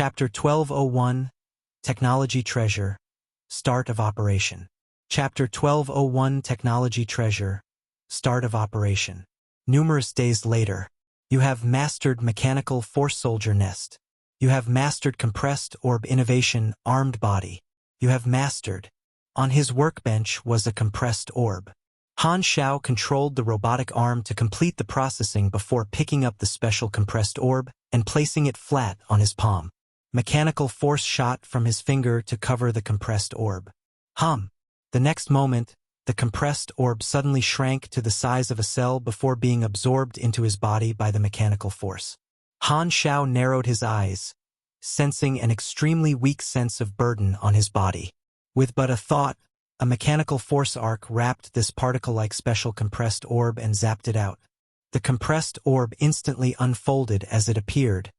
Chapter 1201, Technology Treasure, Start of Operation. Chapter 1201, Technology Treasure, Start of Operation. Numerous days later, you have mastered Mechanical Force Soldier Nest. You have mastered Compressed Orb Innovation Armed Body. You have mastered. On his workbench was a compressed orb. Han Xiao controlled the robotic arm to complete the processing before picking up the special compressed orb and placing it flat on his palm. Mechanical force shot from his finger to cover the compressed orb. The next moment, the compressed orb suddenly shrank to the size of a cell before being absorbed into his body by the mechanical force. Han Xiao narrowed his eyes, sensing an extremely weak sense of burden on his body. With but a thought, a mechanical force arc wrapped this particle-like special compressed orb and zapped it out. The compressed orb instantly unfolded as it appeared,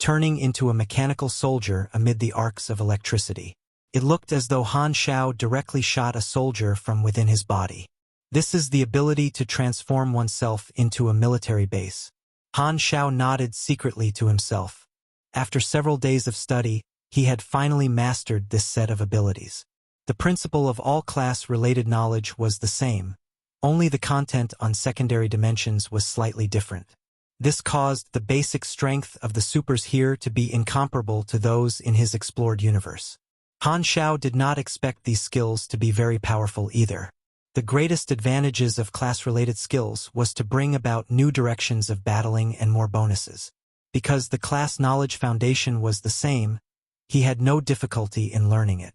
turning into a mechanical soldier amid the arcs of electricity. It looked as though Han Xiao directly shot a soldier from within his body. This is the ability to transform oneself into a military base. Han Xiao nodded secretly to himself. After several days of study, he had finally mastered this set of abilities. The principle of all class-related knowledge was the same, only the content on secondary dimensions was slightly different. This caused the basic strength of the supers here to be incomparable to those in his explored universe. Han Xiao did not expect these skills to be very powerful either. The greatest advantages of class-related skills was to bring about new directions of battling and more bonuses. Because the class knowledge foundation was the same, he had no difficulty in learning it.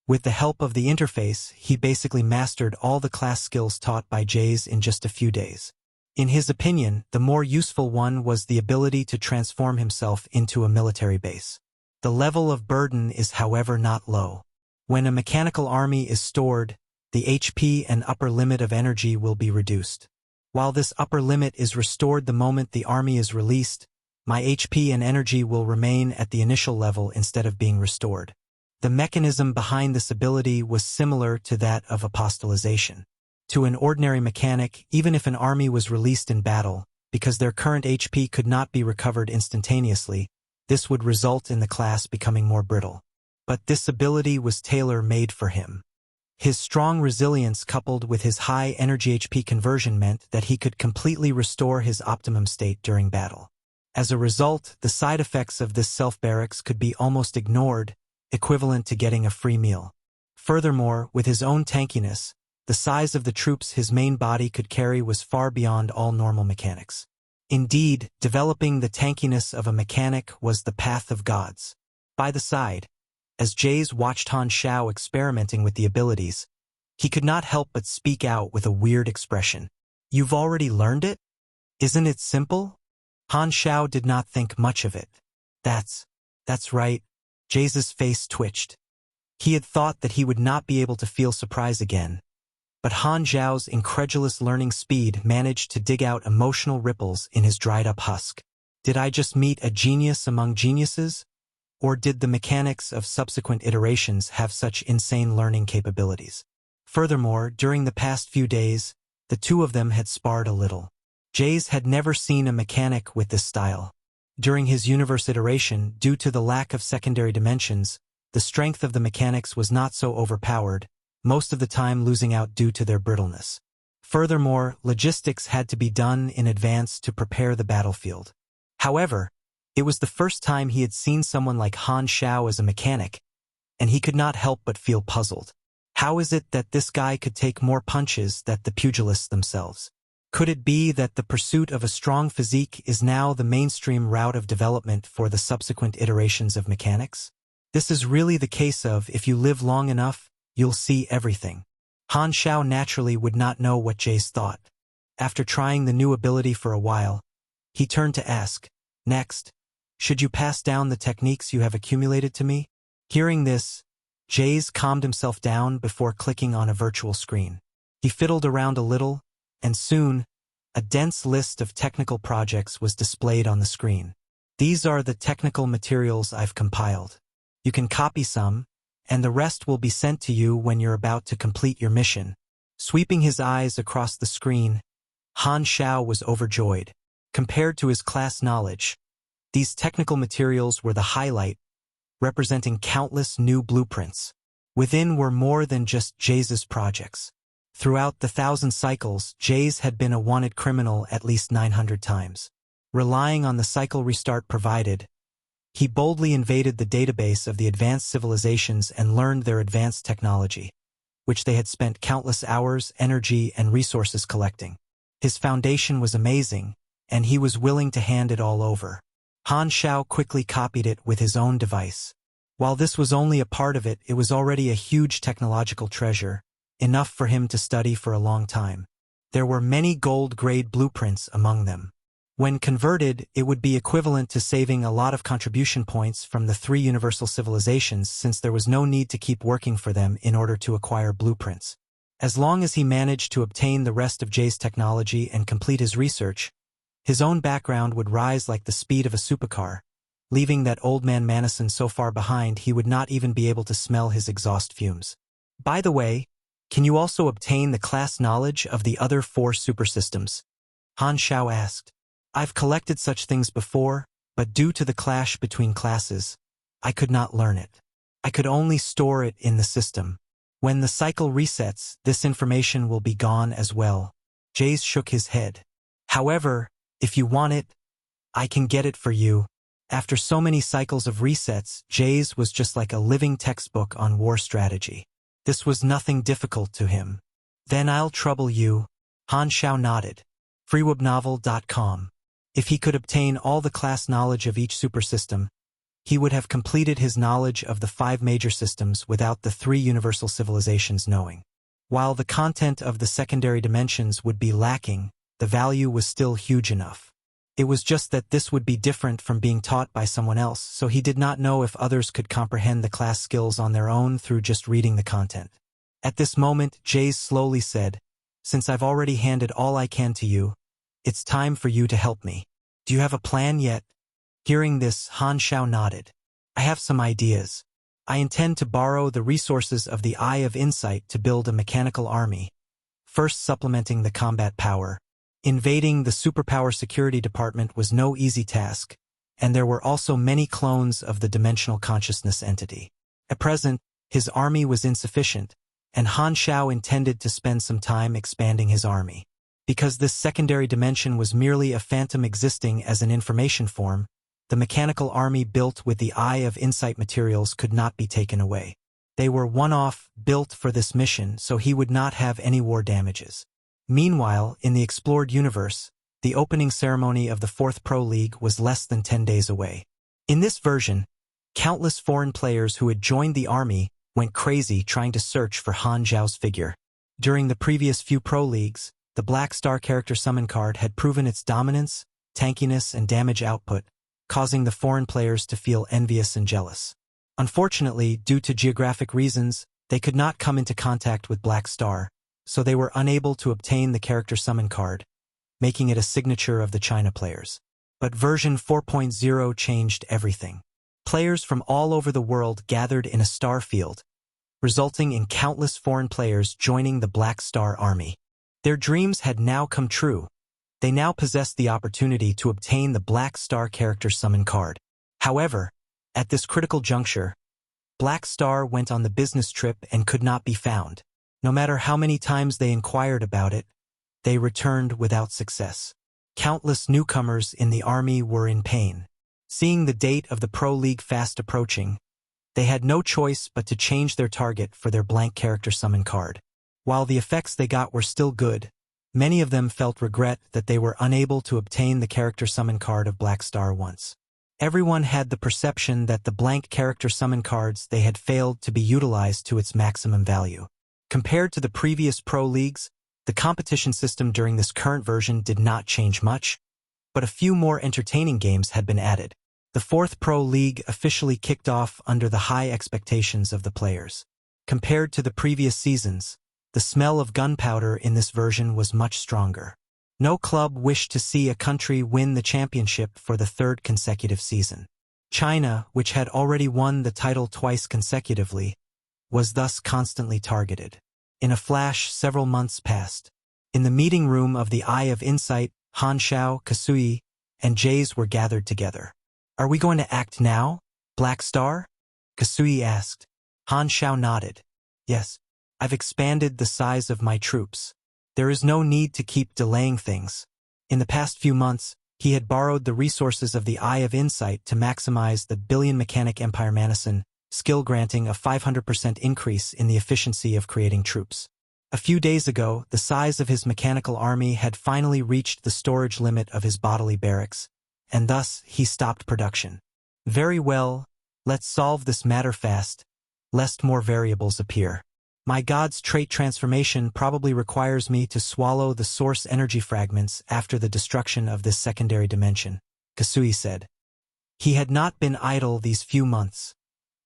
With the help of the interface, he basically mastered all the class skills taught by Jayz in just a few days. In his opinion, the more useful one was the ability to transform himself into a military base. The level of burden is, however, not low. When a mechanical army is stored, the HP and upper limit of energy will be reduced. While this upper limit is restored the moment the army is released, my HP and energy will remain at the initial level instead of being restored. The mechanism behind this ability was similar to that of apostolization. To an ordinary mechanic, even if an army was released in battle, because their current HP could not be recovered instantaneously, this would result in the class becoming more brittle. But this ability was tailor-made for him. His strong resilience coupled with his high energy HP conversion meant that he could completely restore his optimum state during battle. As a result, the side effects of this self-barracks could be almost ignored, equivalent to getting a free meal. Furthermore, with his own tankiness, the size of the troops his main body could carry was far beyond all normal mechanics. Indeed, developing the tankiness of a mechanic was the path of gods. By the side, as Jayz watched Han Xiao experimenting with the abilities, he could not help but speak out with a weird expression. "You've already learned it? Isn't it simple?" Han Xiao did not think much of it. That's right. Jayz's face twitched. He had thought that he would not be able to feel surprise again. But Han Xiao's incredulous learning speed managed to dig out emotional ripples in his dried-up husk. Did I just meet a genius among geniuses? Or did the mechanics of subsequent iterations have such insane learning capabilities? Furthermore, during the past few days, the two of them had sparred a little. Jayz had never seen a mechanic with this style. During his universe iteration, due to the lack of secondary dimensions, the strength of the mechanics was not so overpowered, most of the time losing out due to their brittleness. Furthermore, logistics had to be done in advance to prepare the battlefield. However, it was the first time he had seen someone like Han Xiao as a mechanic, and he could not help but feel puzzled. How is it that this guy could take more punches than the pugilists themselves? Could it be that the pursuit of a strong physique is now the mainstream route of development for the subsequent iterations of mechanics? This is really the case of, if you live long enough, you'll see everything. Han Xiao naturally would not know what Jayz thought. After trying the new ability for a while, he turned to ask, "Next, should you pass down the techniques you have accumulated to me?" Hearing this, Jayz calmed himself down before clicking on a virtual screen. He fiddled around a little, and soon, a dense list of technical projects was displayed on the screen. "These are the technical materials I've compiled. You can copy some, and the rest will be sent to you when you're about to complete your mission." Sweeping his eyes across the screen, Han Xiao was overjoyed. Compared to his class knowledge, these technical materials were the highlight, representing countless new blueprints. Within were more than just Jayz's projects. Throughout the 1,000 cycles, Jayz had been a wanted criminal at least 900 times. Relying on the cycle restart provided, he boldly invaded the database of the advanced civilizations and learned their advanced technology, which they had spent countless hours, energy, and resources collecting. His foundation was amazing, and he was willing to hand it all over. Han Xiao quickly copied it with his own device. While this was only a part of it, it was already a huge technological treasure, enough for him to study for a long time. There were many gold-grade blueprints among them. When converted, it would be equivalent to saving a lot of contribution points from the 3 universal civilizations, since there was no need to keep working for them in order to acquire blueprints. As long as he managed to obtain the rest of Jay's technology and complete his research, his own background would rise like the speed of a supercar, leaving that old man Manison so far behind he would not even be able to smell his exhaust fumes. By the way, can you also obtain the class knowledge of the other 4 supersystems? Han Xiao asked. I've collected such things before, but due to the clash between classes, I could not learn it. I could only store it in the system. When the cycle resets, this information will be gone as well. Jayz shook his head. However, if you want it, I can get it for you. After so many cycles of resets, Jayz was just like a living textbook on war strategy. This was nothing difficult to him. Then I'll trouble you. Han Xiao nodded. Freewebnovel.com. If he could obtain all the class knowledge of each supersystem, he would have completed his knowledge of the 5 major systems without the 3 universal civilizations knowing. While the content of the secondary dimensions would be lacking, the value was still huge enough. It was just that this would be different from being taught by someone else, so he did not know if others could comprehend the class skills on their own through just reading the content. At this moment, Jayz slowly said, "Since I've already handed all I can to you, it's time for you to help me. Do you have a plan yet?" Hearing this, Han Xiao nodded. "I have some ideas. I intend to borrow the resources of the Eye of Insight to build a mechanical army, first supplementing the combat power. Invading the superpower security department was no easy task, and there were also many clones of the dimensional consciousness entity. At present, his army was insufficient, and Han Xiao intended to spend some time expanding his army. Because this secondary dimension was merely a phantom existing as an information form, the mechanical army built with the Eye of Insight materials could not be taken away. They were one-off, built for this mission, so he would not have any war damages. Meanwhile, in the explored universe, the opening ceremony of the 4th Pro League was less than 10 days away. In this version, countless foreign players who had joined the army went crazy trying to search for Han Xiao's figure. During the previous few Pro Leagues, the Black Star character summon card had proven its dominance, tankiness, and damage output, causing the foreign players to feel envious and jealous. Unfortunately, due to geographic reasons, they could not come into contact with Black Star, so they were unable to obtain the character summon card, making it a signature of the China players. But version 4.0 changed everything. Players from all over the world gathered in a star field, resulting in countless foreign players joining the Black Star army. Their dreams had now come true. They now possessed the opportunity to obtain the Black Star character summon card. However, at this critical juncture, Black Star went on the business trip and could not be found. No matter how many times they inquired about it, they returned without success. Countless newcomers in the army were in pain. Seeing the date of the Pro League fast approaching, they had no choice but to change their target for their blank character summon card. While the effects they got were still good, many of them felt regret that they were unable to obtain the character summon card of Black Star once. Everyone had the perception that the blank character summon cards they had failed to be utilized to its maximum value. Compared to the previous Pro Leagues, the competition system during this current version did not change much, but a few more entertaining games had been added. The 4th Pro League officially kicked off under the high expectations of the players. Compared to the previous seasons, the smell of gunpowder in this version was much stronger. No club wished to see a country win the championship for the 3rd consecutive season. China, which had already won the title twice consecutively, was thus constantly targeted. In a flash, several months passed. In the meeting room of the Eye of Insight, Han Xiao, Kasui, and Jayz were gathered together. "Are we going to act now, Black Star?" Kasui asked. Han Xiao nodded. Yes, I've expanded the size of my troops. There is no need to keep delaying things. In the past few months, he had borrowed the resources of the Eye of Insight to maximize the billion mechanic Empire Manison, skill granting a 500% increase in the efficiency of creating troops. A few days ago, the size of his mechanical army had finally reached the storage limit of his bodily barracks, and thus he stopped production. Very well, let's solve this matter fast, lest more variables appear. My god's trait transformation probably requires me to swallow the source energy fragments after the destruction of this secondary dimension, Kasui said. He had not been idle these few months,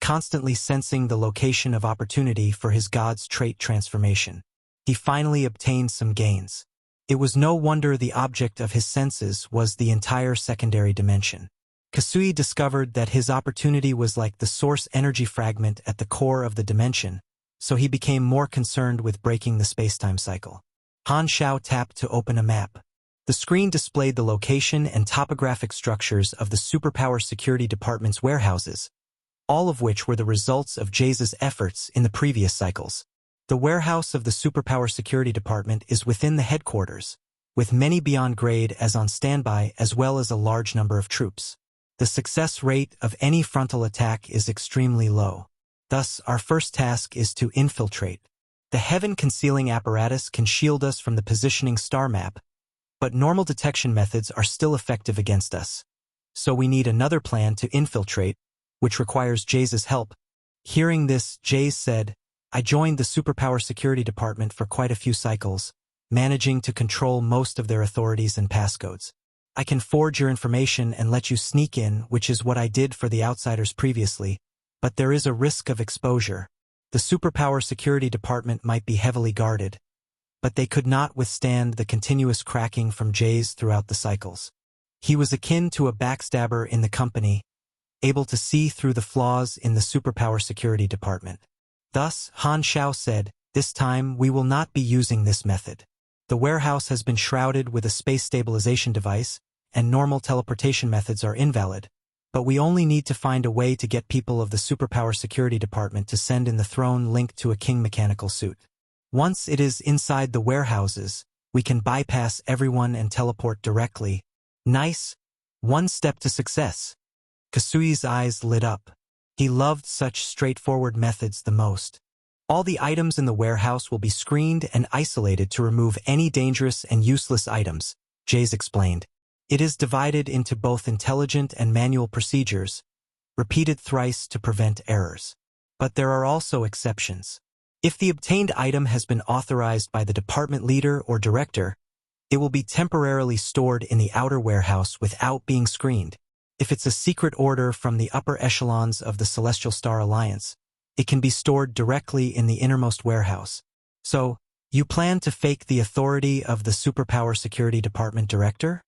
constantly sensing the location of opportunity for his god's trait transformation. He finally obtained some gains. It was no wonder the object of his senses was the entire secondary dimension. Kasui discovered that his opportunity was like the source energy fragment at the core of the dimension, so he became more concerned with breaking the spacetime cycle. Han Xiao tapped to open a map. The screen displayed the location and topographic structures of the Superpower Security Department's warehouses, all of which were the results of Jayz's efforts in the previous cycles. The warehouse of the Superpower Security Department is within the headquarters, with many beyond grade as on standby as well as a large number of troops. The success rate of any frontal attack is extremely low. Thus, our first task is to infiltrate. The heaven-concealing apparatus can shield us from the positioning star map, but normal detection methods are still effective against us. So we need another plan to infiltrate, which requires Jayz's help. Hearing this, Jayz said, I joined the Superpower Security Department for quite a few cycles, managing to control most of their authorities and passcodes. I can forge your information and let you sneak in, which is what I did for the outsiders previously, but there is a risk of exposure. The Superpower Security Department might be heavily guarded, but they could not withstand the continuous cracking from Jayz throughout the cycles. He was akin to a backstabber in the company, able to see through the flaws in the Superpower Security Department. Thus, Han Xiao said, this time we will not be using this method. The warehouse has been shrouded with a space stabilization device, and normal teleportation methods are invalid, but we only need to find a way to get people of the Superpower Security Department to send in the throne linked to a king mechanical suit. Once it is inside the warehouses, we can bypass everyone and teleport directly. Nice. One step to success. Kasui's eyes lit up. He loved such straightforward methods the most. All the items in the warehouse will be screened and isolated to remove any dangerous and useless items, Jayz explained. It is divided into both intelligent and manual procedures, repeated thrice to prevent errors. But there are also exceptions. If the obtained item has been authorized by the department leader or director, it will be temporarily stored in the outer warehouse without being screened. If it's a secret order from the upper echelons of the Celestial Star Alliance, it can be stored directly in the innermost warehouse. So, you plan to fake the authority of the Superpower Security Department director?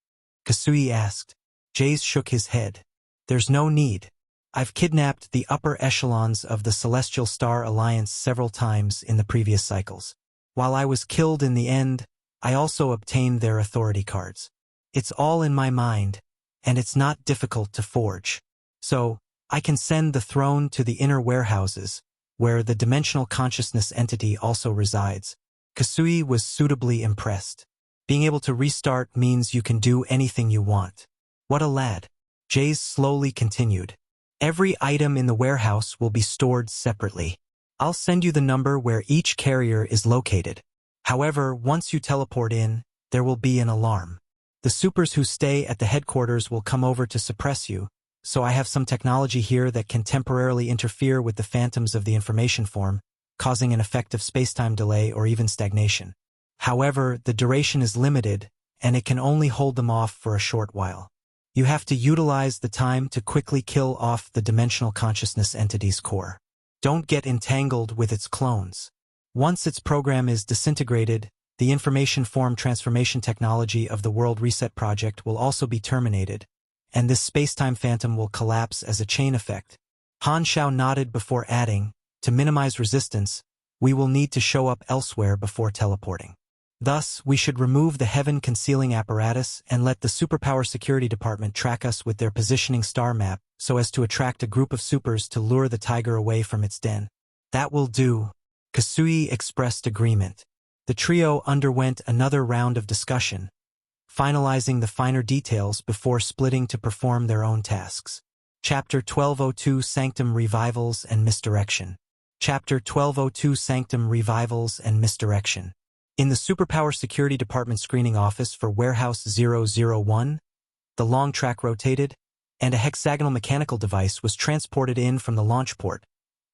Kasui asked. Jayz shook his head. There's no need. I've kidnapped the upper echelons of the Celestial Star Alliance several times in the previous cycles. While I was killed in the end, I also obtained their authority cards. It's all in my mind, and it's not difficult to forge. So, I can send the throne to the inner warehouses, where the dimensional consciousness entity also resides. Kasui was suitably impressed. Being able to restart means you can do anything you want. What a lad. Jayz slowly continued. Every item in the warehouse will be stored separately. I'll send you the number where each carrier is located. However, once you teleport in, there will be an alarm. The supers who stay at the headquarters will come over to suppress you, so I have some technology here that can temporarily interfere with the phantoms of the information form, causing an effective spacetime delay or even stagnation. However, the duration is limited, and it can only hold them off for a short while. You have to utilize the time to quickly kill off the dimensional consciousness entity's core. Don't get entangled with its clones. Once its program is disintegrated, the information form transformation technology of the World Reset Project will also be terminated, and this spacetime phantom will collapse as a chain effect. Han Xiao nodded before adding, to minimize resistance, we will need to show up elsewhere before teleporting. Thus, we should remove the heaven-concealing apparatus and let the Superpower Security Department track us with their positioning star map so as to attract a group of supers to lure the tiger away from its den. That will do. Kasui expressed agreement. The trio underwent another round of discussion, finalizing the finer details before splitting to perform their own tasks. Chapter 1202 Sanctum Revivals and Misdirection. Chapter 1202 Sanctum Revivals and Misdirection. In the Superpower Security Department screening office for Warehouse 001, the long track rotated, and a hexagonal mechanical device was transported in from the launch port,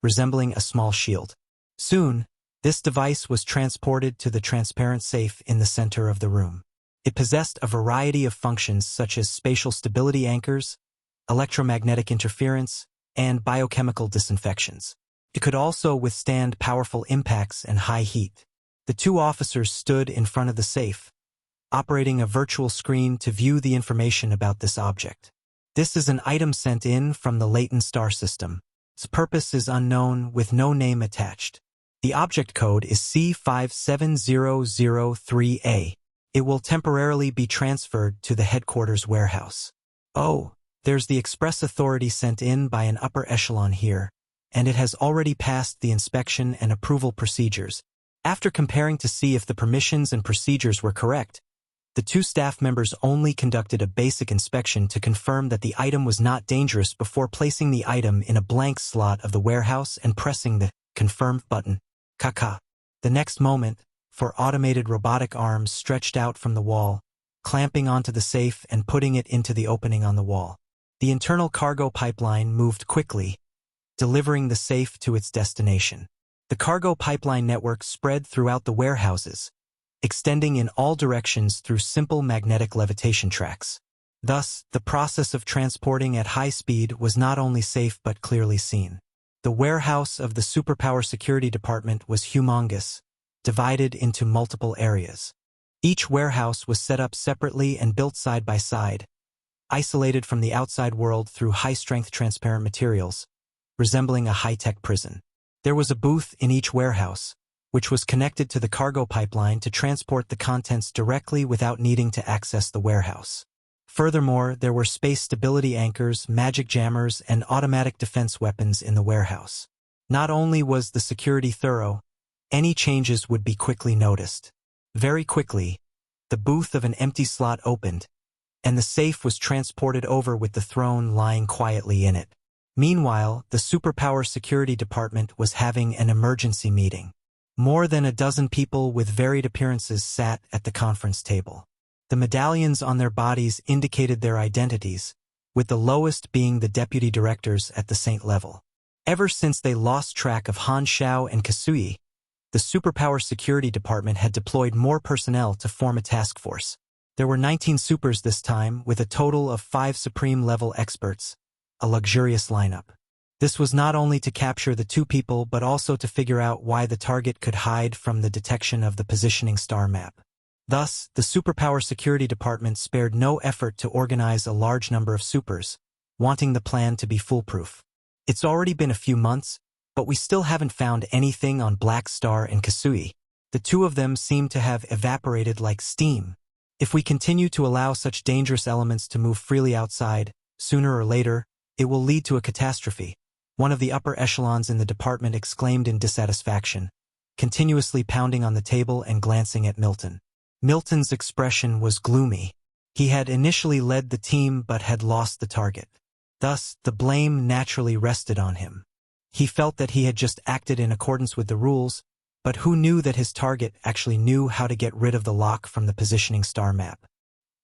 resembling a small shield. Soon, this device was transported to the transparent safe in the center of the room. It possessed a variety of functions such as spatial stability anchors, electromagnetic interference, and biochemical disinfections. It could also withstand powerful impacts and high heat. The two officers stood in front of the safe, operating a virtual screen to view the information about this object. This is an item sent in from the Leighton star system. Its purpose is unknown, with no name attached. The object code is C57003A. It will temporarily be transferred to the headquarters warehouse. Oh, there's the express authority sent in by an upper echelon here, and it has already passed the inspection and approval procedures. After comparing to see if the permissions and procedures were correct, the two staff members only conducted a basic inspection to confirm that the item was not dangerous before placing the item in a blank slot of the warehouse and pressing the Confirm button. Kaka. The next moment, for automated robotic arms stretched out from the wall, clamping onto the safe and putting it into the opening on the wall. The internal cargo pipeline moved quickly, delivering the safe to its destination. The cargo pipeline network spread throughout the warehouses, extending in all directions through simple magnetic levitation tracks. Thus, the process of transporting at high speed was not only safe but clearly seen. The warehouse of the Superpower Security Department was humongous, divided into multiple areas. Each warehouse was set up separately and built side by side, isolated from the outside world through high-strength transparent materials, resembling a high-tech prison. There was a booth in each warehouse, which was connected to the cargo pipeline to transport the contents directly without needing to access the warehouse. Furthermore, there were space stability anchors, magic jammers, and automatic defense weapons in the warehouse. Not only was the security thorough, any changes would be quickly noticed. Very quickly, the booth of an empty slot opened, and the safe was transported over with the throne lying quietly in it. Meanwhile, the Superpower Security Department was having an emergency meeting. More than a dozen people with varied appearances sat at the conference table. The medallions on their bodies indicated their identities, with the lowest being the deputy directors at the saint level. Ever since they lost track of Han Xiao and Kasui, the Superpower Security Department had deployed more personnel to form a task force. There were 19 supers this time, with a total of 5 supreme-level experts, a luxurious lineup. This was not only to capture the two people but also to figure out why the target could hide from the detection of the positioning star map. Thus, the Superpower Security Department spared no effort to organize a large number of supers, wanting the plan to be foolproof. It's already been a few months, but we still haven't found anything on Black Star and Kasui. The two of them seem to have evaporated like steam. If we continue to allow such dangerous elements to move freely outside, sooner or later, it will lead to a catastrophe. One of the upper echelons in the department exclaimed in dissatisfaction, continuously pounding on the table and glancing at Milton. Milton's expression was gloomy. He had initially led the team but had lost the target. Thus, the blame naturally rested on him. He felt that he had just acted in accordance with the rules, but who knew that his target actually knew how to get rid of the lock from the positioning star map?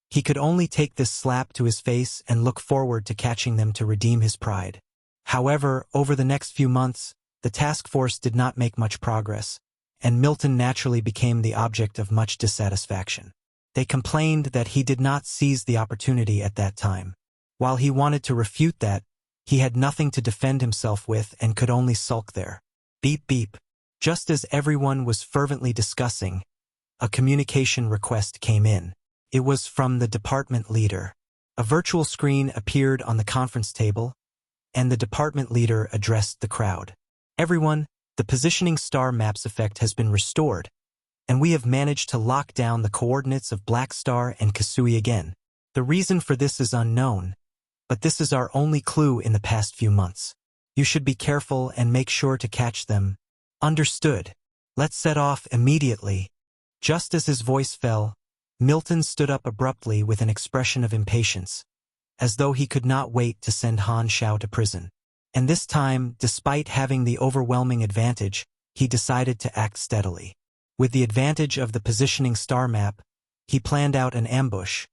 He could only take this slap to his face and look forward to catching them to redeem his pride. However, over the next few months, the task force did not make much progress, and Milton naturally became the object of much dissatisfaction. They complained that he did not seize the opportunity at that time. While he wanted to refute that, he had nothing to defend himself with and could only sulk there. Beep beep. Just as everyone was fervently discussing, a communication request came in. It was from the department leader. A virtual screen appeared on the conference table, and the department leader addressed the crowd. Everyone, the positioning star maps effect has been restored, and we have managed to lock down the coordinates of Black Star and Kasui again. The reason for this is unknown, but this is our only clue in the past few months. You should be careful and make sure to catch them. Understood. Let's set off immediately. Just as his voice fell, Milton stood up abruptly with an expression of impatience, as though he could not wait to send Han Xiao to prison. And this time, despite having the overwhelming advantage, he decided to act steadily. With the advantage of the positioning star map, he planned out an ambush,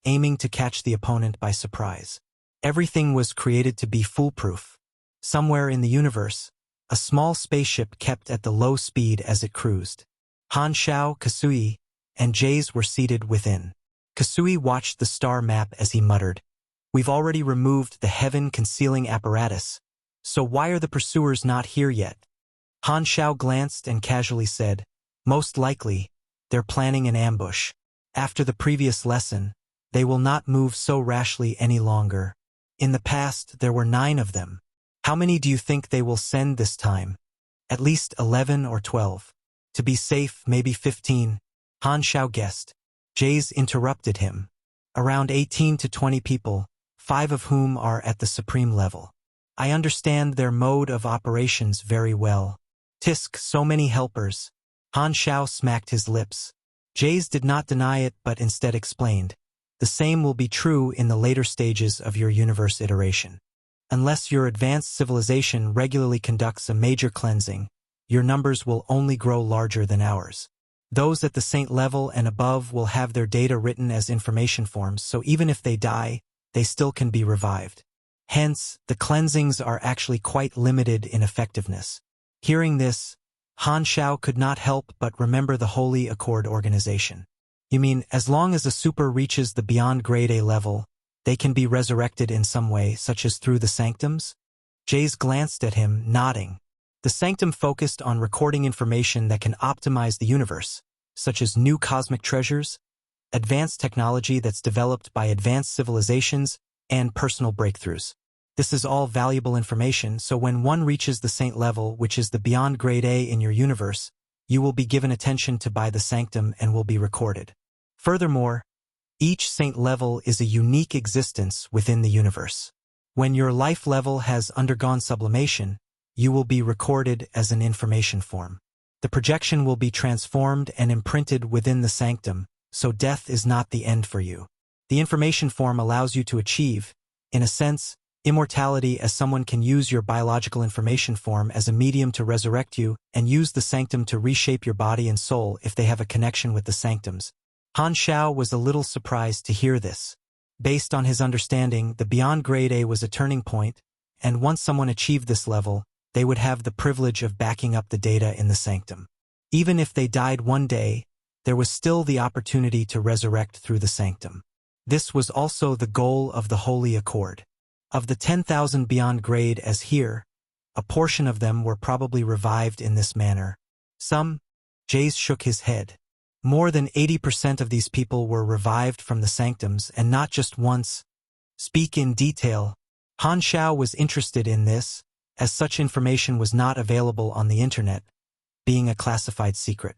aiming to catch the opponent by surprise. Everything was created to be foolproof. Somewhere in the universe, a small spaceship kept at the low speed as it cruised. Han Xiao, Kasui, and Jayz were seated within. Kasui watched the star map as he muttered, "We've already removed the heaven-concealing apparatus, so why are the pursuers not here yet?" Han Xiao glanced and casually said, "Most likely, they're planning an ambush. After the previous lesson, they will not move so rashly any longer. In the past, there were 9 of them. How many do you think they will send this time? At least 11 or 12. To be safe, maybe 15. Han Xiao guessed. Jayz interrupted him. Around 18 to 20 people, 5 of whom are at the supreme level. I understand their mode of operations very well. Tisk, so many helpers. Han Xiao smacked his lips. Jayz did not deny it but instead explained. The same will be true in the later stages of your universe iteration. Unless your advanced civilization regularly conducts a major cleansing, your numbers will only grow larger than ours. Those at the saint level and above will have their data written as information forms, so even if they die, they still can be revived. Hence, the cleansings are actually quite limited in effectiveness. Hearing this, Han Xiao could not help but remember the Holy Accord organization. You mean, as long as a super reaches the beyond grade A level, they can be resurrected in some way, such as through the sanctums? Jayz glanced at him, nodding. The sanctum focused on recording information that can optimize the universe, such as new cosmic treasures, advanced technology that's developed by advanced civilizations, and personal breakthroughs. This is all valuable information, so when one reaches the saint level, which is the beyond grade A in your universe, you will be given attention to by the sanctum and will be recorded. Furthermore, each saint level is a unique existence within the universe. When your life level has undergone sublimation, you will be recorded as an information form. The projection will be transformed and imprinted within the sanctum, so death is not the end for you. The information form allows you to achieve, in a sense, immortality, as someone can use your biological information form as a medium to resurrect you and use the sanctum to reshape your body and soul if they have a connection with the sanctums. Han Xiao was a little surprised to hear this. Based on his understanding, the beyond grade A was a turning point, and once someone achieved this level, they would have the privilege of backing up the data in the sanctum. Even if they died one day, there was still the opportunity to resurrect through the sanctum. This was also the goal of the Holy Accord. Of the 10,000 beyond grade as here, a portion of them were probably revived in this manner. Some, Jayz shook his head. More than 80% of these people were revived from the sanctums, and not just once. Speak in detail. Han Xiao was interested in this, as such information was not available on the internet, being a classified secret.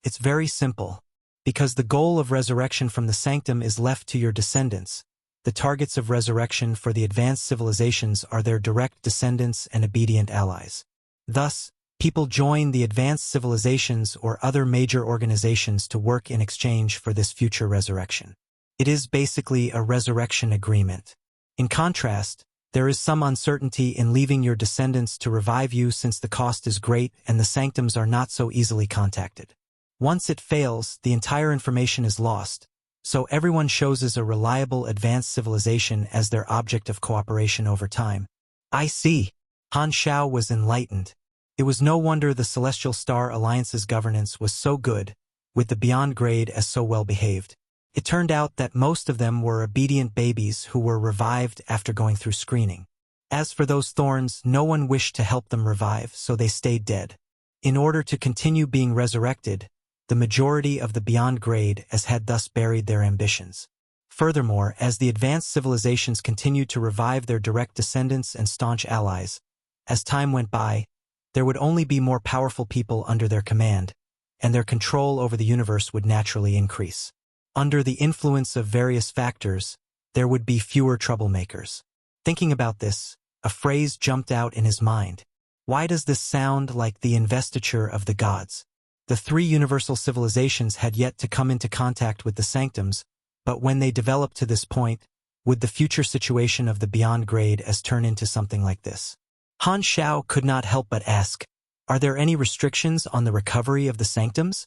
It's very simple. Because the goal of resurrection from the sanctum is left to your descendants, the targets of resurrection for the advanced civilizations are their direct descendants and obedient allies. Thus, people join the advanced civilizations or other major organizations to work in exchange for this future resurrection. It is basically a resurrection agreement. In contrast, there is some uncertainty in leaving your descendants to revive you since the cost is great and the sanctums are not so easily contacted. Once it fails, the entire information is lost, so everyone chooses a reliable advanced civilization as their object of cooperation over time. I see. Han Xiao was enlightened. It was no wonder the Celestial Star Alliance's governance was so good, with the beyond grade as so well behaved. It turned out that most of them were obedient babies who were revived after going through screening. As for those thorns, no one wished to help them revive, so they stayed dead. In order to continue being resurrected, the majority of the beyond grade as had thus buried their ambitions. Furthermore, as the advanced civilizations continued to revive their direct descendants and staunch allies, as time went by, there would only be more powerful people under their command, and their control over the universe would naturally increase. Under the influence of various factors, there would be fewer troublemakers. Thinking about this, a phrase jumped out in his mind. Why does this sound like the investiture of the gods? The three universal civilizations had yet to come into contact with the sanctums, but when they developed to this point, would the future situation of the beyond grade as turn into something like this? Han Xiao could not help but ask, are there any restrictions on the recovery of the sanctums?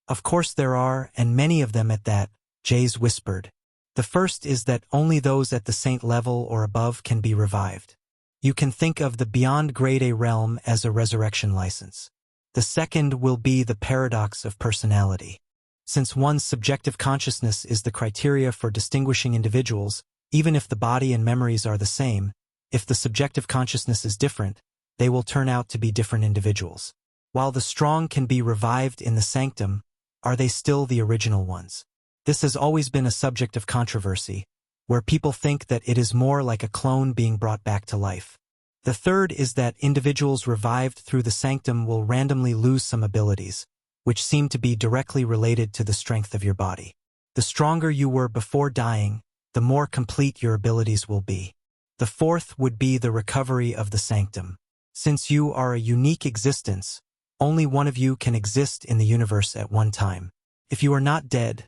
Of course there are, and many of them at that, Jayz whispered. The first is that only those at the saint level or above can be revived. You can think of the beyond grade A realm as a resurrection license. The second will be the paradox of personality. Since one's subjective consciousness is the criteria for distinguishing individuals, even if the body and memories are the same, if the subjective consciousness is different, they will turn out to be different individuals. While the strong can be revived in the sanctum, are they still the original ones? This has always been a subject of controversy, where people think that it is more like a clone being brought back to life. The third is that individuals revived through the sanctum will randomly lose some abilities, which seem to be directly related to the strength of your body. The stronger you were before dying, the more complete your abilities will be. The fourth would be the recovery of the sanctum. Since you are a unique existence, only one of you can exist in the universe at one time. If you are not dead,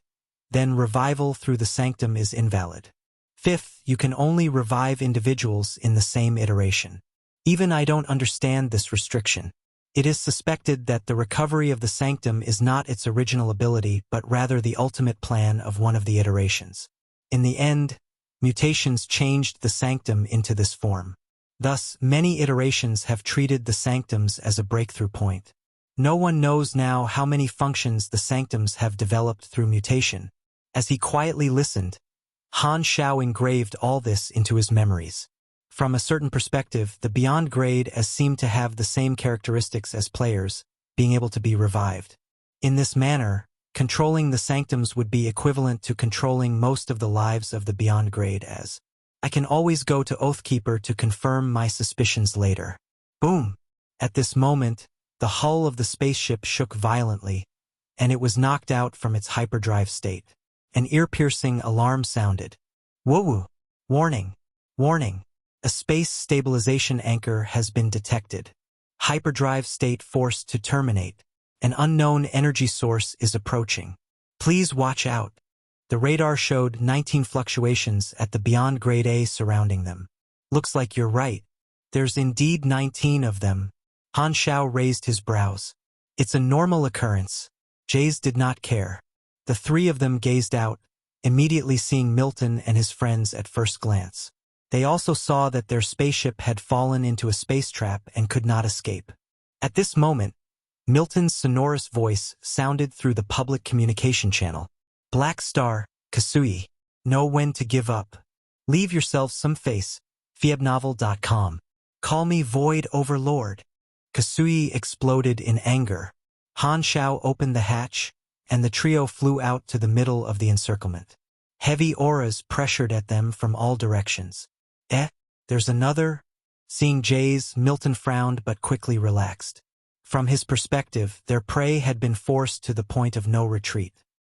then revival through the sanctum is invalid. Fifth, you can only revive individuals in the same iteration. Even I don't understand this restriction. It is suspected that the recovery of the sanctum is not its original ability but rather the ultimate plan of one of the iterations. In the end, mutations changed the sanctum into this form. Thus, many iterations have treated the sanctums as a breakthrough point. No one knows now how many functions the sanctums have developed through mutation. As he quietly listened, Han Xiao engraved all this into his memories. From a certain perspective, the beyond grade as seemed to have the same characteristics as players, being able to be revived. In this manner, controlling the sanctums would be equivalent to controlling most of the lives of the beyond grade as, I can always go to Oathkeeper to confirm my suspicions later. Boom! At this moment, the hull of the spaceship shook violently, and it was knocked out from its hyperdrive state. An ear-piercing alarm sounded. Woo-woo! Warning! Warning! A space stabilization anchor has been detected. Hyperdrive state forced to terminate. An unknown energy source is approaching. Please watch out. The radar showed 19 fluctuations at the beyond grade A surrounding them. Looks like you're right. There's indeed 19 of them. Han Xiao raised his brows. It's a normal occurrence. Jayz did not care. The three of them gazed out, immediately seeing Milton and his friends at first glance. They also saw that their spaceship had fallen into a space trap and could not escape. At this moment, Milton's sonorous voice sounded through the public communication channel. Black Star, Kasui. Know when to give up. Leave yourselves some face. Fiebnovel.com. Call me Void Overlord. Kasui exploded in anger. Han Xiao opened the hatch, and the trio flew out to the middle of the encirclement. Heavy auras pressured at them from all directions. There's another? Seeing Jayz, Milton frowned but quickly relaxed. From his perspective, their prey had been forced to the point of no retreat.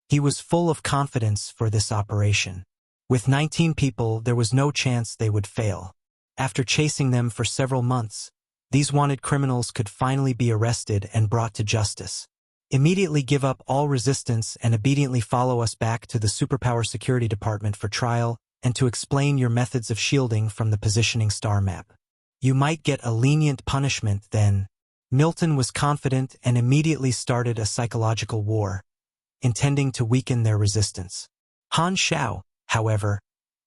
He was full of confidence for this operation. With 19 people, there was no chance they would fail. After chasing them for several months, these wanted criminals could finally be arrested and brought to justice. Immediately give up all resistance and obediently follow us back to the Superpower Security Department for trial and to explain your methods of shielding from the positioning star map. You might get a lenient punishment then. Milton was confident and immediately started a psychological war, intending to weaken their resistance. Han Xiao, however,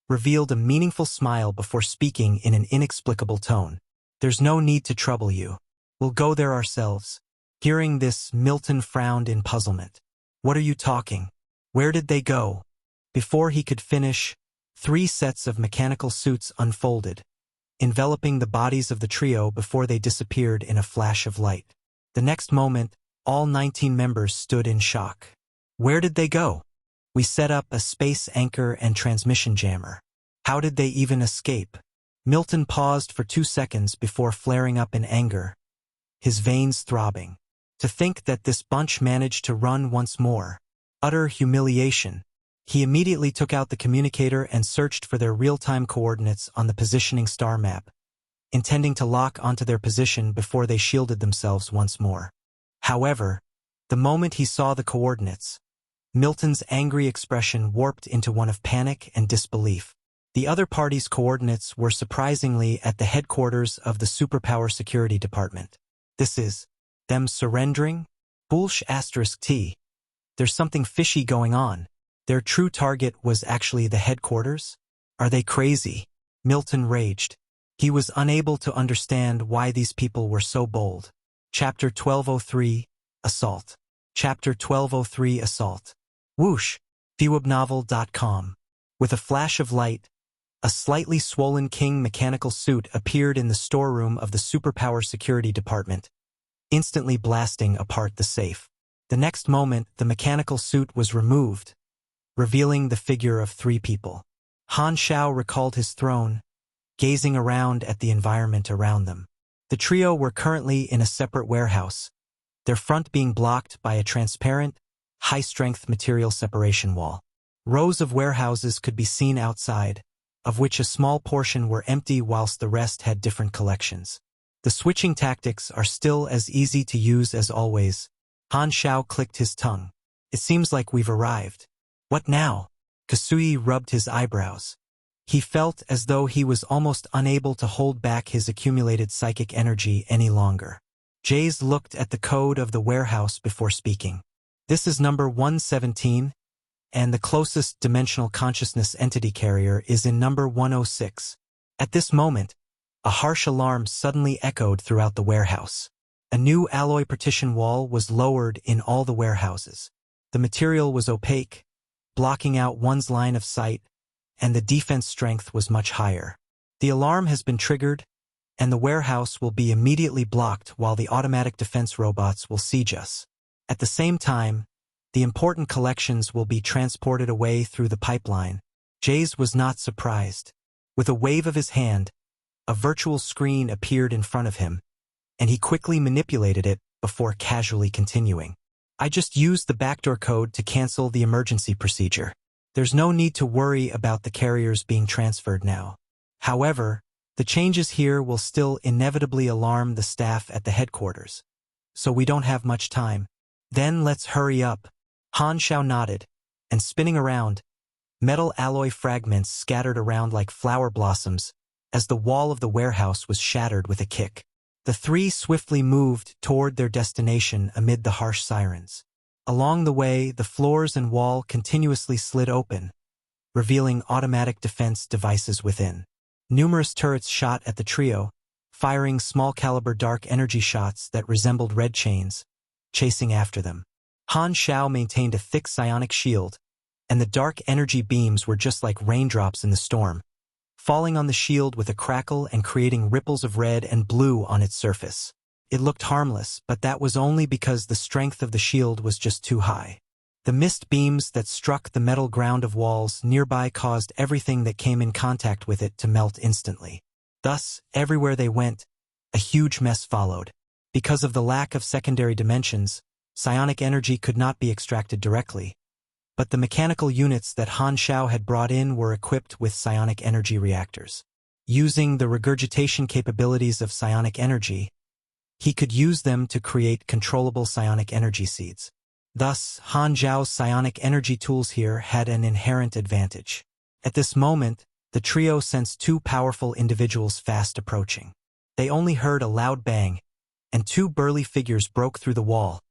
revealed a meaningful smile before speaking in an inexplicable tone. There's no need to trouble you. We'll go there ourselves. Hearing this, Milton frowned in puzzlement. What are you talking? Where did they go? Before he could finish, 3 sets of mechanical suits unfolded, enveloping the bodies of the trio before they disappeared in a flash of light. The next moment, all 19 members stood in shock. Where did they go? We set up a space anchor and transmission jammer. How did they even escape? Milton paused for 2 seconds before flaring up in anger, his veins throbbing. To think that this bunch managed to run once more. Utter humiliation. He immediately took out the communicator and searched for their real-time coordinates on the positioning star map, intending to lock onto their position before they shielded themselves once more. However, the moment he saw the coordinates, Milton's angry expression warped into one of panic and disbelief. The other party's coordinates were surprisingly at the headquarters of the Superpower Security Department. This is them surrendering? Bullsh *T. There's something fishy going on. Their true target was actually the headquarters? Are they crazy? Milton raged. He was unable to understand why these people were so bold. Chapter 1203, Assault. Chapter 1203, Assault. Whoosh. Fewebnovel.com. With a flash of light, a slightly swollen King mechanical suit appeared in the storeroom of the Superpower Security Department, instantly blasting apart the safe. The next moment, the mechanical suit was removed, revealing the figure of three people. Han Xiao recalled his throne, gazing around at the environment around them. The trio were currently in a separate warehouse, their front being blocked by a transparent, high-strength material separation wall. Rows of warehouses could be seen outside, of which a small portion were empty whilst the rest had different collections. The switching tactics are still as easy to use as always. Han Xiao clicked his tongue. It seems like we've arrived. What now? Kasui rubbed his eyebrows. He felt as though he was almost unable to hold back his accumulated psychic energy any longer. Jayz looked at the code of the warehouse before speaking. This is number 117, and the closest dimensional consciousness entity carrier is in number 106. At this moment, a harsh alarm suddenly echoed throughout the warehouse. A new alloy partition wall was lowered in all the warehouses. The material was opaque, blocking out one's line of sight, and the defense strength was much higher. The alarm has been triggered, and the warehouse will be immediately blocked while the automatic defense robots will siege us. At the same time, the important collections will be transported away through the pipeline. Jayz was not surprised. With a wave of his hand, a virtual screen appeared in front of him, and he quickly manipulated it before casually continuing. I just used the backdoor code to cancel the emergency procedure. There's no need to worry about the carriers being transferred now. However, the changes here will still inevitably alarm the staff at the headquarters, so we don't have much time. Then let's hurry up. Han Xiao nodded, and spinning around, metal alloy fragments scattered around like flower blossoms as the wall of the warehouse was shattered with a kick. The three swiftly moved toward their destination amid the harsh sirens. Along the way, the floors and wall continuously slid open, revealing automatic defense devices within. Numerous turrets shot at the trio, firing small-caliber dark energy shots that resembled red chains, chasing after them. Han Xiao maintained a thick psionic shield, and the dark energy beams were just like raindrops in the storm, falling on the shield with a crackle and creating ripples of red and blue on its surface. It looked harmless, but that was only because the strength of the shield was just too high. The mist beams that struck the metal ground of walls nearby caused everything that came in contact with it to melt instantly. Thus, everywhere they went, a huge mess followed. Because of the lack of secondary dimensions, psionic energy could not be extracted directly, but the mechanical units that Han Xiao had brought in were equipped with psionic energy reactors. Using the regurgitation capabilities of psionic energy, he could use them to create controllable psionic energy seeds. Thus, Han Xiao's psionic energy tools here had an inherent advantage. At this moment, the trio sensed two powerful individuals fast approaching. They only heard a loud bang, and two burly figures broke through the wall,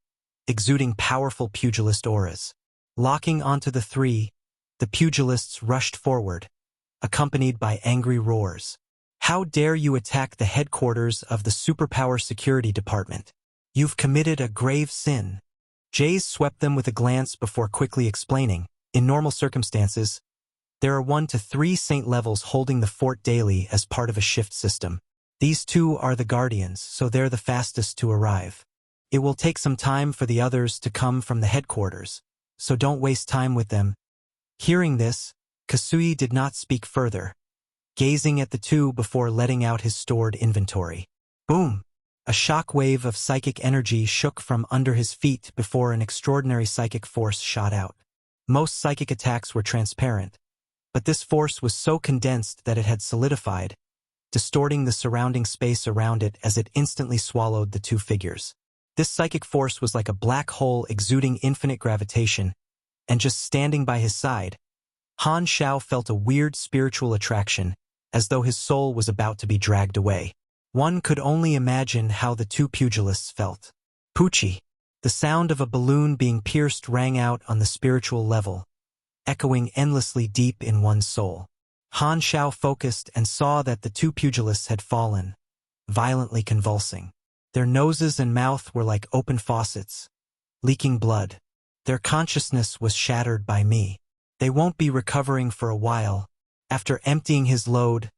exuding powerful pugilist auras. Locking onto the three, the pugilists rushed forward, accompanied by angry roars. How dare you attack the headquarters of the Superpower Security Department? You've committed a grave sin. Jayz swept them with a glance before quickly explaining, in normal circumstances, there are 1 to 3 Saint levels holding the fort daily as part of a shift system. These two are the Guardians, so they're the fastest to arrive. It will take some time for the others to come from the headquarters, so don't waste time with them. Hearing this, Kasui did not speak further, gazing at the two before letting out his stored inventory. Boom! A shock wave of psychic energy shook from under his feet before an extraordinary psychic force shot out. Most psychic attacks were transparent, but this force was so condensed that it had solidified, distorting the surrounding space around it as it instantly swallowed the two figures. This psychic force was like a black hole exuding infinite gravitation, and just standing by his side, Han Xiao felt a weird spiritual attraction, as though his soul was about to be dragged away. One could only imagine how the two pugilists felt. Poochie! The sound of a balloon being pierced rang out on the spiritual level, echoing endlessly deep in one's soul. Han Xiao focused and saw that the two pugilists had fallen, violently convulsing. Their noses and mouth were like open faucets, leaking blood. Their consciousness was shattered by me. They won't be recovering for a while. After emptying his load,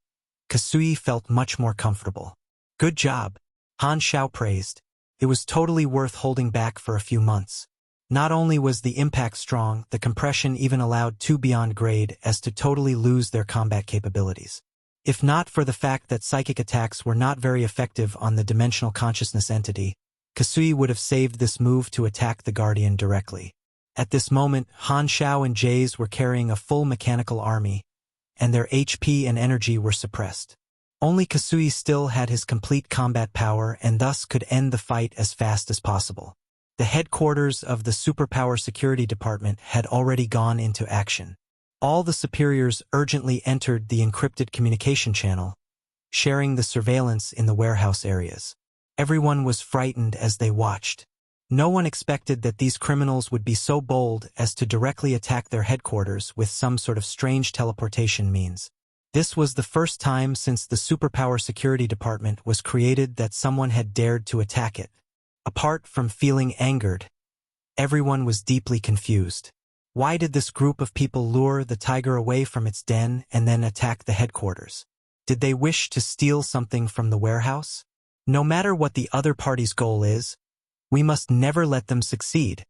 Kasui felt much more comfortable. Good job, Han Xiao praised. It was totally worth holding back for a few months. Not only was the impact strong, the compression even allowed two beyond grade as to totally lose their combat capabilities. If not for the fact that psychic attacks were not very effective on the dimensional consciousness entity, Kasui would have saved this move to attack the Guardian directly. At this moment, Han Xiao and Jayz were carrying a full mechanical army, and their HP and energy were suppressed. Only Kasui still had his complete combat power and thus could end the fight as fast as possible. The headquarters of the Superpower Security Department had already gone into action. All the superiors urgently entered the encrypted communication channel, sharing the surveillance in the warehouse areas. Everyone was frightened as they watched. No one expected that these criminals would be so bold as to directly attack their headquarters with some sort of strange teleportation means. This was the first time since the Superpower Security Department was created that someone had dared to attack it. Apart from feeling angered, everyone was deeply confused. Why did this group of people lure the tiger away from its den and then attack the headquarters? Did they wish to steal something from the warehouse? No matter what the other party's goal is, we must never let them succeed.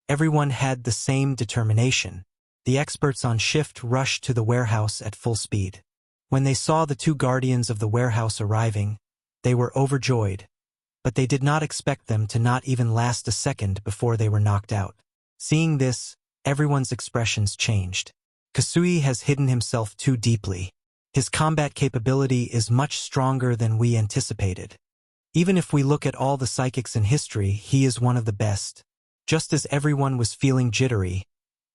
Everyone had the same determination. The experts on shift rushed to the warehouse at full speed. When they saw the two guardians of the warehouse arriving, they were overjoyed, but they did not expect them to not even last a second before they were knocked out. Seeing this, everyone's expressions changed. Kasui has hidden himself too deeply. His combat capability is much stronger than we anticipated. Even if we look at all the psychics in history, he is one of the best. Just as everyone was feeling jittery,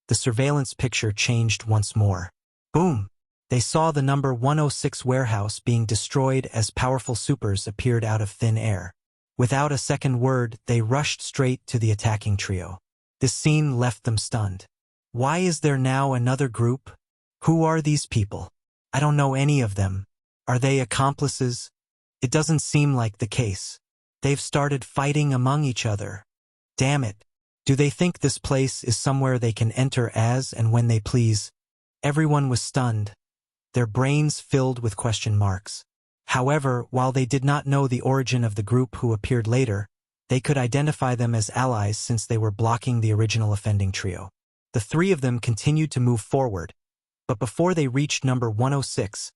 the surveillance picture changed once more. Boom! They saw the number 106 warehouse being destroyed as powerful supers appeared out of thin air. Without a second word, they rushed straight to the attacking trio. This scene left them stunned. Why is there now another group? Who are these people? I don't know any of them. Are they accomplices? It doesn't seem like the case. They've started fighting among each other. Damn it. Do they think this place is somewhere they can enter as and when they please? Everyone was stunned, their brains filled with question marks. However, while they did not know the origin of the group who appeared later, they could identify them as allies since they were blocking the original offending trio. The three of them continued to move forward, but before they reached number 106,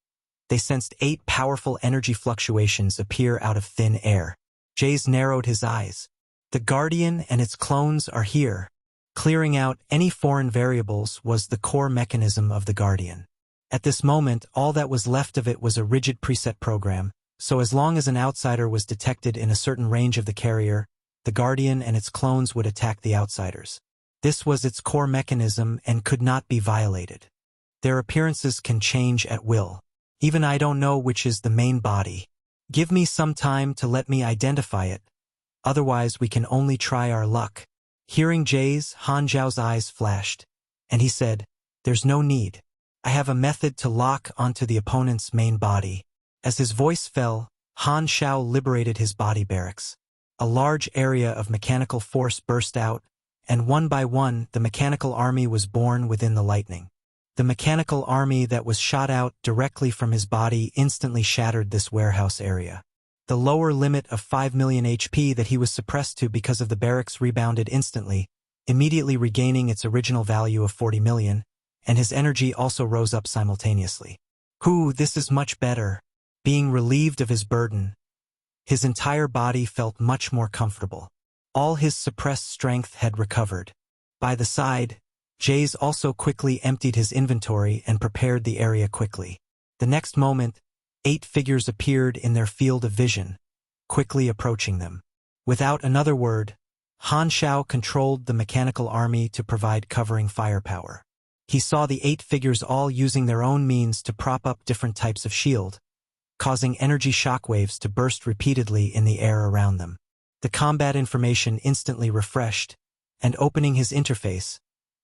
they sensed 8 powerful energy fluctuations appear out of thin air. Jayz narrowed his eyes. The Guardian and its clones are here. Clearing out any foreign variables was the core mechanism of the Guardian. At this moment, all that was left of it was a rigid preset program, so as long as an outsider was detected in a certain range of the carrier, the Guardian and its clones would attack the outsiders. This was its core mechanism and could not be violated. Their appearances can change at will. Even I don't know which is the main body. Give me some time to let me identify it. Otherwise, we can only try our luck. Hearing Jayz, Han Xiao's eyes flashed, and he said, "There's no need. I have a method to lock onto the opponent's main body." As his voice fell, Han Xiao liberated his body barracks. A large area of mechanical force burst out, and one by one the mechanical army was born within the lightning. The mechanical army that was shot out directly from his body instantly shattered this warehouse area. The lower limit of 5 million HP that he was suppressed to because of the barracks rebounded instantly, immediately regaining its original value of 40 million, and his energy also rose up simultaneously. This is much better. Being relieved of his burden, His entire body felt much more comfortable. All his suppressed strength had recovered. By the side, Jayz also quickly emptied his inventory and prepared the area quickly. The next moment, 8 figures appeared in their field of vision, quickly approaching them. Without another word, Han Xiao controlled the mechanical army to provide covering firepower. He saw the 8 figures all using their own means to prop up different types of shield, causing energy shockwaves to burst repeatedly in the air around them. The combat information instantly refreshed, and opening his interface,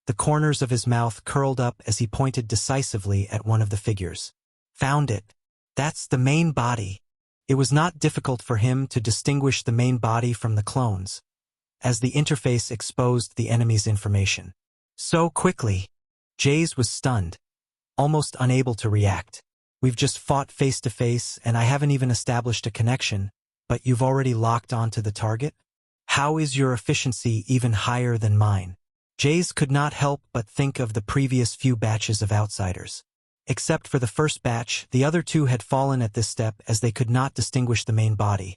the corners of his mouth curled up as he pointed decisively at one of the figures. Found it. That's the main body. It was not difficult for him to distinguish the main body from the clones, as the interface exposed the enemy's information. So quickly. Jayz was stunned, almost unable to react. We've just fought face to face and I haven't even established a connection, but you've already locked onto the target? How is your efficiency even higher than mine? Jayz could not help but think of the previous few batches of outsiders. Except for the first batch, the other 2 had fallen at this step as they could not distinguish the main body,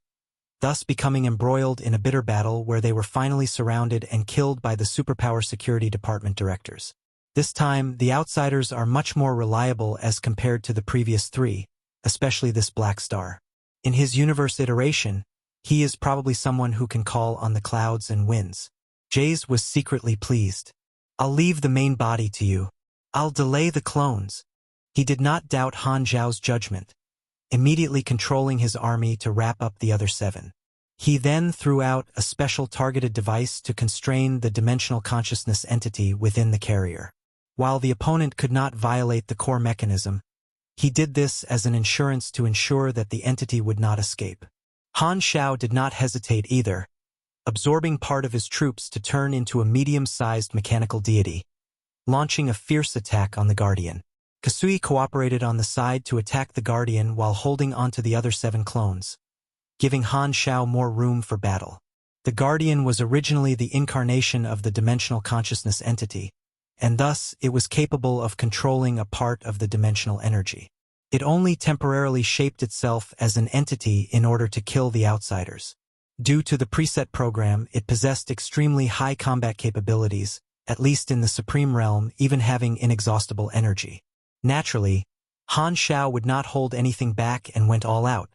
thus becoming embroiled in a bitter battle where they were finally surrounded and killed by the Superpower Security Department directors. This time, the outsiders are much more reliable as compared to the previous 3, especially this Black Star. In his universe iteration, he is probably someone who can call on the clouds and winds. Jayz was secretly pleased. I'll leave the main body to you. I'll delay the clones. He did not doubt Han Xiao's judgment, immediately controlling his army to wrap up the other 7. He then threw out a special targeted device to constrain the dimensional consciousness entity within the carrier. While the opponent could not violate the core mechanism, he did this as an insurance to ensure that the entity would not escape. Han Xiao did not hesitate either, absorbing part of his troops to turn into a medium-sized mechanical deity, launching a fierce attack on the Guardian. Kasui cooperated on the side to attack the Guardian while holding onto the other 7 clones, giving Han Xiao more room for battle. The Guardian was originally the incarnation of the dimensional consciousness entity, and thus it was capable of controlling a part of the dimensional energy. It only temporarily shaped itself as an entity in order to kill the outsiders. Due to the preset program, it possessed extremely high combat capabilities, at least in the Supreme Realm, even having inexhaustible energy. Naturally, Han Xiao would not hold anything back and went all out,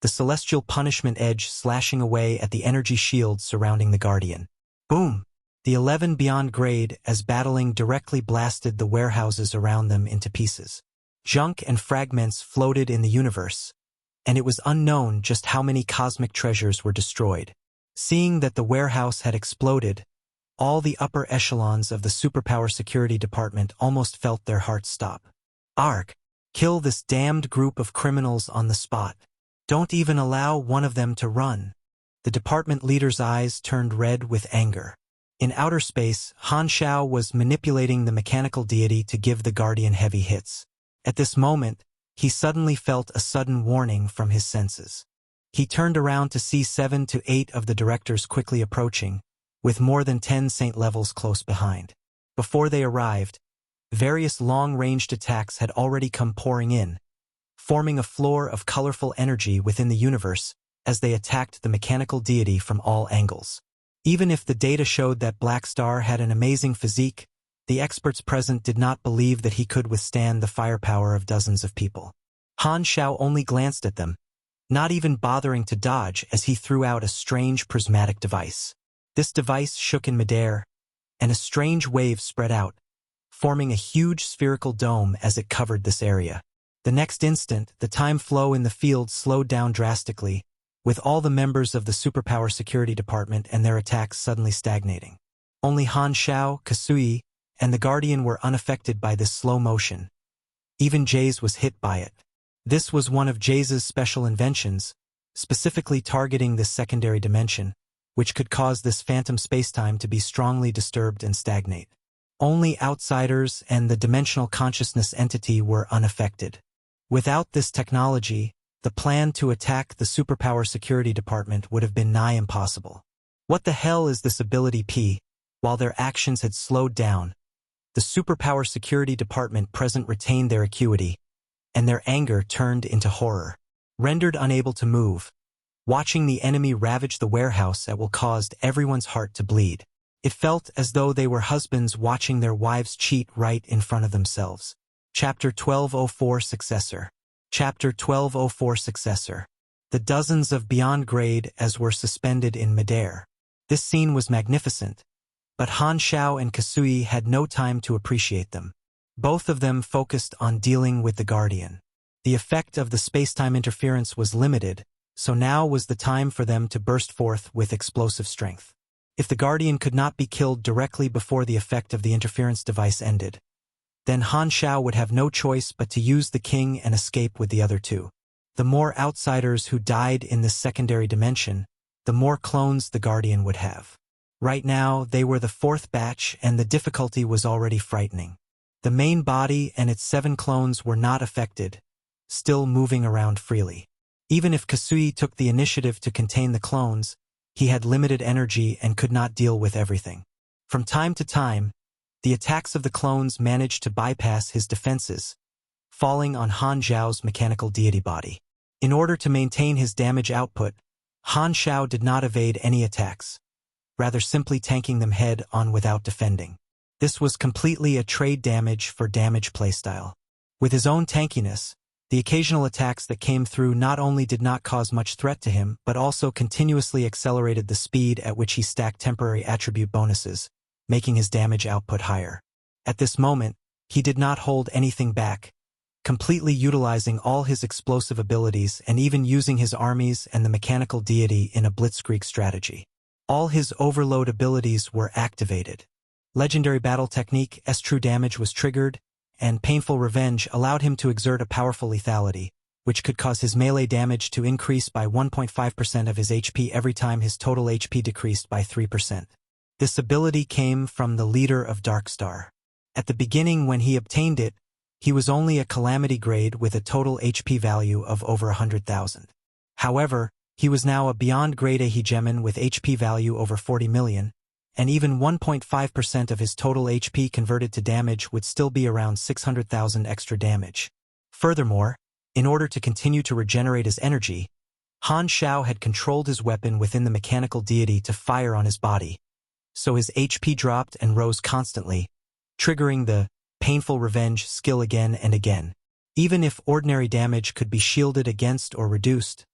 the celestial punishment edge slashing away at the energy shields surrounding the Guardian. Boom! The 11 beyond grade as battling directly blasted the warehouses around them into pieces. Junk and fragments floated in the universe, and it was unknown just how many cosmic treasures were destroyed. Seeing that the warehouse had exploded, all the upper echelons of the Superpower Security Department almost felt their hearts stop. Arg! Kill this damned group of criminals on the spot. Don't even allow one of them to run. The department leader's eyes turned red with anger. In outer space, Han Xiao was manipulating the mechanical deity to give the Guardian heavy hits. At this moment, he suddenly felt a sudden warning from his senses. He turned around to see 7 to 8 of the directors quickly approaching, with more than 10 saint levels close behind. Before they arrived, various long-ranged attacks had already come pouring in, forming a floor of colorful energy within the universe as they attacked the mechanical deity from all angles. Even if the data showed that Black Star had an amazing physique, the experts present did not believe that he could withstand the firepower of dozens of people. Han Xiao only glanced at them, not even bothering to dodge as he threw out a strange prismatic device. This device shook in midair, and a strange wave spread out, forming a huge spherical dome as it covered this area. The next instant, the time flow in the field slowed down drastically, with all the members of the Superpower Security Department and their attacks suddenly stagnating. Only Han Xiao, Kasui, and the Guardian were unaffected by this slow motion. Even Jayz was hit by it. This was one of Jayz's special inventions, specifically targeting this secondary dimension, which could cause this phantom spacetime to be strongly disturbed and stagnate. Only outsiders and the dimensional consciousness entity were unaffected. Without this technology, the plan to attack the Superpower Security Department would have been nigh impossible. What the hell is this ability P? While their actions had slowed down, the Superpower Security Department present retained their acuity, and their anger turned into horror. Rendered unable to move, Watching the enemy ravage the warehouse at will caused everyone's heart to bleed. It felt as though they were husbands watching their wives cheat right in front of themselves. Chapter 1204 Successor. Chapter 1204 Successor. The dozens of beyond grade as were suspended in midair. This scene was magnificent, but Han Xiao and Kasui had no time to appreciate them. Both of them focused on dealing with the Guardian. The effect of the space-time interference was limited, so now was the time for them to burst forth with explosive strength. If the Guardian could not be killed directly before the effect of the interference device ended, then Han Xiao would have no choice but to use the king and escape with the other two. The more outsiders who died in this secondary dimension, the more clones the Guardian would have. Right now, they were the fourth batch and the difficulty was already frightening. The main body and its 7 clones were not affected, still moving around freely. Even if Kasui took the initiative to contain the clones, he had limited energy and could not deal with everything. From time to time, the attacks of the clones managed to bypass his defenses, falling on Han Xiao's mechanical deity body. In order to maintain his damage output, Han Xiao did not evade any attacks, rather simply tanking them head-on without defending. This was completely a trade damage for damage playstyle. With his own tankiness, the occasional attacks that came through not only did not cause much threat to him, but also continuously accelerated the speed at which he stacked temporary attribute bonuses, making his damage output higher. At this moment, he did not hold anything back, completely utilizing all his explosive abilities and even using his armies and the mechanical deity in a blitzkrieg strategy. All his overload abilities were activated. Legendary battle technique S-True damage was triggered, and painful revenge allowed him to exert a powerful lethality, which could cause his melee damage to increase by 1.5% of his HP every time his total HP decreased by 3%. This ability came from the leader of Darkstar. At the beginning when he obtained it, he was only a calamity grade with a total HP value of over 100,000. However, he was now a beyond grade A hegemon with HP value over 40 million, and even 1.5% of his total HP converted to damage would still be around 600,000 extra damage. Furthermore, in order to continue to regenerate his energy, Han Xiao had controlled his weapon within the mechanical deity to fire on his body, so his HP dropped and rose constantly, triggering the painful revenge skill again and again. Even if ordinary damage could be shielded against or reduced,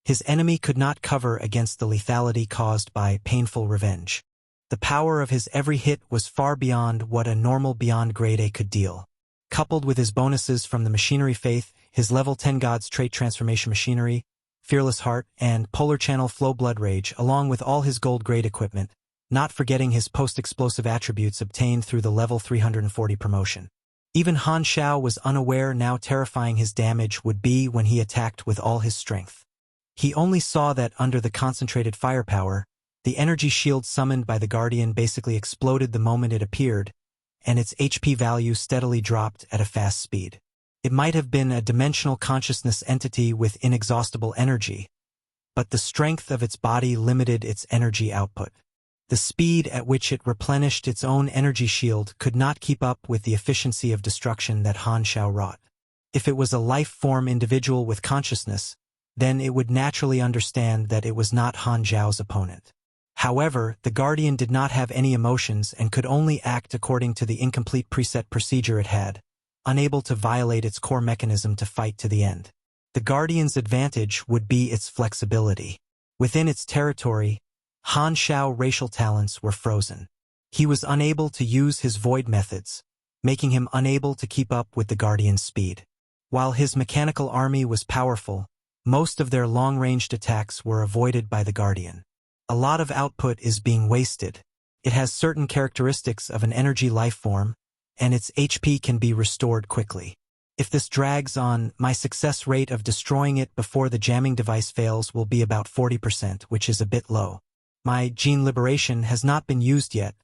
his enemy could not cover against the lethality caused by painful revenge. The power of his every hit was far beyond what a normal beyond grade A could deal. Coupled with his bonuses from the machinery faith, his level 10 God's trait transformation machinery, fearless heart, and polar channel flow blood rage along with all his gold grade equipment, not forgetting his post-explosive attributes obtained through the level 340 promotion. Even Han Xiao was unaware how terrifying his damage would be when he attacked with all his strength. He only saw that under the concentrated firepower, the energy shield summoned by the Guardian basically exploded the moment it appeared, and its HP value steadily dropped at a fast speed. It might have been a dimensional consciousness entity with inexhaustible energy, but the strength of its body limited its energy output. The speed at which it replenished its own energy shield could not keep up with the efficiency of destruction that Han Xiao wrought. If it was a life-form individual with consciousness, then it would naturally understand that it was not Han Xiao's opponent. However, the Guardian did not have any emotions and could only act according to the incomplete preset procedure it had, unable to violate its core mechanism to fight to the end. The Guardian's advantage would be its flexibility. Within its territory, Han Xiao racial talents were frozen. He was unable to use his void methods, making him unable to keep up with the Guardian's speed. While his mechanical army was powerful, most of their long-ranged attacks were avoided by the Guardian. A lot of output is being wasted. It has certain characteristics of an energy life form, and its HP can be restored quickly. If this drags on, my success rate of destroying it before the jamming device fails will be about 40%, which is a bit low. My gene liberation has not been used yet,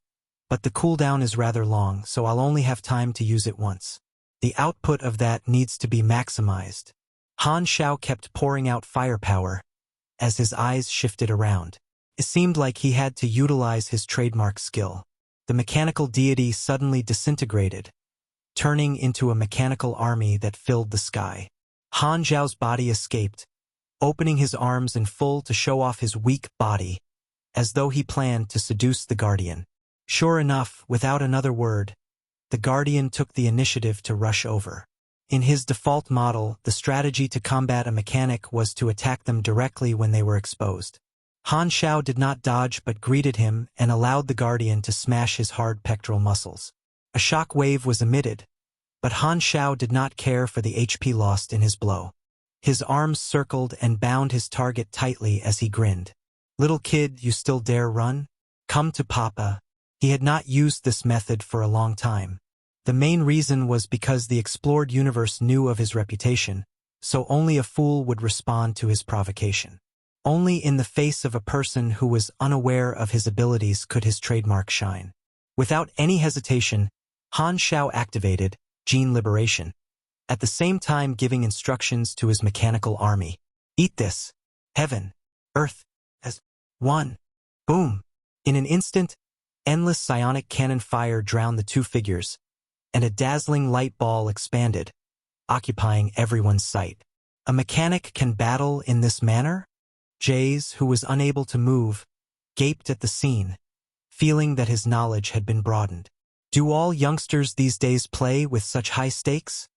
but the cooldown is rather long, so I'll only have time to use it once. The output of that needs to be maximized. Han Xiao kept pouring out firepower as his eyes shifted around. It seemed like he had to utilize his trademark skill. The mechanical deity suddenly disintegrated, turning into a mechanical army that filled the sky. Han Xiao's body escaped, opening his arms in full to show off his weak body, as though he planned to seduce the Guardian. Sure enough, without another word, the Guardian took the initiative to rush over. In his default model, the strategy to combat a mechanic was to attack them directly when they were exposed. Han Xiao did not dodge but greeted him and allowed the Guardian to smash his hard pectoral muscles. A shock wave was emitted, but Han Xiao did not care for the HP lost in his blow. His arms circled and bound his target tightly as he grinned. "Little kid, you still dare run? Come to Papa." He had not used this method for a long time. The main reason was because the explored universe knew of his reputation, so only a fool would respond to his provocation. Only in the face of a person who was unaware of his abilities could his trademark shine. Without any hesitation, Han Xiao activated Gene Liberation, at the same time giving instructions to his mechanical army. "Eat this. Heaven, earth, as one." Boom! In an instant, endless psionic cannon fire drowned the two figures, and a dazzling light ball expanded, occupying everyone's sight. A mechanic can battle in this manner? Jayz, who was unable to move, gaped at the scene, feeling that his knowledge had been broadened. Do all youngsters these days play with such high stakes?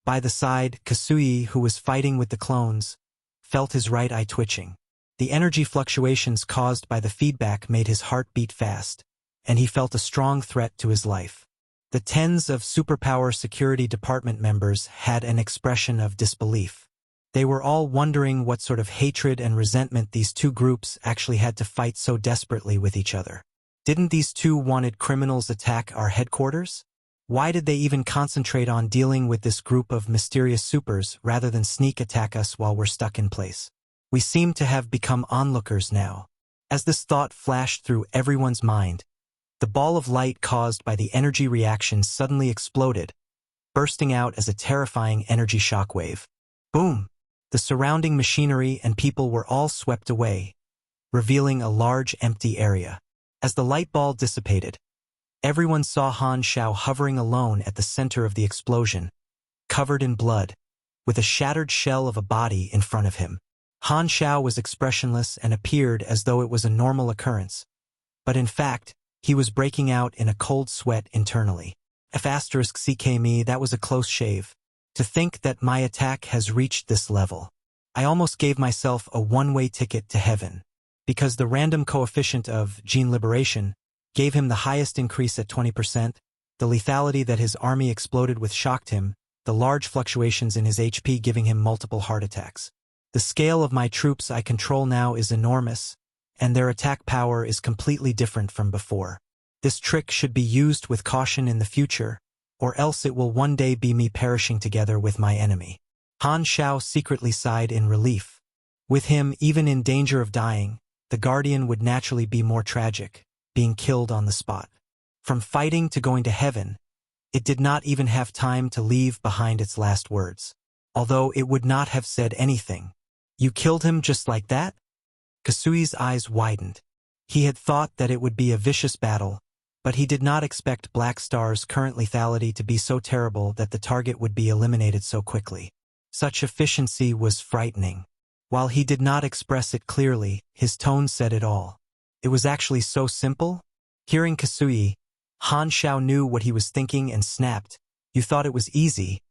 By the side, Kasui, who was fighting with the clones, felt his right eye twitching. The energy fluctuations caused by the feedback made his heart beat fast, and he felt a strong threat to his life. The tens of superpower security department members had an expression of disbelief. They were all wondering what sort of hatred and resentment these two groups actually had to fight so desperately with each other. Didn't these two wanted criminals attack our headquarters? Why did they even concentrate on dealing with this group of mysterious supers rather than sneak attack us while we're stuck in place? We seem to have become onlookers now. As this thought flashed through everyone's mind, the ball of light caused by the energy reaction suddenly exploded, bursting out as a terrifying energy shockwave. Boom! The surrounding machinery and people were all swept away, revealing a large empty area. As the light ball dissipated, everyone saw Han Xiao hovering alone at the center of the explosion, covered in blood, with a shattered shell of a body in front of him. Han Xiao was expressionless and appeared as though it was a normal occurrence, but in fact, he was breaking out in a cold sweat internally. *CK me, that was a close shave. To think that my attack has reached this level. I almost gave myself a one-way ticket to heaven. Because the random coefficient of Gene Liberation gave him the highest increase at 20%, the lethality that his army exploded with shocked him, the large fluctuations in his HP giving him multiple heart attacks. The scale of my troops I control now is enormous, and their attack power is completely different from before. This trick should be used with caution in the future, or else it will one day be me perishing together with my enemy. Han Xiao secretly sighed in relief. With him, even in danger of dying, the Guardian would naturally be more tragic, being killed on the spot. From fighting to going to heaven, it did not even have time to leave behind its last words. Although it would not have said anything. "You killed him just like that?" Kasui's eyes widened. He had thought that it would be a vicious battle, but he did not expect Black Star's current lethality to be so terrible that the target would be eliminated so quickly. Such efficiency was frightening. While he did not express it clearly, his tone said it all. It was actually so simple. Hearing Kasui, Han Xiao knew what he was thinking and snapped. "You thought it was easy,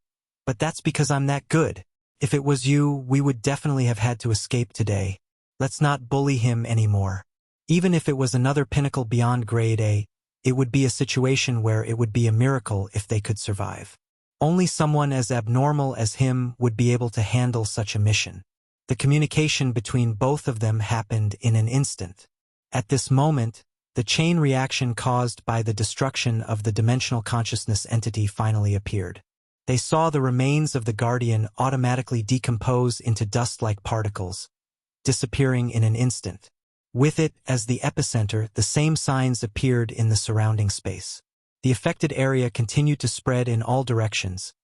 but that's because I'm that good. If it was you, we would definitely have had to escape today. Let's not bully him anymore." Even if it was another pinnacle beyond grade A, it would be a situation where it would be a miracle if they could survive. Only someone as abnormal as him would be able to handle such a mission. The communication between both of them happened in an instant. At this moment, the chain reaction caused by the destruction of the dimensional consciousness entity finally appeared. They saw the remains of the Guardian automatically decompose into dust-like particles, disappearing in an instant. With it, as the epicenter, the same signs appeared in the surrounding space. The affected area continued to spread in all directions,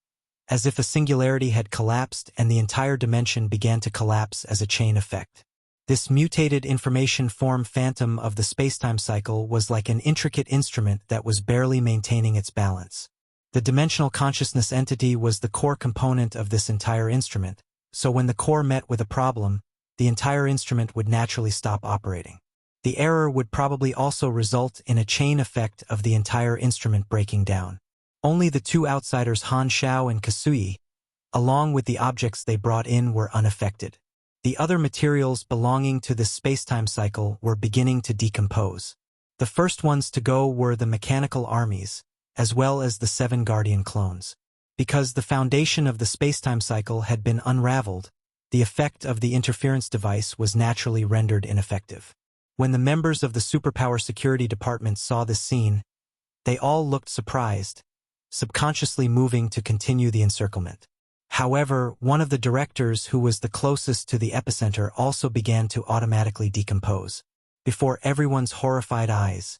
as if a singularity had collapsed and the entire dimension began to collapse as a chain effect. This mutated information form phantom of the spacetime cycle was like an intricate instrument that was barely maintaining its balance. The dimensional consciousness entity was the core component of this entire instrument, so when the core met with a problem, the entire instrument would naturally stop operating. The error would probably also result in a chain effect of the entire instrument breaking down. Only the two outsiders Han Xiao and Kasui, along with the objects they brought in, were unaffected. The other materials belonging to this space-time cycle were beginning to decompose. The first ones to go were the mechanical armies, as well as the 7 Guardian clones. Because the foundation of the space-time cycle had been unraveled, the effect of the interference device was naturally rendered ineffective. When the members of the Superpower Security Department saw this scene, they all looked surprised, subconsciously moving to continue the encirclement. However, one of the directors who was the closest to the epicenter also began to automatically decompose. Before everyone's horrified eyes,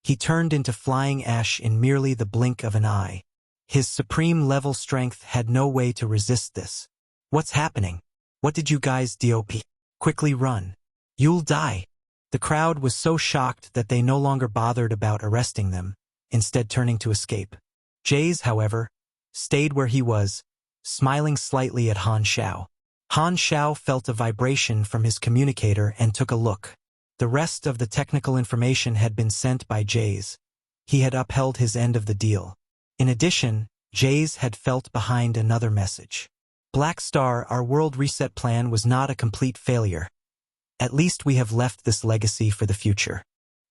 he turned into flying ash in merely the blink of an eye. His supreme-level strength had no way to resist this. "What's happening? What did you guys do? Quickly run. You'll die." The crowd was so shocked that they no longer bothered about arresting them, instead turning to escape. Jayz, however, stayed where he was, smiling slightly at Han Xiao. Han Xiao felt a vibration from his communicator and took a look. The rest of the technical information had been sent by Jayz. He had upheld his end of the deal. In addition, Jayz had felt behind another message. "Black Star, our world reset plan was not a complete failure. At least we have left this legacy for the future.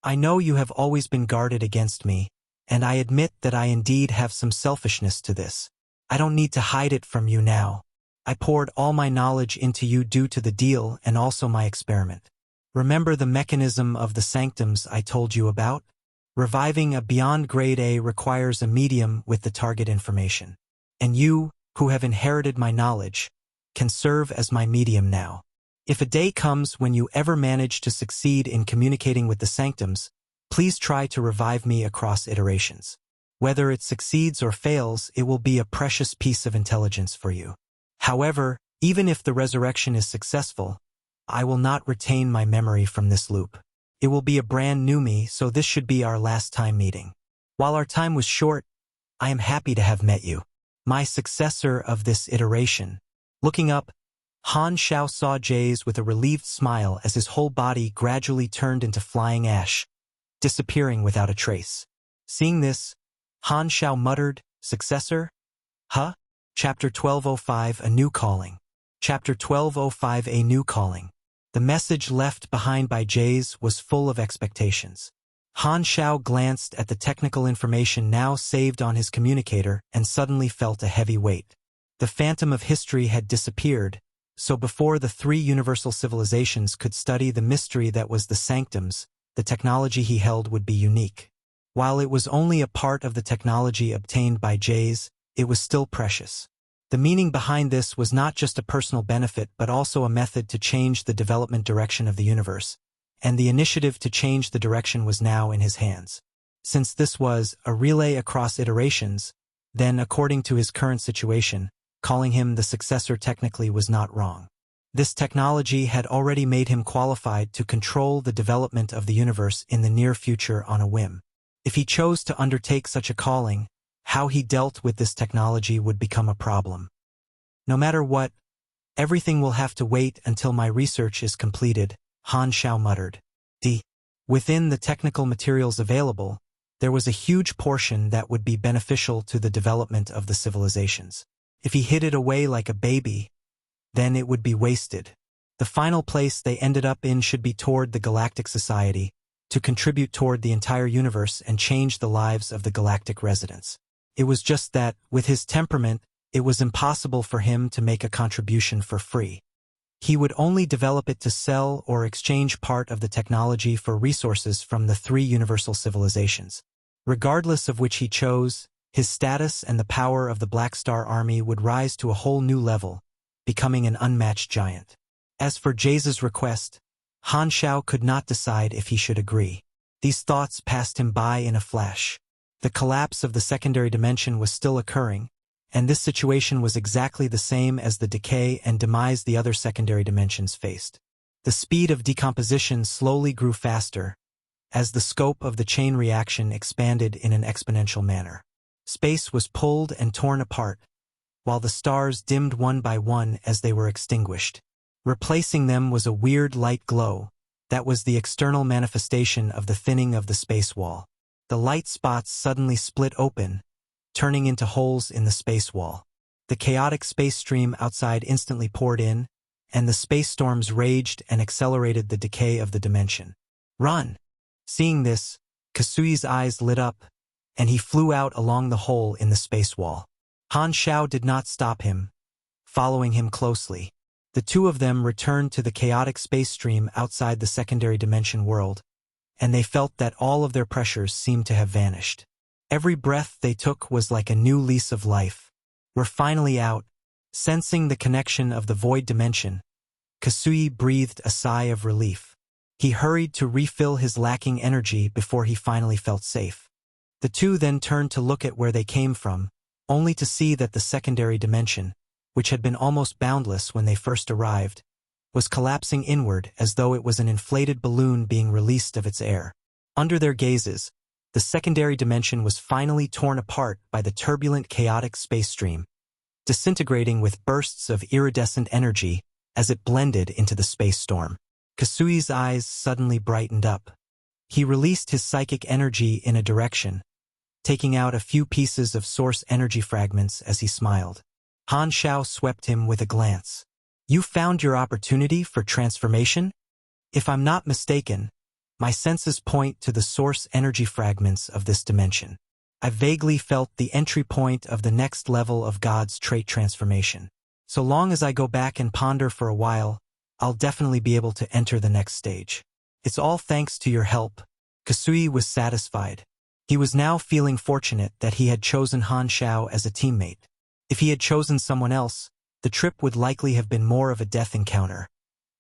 I know you have always been guarded against me, and I admit that I indeed have some selfishness to this. I don't need to hide it from you now. I poured all my knowledge into you due to the deal and also my experiment. Remember the mechanism of the sanctums I told you about? Reviving a beyond grade A requires a medium with the target information. And you, who have inherited my knowledge, can serve as my medium now. If a day comes when you ever manage to succeed in communicating with the sanctums, please try to revive me across iterations. Whether it succeeds or fails, it will be a precious piece of intelligence for you. However, even if the resurrection is successful, I will not retain my memory from this loop. It will be a brand new me, so this should be our last time meeting. While our time was short, I am happy to have met you. My successor of this iteration." Looking up, Han Xiao saw Jayz with a relieved smile as his whole body gradually turned into flying ash, disappearing without a trace. Seeing this, Han Xiao muttered, "Successor? Huh?" Chapter 1205, A New Calling. Chapter 1205, A New Calling. The message left behind by Jayz was full of expectations. Han Xiao glanced at the technical information now saved on his communicator and suddenly felt a heavy weight. The phantom of history had disappeared, so before the 3 universal civilizations could study the mystery that was the sanctums, the technology he held would be unique. While it was only a part of the technology obtained by Jayz, it was still precious. The meaning behind this was not just a personal benefit but also a method to change the development direction of the universe, and the initiative to change the direction was now in his hands. Since this was a relay across iterations, then according to his current situation, calling him the successor technically was not wrong. This technology had already made him qualified to control the development of the universe in the near future on a whim. If he chose to undertake such a calling, how he dealt with this technology would become a problem. "No matter what, everything will have to wait until my research is completed," Han Xiao muttered. Within the technical materials available, there was a huge portion that would be beneficial to the development of the civilizations. If he hid it away like a baby, then it would be wasted. The final place they ended up in should be toward the Galactic Society, to contribute toward the entire universe and change the lives of the galactic residents. It was just that, with his temperament, it was impossible for him to make a contribution for free. He would only develop it to sell or exchange part of the technology for resources from the 3 universal civilizations. Regardless of which he chose, his status and the power of the Black Star Army would rise to a whole new level, becoming an unmatched giant. As for Jayz's request, Han Xiao could not decide if he should agree. These thoughts passed him by in a flash. The collapse of the secondary dimension was still occurring, and this situation was exactly the same as the decay and demise the other secondary dimensions faced. The speed of decomposition slowly grew faster, as the scope of the chain reaction expanded in an exponential manner. Space was pulled and torn apart, while the stars dimmed one by one as they were extinguished. Replacing them was a weird light glow. That was the external manifestation of the thinning of the space wall. The light spots suddenly split open, turning into holes in the space wall. The chaotic space stream outside instantly poured in, and the space storms raged and accelerated the decay of the dimension. Run! Seeing this, Kasui's eyes lit up, and he flew out along the hole in the space wall. Han Xiao did not stop him, following him closely. The two of them returned to the chaotic space stream outside the secondary dimension world, and they felt that all of their pressures seemed to have vanished. Every breath they took was like a new lease of life. We're finally out. Sensing the connection of the void dimension, Kasui breathed a sigh of relief. He hurried to refill his lacking energy before he finally felt safe. The two then turned to look at where they came from, only to see that the secondary dimension, which had been almost boundless when they first arrived, was collapsing inward as though it was an inflated balloon being released of its air. Under their gazes, the secondary dimension was finally torn apart by the turbulent chaotic space stream, disintegrating with bursts of iridescent energy as it blended into the space storm. Kasui's eyes suddenly brightened up. He released his psychic energy in a direction, taking out a few pieces of source energy fragments as he smiled. Han Xiao swept him with a glance. You found your opportunity for transformation? If I'm not mistaken, my senses point to the source energy fragments of this dimension. I vaguely felt the entry point of the next level of God's trait transformation. So long as I go back and ponder for a while, I'll definitely be able to enter the next stage. It's all thanks to your help. Kasui was satisfied. He was now feeling fortunate that he had chosen Han Xiao as a teammate. If he had chosen someone else, the trip would likely have been more of a death encounter.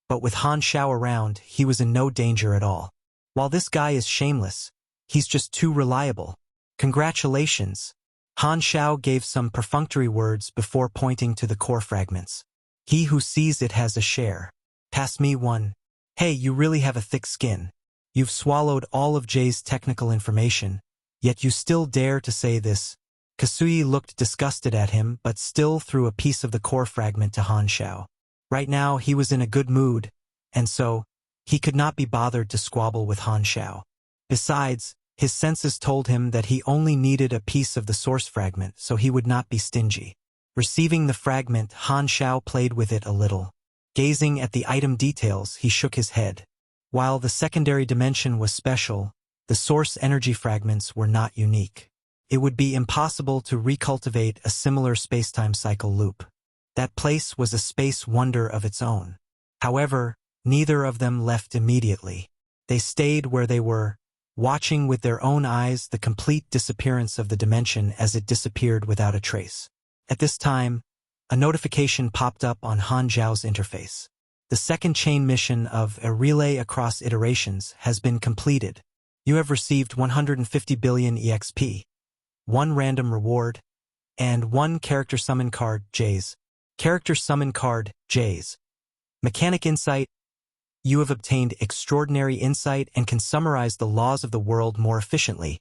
But with Han Xiao around, he was in no danger at all. While this guy is shameless, he's just too reliable. Congratulations. Han Xiao gave some perfunctory words before pointing to the core fragments. He who sees it has a share. Pass me one. Hey, you really have a thick skin. You've swallowed all of Jay's technical information, yet you still dare to say this. Kasui looked disgusted at him but still threw a piece of the core fragment to Han Xiao. Right now he was in a good mood, and so, he could not be bothered to squabble with Han Xiao. Besides, his senses told him that he only needed a piece of the source fragment, so he would not be stingy. Receiving the fragment, Han Xiao played with it a little. Gazing at the item details, he shook his head. While the secondary dimension was special, the source energy fragments were not unique. It would be impossible to recultivate a similar spacetime cycle loop. That place was a space wonder of its own. However, neither of them left immediately. They stayed where they were, watching with their own eyes the complete disappearance of the dimension as it disappeared without a trace. At this time, a notification popped up on Han Xiao's interface. The second chain mission of a relay across iterations has been completed. You have received 150 billion EXP, 1 random reward, and 1 character summon card, Jayz. Character summon card, Jayz. Mechanic insight. You have obtained extraordinary insight and can summarize the laws of the world more efficiently,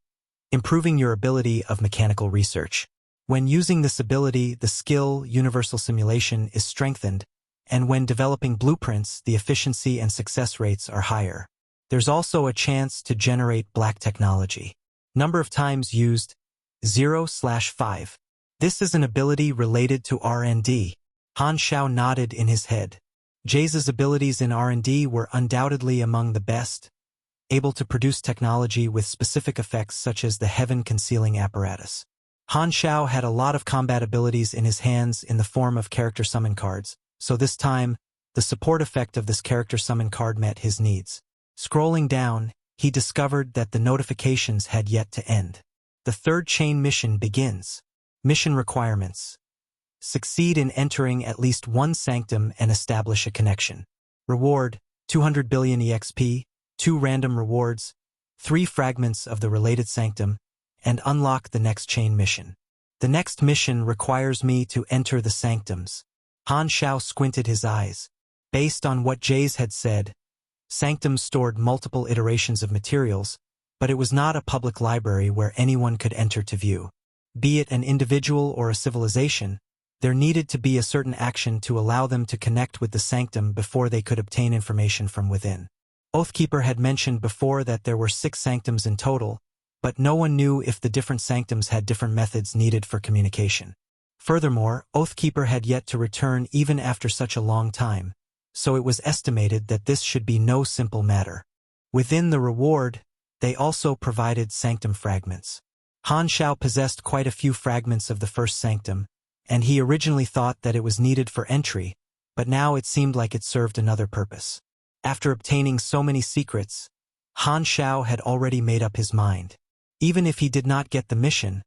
improving your ability of mechanical research. When using this ability, the skill universal simulation is strengthened, and when developing blueprints, the efficiency and success rates are higher. There's also a chance to generate black technology. Number of times used, 0/5. This is an ability related to R&D. Han Xiao nodded in his head. Jayz's abilities in R&D were undoubtedly among the best, able to produce technology with specific effects such as the heaven-concealing apparatus. Han Xiao had a lot of combat abilities in his hands in the form of character summon cards, so this time, the support effect of this character summon card met his needs. Scrolling down, he discovered that the notifications had yet to end. The third chain mission begins. Mission requirements. Succeed in entering at least 1 sanctum and establish a connection. Reward, 200 billion EXP, 2 random rewards, 3 fragments of the related sanctum, and unlock the next chain mission. The next mission requires me to enter the sanctums. Han Xiao squinted his eyes. Based on what Jayz had said, sanctums stored multiple iterations of materials, but it was not a public library where anyone could enter to view. Be it an individual or a civilization, There needed to be a certain action to allow them to connect with the sanctum before they could obtain information from within. Oathkeeper had mentioned before that there were 6 sanctums in total, but no one knew if the different sanctums had different methods needed for communication. Furthermore, Oathkeeper had yet to return even after such a long time, so it was estimated that this should be no simple matter. Within the reward, they also provided sanctum fragments. Han Xiao possessed quite a few fragments of the first sanctum, and he originally thought that it was needed for entry, but now it seemed like it served another purpose. After obtaining so many secrets, Han Xiao had already made up his mind. Even if he did not get the mission,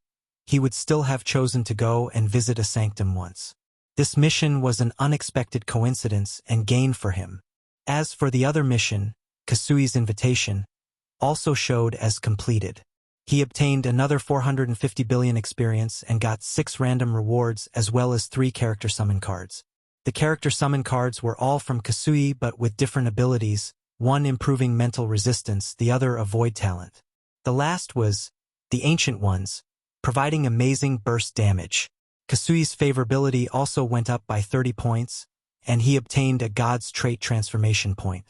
he would still have chosen to go and visit a sanctum once. This mission was an unexpected coincidence and gain for him. As for the other mission, Kasui's invitation, also showed as completed. He obtained another 450 billion experience and got 6 random rewards as well as 3 character summon cards. The character summon cards were all from Kasui but with different abilities, one improving mental resistance, the other a void talent. The last was the Ancient Ones, providing amazing burst damage. Kasui's favorability also went up by 30 points, and he obtained a God's Trait transformation point.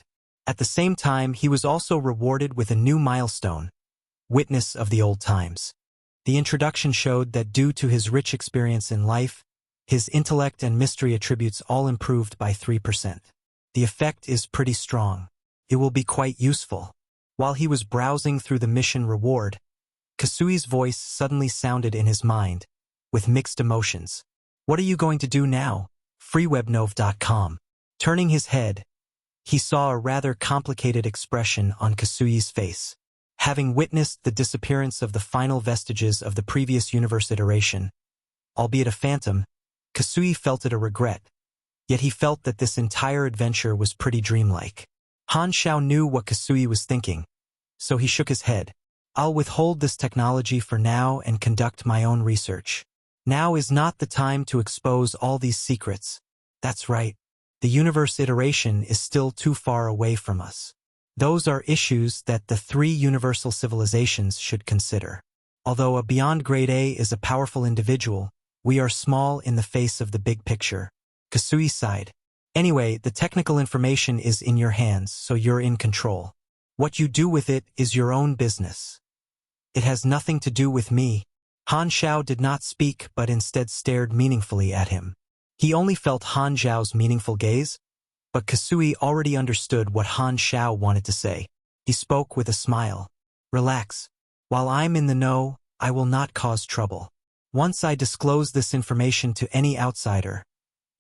At the same time, he was also rewarded with a new milestone, Witness of the Old Times. The introduction showed that due to his rich experience in life, his intellect and mystery attributes all improved by 3%. The effect is pretty strong. It will be quite useful. While he was browsing through the mission reward, Kasui's voice suddenly sounded in his mind, with mixed emotions. What are you going to do now? freewebnov.com. Turning his head, he saw a rather complicated expression on Kasui's face. Having witnessed the disappearance of the final vestiges of the previous universe iteration, albeit a phantom, Kasui felt it a regret, yet he felt that this entire adventure was pretty dreamlike. Han Xiao knew what Kasui was thinking, so he shook his head. I'll withhold this technology for now and conduct my own research. Now is not the time to expose all these secrets. That's right. The universe iteration is still too far away from us. Those are issues that the 3 universal civilizations should consider. Although a Beyond Grade A is a powerful individual, we are small in the face of the big picture. Kasui sighed. Anyway, the technical information is in your hands, so you're in control. What you do with it is your own business. It has nothing to do with me. Han Xiao did not speak but instead stared meaningfully at him. He only felt Han Xiao's meaningful gaze, but Kasui already understood what Han Xiao wanted to say. He spoke with a smile. Relax. While I'm in the know, I will not cause trouble. Once I disclose this information to any outsider,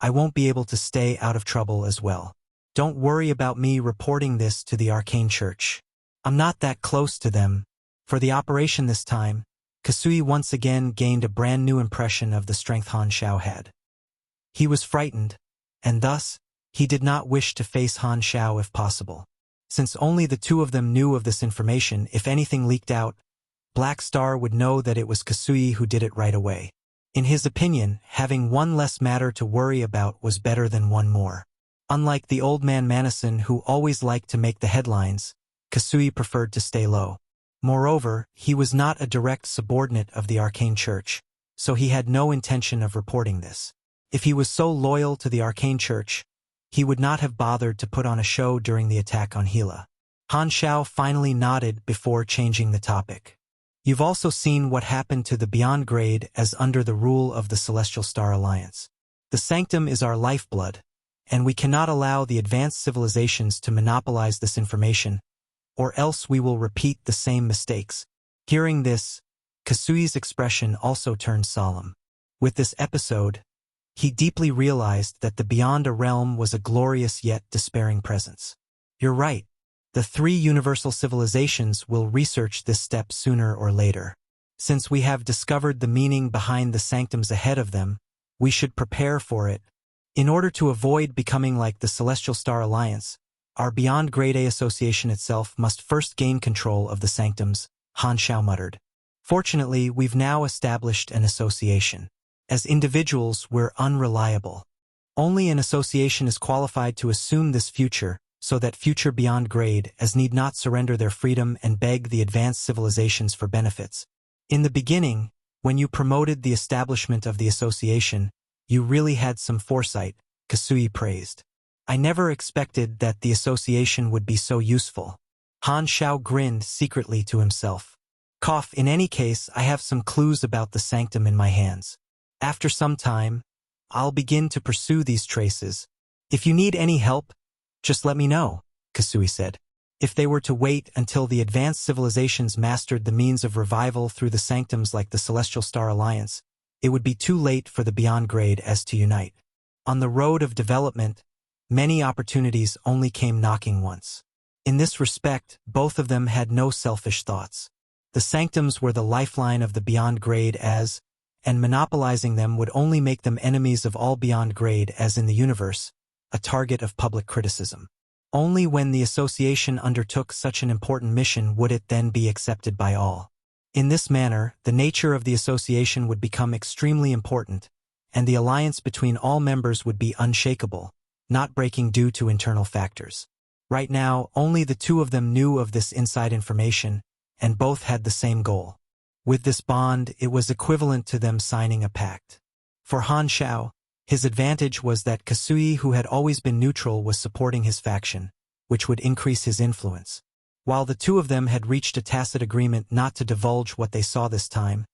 I won't be able to stay out of trouble as well. Don't worry about me reporting this to the Arcane Church. I'm not that close to them. For the operation this time, Kasui once again gained a brand new impression of the strength Han Xiao had. He was frightened, and thus, he did not wish to face Han Xiao if possible. Since only the 2 of them knew of this information, if anything leaked out, Black Star would know that it was Kasui who did it right away. In his opinion, having 1 less matter to worry about was better than 1 more. Unlike the old man Manison who always liked to make the headlines, Kasui preferred to stay low. Moreover, he was not a direct subordinate of the Arcane Church, so he had no intention of reporting this. If he was so loyal to the Arcane Church, he would not have bothered to put on a show during the attack on Gila. Han Xiao finally nodded before changing the topic. You've also seen what happened to the Beyond Grade as under the rule of the Celestial Star Alliance. The Sanctum is our lifeblood, and we cannot allow the advanced civilizations to monopolize this information, or else we will repeat the same mistakes. Hearing this, Kasui's expression also turned solemn. With this episode, he deeply realized that the Beyond a Realm was a glorious yet despairing presence. You're right. The 3 universal civilizations will research this step sooner or later. Since we have discovered the meaning behind the sanctums ahead of them, we should prepare for it. In order to avoid becoming like the Celestial Star Alliance, our Beyond Grade A Association itself must first gain control of the sanctums, Han Xiao muttered. Fortunately, we've now established an association. As individuals, we're unreliable. Only an association is qualified to assume this future, so that future Beyond Grade as need not surrender their freedom and beg the advanced civilizations for benefits. In the beginning, when you promoted the establishment of the association, You really had some foresight, Kasui praised. I never expected that the association would be so useful. Han Xiao grinned secretly to himself. In any case, I have some clues about the sanctum in my hands. After some time, I'll begin to pursue these traces. If you need any help, just let me know, Kasui said. If they were to wait until the advanced civilizations mastered the means of revival through the sanctums like the Celestial Star Alliance, it would be too late for the beyond grade as to unite. On the road of development, many opportunities only came knocking once. In this respect, both of them had no selfish thoughts. The sanctums were the lifeline of the beyond grade and monopolizing them would only make them enemies of all beyond grade as in the universe, a target of public criticism. Only when the association undertook such an important mission would it then be accepted by all. In this manner, the nature of the association would become extremely important, and the alliance between all members would be unshakable, not breaking due to internal factors. Right now, only the two of them knew of this inside information, and both had the same goal. With this bond, it was equivalent to them signing a pact. For Han Xiao, his advantage was that Kasui, who had always been neutral, was supporting his faction, which would increase his influence. While the two of them had reached a tacit agreement not to divulge what they saw this time,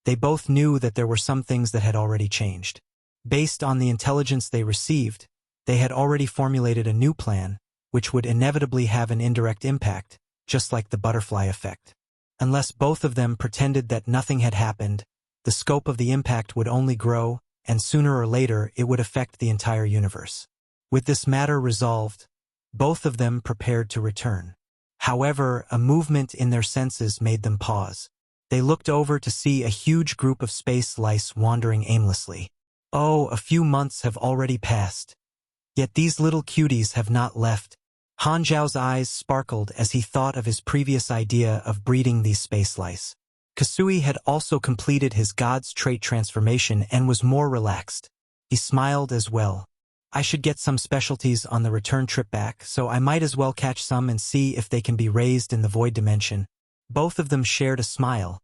they both knew that there were some things that had already changed. Based on the intelligence they received, they had already formulated a new plan, which would inevitably have an indirect impact, just like the butterfly effect. Unless both of them pretended that nothing had happened, the scope of the impact would only grow, and sooner or later it would affect the entire universe. With this matter resolved, both of them prepared to return. However, a movement in their senses made them pause. They looked over to see a huge group of space lice wandering aimlessly. Oh, a few months have already passed. Yet these little cuties have not left. Han Xiao's eyes sparkled as he thought of his previous idea of breeding these space lice. Kasui had also completed his god's trait transformation and was more relaxed. He smiled as well. I should get some specialties on the return trip back, so I might as well catch some and see if they can be raised in the void dimension. Both of them shared a smile,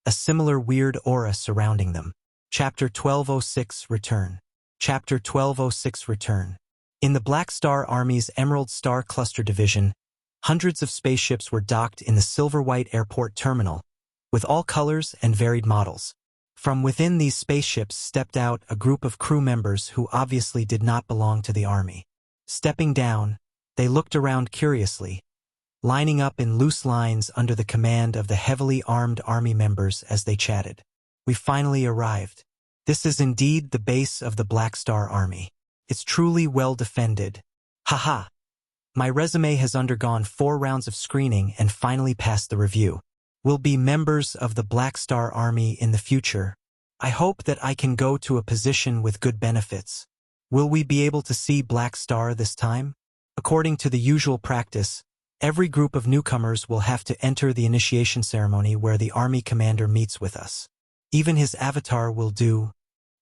a similar weird aura surrounding them. Chapter 1206 Return. Chapter 1206 Return. In the Black Star Army's Emerald Star Cluster Division, hundreds of spaceships were docked in the Silver-White Airport Terminal, with all colors and varied models. From within these spaceships stepped out a group of crew members who obviously did not belong to the Army. Stepping down, they looked around curiously, lining up in loose lines under the command of the heavily armed Army members as they chatted. We finally arrived. This is indeed the base of the Black Star Army. It's truly well defended. Haha. My resume has undergone 4 rounds of screening and finally passed the review. We'll be members of the Black Star Army in the future. I hope that I can go to a position with good benefits. Will we be able to see Black Star this time? According to the usual practice, every group of newcomers will have to enter the initiation ceremony where the Army commander meets with us. Even his avatar will do.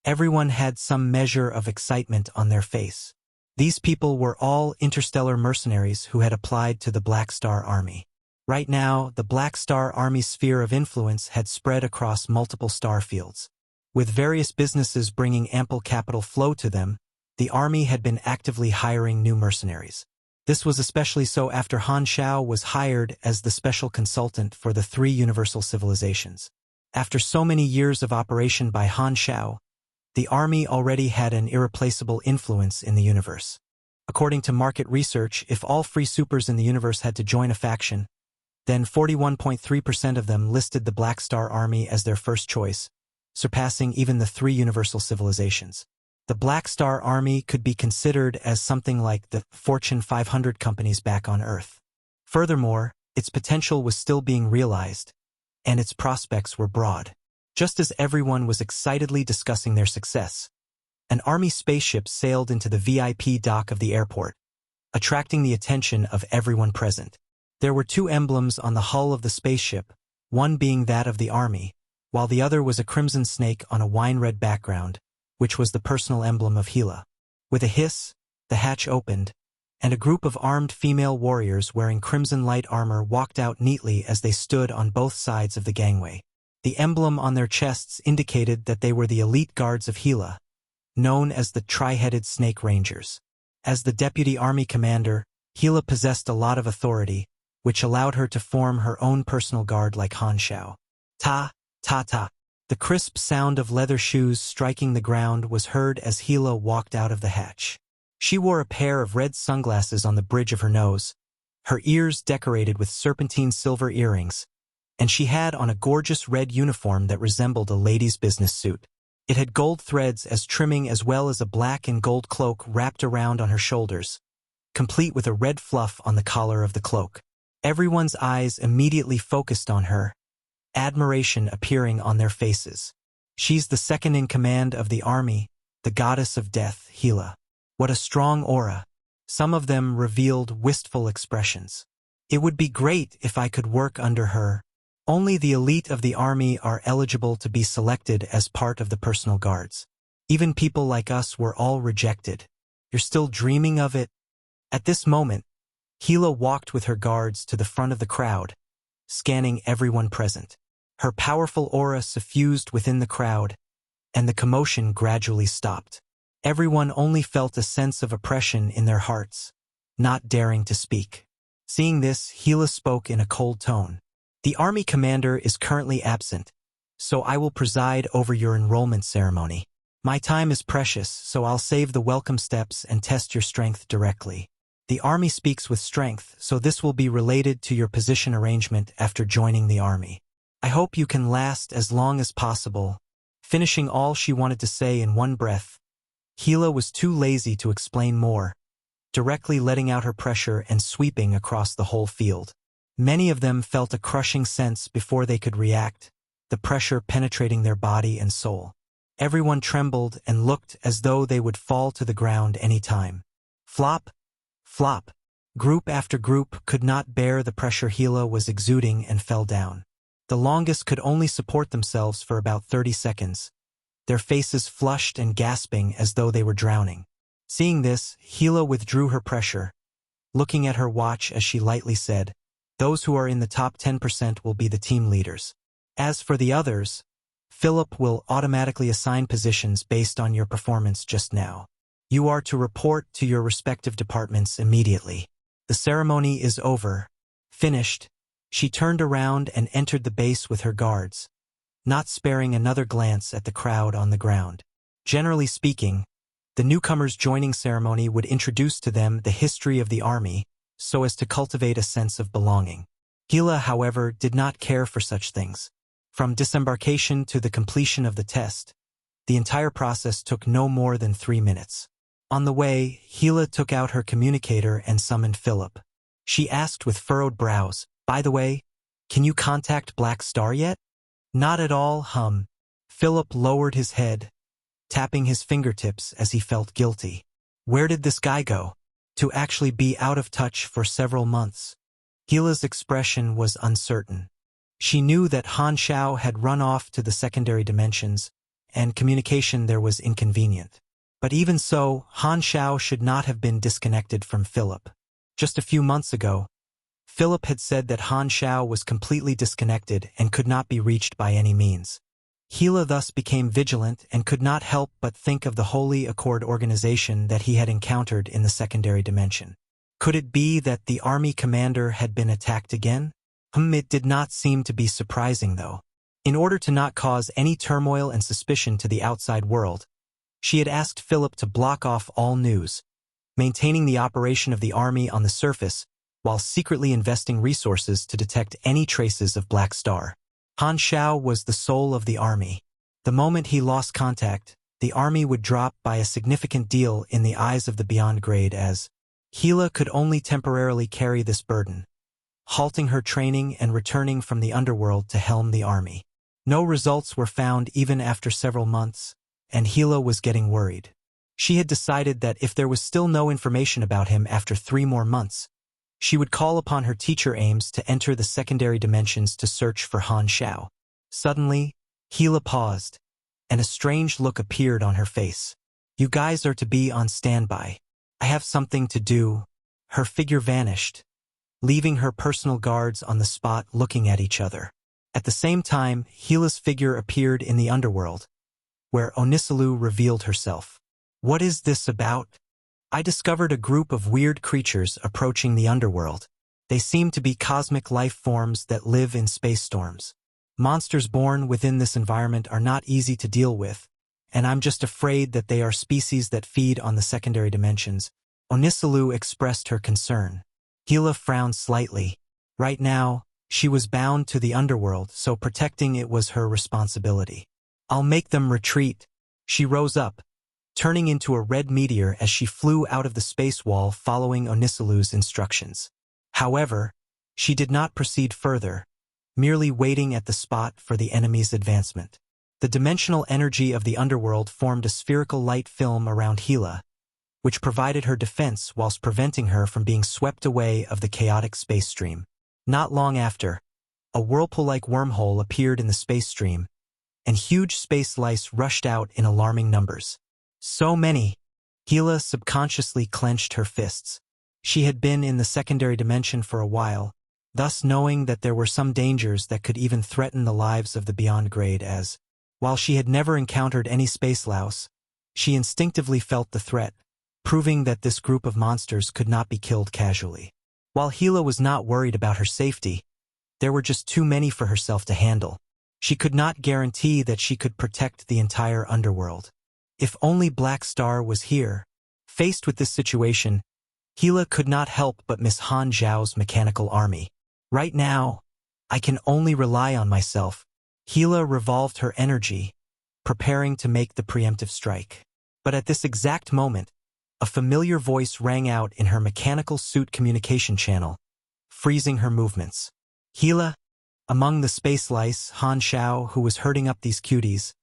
Everyone had some measure of excitement on their face. These people were all interstellar mercenaries who had applied to the Black Star Army. Right now, the Black Star Army's sphere of influence had spread across multiple star fields. With various businesses bringing ample capital flow to them, the Army had been actively hiring new mercenaries. This was especially so after Han Xiao was hired as the special consultant for the 3 universal civilizations. After so many years of operation by Han Xiao, the Army already had an irreplaceable influence in the universe. According to market research, if all free supers in the universe had to join a faction, then 41.3% of them listed the Black Star Army as their first choice, surpassing even the 3 universal civilizations. The Black Star Army could be considered as something like the Fortune 500 companies back on Earth. Furthermore, its potential was still being realized, and its prospects were broad. Just as everyone was excitedly discussing their success, an Army spaceship sailed into the VIP dock of the airport, attracting the attention of everyone present. There were 2 emblems on the hull of the spaceship, one being that of the Army, while the other was a crimson snake on a wine-red background, which was the personal emblem of Gila. With a hiss, the hatch opened, and a group of armed female warriors wearing crimson light armor walked out neatly as they stood on both sides of the gangway. The emblem on their chests indicated that they were the elite guards of Gila, known as the Tri-Headed Snake Rangers. As the deputy army commander, Gila possessed a lot of authority, which allowed her to form her own personal guard like Han Xiao. Ta, ta, ta. The crisp sound of leather shoes striking the ground was heard as Gila walked out of the hatch. She wore a pair of red sunglasses on the bridge of her nose, her ears decorated with serpentine silver earrings, and she had on a gorgeous red uniform that resembled a lady's business suit. It had gold threads as trimming as well as a black and gold cloak wrapped around on her shoulders, complete with a red fluff on the collar of the cloak. Everyone's eyes immediately focused on her, admiration appearing on their faces. She's the second in command of the army, the goddess of death, Gila. What a strong aura. Some of them revealed wistful expressions. It would be great if I could work under her. Only the elite of the army are eligible to be selected as part of the personal guards. Even people like us were all rejected. You're still dreaming of it? At this moment, Gila walked with her guards to the front of the crowd, scanning everyone present. Her powerful aura suffused within the crowd, and the commotion gradually stopped. Everyone only felt a sense of oppression in their hearts, not daring to speak. Seeing this, Gila spoke in a cold tone. The army commander is currently absent, so I will preside over your enrollment ceremony. My time is precious, so I'll save the welcome steps and test your strength directly. The army speaks with strength, so this will be related to your position arrangement after joining the army. I hope you can last as long as possible. Finishing all she wanted to say in one breath, Gila was too lazy to explain more, directly letting out her pressure and sweeping across the whole field. Many of them felt a crushing sense before they could react, the pressure penetrating their body and soul. Everyone trembled and looked as though they would fall to the ground any time. Flop, flop. Group after group could not bear the pressure Gila was exuding and fell down. The longest could only support themselves for about 30 seconds, their faces flushed and gasping as though they were drowning. Seeing this, Gila withdrew her pressure, looking at her watch as she lightly said, "Those who are in the top 10% will be the team leaders. As for the others, Philip will automatically assign positions based on your performance just now. You are to report to your respective departments immediately. The ceremony is over." Finished, she turned around and entered the base with her guards, not sparing another glance at the crowd on the ground. Generally speaking, the newcomers' joining ceremony would introduce to them the history of the army so as to cultivate a sense of belonging. Gila, however, did not care for such things. From disembarkation to the completion of the test, the entire process took no more than 3 minutes. On the way, Gila took out her communicator and summoned Philip. She asked with furrowed brows, "By the way, can you contact Black Star yet?" "Not at all, hum." Philip lowered his head, tapping his fingertips as he felt guilty. Where did this guy go? To actually be out of touch for several months. Gila's expression was uncertain. She knew that Han Xiao had run off to the secondary dimensions, and communication there was inconvenient. But even so, Han Xiao should not have been disconnected from Philip. Just a few months ago, Philip had said that Han Xiao was completely disconnected and could not be reached by any means. Gila thus became vigilant and could not help but think of the Holy Accord organization that he had encountered in the secondary dimension. Could it be that the army commander had been attacked again? It did not seem to be surprising, though. In order to not cause any turmoil and suspicion to the outside world, she had asked Philip to block off all news, maintaining the operation of the army on the surface while secretly investing resources to detect any traces of Black Star. Han Xiao was the soul of the army. The moment he lost contact, the army would drop by a significant deal in the eyes of the Beyond Grade, as Gila could only temporarily carry this burden, halting her training and returning from the underworld to helm the army. No results were found even after several months, and Gila was getting worried. She had decided that if there was still no information about him after 3 more months, she would call upon her teacher Ames to enter the secondary dimensions to search for Han Xiao. Suddenly, Gila paused, and a strange look appeared on her face. "You guys are to be on standby. I have something to do." Her figure vanished, leaving her personal guards on the spot looking at each other. At the same time, Gila's figure appeared in the underworld, where Onisilu revealed herself. What is this about? I discovered a group of weird creatures approaching the underworld. They seem to be cosmic life forms that live in space storms. Monsters born within this environment are not easy to deal with, and I'm just afraid that they are species that feed on the secondary dimensions. Onisulu expressed her concern. Gila frowned slightly. Right now, she was bound to the underworld, so protecting it was her responsibility. I'll make them retreat. She rose up, turning into a red meteor as she flew out of the space wall following Onisulu's instructions. However, she did not proceed further, merely waiting at the spot for the enemy's advancement. The dimensional energy of the underworld formed a spherical light film around Gila, which provided her defense whilst preventing her from being swept away of the chaotic space stream. Not long after, a whirlpool-like wormhole appeared in the space stream, and huge space lice rushed out in alarming numbers. So many! Gila subconsciously clenched her fists. She had been in the secondary dimension for a while, thus knowing that there were some dangers that could even threaten the lives of the beyond grade as, while she had never encountered any space louse, she instinctively felt the threat, proving that this group of monsters could not be killed casually. While Gila was not worried about her safety, there were just too many for herself to handle. She could not guarantee that she could protect the entire underworld. If only Black Star was here. Faced with this situation, Gila could not help but miss Han Xiao's mechanical army. Right now, I can only rely on myself. Gila revolved her energy, preparing to make the preemptive strike. But at this exact moment, a familiar voice rang out in her mechanical suit communication channel, freezing her movements. Gila, among the space lice, Han Xiao, who was herding up these cuties,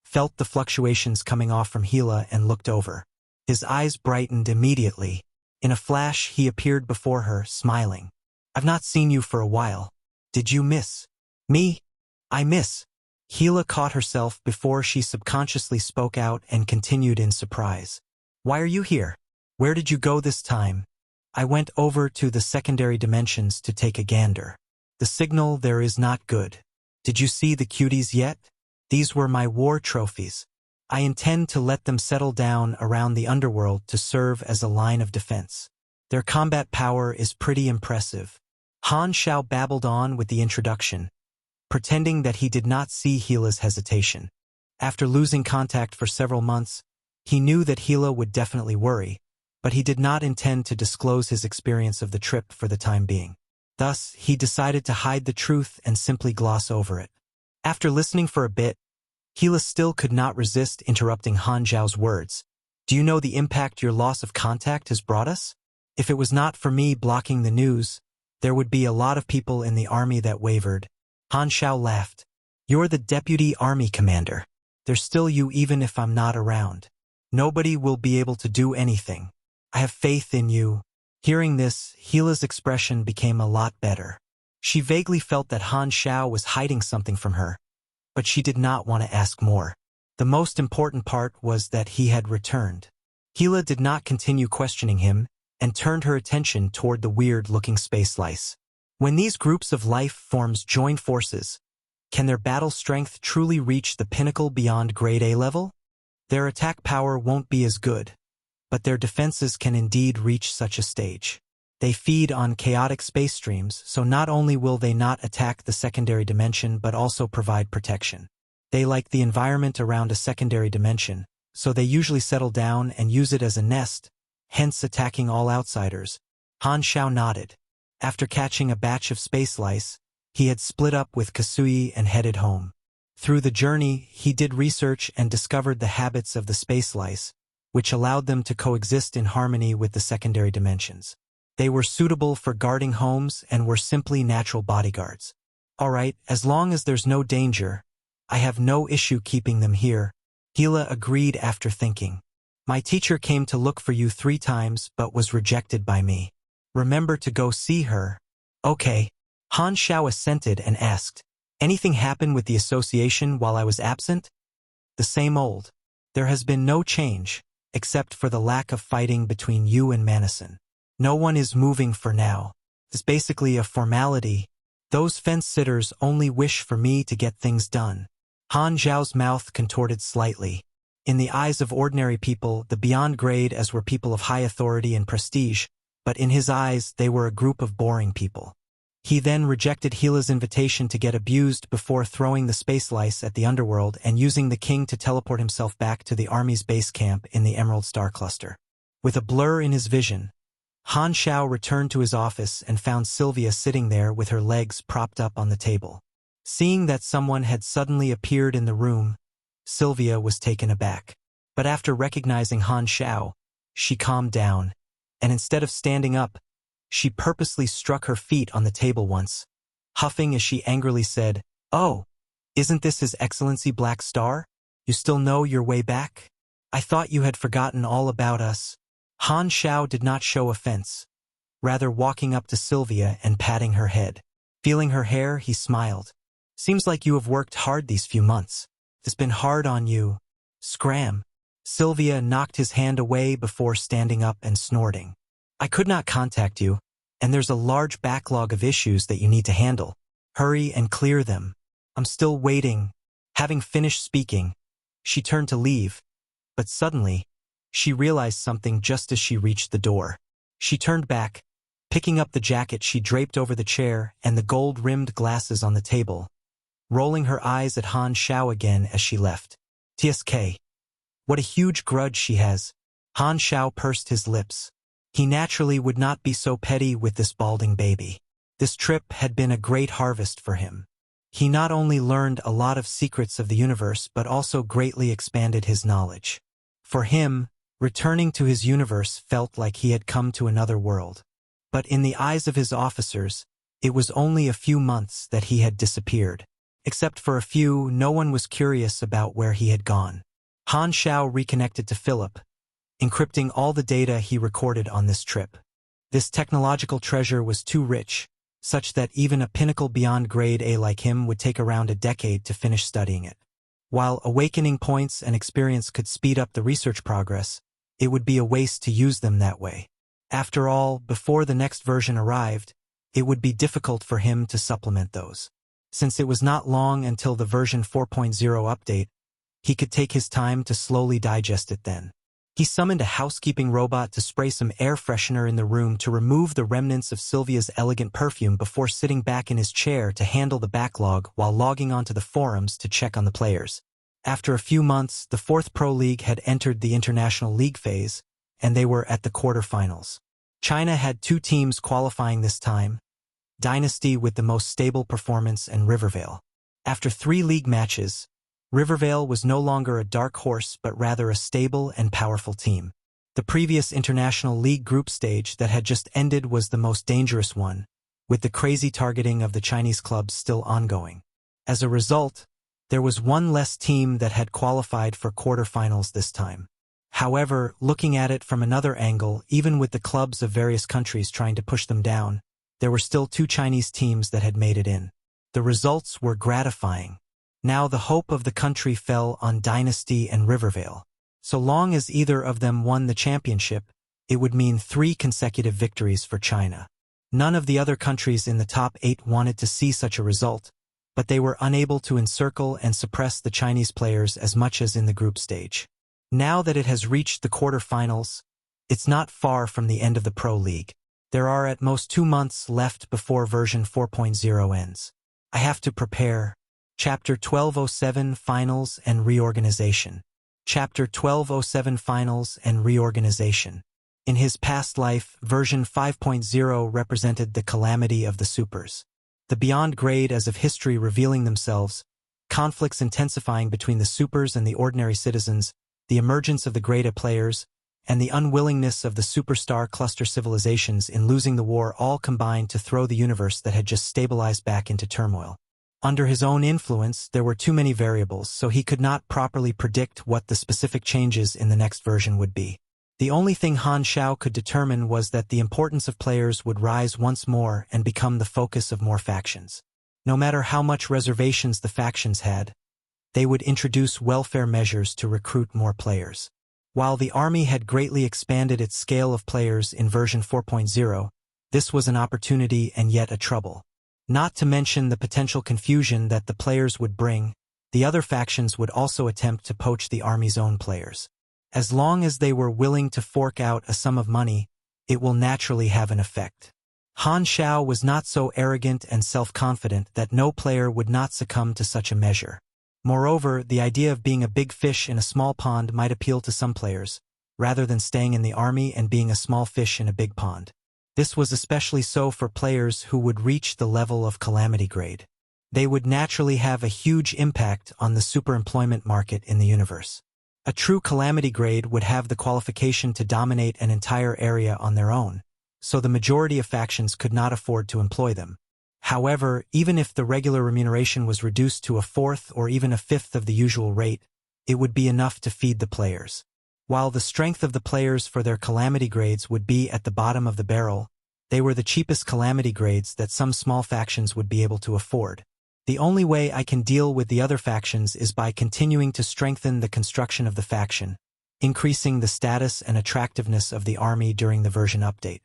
felt the fluctuations coming off from Gila and looked over. His eyes brightened immediately. In a flash, he appeared before her, smiling. I've not seen you for a while. Did you miss me? I miss. Gila caught herself before she subconsciously spoke out and continued in surprise. Why are you here? Where did you go this time? I went over to the secondary dimensions to take a gander. The signal there is not good. Did you see the cuties yet? These were my war trophies. I intend to let them settle down around the underworld to serve as a line of defense. Their combat power is pretty impressive. Han Xiao babbled on with the introduction, pretending that he did not see Gila's hesitation. After losing contact for several months, he knew that Gila would definitely worry, but he did not intend to disclose his experience of the trip for the time being. Thus, he decided to hide the truth and simply gloss over it. After listening for a bit, Gila still could not resist interrupting Han Xiao's words. Do you know the impact your loss of contact has brought us? If it was not for me blocking the news, there would be a lot of people in the army that wavered. Han Xiao laughed. You're the deputy army commander. There's still you even if I'm not around. Nobody will be able to do anything. I have faith in you. Hearing this, Gila's expression became a lot better. She vaguely felt that Han Xiao was hiding something from her, but she did not want to ask more. The most important part was that he had returned. Gila did not continue questioning him and turned her attention toward the weird-looking space lice. When these groups of life forms join forces, can their battle strength truly reach the pinnacle beyond grade A level? Their attack power won't be as good, but their defenses can indeed reach such a stage. They feed on chaotic space streams, so not only will they not attack the secondary dimension but also provide protection. They like the environment around a secondary dimension, so they usually settle down and use it as a nest, hence attacking all outsiders. Han Xiao nodded. After catching a batch of space lice, he had split up with Kasui and headed home. Through the journey, he did research and discovered the habits of the space lice, which allowed them to coexist in harmony with the secondary dimensions. They were suitable for guarding homes and were simply natural bodyguards. Alright, as long as there's no danger, I have no issue keeping them here. Gila agreed after thinking. My teacher came to look for you 3 times but was rejected by me. Remember to go see her. Okay. Han Xiao assented and asked, anything happen with the association while I was absent? The same old. There has been no change, except for the lack of fighting between you and Manison. No one is moving for now. It's basically a formality. Those fence-sitters only wish for me to get things done. Han Xiao's mouth contorted slightly. In the eyes of ordinary people, the beyond grade as were people of high authority and prestige, but in his eyes they were a group of boring people. He then rejected Gila's invitation to get abused before throwing the space lice at the underworld and using the king to teleport himself back to the army's base camp in the Emerald Star Cluster. With a blur in his vision, Han Xiao returned to his office and found Sylvia sitting there with her legs propped up on the table. Seeing that someone had suddenly appeared in the room, Sylvia was taken aback. But after recognizing Han Xiao, she calmed down, and instead of standing up, she purposely struck her feet on the table once, huffing as she angrily said, "Oh, isn't this His Excellency Black Star? You still know your way back? I thought you had forgotten all about us." Han Xiao did not show offense, rather walking up to Sylvia and patting her head. Feeling her hair, he smiled. "Seems like you have worked hard these few months. It's been hard on you." Scram. Sylvia knocked his hand away before standing up and snorting. "I could not contact you, and there's a large backlog of issues that you need to handle. Hurry and clear them. I'm still waiting." Having finished speaking, she turned to leave, but suddenly, she realized something just as she reached the door. She turned back, picking up the jacket she draped over the chair and the gold-rimmed glasses on the table, rolling her eyes at Han Xiao again as she left. "TSK. What a huge grudge she has." Han Xiao pursed his lips. He naturally would not be so petty with this balding baby. This trip had been a great harvest for him. He not only learned a lot of secrets of the universe but also greatly expanded his knowledge. For him, returning to his universe felt like he had come to another world. But in the eyes of his officers, it was only a few months that he had disappeared. Except for a few, no one was curious about where he had gone. Han Xiao reconnected to Philip, encrypting all the data he recorded on this trip. This technological treasure was too rich, such that even a pinnacle beyond grade A like him would take around a decade to finish studying it. While awakening points and experience could speed up the research progress, it would be a waste to use them that way. After all, before the next version arrived, it would be difficult for him to supplement those. Since it was not long until the version 4.0 update, he could take his time to slowly digest it then. He summoned a housekeeping robot to spray some air freshener in the room to remove the remnants of Sylvia's elegant perfume before sitting back in his chair to handle the backlog while logging onto the forums to check on the players. After a few months, the 4th Pro League had entered the International League phase, and they were at the quarterfinals. China had 2 teams qualifying this time, Dynasty with the most stable performance and Rivervale. After 3 league matches, Rivervale was no longer a dark horse but rather a stable and powerful team. The previous International League group stage that had just ended was the most dangerous one, with the crazy targeting of the Chinese clubs still ongoing. As a result, there was one less team that had qualified for quarterfinals this time. However, looking at it from another angle, even with the clubs of various countries trying to push them down, there were still 2 Chinese teams that had made it in. The results were gratifying. Now the hope of the country fell on Dynasty and Rivervale. So long as either of them won the championship, it would mean 3 consecutive victories for China. None of the other countries in the top 8 wanted to see such a result, but they were unable to encircle and suppress the Chinese players as much as in the group stage. Now that it has reached the quarterfinals, it's not far from the end of the Pro League. There are at most 2 months left before version 4.0 ends. I have to prepare. Chapter 1207 Finals and Reorganization. Chapter 1207 Finals and Reorganization. In his past life, version 5.0 represented the calamity of the supers. The beyond grade as of history revealing themselves, conflicts intensifying between the supers and the ordinary citizens, the emergence of the grade A players, and the unwillingness of the superstar cluster civilizations in losing the war all combined to throw the universe that had just stabilized back into turmoil. Under his own influence, there were too many variables, so he could not properly predict what the specific changes in the next version would be. The only thing Han Xiao could determine was that the importance of players would rise once more and become the focus of more factions. No matter how much reservations the factions had, they would introduce welfare measures to recruit more players. While the army had greatly expanded its scale of players in version 4.0, this was an opportunity and yet a trouble. Not to mention the potential confusion that the players would bring, the other factions would also attempt to poach the army's own players. As long as they were willing to fork out a sum of money, it will naturally have an effect. Han Xiao was not so arrogant and self-confident that no player would not succumb to such a measure. Moreover, the idea of being a big fish in a small pond might appeal to some players, rather than staying in the army and being a small fish in a big pond. This was especially so for players who would reach the level of calamity grade. They would naturally have a huge impact on the superemployment market in the universe. A true calamity grade would have the qualification to dominate an entire area on their own, so the majority of factions could not afford to employ them. However, even if the regular remuneration was reduced to a fourth or even a fifth of the usual rate, it would be enough to feed the players. While the strength of the players for their calamity grades would be at the bottom of the barrel, they were the cheapest calamity grades that some small factions would be able to afford. The only way I can deal with the other factions is by continuing to strengthen the construction of the faction, increasing the status and attractiveness of the army during the version update.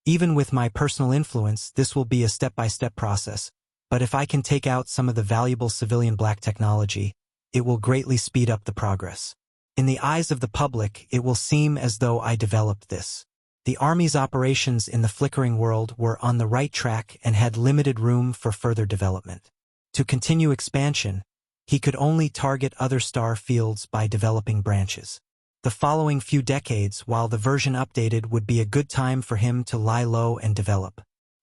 Even with my personal influence, this will be a step-by-step process, but if I can take out some of the valuable civilian black technology, it will greatly speed up the progress. In the eyes of the public, it will seem as though I developed this. The army's operations in the flickering world were on the right track and had limited room for further development. To continue expansion, he could only target other star fields by developing branches. The following few decades, while the version updated, would be a good time for him to lie low and develop.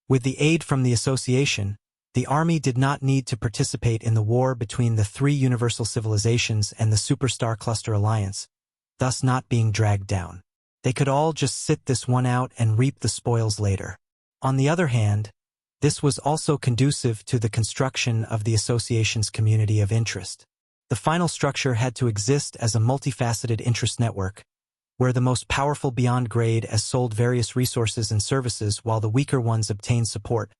With the aid from the association, the army did not need to participate in the war between the three universal civilizations and the Superstar Cluster Alliance, thus not being dragged down. They could all just sit this one out and reap the spoils later. On the other hand, this was also conducive to the construction of the association's community of interest. The final structure had to exist as a multifaceted interest network, where the most powerful beyond grade as sold various resources and services while the weaker ones obtained support,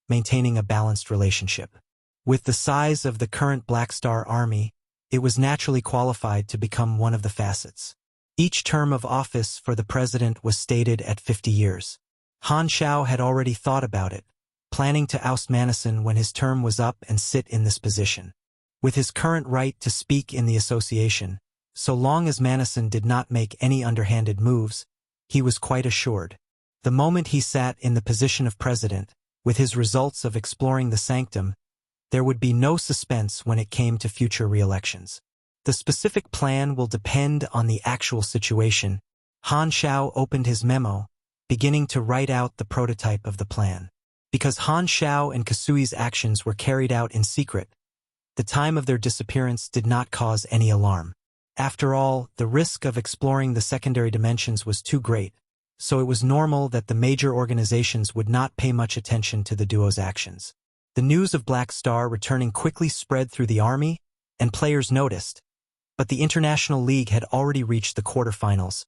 maintaining a balanced relationship. With the size of the current Black Star Army, it was naturally qualified to become one of the facets. Each term of office for the president was stated at 50 years. Han Xiao had already thought about it, planning to oust Manison when his term was up and sit in this position. With his current right to speak in the association, so long as Manison did not make any underhanded moves, he was quite assured. The moment he sat in the position of president, with his results of exploring the sanctum, there would be no suspense when it came to future re-elections. The specific plan will depend on the actual situation. Han Xiao opened his memo, beginning to write out the prototype of the plan. Because Han Xiao and Kasui's actions were carried out in secret, the time of their disappearance did not cause any alarm. After all, the risk of exploring the secondary dimensions was too great, so it was normal that the major organizations would not pay much attention to the duo's actions. The news of Black Star returning quickly spread through the army, and players noticed, but the International League had already reached the quarterfinals,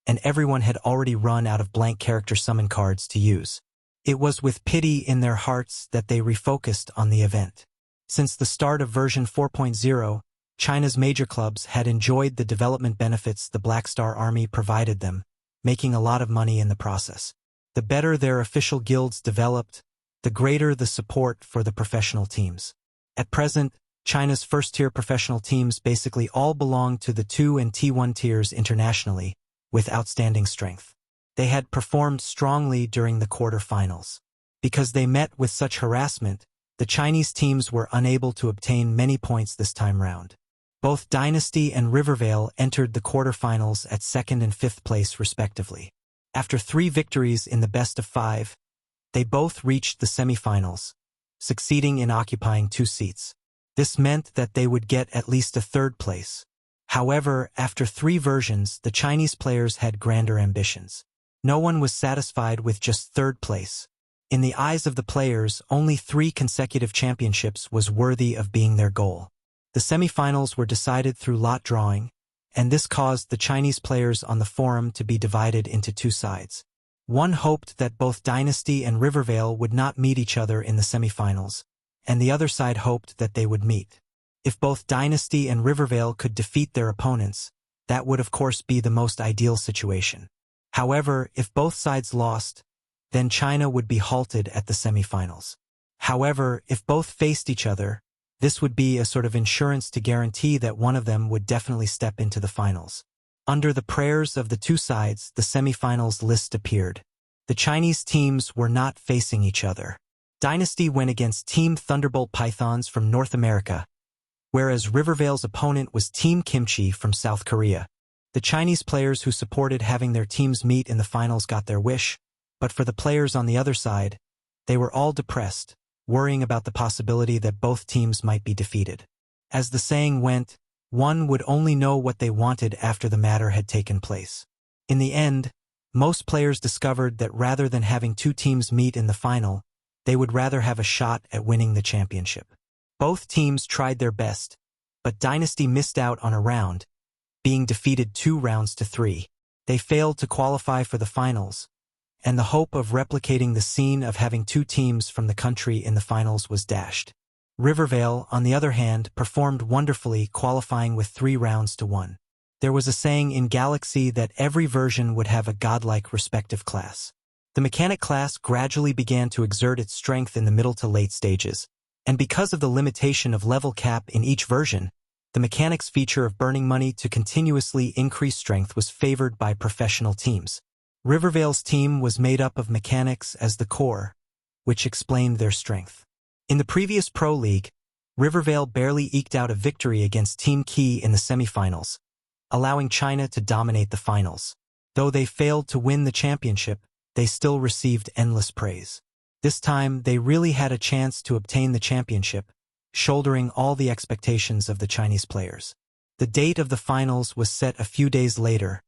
and everyone had already run out of blank character summon cards to use. It was with pity in their hearts that they refocused on the event. Since the start of version 4.0, China's major clubs had enjoyed the development benefits the Black Star Army provided them, making a lot of money in the process. The better their official guilds developed, the greater the support for the professional teams. At present, China's first-tier professional teams basically all belong to the 2 and T1 tiers internationally, with outstanding strength. They had performed strongly during the quarter-finals. Because they met with such harassment, the Chinese teams were unable to obtain many points this time round. Both Dynasty and Rivervale entered the quarter-finals at 2nd and 5th place respectively. After 3 victories in the best of 5, they both reached the semi-finals, succeeding in occupying 2 seats. This meant that they would get at least a 3rd place. However, after 3 versions, the Chinese players had grander ambitions. No one was satisfied with just 3rd place. In the eyes of the players, only 3 consecutive championships was worthy of being their goal. The semi-finals were decided through lot drawing, and this caused the Chinese players on the forum to be divided into 2 sides. One hoped that both Dynasty and Rivervale would not meet each other in the semi-finals, and the other side hoped that they would meet. If both Dynasty and Rivervale could defeat their opponents, that would of course be the most ideal situation. However, if both sides lost, then China would be halted at the semi-finals. However, if both faced each other, This would be a sort of insurance to guarantee that one of them would definitely step into the finals. Under the prayers of the two sides, the semifinals list appeared. The Chinese teams were not facing each other. Dynasty went against Team Thunderbolt Pythons from North America, whereas Rivervale's opponent was Team Kimchi from South Korea. The Chinese players who supported having their teams meet in the finals got their wish, but for the players on the other side, they were all depressed, worrying about the possibility that both teams might be defeated. As the saying went, one would only know what they wanted after the matter had taken place. In the end, most players discovered that rather than having two teams meet in the final, they would rather have a shot at winning the championship. Both teams tried their best, but Dynasty missed out on a round, being defeated 2 rounds to 3. They failed to qualify for the finals, and the hope of replicating the scene of having two teams from the country in the finals was dashed. Rivervale, on the other hand, performed wonderfully, qualifying with 3 rounds to 1. There was a saying in Galaxy that every version would have a godlike respective class. The mechanic class gradually began to exert its strength in the middle to late stages, and because of the limitation of level cap in each version, the mechanics feature of burning money to continuously increase strength was favored by professional teams. Rivervale's team was made up of mechanics as the core, which explained their strength. In the previous Pro League, Rivervale barely eked out a victory against Team Key in the semifinals, allowing China to dominate the finals. Though they failed to win the championship, they still received endless praise. This time, they really had a chance to obtain the championship, shouldering all the expectations of the Chinese players. The date of the finals was set a few days later,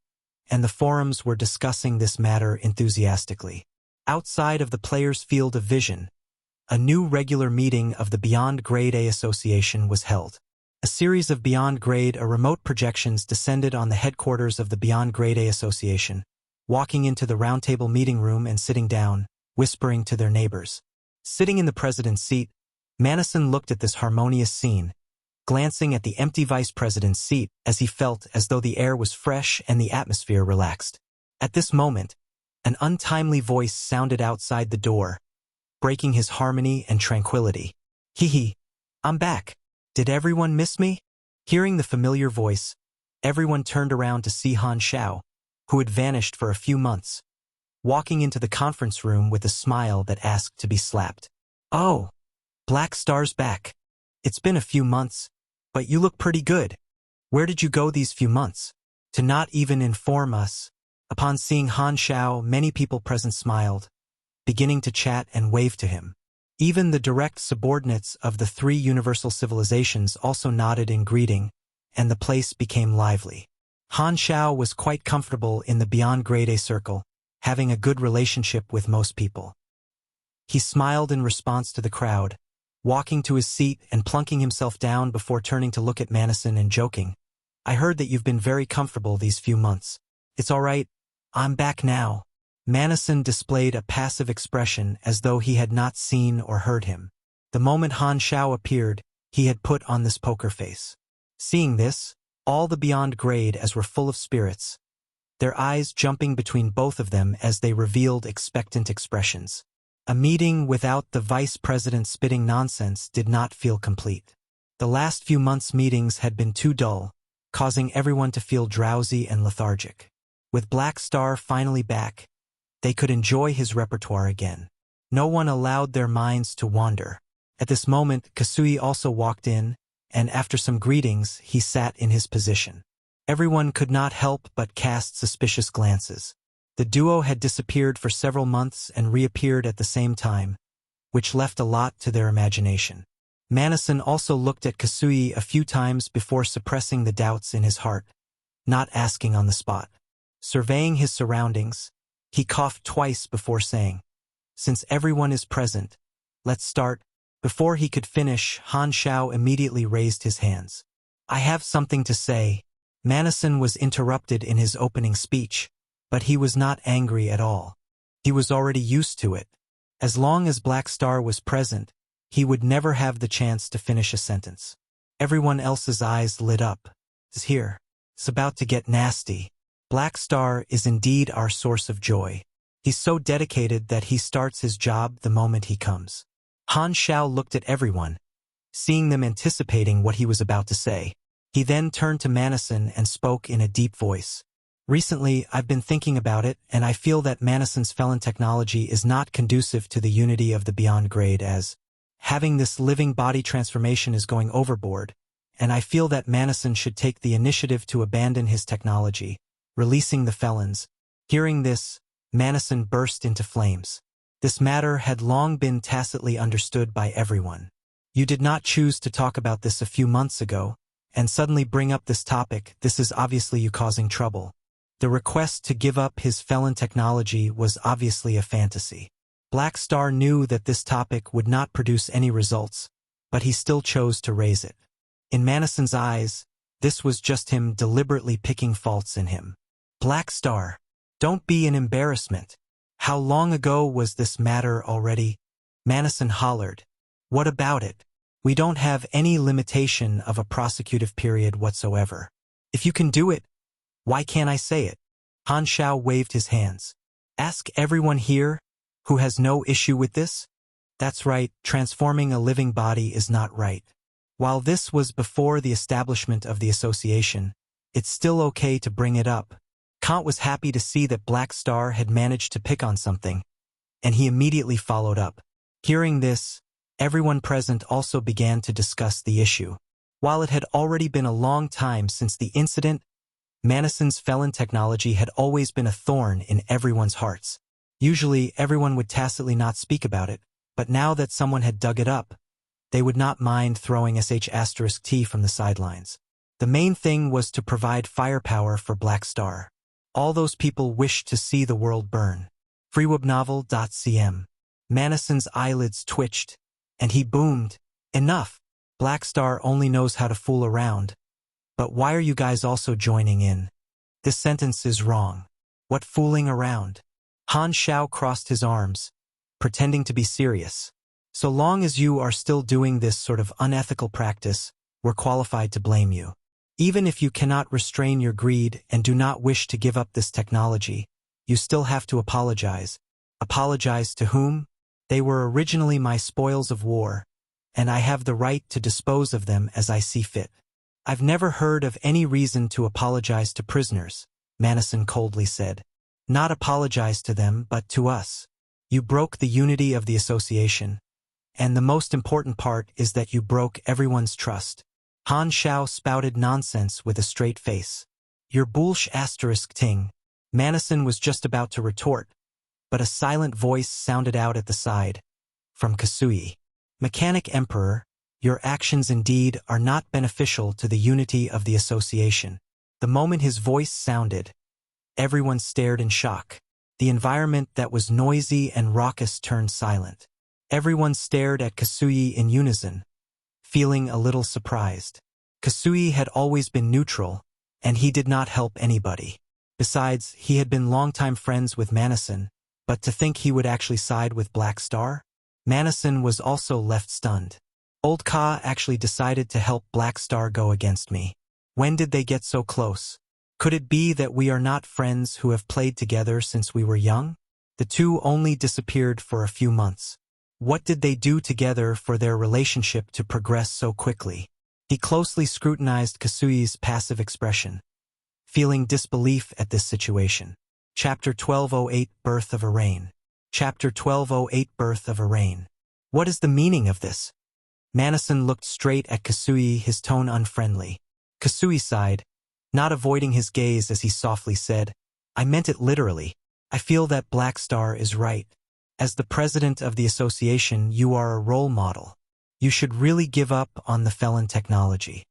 and the forums were discussing this matter enthusiastically. Outside of the players' field of vision, a new regular meeting of the Beyond Grade A Association was held. A series of Beyond Grade A remote projections descended on the headquarters of the Beyond Grade A Association, walking into the roundtable meeting room and sitting down, whispering to their neighbors. Sitting in the president's seat, Manison looked at this harmonious scene, glancing at the empty vice president's seat as he felt as though the air was fresh and the atmosphere relaxed. At this moment, an untimely voice sounded outside the door, breaking his harmony and tranquility. "Hee, I'm back. Did everyone miss me?" Hearing the familiar voice, everyone turned around to see Han Xiao, who had vanished for a few months, walking into the conference room with a smile that asked to be slapped. "Oh, Black Star's back. It's been a few months, but you look pretty good. Where did you go these few months? To not even inform us?" Upon seeing Han Xiao, many people present smiled, beginning to chat and wave to him. Even the direct subordinates of the 3 universal civilizations also nodded in greeting, and the place became lively. Han Xiao was quite comfortable in the Beyond Grade A circle, having a good relationship with most people. He smiled in response to the crowd, walking to his seat and plunking himself down before turning to look at Manison and joking. "I heard that you've been very comfortable these few months. It's all right, I'm back now." Manison displayed a passive expression as though he had not seen or heard him. The moment Han Xiao appeared, he had put on this poker face. Seeing this, all the Beyond Grade as were full of spirits, their eyes jumping between both of them as they revealed expectant expressions. A meeting without the vice president spitting nonsense did not feel complete. The last few months' meetings had been too dull, causing everyone to feel drowsy and lethargic. With Black Star finally back, they could enjoy his repertoire again. No one allowed their minds to wander. At this moment, Kasui also walked in, and after some greetings, he sat in his position. Everyone could not help but cast suspicious glances. The duo had disappeared for several months and reappeared at the same time, which left a lot to their imagination. Manison also looked at Kasui a few times before suppressing the doubts in his heart, not asking on the spot. Surveying his surroundings, he coughed twice before saying, "Since everyone is present, let's start." Before he could finish, Han Xiao immediately raised his hands. "I have something to say." Manison was interrupted in his opening speech, but he was not angry at all. He was already used to it. As long as Black Star was present, he would never have the chance to finish a sentence. Everyone else's eyes lit up. "It's here. It's about to get nasty. Black Star is indeed our source of joy. He's so dedicated that he starts his job the moment he comes." Han Xiao looked at everyone, seeing them anticipating what he was about to say. He then turned to Madison and spoke in a deep voice. Recently, I've been thinking about it, and I feel that Madison's felon technology is not conducive to the unity of the Beyond grade, as having this living body transformation is going overboard, and I feel that Madison should take the initiative to abandon his technology, releasing the felons. Hearing this, Madison burst into flames. This matter had long been tacitly understood by everyone. You did not choose to talk about this a few months ago, and suddenly bring up this topic. This is obviously you causing trouble. The request to give up his felon technology was obviously a fantasy. Black Star knew that this topic would not produce any results, but he still chose to raise it. In Madison's eyes, this was just him deliberately picking faults in him. Black Star, don't be an embarrassment. How long ago was this matter already? Madison hollered. What about it? We don't have any limitation of a prosecutive period whatsoever. If you can do it, why can't I say it? Han Xiao waved his hands. Ask everyone here who has no issue with this? That's right, transforming a living body is not right. While this was before the establishment of the association, it's still okay to bring it up. Kant was happy to see that Black Star had managed to pick on something, and he immediately followed up. Hearing this, everyone present also began to discuss the issue. While it had already been a long time since the incident, Madison's felon technology had always been a thorn in everyone's hearts. Usually, everyone would tacitly not speak about it, but now that someone had dug it up, they would not mind throwing sh*t from the sidelines. The main thing was to provide firepower for Black Star. All those people wished to see the world burn. Freewebnovel.cm. Madison's eyelids twitched, and he boomed. Enough! Black Star only knows how to fool around. But why are you guys also joining in? This sentence is wrong. What fooling around? Han Xiao crossed his arms, pretending to be serious. So long as you are still doing this sort of unethical practice, we're qualified to blame you. Even if you cannot restrain your greed and do not wish to give up this technology, you still have to apologize. Apologize to whom? They were originally my spoils of war, and I have the right to dispose of them as I see fit. I've never heard of any reason to apologize to prisoners, Madison coldly said. Not apologize to them, but to us. You broke the unity of the association, and the most important part is that you broke everyone's trust. Han Xiao spouted nonsense with a straight face. Your bullsh**. Madison was just about to retort, but a silent voice sounded out at the side. From Kasui. Mechanic Emperor, your actions indeed are not beneficial to the unity of the association. The moment his voice sounded, everyone stared in shock. The environment that was noisy and raucous turned silent. Everyone stared at Kasui in unison, feeling a little surprised. Kasui had always been neutral, and he did not help anybody. Besides, he had been longtime friends with Madison, but to think he would actually side with Black Star? Madison was also left stunned. Old Ka actually decided to help Black Star go against me. When did they get so close? Could it be that we are not friends who have played together since we were young? The two only disappeared for a few months. What did they do together for their relationship to progress so quickly? He closely scrutinized Kasui's passive expression, feeling disbelief at this situation. Chapter 1208 Birth of a Reign. Chapter 1208 Birth of a Reign. What is the meaning of this? Madison looked straight at Kasui, his tone unfriendly. Kasui sighed, not avoiding his gaze as he softly said, I meant it literally. I feel that Black Star is right. As the president of the association, you are a role model. You should really give up on the felon technology.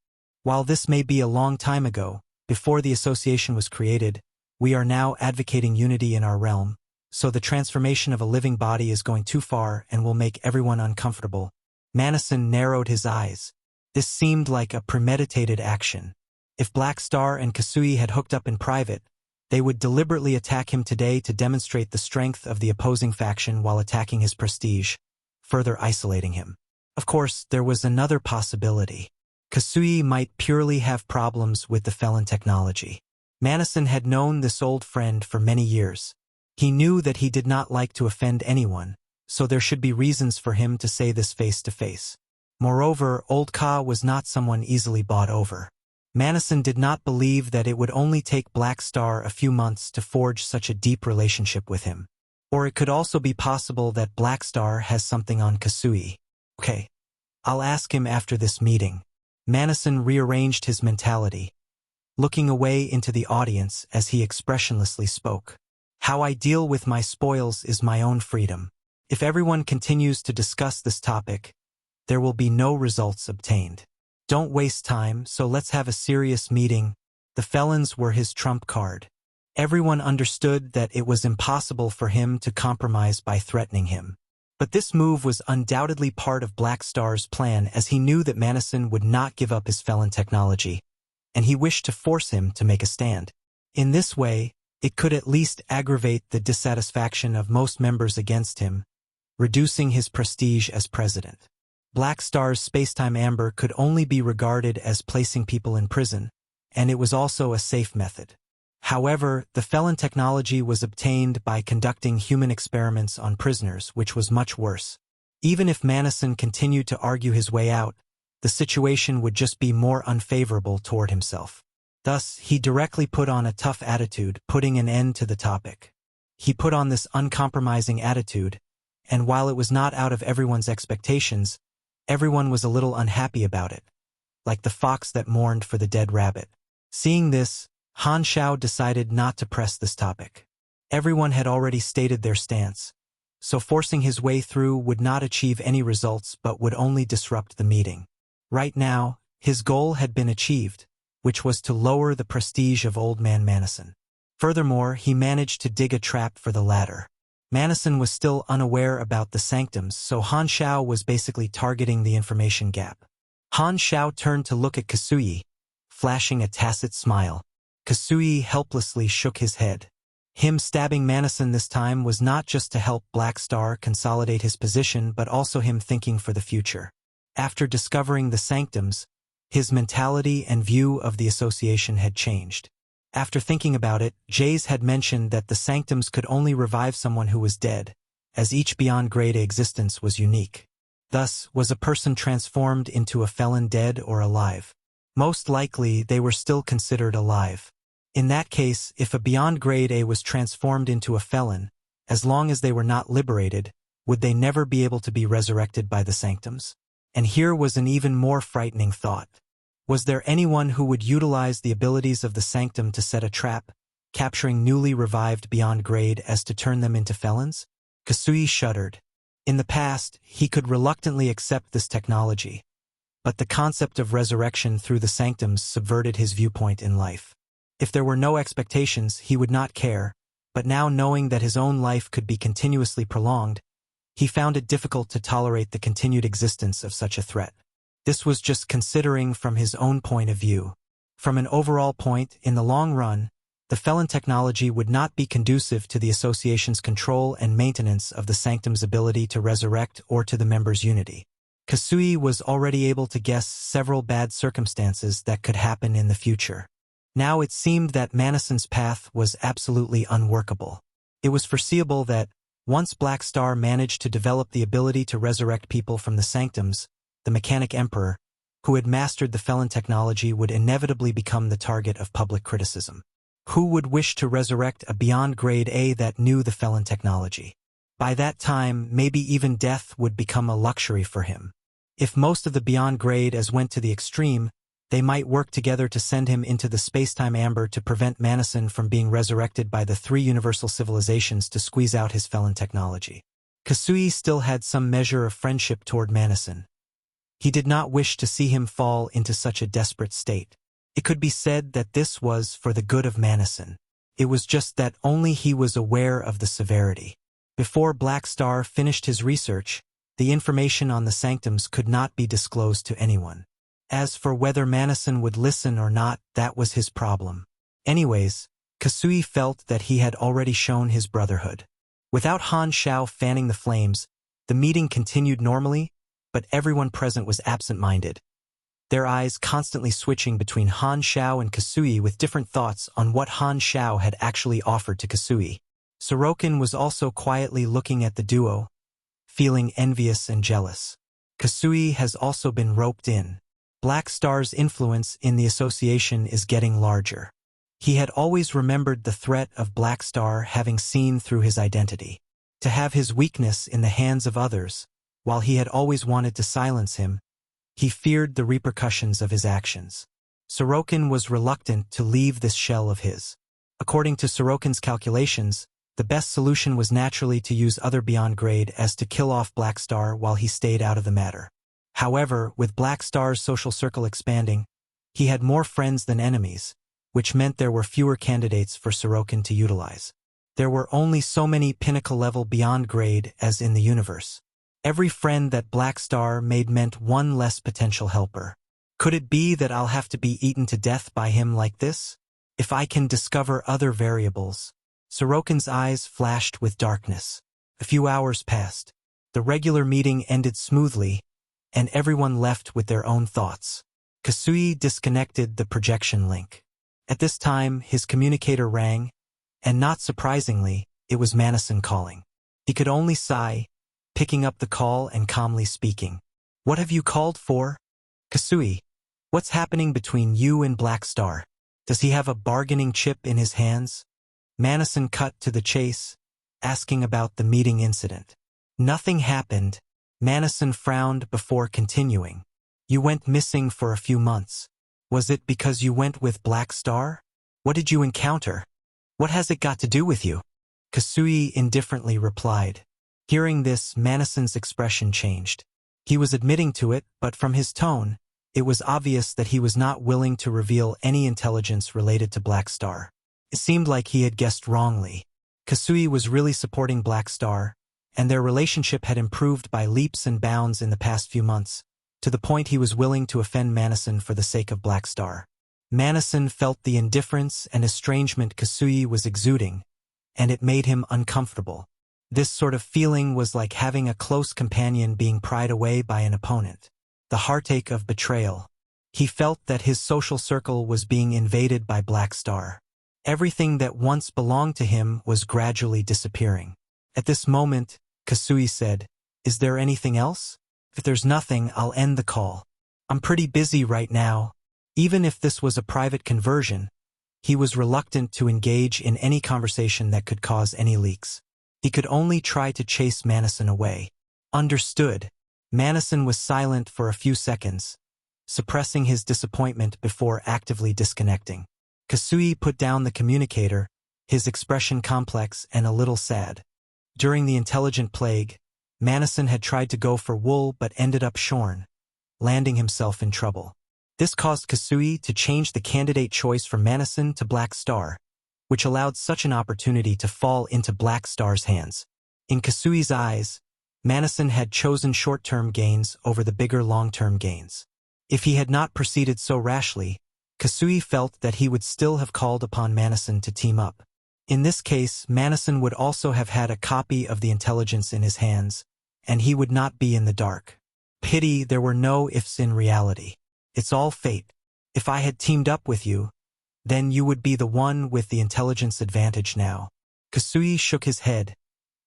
While this may be a long time ago, before the association was created, we are now advocating unity in our realm, so the transformation of a living body is going too far and will make everyone uncomfortable. Madison narrowed his eyes. This seemed like a premeditated action. If Black Star and Kasui had hooked up in private, they would deliberately attack him today to demonstrate the strength of the opposing faction while attacking his prestige, further isolating him. Of course, there was another possibility. Kasui might purely have problems with the felon technology. Madison had known this old friend for many years. He knew that he did not like to offend anyone, so there should be reasons for him to say this face to face. Moreover, Old Ka was not someone easily bought over. Manison did not believe that it would only take Black Star a few months to forge such a deep relationship with him. Or it could also be possible that Black Star has something on Kasui. Okay, I'll ask him after this meeting. Manison rearranged his mentality, looking away into the audience as he expressionlessly spoke. How I deal with my spoils is my own freedom. If everyone continues to discuss this topic, there will be no results obtained. Don't waste time, so let's have a serious meeting. The felons were his trump card. Everyone understood that it was impossible for him to compromise by threatening him. But this move was undoubtedly part of Black Star's plan, as he knew that Manison would not give up his felon technology, and he wished to force him to make a stand. In this way, it could at least aggravate the dissatisfaction of most members against him, reducing his prestige as president. Black Star's spacetime amber could only be regarded as placing people in prison, and it was also a safe method. However, the felon technology was obtained by conducting human experiments on prisoners, which was much worse. Even if Manison continued to argue his way out, the situation would just be more unfavorable toward himself. Thus, he directly put on a tough attitude, putting an end to the topic. He put on this uncompromising attitude, and while it was not out of everyone's expectations, everyone was a little unhappy about it, like the fox that mourned for the dead rabbit. Seeing this, Han Xiao decided not to press this topic. Everyone had already stated their stance, so forcing his way through would not achieve any results but would only disrupt the meeting. Right now, his goal had been achieved, which was to lower the prestige of Old Man Manison. Furthermore, he managed to dig a trap for the latter. Manison was still unaware about the sanctums, so Han Xiao was basically targeting the information gap. Han Xiao turned to look at Kasui, flashing a tacit smile. Kasui helplessly shook his head. Him stabbing Manison this time was not just to help Black Star consolidate his position but also him thinking for the future. After discovering the sanctums, his mentality and view of the association had changed. After thinking about it, Jayz had mentioned that the sanctums could only revive someone who was dead, as each beyond grade A existence was unique. Thus, was a person transformed into a felon dead or alive? Most likely, they were still considered alive. In that case, if a beyond grade A was transformed into a felon, as long as they were not liberated, would they never be able to be resurrected by the sanctums? And here was an even more frightening thought. Was there anyone who would utilize the abilities of the sanctum to set a trap, capturing newly revived beyond grade as to turn them into felons? Kasui shuddered. In the past, he could reluctantly accept this technology, but the concept of resurrection through the sanctums subverted his viewpoint in life. If there were no expectations, he would not care, but now knowing that his own life could be continuously prolonged, he found it difficult to tolerate the continued existence of such a threat. This was just considering from his own point of view. From an overall point, in the long run, the felon technology would not be conducive to the association's control and maintenance of the sanctum's ability to resurrect or to the members' unity. Kasui was already able to guess several bad circumstances that could happen in the future. Now it seemed that Manison's path was absolutely unworkable. It was foreseeable that, once Black Star managed to develop the ability to resurrect people from the sanctums, the Mechanic Emperor, who had mastered the felon technology, would inevitably become the target of public criticism. Who would wish to resurrect a beyond grade A that knew the felon technology? By that time, maybe even death would become a luxury for him. If most of the beyond grade As went to the extreme, they might work together to send him into the spacetime amber to prevent Manison from being resurrected by the three universal civilizations to squeeze out his felon technology. Kasui still had some measure of friendship toward Manison. He did not wish to see him fall into such a desperate state. It could be said that this was for the good of Manison. It was just that only he was aware of the severity. Before Black Star finished his research, the information on the sanctums could not be disclosed to anyone. As for whether Manison would listen or not, that was his problem. Anyways, Kasui felt that he had already shown his brotherhood. Without Han Xiao fanning the flames, the meeting continued normally, but everyone present was absent-minded, their eyes constantly switching between Han Xiao and Kasui with different thoughts on what Han Xiao had actually offered to Kasui. Sorokin was also quietly looking at the duo, feeling envious and jealous. Kasui has also been roped in. Black Star's influence in the association is getting larger. He had always remembered the threat of Black Star having seen through his identity. To have his weakness in the hands of others, while he had always wanted to silence him, he feared the repercussions of his actions. Sorokin was reluctant to leave this shell of his. According to Sorokin's calculations, the best solution was naturally to use other beyond grade as to kill off Black Star while he stayed out of the matter. However, with Black Star's social circle expanding, he had more friends than enemies, which meant there were fewer candidates for Sorokin to utilize. There were only so many pinnacle-level beyond grade as in the universe. Every friend that Black Star made meant one less potential helper. Could it be that I'll have to be eaten to death by him like this? If I can discover other variables. Sorokin's eyes flashed with darkness. A few hours passed. The regular meeting ended smoothly, and everyone left with their own thoughts. Kasui disconnected the projection link. At this time, his communicator rang, and not surprisingly, it was Manison calling. He could only sigh, picking up the call and calmly speaking. "What have you called for?" "Kasui, what's happening between you and Black Star? Does he have a bargaining chip in his hands?" Manison cut to the chase, asking about the meeting incident. "Nothing happened." Manison frowned before continuing. "You went missing for a few months. Was it because you went with Black Star? What did you encounter? What has it got to do with you?" Kasui indifferently replied. Hearing this, Manison's expression changed. He was admitting to it, but from his tone, it was obvious that he was not willing to reveal any intelligence related to Black Star. It seemed like he had guessed wrongly. Kasui was really supporting Black Star, and their relationship had improved by leaps and bounds in the past few months, to the point he was willing to offend Manison for the sake of Black Star. Manison felt the indifference and estrangement Kasui was exuding, and it made him uncomfortable. This sort of feeling was like having a close companion being pried away by an opponent. The heartache of betrayal. He felt that his social circle was being invaded by Black Star. Everything that once belonged to him was gradually disappearing. At this moment, Kasui said, "Is there anything else? If there's nothing, I'll end the call. I'm pretty busy right now." Even if this was a private conversion, he was reluctant to engage in any conversation that could cause any leaks. He could only try to chase Manison away. Understood. Manison was silent for a few seconds, suppressing his disappointment before actively disconnecting. Kasui put down the communicator, his expression complex and a little sad. During the intelligent plague, Manison had tried to go for wool but ended up shorn, landing himself in trouble. This caused Kasui to change the candidate choice from Manison to Black Star, which allowed such an opportunity to fall into Black Star's hands. In Kasui's eyes, Manison had chosen short-term gains over the bigger long-term gains. If he had not proceeded so rashly, Kasui felt that he would still have called upon Manison to team up. In this case, Manison would also have had a copy of the intelligence in his hands, and he would not be in the dark. Pity there were no ifs in reality. It's all fate. If I had teamed up with you, then you would be the one with the intelligence advantage now. Kasui shook his head,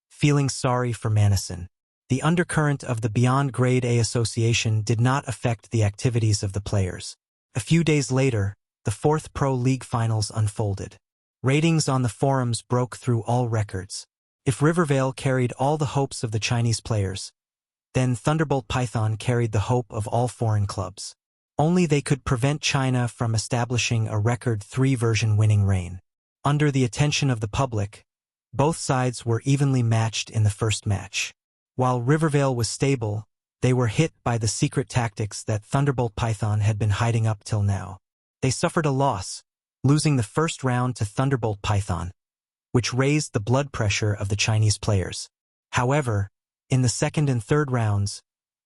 feeling sorry for Manison. The undercurrent of the Beyond Grade A Association did not affect the activities of the players. A few days later, the 4th Pro League Finals unfolded. Ratings on the forums broke through all records. If Rivervale carried all the hopes of the Chinese players, then Thunderbolt Python carried the hope of all foreign clubs. Only they could prevent China from establishing a record 3-version winning reign. Under the attention of the public, both sides were evenly matched in the first match. While Rivervale was stable, they were hit by the secret tactics that Thunderbolt Python had been hiding up till now. They suffered a loss, losing the first round to Thunderbolt Python, which raised the blood pressure of the Chinese players. However, in the second and third rounds,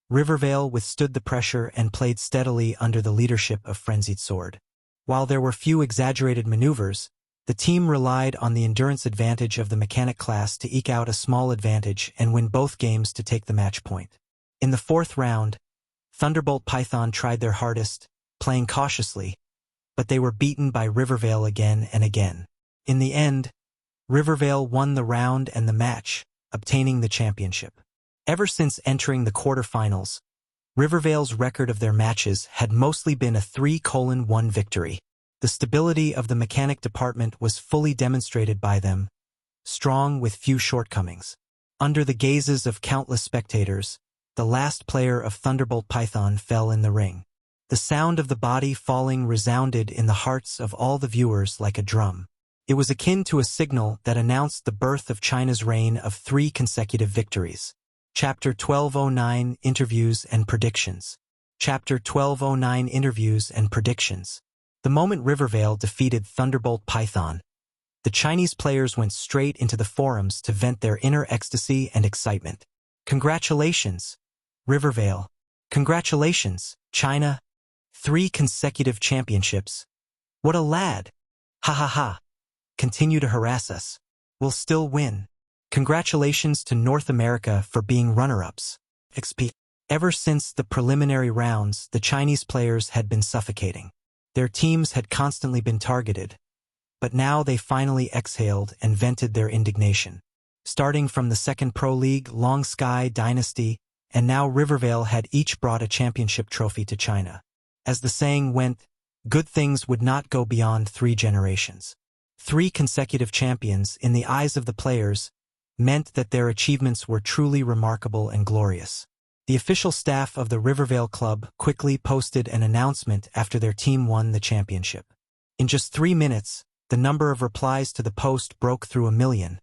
Rivervale withstood the pressure and played steadily under the leadership of Frenzied Sword. While there were few exaggerated maneuvers, the team relied on the endurance advantage of the mechanic class to eke out a small advantage and win both games to take the match point. In the fourth round, Thunderbolt Python tried their hardest, playing cautiously, but they were beaten by Rivervale again and again. In the end, Rivervale won the round and the match, obtaining the championship. Ever since entering the quarterfinals, Rivervale's record of their matches had mostly been a 3-1 victory. The stability of the mechanic department was fully demonstrated by them, strong with few shortcomings. Under the gazes of countless spectators, the last player of Thunderbolt Python fell in the ring. The sound of the body falling resounded in the hearts of all the viewers like a drum. It was akin to a signal that announced the birth of China's reign of 3 consecutive victories. Chapter 1209 Interviews and Predictions. Chapter 1209 Interviews and Predictions. The moment Rivervale defeated Thunderbolt Python, the Chinese players went straight into the forums to vent their inner ecstasy and excitement. Congratulations, Rivervale. Congratulations, China. 3 consecutive championships. What a lad. Ha ha ha. Continue to harass us. We'll still win. Congratulations to North America for being runner-ups. XP. Ever since the preliminary rounds, the Chinese players had been suffocating. Their teams had constantly been targeted, but now they finally exhaled and vented their indignation. Starting from the second Pro League, Long Sky, Dynasty, and now Rivervale had each brought a championship trophy to China. As the saying went, good things would not go beyond 3 generations. 3 consecutive champions, in the eyes of the players, meant that their achievements were truly remarkable and glorious. The official staff of the Rivervale Club quickly posted an announcement after their team won the championship. In just 3 minutes, the number of replies to the post broke through 1 million,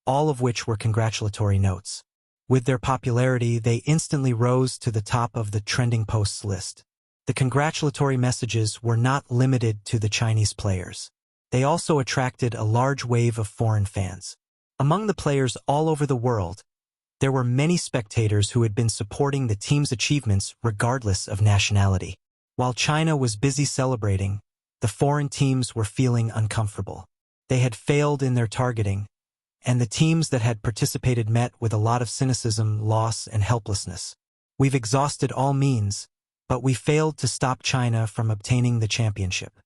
all of which were congratulatory notes. With their popularity, they instantly rose to the top of the trending posts list. The congratulatory messages were not limited to the Chinese players. They also attracted a large wave of foreign fans. Among the players all over the world, there were many spectators who had been supporting the team's achievements regardless of nationality. While China was busy celebrating, the foreign teams were feeling uncomfortable. They had failed in their targeting, and the teams that had participated met with a lot of cynicism, loss, and helplessness. We've exhausted all means, but we failed to stop China from obtaining the championship.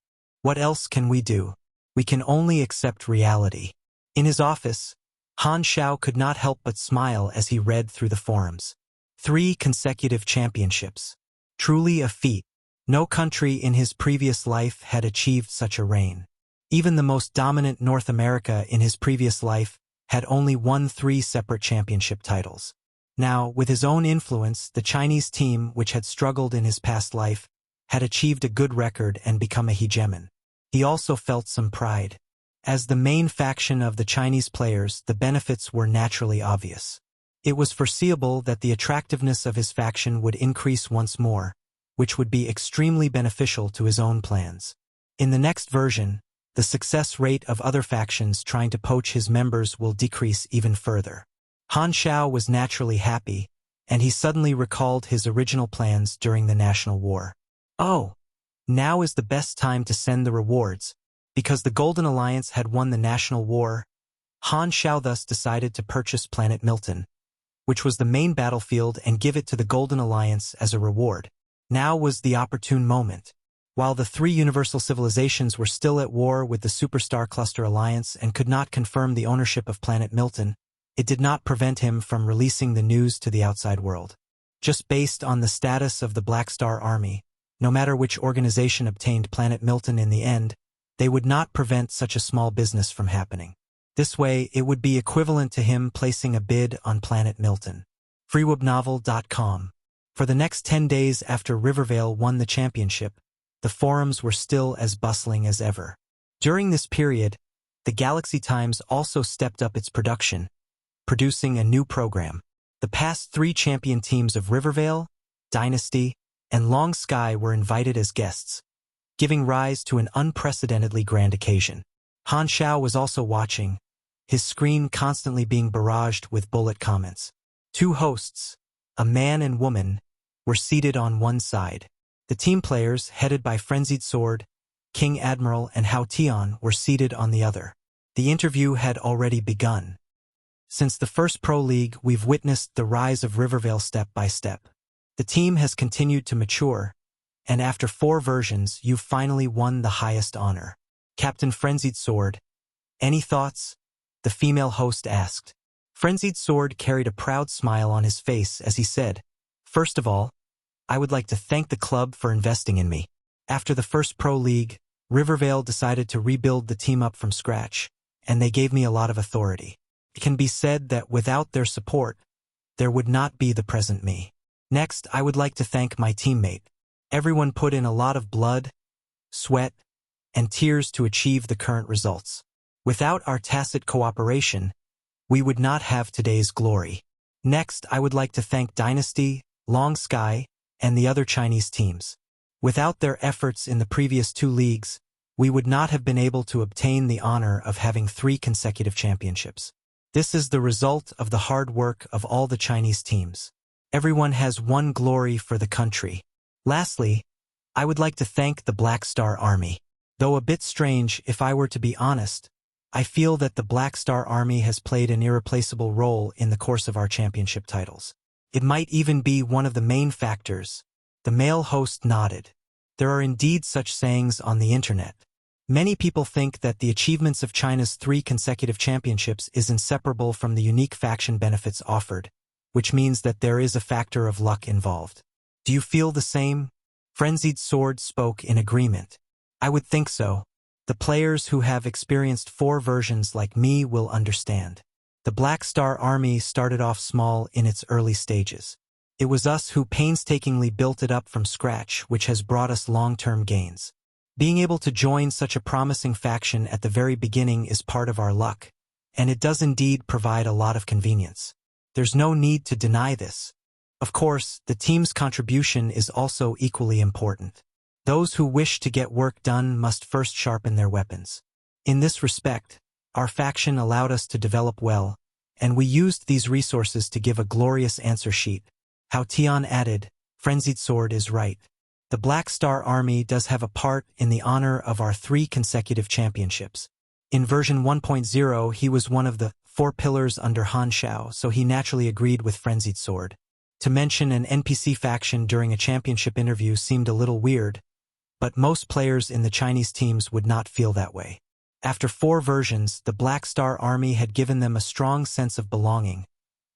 What else can we do? We can only accept reality. In his office, Han Xiao could not help but smile as he read through the forums. 3 consecutive championships. Truly a feat. No country in his previous life had achieved such a reign. Even the most dominant North America in his previous life had only won 3 separate championship titles. Now, with his own influence, the Chinese team, which had struggled in his past life, had achieved a good record and become a hegemon. He also felt some pride. As the main faction of the Chinese players, the benefits were naturally obvious. It was foreseeable that the attractiveness of his faction would increase once more, which would be extremely beneficial to his own plans. In the next version, the success rate of other factions trying to poach his members will decrease even further. Han Xiao was naturally happy, and he suddenly recalled his original plans during the National War. Oh, now is the best time to send the rewards. Because the Golden Alliance had won the National War, Han Xiao thus decided to purchase Planet Milton, which was the main battlefield, and give it to the Golden Alliance as a reward. Now was the opportune moment. While the 3 universal civilizations were still at war with the Superstar Cluster Alliance and could not confirm the ownership of Planet Milton, it did not prevent him from releasing the news to the outside world. Just based on the status of the Black Star Army, no matter which organization obtained Planet Milton in the end, they would not prevent such a small business from happening. This way, it would be equivalent to him placing a bid on Planet Milton. freewebnovel.com. For the next 10 days after Rivervale won the championship, the forums were still as bustling as ever. During this period, the Galaxy Times also stepped up its production, producing a new program. The past 3 champion teams of Rivervale, Dynasty, and Long Sky were invited as guests, giving rise to an unprecedentedly grand occasion. Han Xiao was also watching, his screen constantly being barraged with bullet comments. 2 hosts, a man and woman, were seated on one side. The team players, headed by Frenzied Sword, King Admiral, and Hao Tian, were seated on the other. The interview had already begun. Since the first Pro League, we've witnessed the rise of Rivervale step by step. The team has continued to mature, and after 4 versions, you've finally won the highest honor. Captain Frenzied Sword, any thoughts? The female host asked. Frenzied Sword carried a proud smile on his face as he said, "First of all, I would like to thank the club for investing in me. After the first pro league, Rivervale decided to rebuild the team up from scratch, and they gave me a lot of authority. It can be said that without their support, there would not be the present me. Next, I would like to thank my teammate. Everyone put in a lot of blood, sweat, and tears to achieve the current results. Without our tacit cooperation, we would not have today's glory. Next, I would like to thank Dynasty, Long Sky, and the other Chinese teams. Without their efforts in the previous 2 leagues, we would not have been able to obtain the honor of having 3 consecutive championships. This is the result of the hard work of all the Chinese teams. Everyone has won glory for the country. Lastly, I would like to thank the Black Star Army. Though a bit strange, if I were to be honest, I feel that the Black Star Army has played an irreplaceable role in the course of our championship titles. It might even be one of the main factors. The male host nodded. There are indeed such sayings on the internet. Many people think that the achievements of China's 3 consecutive championships is inseparable from the unique faction benefits offered, which means that there is a factor of luck involved. Do you feel the same? Frenzied Sword spoke in agreement. I would think so. The players who have experienced 4 versions like me will understand. The Black Star Army started off small in its early stages. It was us who painstakingly built it up from scratch, which has brought us long-term gains. Being able to join such a promising faction at the very beginning is part of our luck, and it does indeed provide a lot of convenience. There's no need to deny this. Of course, the team's contribution is also equally important. Those who wish to get work done must first sharpen their weapons. In this respect, our faction allowed us to develop well, and we used these resources to give a glorious answer sheet. How Tian added, Frenzied Sword is right. The Black Star Army does have a part in the honor of our 3 consecutive championships. In version 1.0, he was one of the 4 pillars under Han Xiao, so he naturally agreed with Frenzied Sword. To mention an NPC faction during a championship interview seemed a little weird, but most players in the Chinese teams would not feel that way. After 4 versions, the Black Star Army had given them a strong sense of belonging,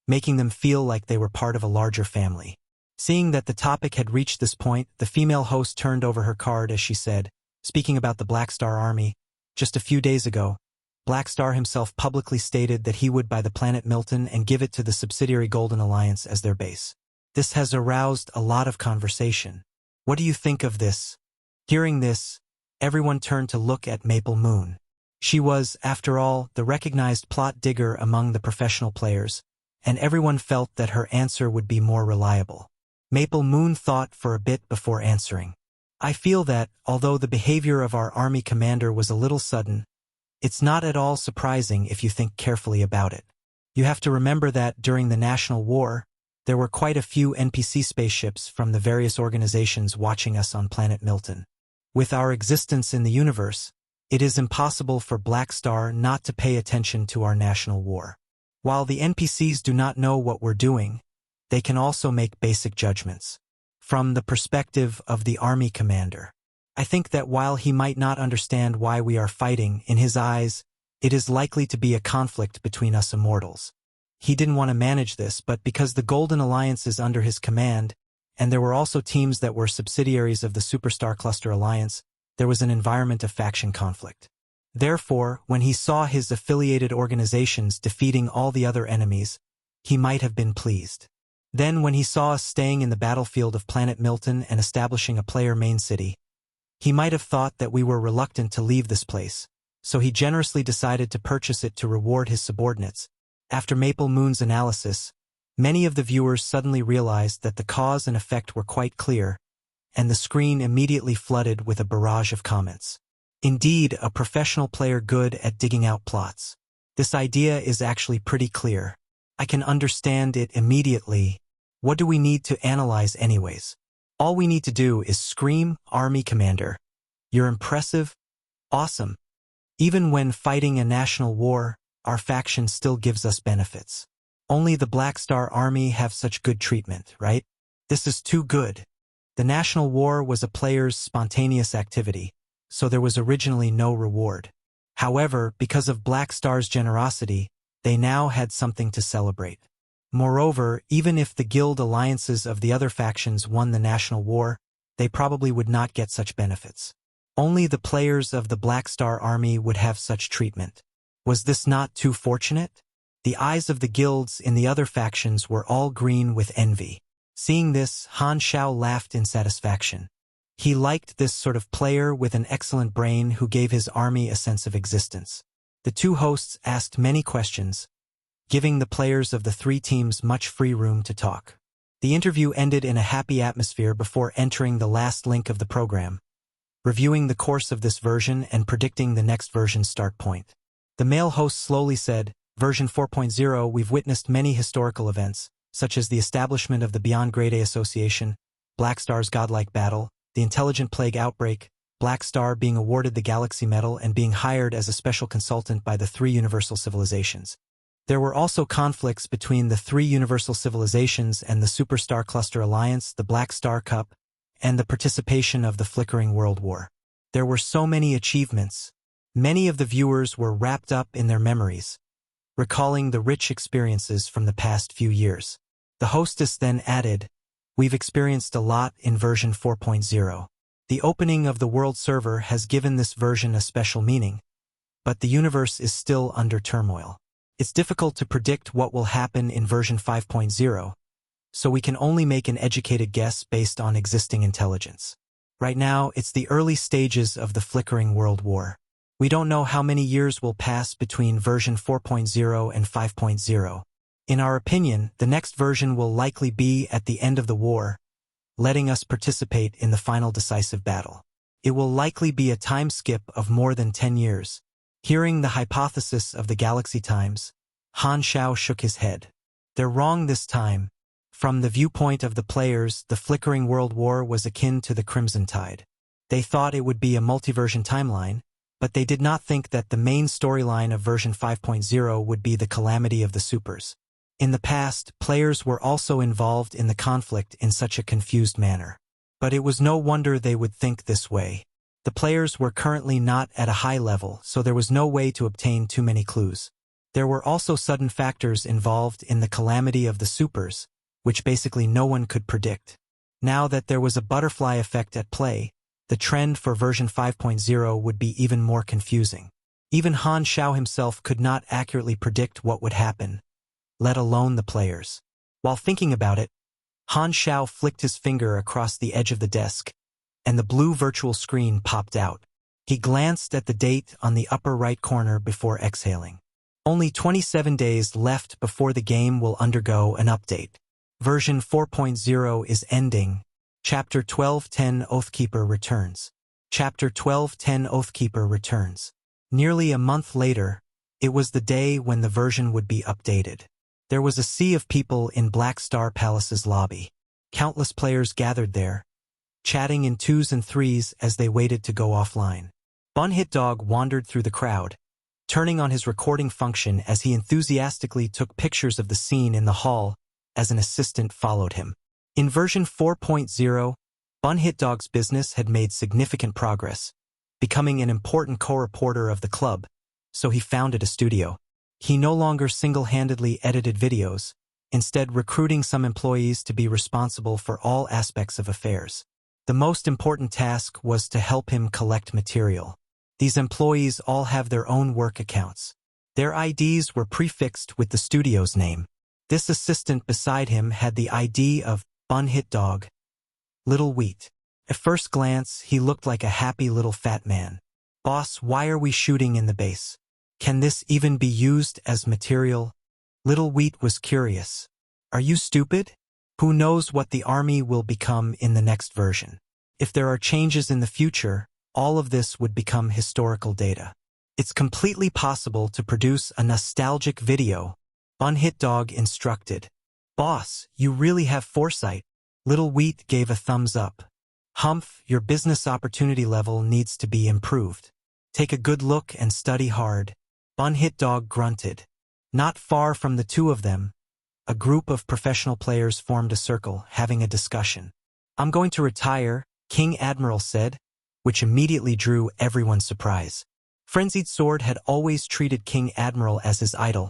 making them feel like they were part of a larger family. Seeing that the topic had reached this point, the female host turned over her card as she said, speaking about the Black Star Army, just a few days ago, Black Star himself publicly stated that he would buy the planet Milton and give it to the subsidiary Golden Alliance as their base. This has aroused a lot of conversation. What do you think of this? Hearing this, everyone turned to look at Maple Moon. She was, after all, the recognized plot digger among the professional players, and everyone felt that her answer would be more reliable. Maple Moon thought for a bit before answering. I feel that, although the behavior of our army commander was a little sudden, it's not at all surprising if you think carefully about it. You have to remember that during the National War, there were quite a few NPC spaceships from the various organizations watching us on planet Milton. With our existence in the universe, it is impossible for Black Star not to pay attention to our national war. While the NPCs do not know what we're doing, they can also make basic judgments. From the perspective of the army commander, I think that while he might not understand why we are fighting, in his eyes, it is likely to be a conflict between us immortals. He didn't want to manage this, but because the Golden Alliance is under his command, and there were also teams that were subsidiaries of the Superstar Cluster Alliance, there was an environment of faction conflict. Therefore, when he saw his affiliated organizations defeating all the other enemies, he might have been pleased. Then when he saw us staying in the battlefield of planet Milton and establishing a player main city, he might have thought that we were reluctant to leave this place, so he generously decided to purchase it to reward his subordinates. After Maple Moon's analysis, many of the viewers suddenly realized that the cause and effect were quite clear, and the screen immediately flooded with a barrage of comments. Indeed, a professional player good at digging out plots. This idea is actually pretty clear. I can understand it immediately. What do we need to analyze anyways? All we need to do is scream, Army Commander. You're impressive. Awesome. Even when fighting a national war, our faction still gives us benefits. Only the Black Star Army have such good treatment, right? This is too good. The national war was a player's spontaneous activity, so there was originally no reward. However, because of Black Star's generosity, they now had something to celebrate. Moreover, even if the guild alliances of the other factions won the national war, they probably would not get such benefits. Only the players of the Black Star Army would have such treatment. Was this not too fortunate? The eyes of the guilds in the other factions were all green with envy. Seeing this, Han Xiao laughed in satisfaction. He liked this sort of player with an excellent brain who gave his army a sense of existence. The two hosts asked many questions, giving the players of the three teams much free room to talk. The interview ended in a happy atmosphere before entering the last link of the program, reviewing the course of this version and predicting the next version's start point. The male host slowly said, Version 4.0, we've witnessed many historical events, such as the establishment of the Beyond Grade A Association, Black Star's godlike battle, the intelligent plague outbreak, Black Star being awarded the Galaxy Medal and being hired as a special consultant by the three universal civilizations. There were also conflicts between the three universal civilizations and the Superstar Cluster Alliance, the Black Star Cup, and the participation of the flickering World War. There were so many achievements. Many of the viewers were wrapped up in their memories, recalling the rich experiences from the past few years. The hostess then added, we've experienced a lot in version 4.0. The opening of the world server has given this version a special meaning, but the universe is still under turmoil. It's difficult to predict what will happen in version 5.0, so we can only make an educated guess based on existing intelligence. Right now, it's the early stages of the flickering world war. We don't know how many years will pass between version 4.0 and 5.0. In our opinion, the next version will likely be at the end of the war, letting us participate in the final decisive battle. It will likely be a time skip of more than 10 years. Hearing the hypothesis of the Galaxy Times, Han Xiao shook his head. They're wrong this time. From the viewpoint of the players, the flickering world war was akin to the Crimson Tide. They thought it would be a multi-version timeline, but they did not think that the main storyline of version 5.0 would be the calamity of the supers. In the past, players were also involved in the conflict in such a confused manner. But it was no wonder they would think this way. The players were currently not at a high level, so there was no way to obtain too many clues. There were also sudden factors involved in the calamity of the supers, which basically no one could predict. Now that there was a butterfly effect at play, the trend for version 5.0 would be even more confusing. Even Han Xiao himself could not accurately predict what would happen, let alone the players. While thinking about it, Han Xiao flicked his finger across the edge of the desk, and the blue virtual screen popped out. He glanced at the date on the upper right corner before exhaling. Only 27 days left before the game will undergo an update. Version 4.0 is ending. Chapter 1210 Oathkeeper returns. Chapter 1210 Oathkeeper returns. Nearly a month later, it was the day when the version would be updated. There was a sea of people in Black Star Palace's lobby. Countless players gathered there, chatting in twos and threes as they waited to go offline. Bun Hit Dog wandered through the crowd, turning on his recording function as he enthusiastically took pictures of the scene in the hall as an assistant followed him. In version 4.0, Bun Hit Dog's business had made significant progress, becoming an important co-reporter of the club, so he founded a studio. He no longer single-handedly edited videos, instead recruiting some employees to be responsible for all aspects of affairs. The most important task was to help him collect material. These employees all have their own work accounts. Their IDs were prefixed with the studio's name. This assistant beside him had the ID of Bun Hit Dog, Little Wheat. At first glance, he looked like a happy little fat man. Boss, why are we shooting in the base? Can this even be used as material? Little Wheat was curious. Are you stupid? Who knows what the army will become in the next version? If there are changes in the future, all of this would become historical data. It's completely possible to produce a nostalgic video, Bun Hit Dog instructed. Boss, you really have foresight. Little Wheat gave a thumbs up. Humph, your business opportunity level needs to be improved. Take a good look and study hard. Bun Hit Dog grunted. Not far from the two of them, a group of professional players formed a circle, having a discussion. I'm going to retire, King Admiral said, which immediately drew everyone's surprise. Frenzied Sword had always treated King Admiral as his idol,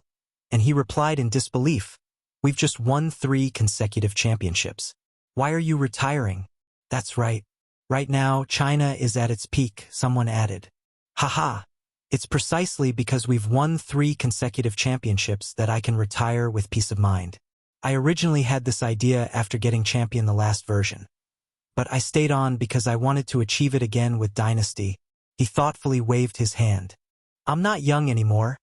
and he replied in disbelief, We've just won 3 consecutive championships. Why are you retiring? That's right. Right now, China is at its peak, someone added. Haha. It's precisely because we've won 3 consecutive championships that I can retire with peace of mind. I originally had this idea after getting champion the last version. But I stayed on because I wanted to achieve it again with Dynasty. He thoughtfully waved his hand. I'm not young anymore,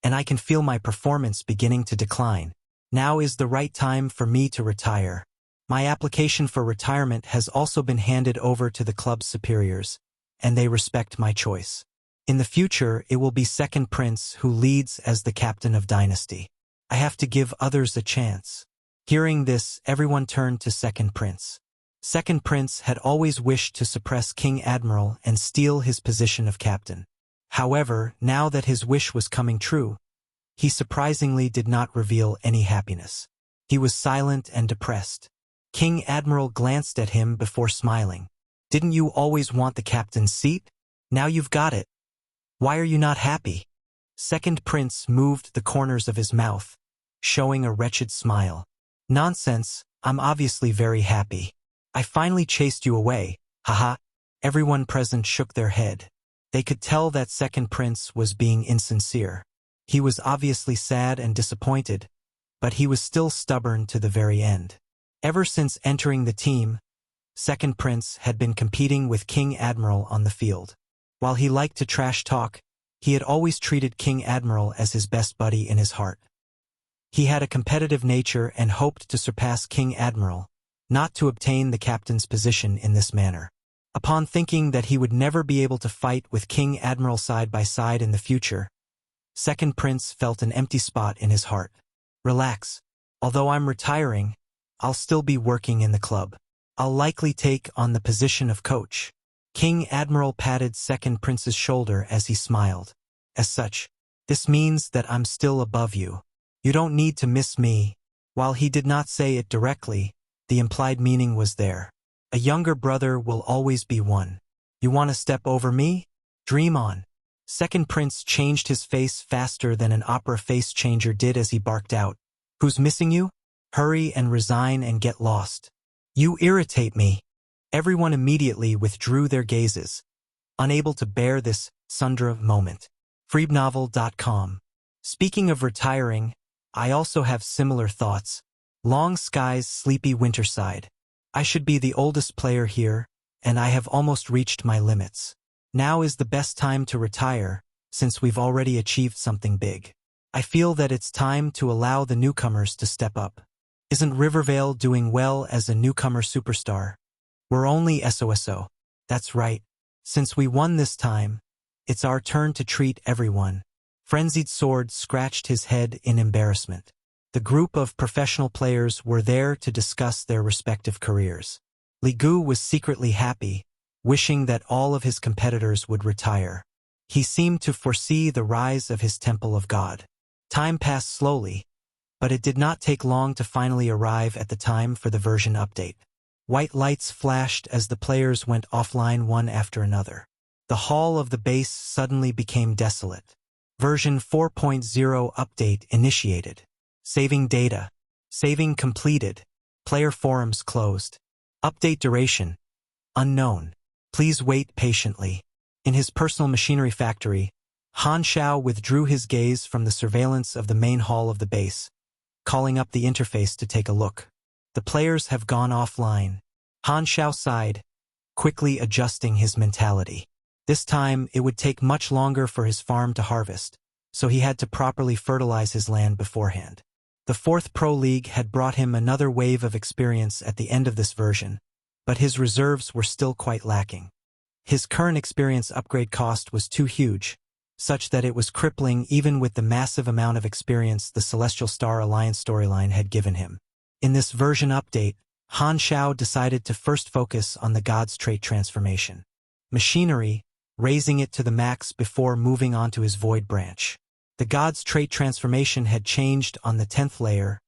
and I can feel my performance beginning to decline. Now is the right time for me to retire. My application for retirement has also been handed over to the club's superiors, and they respect my choice. In the future, it will be Second Prince who leads as the captain of Dynasty. I have to give others a chance. Hearing this, everyone turned to Second Prince. Second Prince had always wished to suppress King Admiral and steal his position of captain. However, now that his wish was coming true, he surprisingly did not reveal any happiness. He was silent and depressed. King Admiral glanced at him before smiling. Didn't you always want the captain's seat? Now you've got it. Why are you not happy? Second Prince moved the corners of his mouth, showing a wretched smile. Nonsense, I'm obviously very happy. I finally chased you away, haha. Everyone present shook their head. They could tell that Second Prince was being insincere. He was obviously sad and disappointed, but he was still stubborn to the very end. Ever since entering the team, Second Prince had been competing with King Admiral on the field. While he liked to trash talk, he had always treated King Admiral as his best buddy in his heart. He had a competitive nature and hoped to surpass King Admiral, not to obtain the captain's position in this manner. Upon thinking that he would never be able to fight with King Admiral side by side in the future, Second Prince felt an empty spot in his heart. Relax. Although I'm retiring, I'll still be working in the club. I'll likely take on the position of coach. King Admiral patted Second Prince's shoulder as he smiled. As such, this means that I'm still above you. You don't need to miss me. While he did not say it directly, the implied meaning was there. A younger brother will always be one. You want to step over me? Dream on. Second Prince changed his face faster than an opera face changer did as he barked out. Who's missing you? Hurry and resign and get lost. You irritate me. Everyone immediately withdrew their gazes, unable to bear this Sundra moment. Freebnovel.com. Speaking of retiring, I also have similar thoughts. Long skies, sleepy winterside. I should be the oldest player here, and I have almost reached my limits. Now is the best time to retire, since we've already achieved something big. I feel that it's time to allow the newcomers to step up. Isn't Rivervale doing well as a newcomer superstar? We're only SOSO. That's right. Since we won this time, it's our turn to treat everyone. Frenzied Sword scratched his head in embarrassment. The group of professional players were there to discuss their respective careers. Li Gu was secretly happy, wishing that all of his competitors would retire. He seemed to foresee the rise of his Temple of God. Time passed slowly, but it did not take long to finally arrive at the time for the version update. White lights flashed as the players went offline one after another. The hall of the base suddenly became desolate. Version 4.0 update initiated. Saving data. Saving completed. Player forums closed. Update duration. Unknown. Please wait patiently. In his personal machinery factory, Han Xiao withdrew his gaze from the surveillance of the main hall of the base, calling up the interface to take a look. The players have gone offline. Han Xiao sighed, quickly adjusting his mentality. This time, it would take much longer for his farm to harvest, so he had to properly fertilize his land beforehand. The 4th Pro League had brought him another wave of experience at the end of this version, but his reserves were still quite lacking. His current experience upgrade cost was too huge, such that it was crippling even with the massive amount of experience the Celestial Star Alliance storyline had given him. In this version update, Han Xiao decided to first focus on the God's trait transformation. Machinery, raising it to the max before moving on to his Void branch. The God's trait transformation had changed on the 10th layer,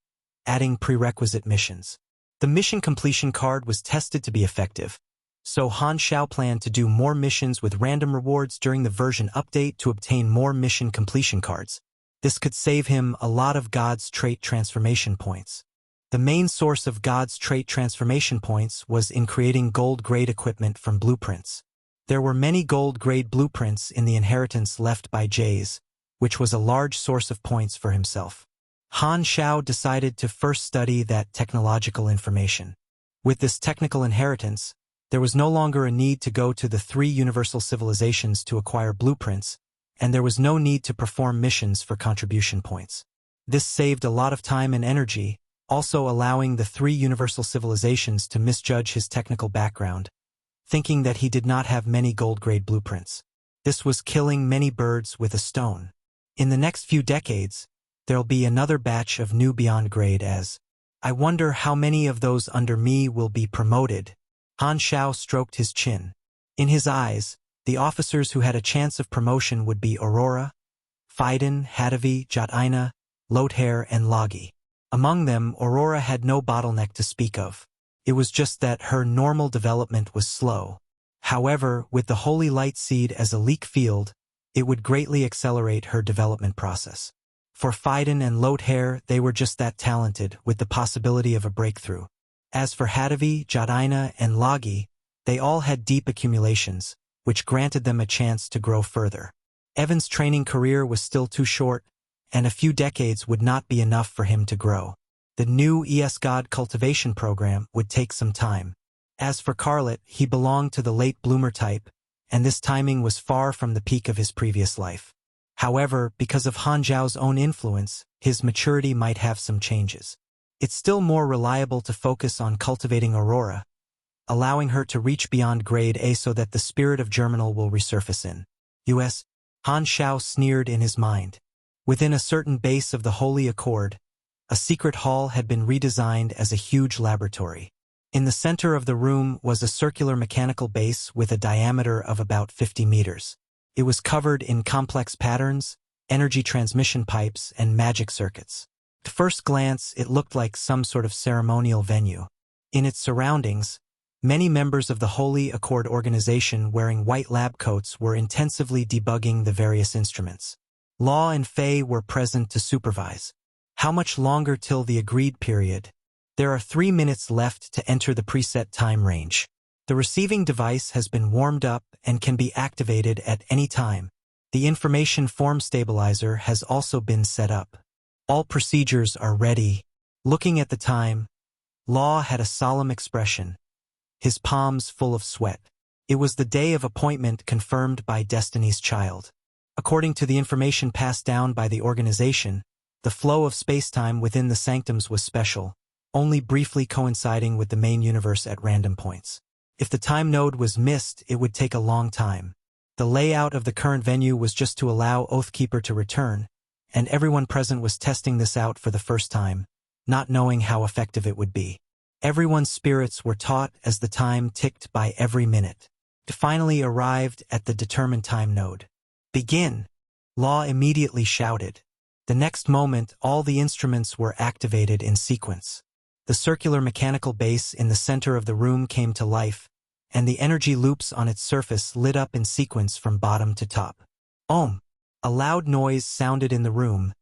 adding prerequisite missions. The mission completion card was tested to be effective, so Han Xiao planned to do more missions with random rewards during the version update to obtain more mission completion cards. This could save him a lot of God's trait transformation points. The main source of God's trait transformation points was in creating gold-grade equipment from blueprints. There were many gold-grade blueprints in the inheritance left by Jayz, which was a large source of points for himself. Han Xiao decided to first study that technological information. With this technical inheritance, there was no longer a need to go to the 3 universal civilizations to acquire blueprints, and there was no need to perform missions for contribution points. This saved a lot of time and energy, also allowing the 3 universal civilizations to misjudge his technical background, thinking that he did not have many gold-grade blueprints. This was killing many birds with a stone. In the next few decades, there'll be another batch of new beyond grade as, I wonder how many of those under me will be promoted. Han Xiao stroked his chin. In his eyes, the officers who had a chance of promotion would be Aurora, Phaidon, Hadavi, Jotaina, Lothair, and Logi. Among them, Aurora had no bottleneck to speak of. It was just that her normal development was slow. However, with the Holy Light Seed as a leak field, it would greatly accelerate her development process. For Phaidon and Lothair, they were just that talented, with the possibility of a breakthrough. As for Hadavi, Jotaina, and Logi, they all had deep accumulations, which granted them a chance to grow further. Evan's training career was still too short, and a few decades would not be enough for him to grow. The new God cultivation program would take some time. As for Carlet, he belonged to the late bloomer type, and this timing was far from the peak of his previous life. However, because of Han Xiao's own influence, his maturity might have some changes. It's still more reliable to focus on cultivating Aurora, allowing her to reach beyond grade A so that the spirit of Germinal will resurface in U.S. Han Xiao sneered in his mind. Within a certain base of the Holy Accord, a secret hall had been redesigned as a huge laboratory. In the center of the room was a circular mechanical base with a diameter of about 50 meters. It was covered in complex patterns, energy transmission pipes, and magic circuits. At first glance, it looked like some sort of ceremonial venue. In its surroundings, many members of the Holy Accord organization wearing white lab coats were intensively debugging the various instruments. Law and Fei were present to supervise. How much longer till the agreed period? There are 3 minutes left to enter the preset time range. The receiving device has been warmed up and can be activated at any time. The information form stabilizer has also been set up. All procedures are ready. Looking at the time, Law had a solemn expression, his palms full of sweat. It was the day of appointment confirmed by Destiny's Child. According to the information passed down by the organization, the flow of spacetime within the sanctums was special, only briefly coinciding with the main universe at random points. If the time node was missed, it would take a long time. The layout of the current venue was just to allow Oathkeeper to return, and everyone present was testing this out for the first time, not knowing how effective it would be. Everyone's spirits were taut as the time ticked by every minute. It finally arrived at the determined time node. Begin! Law immediately shouted. The next moment, all the instruments were activated in sequence. The circular mechanical base in the center of the room came to life, and the energy loops on its surface lit up in sequence from bottom to top. Ohm! A loud noise sounded in the room,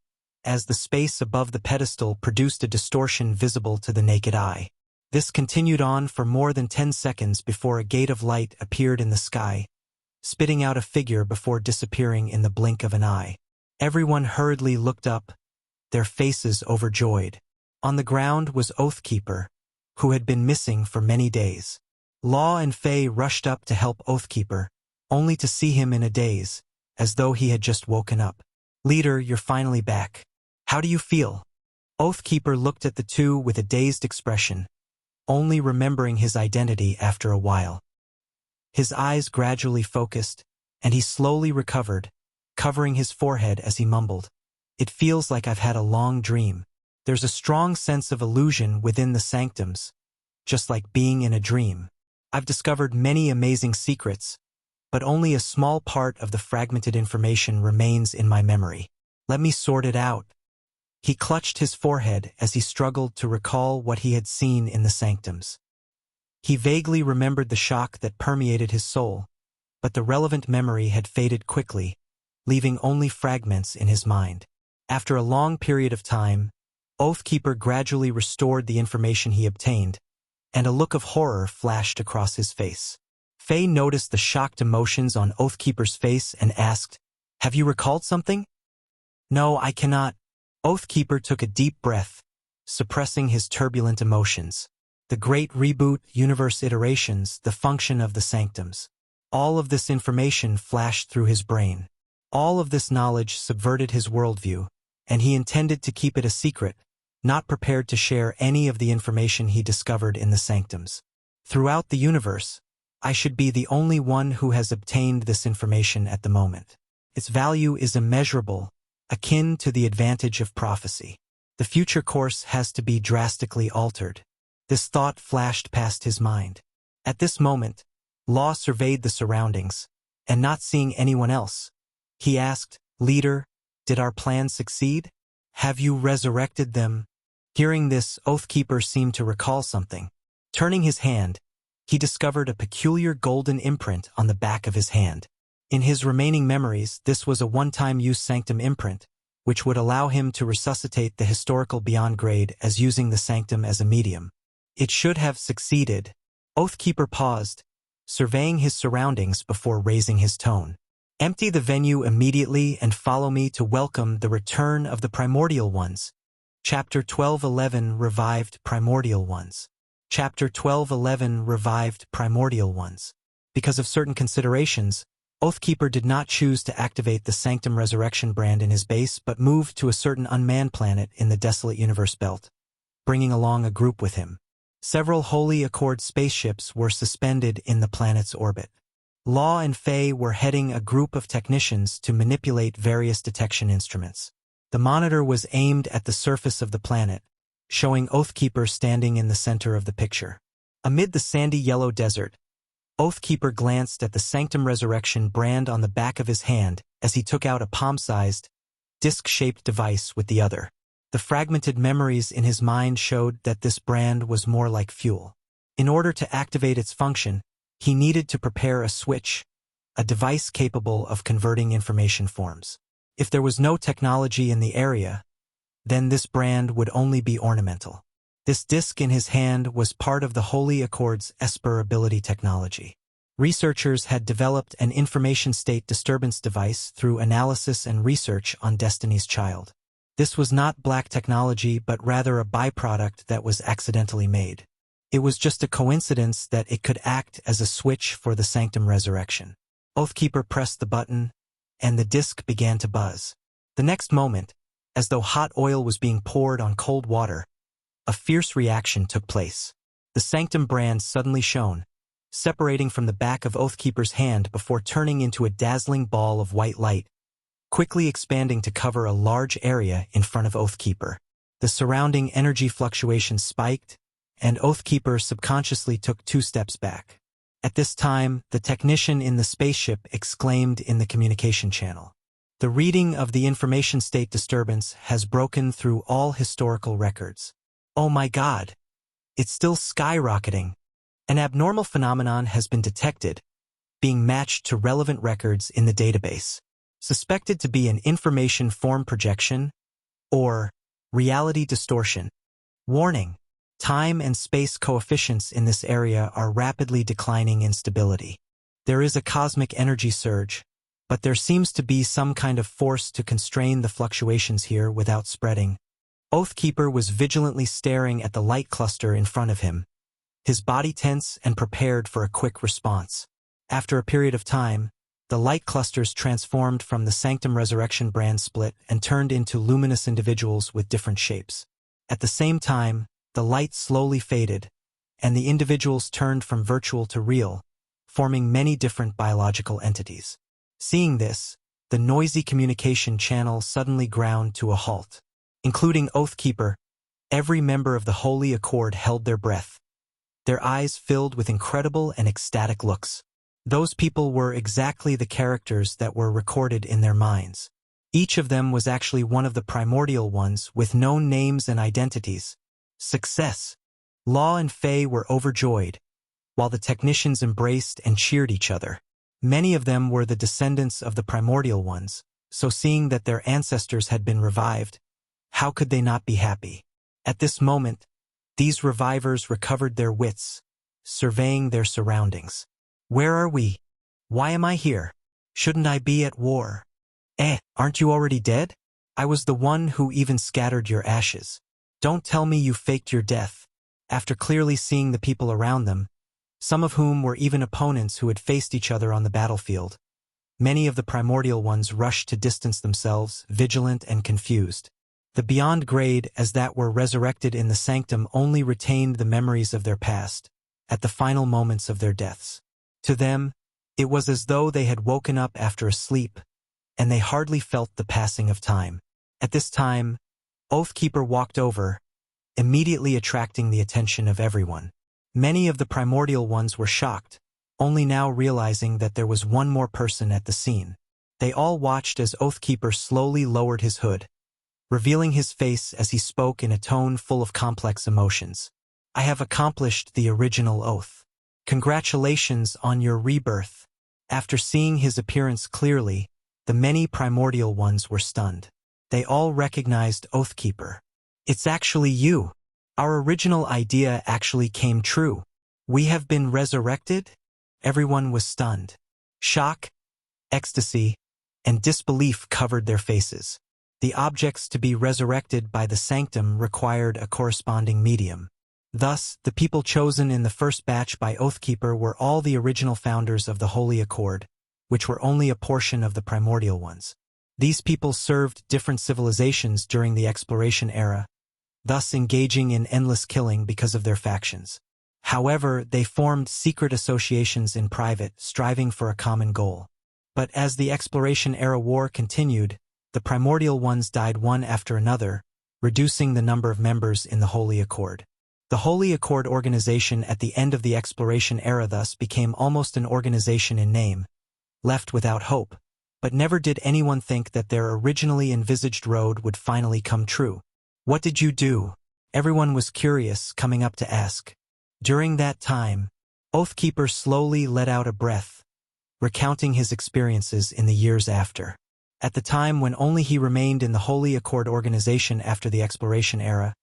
as the space above the pedestal produced a distortion visible to the naked eye. This continued on for more than 10 seconds before a gate of light appeared in the sky, spitting out a figure before disappearing in the blink of an eye. Everyone hurriedly looked up, their faces overjoyed. On the ground was Oathkeeper, who had been missing for many days. Law and Fei rushed up to help Oathkeeper, only to see him in a daze, as though he had just woken up. Leader, you're finally back. How do you feel? Oathkeeper looked at the two with a dazed expression, only remembering his identity after a while. His eyes gradually focused, and he slowly recovered, covering his forehead as he mumbled, "It feels like I've had a long dream. There's a strong sense of illusion within the sanctums, just like being in a dream. I've discovered many amazing secrets, but only a small part of the fragmented information remains in my memory. Let me sort it out." He clutched his forehead as he struggled to recall what he had seen in the sanctums. He vaguely remembered the shock that permeated his soul, but the relevant memory had faded quickly, leaving only fragments in his mind. After a long period of time, Oathkeeper gradually restored the information he obtained, and a look of horror flashed across his face. Faye noticed the shocked emotions on Oathkeeper's face and asked, "Have you recalled something?" "No, I cannot." Oathkeeper took a deep breath, suppressing his turbulent emotions. The great reboot, universe iterations, the function of the sanctums. All of this information flashed through his brain. All of this knowledge subverted his worldview, and he intended to keep it a secret, not prepared to share any of the information he discovered in the sanctums. Throughout the universe, I should be the only one who has obtained this information at the moment. Its value is immeasurable, akin to the advantage of prophecy. The future course has to be drastically altered. This thought flashed past his mind. At this moment, Law surveyed the surroundings, and not seeing anyone else, he asked, "Leader, did our plan succeed? Have you resurrected them?" Hearing this, Oathkeeper seemed to recall something. Turning his hand, he discovered a peculiar golden imprint on the back of his hand. In his remaining memories, this was a one-time use sanctum imprint, which would allow him to resuscitate the historical beyond grade as using the sanctum as a medium. It should have succeeded. Oathkeeper paused, surveying his surroundings before raising his tone. "Empty the venue immediately and follow me to welcome the return of the primordial ones." Chapter 12:11 Revived Primordial Ones. Chapter 12:11 Revived Primordial Ones. Because of certain considerations, Oathkeeper did not choose to activate the Sanctum Resurrection brand in his base but moved to a certain unmanned planet in the desolate universe belt, bringing along a group with him. Several Holy Accord spaceships were suspended in the planet's orbit. Law and Faye were heading a group of technicians to manipulate various detection instruments. The monitor was aimed at the surface of the planet, showing Oathkeeper standing in the center of the picture. Amid the sandy yellow desert, Oathkeeper glanced at the Sanctum Resurrection brand on the back of his hand as he took out a palm-sized, disc-shaped device with the other. The fragmented memories in his mind showed that this brand was more like fuel. In order to activate its function, he needed to prepare a switch, a device capable of converting information forms. If there was no technology in the area, then this brand would only be ornamental. This disc in his hand was part of the Holy Accord's Esper ability technology. Researchers had developed an information state disturbance device through analysis and research on Destiny's Child. This was not black technology but rather a byproduct that was accidentally made. It was just a coincidence that it could act as a switch for the Sanctum Resurrection. Oathkeeper pressed the button, and the disc began to buzz. The next moment, as though hot oil was being poured on cold water, a fierce reaction took place. The Sanctum brand suddenly shone, separating from the back of Oathkeeper's hand before turning into a dazzling ball of white light, quickly expanding to cover a large area in front of Oathkeeper. The surrounding energy fluctuations spiked, and Oathkeeper subconsciously took 2 steps back. At this time, the technician in the spaceship exclaimed in the communication channel, "The reading of the information state disturbance has broken through all historical records. Oh my God! It's still skyrocketing. An abnormal phenomenon has been detected, being matched to relevant records in the database. Suspected to be an information form projection or reality distortion. Warning: time and space coefficients in this area are rapidly declining in stability. There is a cosmic energy surge, but there seems to be some kind of force to constrain the fluctuations here without spreading." Oathkeeper was vigilantly staring at the light cluster in front of him, his body tense and prepared for a quick response. After a period of time, the light clusters transformed from the Sanctum Resurrection brand split and turned into luminous individuals with different shapes. At the same time, the light slowly faded, and the individuals turned from virtual to real, forming many different biological entities. Seeing this, the noisy communication channel suddenly ground to a halt. Including Oathkeeper, every member of the Holy Accord held their breath, their eyes filled with incredible and ecstatic looks. Those people were exactly the characters that were recorded in their minds. Each of them was actually one of the primordial ones with known names and identities. Success! Law and Faye were overjoyed, while the technicians embraced and cheered each other. Many of them were the descendants of the primordial ones, so seeing that their ancestors had been revived, how could they not be happy? At this moment, these revivers recovered their wits, surveying their surroundings. Where are we? Why am I here? Shouldn't I be at war? Aren't you already dead? I was the one who even scattered your ashes. Don't tell me you faked your death. After clearly seeing the people around them, some of whom were even opponents who had faced each other on the battlefield, many of the primordial ones rushed to distance themselves, vigilant and confused. The beyond grade as that were resurrected in the sanctum only retained the memories of their past, at the final moments of their deaths. To them, it was as though they had woken up after a sleep, and they hardly felt the passing of time. At this time, Oathkeeper walked over, immediately attracting the attention of everyone. Many of the primordial ones were shocked, only now realizing that there was one more person at the scene. They all watched as Oathkeeper slowly lowered his hood, revealing his face as he spoke in a tone full of complex emotions. I have accomplished the original oath. Congratulations on your rebirth. After seeing his appearance clearly, the many primordial ones were stunned. They all recognized Oathkeeper. It's actually you. Our original idea actually came true. We have been resurrected? Everyone was stunned. Shock, ecstasy, and disbelief covered their faces. The objects to be resurrected by the sanctum required a corresponding medium. Thus, the people chosen in the first batch by Oathkeeper were all the original founders of the Holy Accord, which were only a portion of the primordial ones. These people served different civilizations during the exploration era, thus engaging in endless killing because of their factions. However, they formed secret associations in private, striving for a common goal. But as the exploration era war continued, the primordial ones died one after another, reducing the number of members in the Holy Accord. The Holy Accord organization at the end of the exploration era thus became almost an organization in name, left without hope, but never did anyone think that their originally envisaged road would finally come true. What did you do? Everyone was curious, coming up to ask. During that time, Oathkeeper slowly let out a breath, recounting his experiences in the years after. At the time when only he remained in the Holy Accord organization after the exploration era,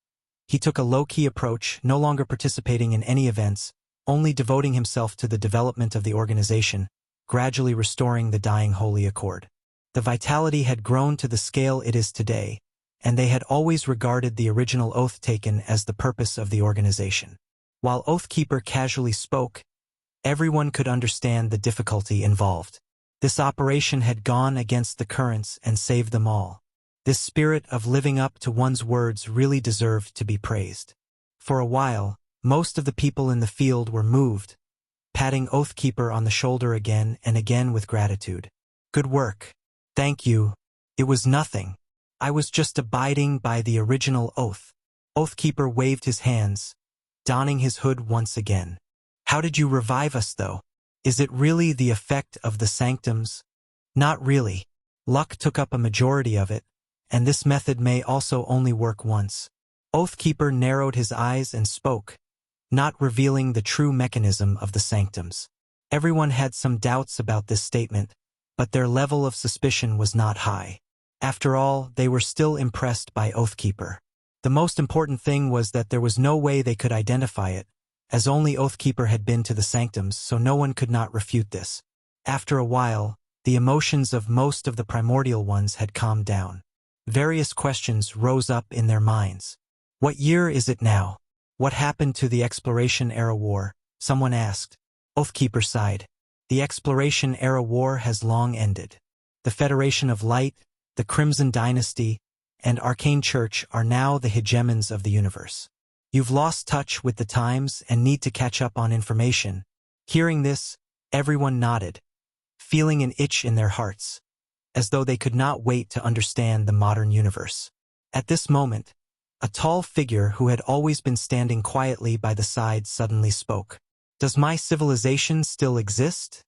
he took a low-key approach, no longer participating in any events, only devoting himself to the development of the organization, gradually restoring the dying Holy Accord. The vitality had grown to the scale it is today, and they had always regarded the original oath taken as the purpose of the organization. While Oathkeeper casually spoke, everyone could understand the difficulty involved. This operation had gone against the currents and saved them all. This spirit of living up to one's words really deserved to be praised. For a while, most of the people in the field were moved, patting Oathkeeper on the shoulder again and again with gratitude. Good work. Thank you. It was nothing. I was just abiding by the original oath. Oathkeeper waved his hands, donning his hood once again. How did you revive us, though? Is it really the effect of the sanctums? Not really. Luck took up a majority of it, and this method may also only work once. Oathkeeper narrowed his eyes and spoke, not revealing the true mechanism of the sanctums. Everyone had some doubts about this statement, but their level of suspicion was not high. After all, they were still impressed by Oathkeeper. The most important thing was that there was no way they could identify it, as only Oathkeeper had been to the sanctums, so no one could not refute this. After a while, the emotions of most of the primordial ones had calmed down. Various questions rose up in their minds. What year is it now? What happened to the exploration era war? Someone asked. Oathkeeper sighed. The exploration era war has long ended. The Federation of Light, the Crimson Dynasty, and Arcane Church are now the hegemons of the universe. You've lost touch with the times and need to catch up on information. Hearing this, everyone nodded, feeling an itch in their hearts, as though they could not wait to understand the modern universe. At this moment, a tall figure who had always been standing quietly by the side suddenly spoke. Does my civilization still exist?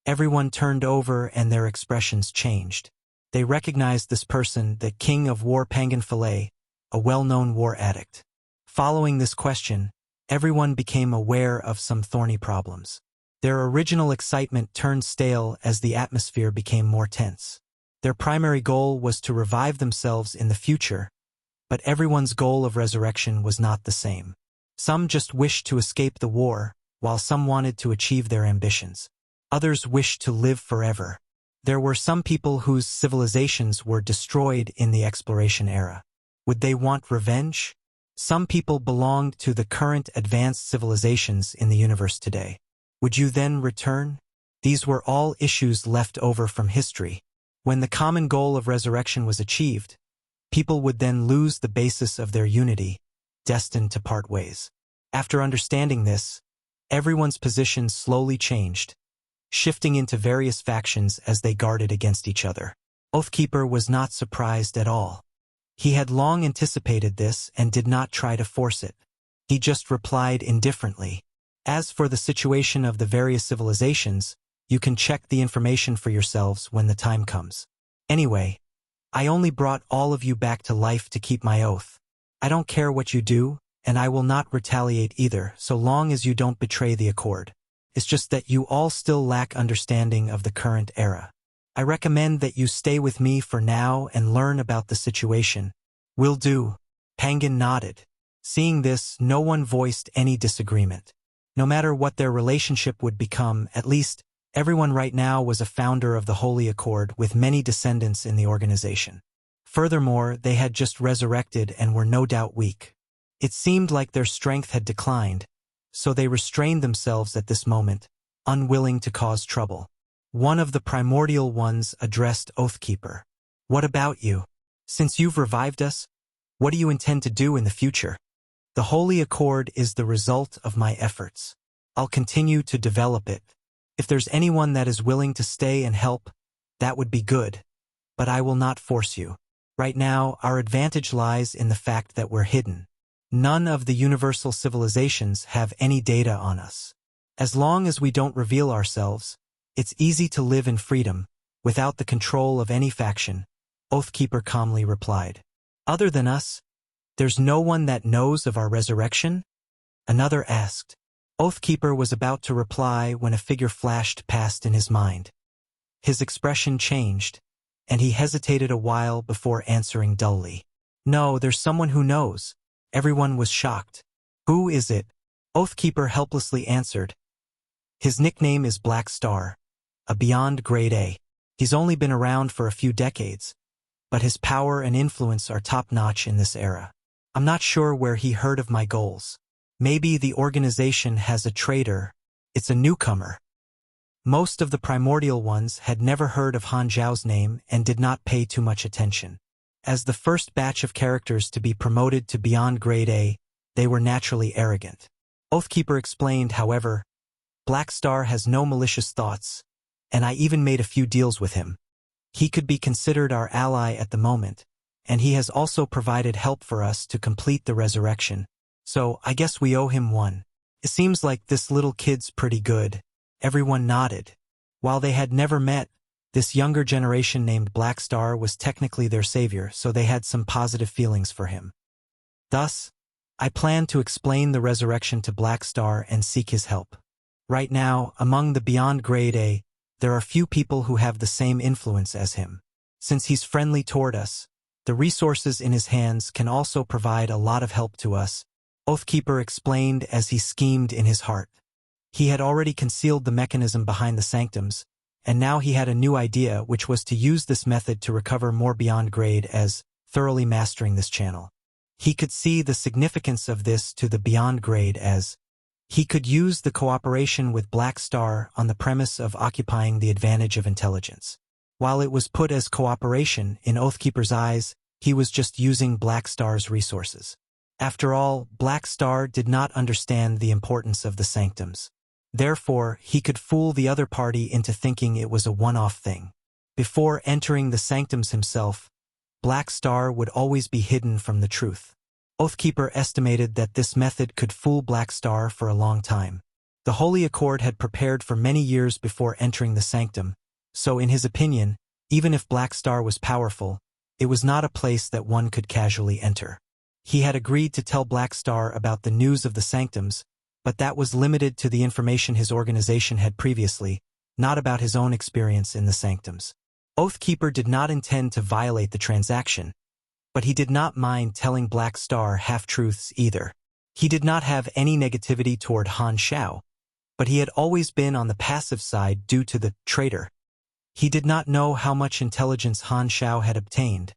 Everyone turned over and their expressions changed. They recognized this person, the King of War Pangan Filet, a well-known war addict. Following this question, everyone became aware of some thorny problems. Their original excitement turned stale as the atmosphere became more tense. Their primary goal was to revive themselves in the future, but everyone's goal of resurrection was not the same. Some just wished to escape the war, while some wanted to achieve their ambitions. Others wished to live forever. There were some people whose civilizations were destroyed in the exploration era. Would they want revenge? Some people belonged to the current advanced civilizations in the universe today. Would you then return? These were all issues left over from history. When the common goal of resurrection was achieved, people would then lose the basis of their unity, destined to part ways. After understanding this, everyone's position slowly changed, shifting into various factions as they guarded against each other. Oathkeeper was not surprised at all. He had long anticipated this and did not try to force it. He just replied indifferently. As for the situation of the various civilizations, you can check the information for yourselves when the time comes. Anyway, I only brought all of you back to life to keep my oath. I don't care what you do, and I will not retaliate either, so long as you don't betray the accord. It's just that you all still lack understanding of the current era. I recommend that you stay with me for now and learn about the situation. Will do. Pangan nodded. Seeing this, no one voiced any disagreement. No matter what their relationship would become, at least, everyone right now was a founder of the Holy Accord with many descendants in the organization. Furthermore, they had just resurrected and were no doubt weak. It seemed like their strength had declined, so they restrained themselves at this moment, unwilling to cause trouble. One of the primordial ones addressed Oathkeeper. What about you? Since you've revived us, what do you intend to do in the future? The Holy Accord is the result of my efforts. I'll continue to develop it. If there's anyone that is willing to stay and help, that would be good. But I will not force you. Right now, our advantage lies in the fact that we're hidden. None of the universal civilizations have any data on us. As long as we don't reveal ourselves, it's easy to live in freedom, without the control of any faction, Oathkeeper calmly replied. Other than us, there's no one that knows of our resurrection? Another asked. Oathkeeper was about to reply when a figure flashed past in his mind. His expression changed, and he hesitated a while before answering dully. No, there's someone who knows. Everyone was shocked. Who is it? Oathkeeper helplessly answered. His nickname is Black Star, a Beyond Grade A. He's only been around for a few decades, but his power and influence are top-notch in this era. I'm not sure where he heard of my goals. Maybe the organization has a traitor. It's a newcomer. Most of the primordial ones had never heard of Han Xiao's name and did not pay too much attention. As the first batch of characters to be promoted to Beyond Grade A, they were naturally arrogant. Oathkeeper explained, however, Black Star has no malicious thoughts, and I even made a few deals with him. He could be considered our ally at the moment, and he has also provided help for us to complete the resurrection, so I guess we owe him one. It seems like this little kid's pretty good. Everyone nodded. While they had never met, this younger generation named Black Star was technically their savior, so they had some positive feelings for him. Thus, I plan to explain the resurrection to Black Star and seek his help. Right now, among the Beyond Grade A, there are few people who have the same influence as him. Since he's friendly toward us, the resources in his hands can also provide a lot of help to us, Oathkeeper explained as he schemed in his heart. He had already concealed the mechanism behind the sanctums, and now he had a new idea, which was to use this method to recover more Beyond Grade as thoroughly mastering this channel. He could see the significance of this to the Beyond Grade as he could use the cooperation with Black Star on the premise of occupying the advantage of intelligence. While it was put as cooperation, in Oathkeeper's eyes, he was just using Black Star's resources. After all, Black Star did not understand the importance of the sanctums. Therefore, he could fool the other party into thinking it was a one-off thing. Before entering the sanctums himself, Black Star would always be hidden from the truth. Oathkeeper estimated that this method could fool Black Star for a long time. The Holy Accord had prepared for many years before entering the sanctum, so in his opinion, even if Black Star was powerful, it was not a place that one could casually enter. He had agreed to tell Black Star about the news of the sanctums, but that was limited to the information his organization had previously, not about his own experience in the sanctums. Oathkeeper did not intend to violate the transaction, but he did not mind telling Black Star half-truths either. He did not have any negativity toward Han Xiao, but he had always been on the passive side due to the traitor. He did not know how much intelligence Han Xiao had obtained,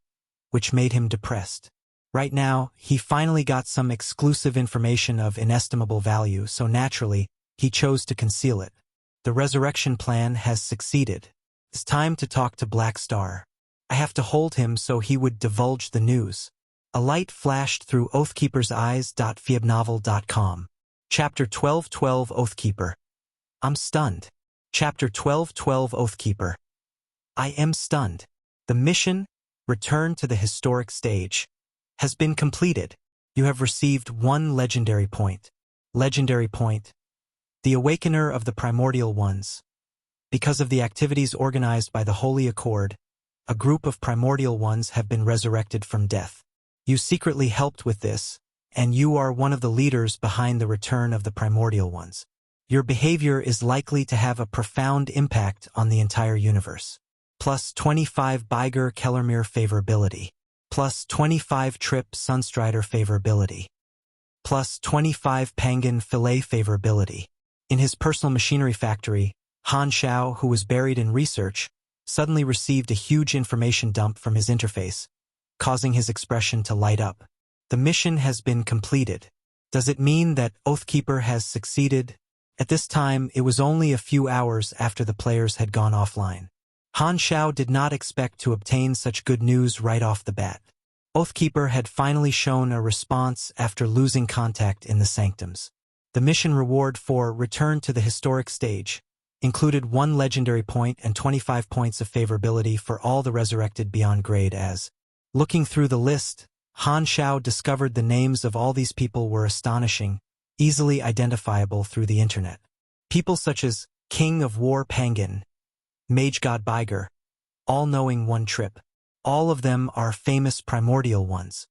which made him depressed. Right now, he finally got some exclusive information of inestimable value, so naturally, he chose to conceal it. The resurrection plan has succeeded. It's time to talk to Black Star. I have to hold him so he would divulge the news. A light flashed through Oathkeeper's eyes. Fiabnovel.com. Chapter 12:12 Oathkeeper. I'm stunned. Chapter 12:12 Oathkeeper. I am stunned. The mission, Return to the Historic Stage, has been completed. You have received 1 legendary point. Legendary point. The Awakener of the Primordial Ones. Because of the activities organized by the Holy Accord, a group of Primordial Ones have been resurrected from death. You secretly helped with this, and you are one of the leaders behind the return of the Primordial Ones. Your behavior is likely to have a profound impact on the entire universe. Plus 25 Biger Kellermere favorability. Plus 25 Trip Sunstrider favorability. Plus 25 Pangan Filet favorability. In his personal machinery factory, Han Xiao, who was buried in research, suddenly received a huge information dump from his interface, causing his expression to light up. The mission has been completed. Does it mean that Oathkeeper has succeeded? At this time, it was only a few hours after the players had gone offline. Han Xiao did not expect to obtain such good news right off the bat. Oathkeeper had finally shown a response after losing contact in the sanctums. The mission reward for Return to the Historic Stage included 1 legendary point and 25 points of favorability for all the resurrected beyond grade as. Looking through the list, Han Xiao discovered the names of all these people were astonishing, easily identifiable through the internet. People such as King of War Pangan, Mage God Biger, All-Knowing One Trip. All of them are famous Primordial Ones.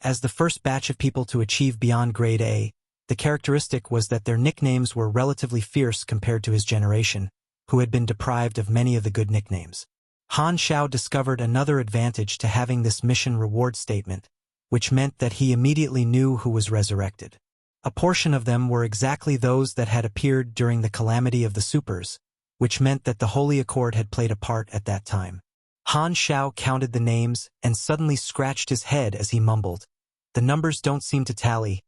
As the first batch of people to achieve beyond grade A, the characteristic was that their nicknames were relatively fierce compared to his generation, who had been deprived of many of the good nicknames. Han Xiao discovered another advantage to having this mission reward statement, which meant that he immediately knew who was resurrected. A portion of them were exactly those that had appeared during the calamity of the supers, which meant that the Holy Accord had played a part at that time. Han Xiao counted the names and suddenly scratched his head as he mumbled, "The numbers don't seem to tally."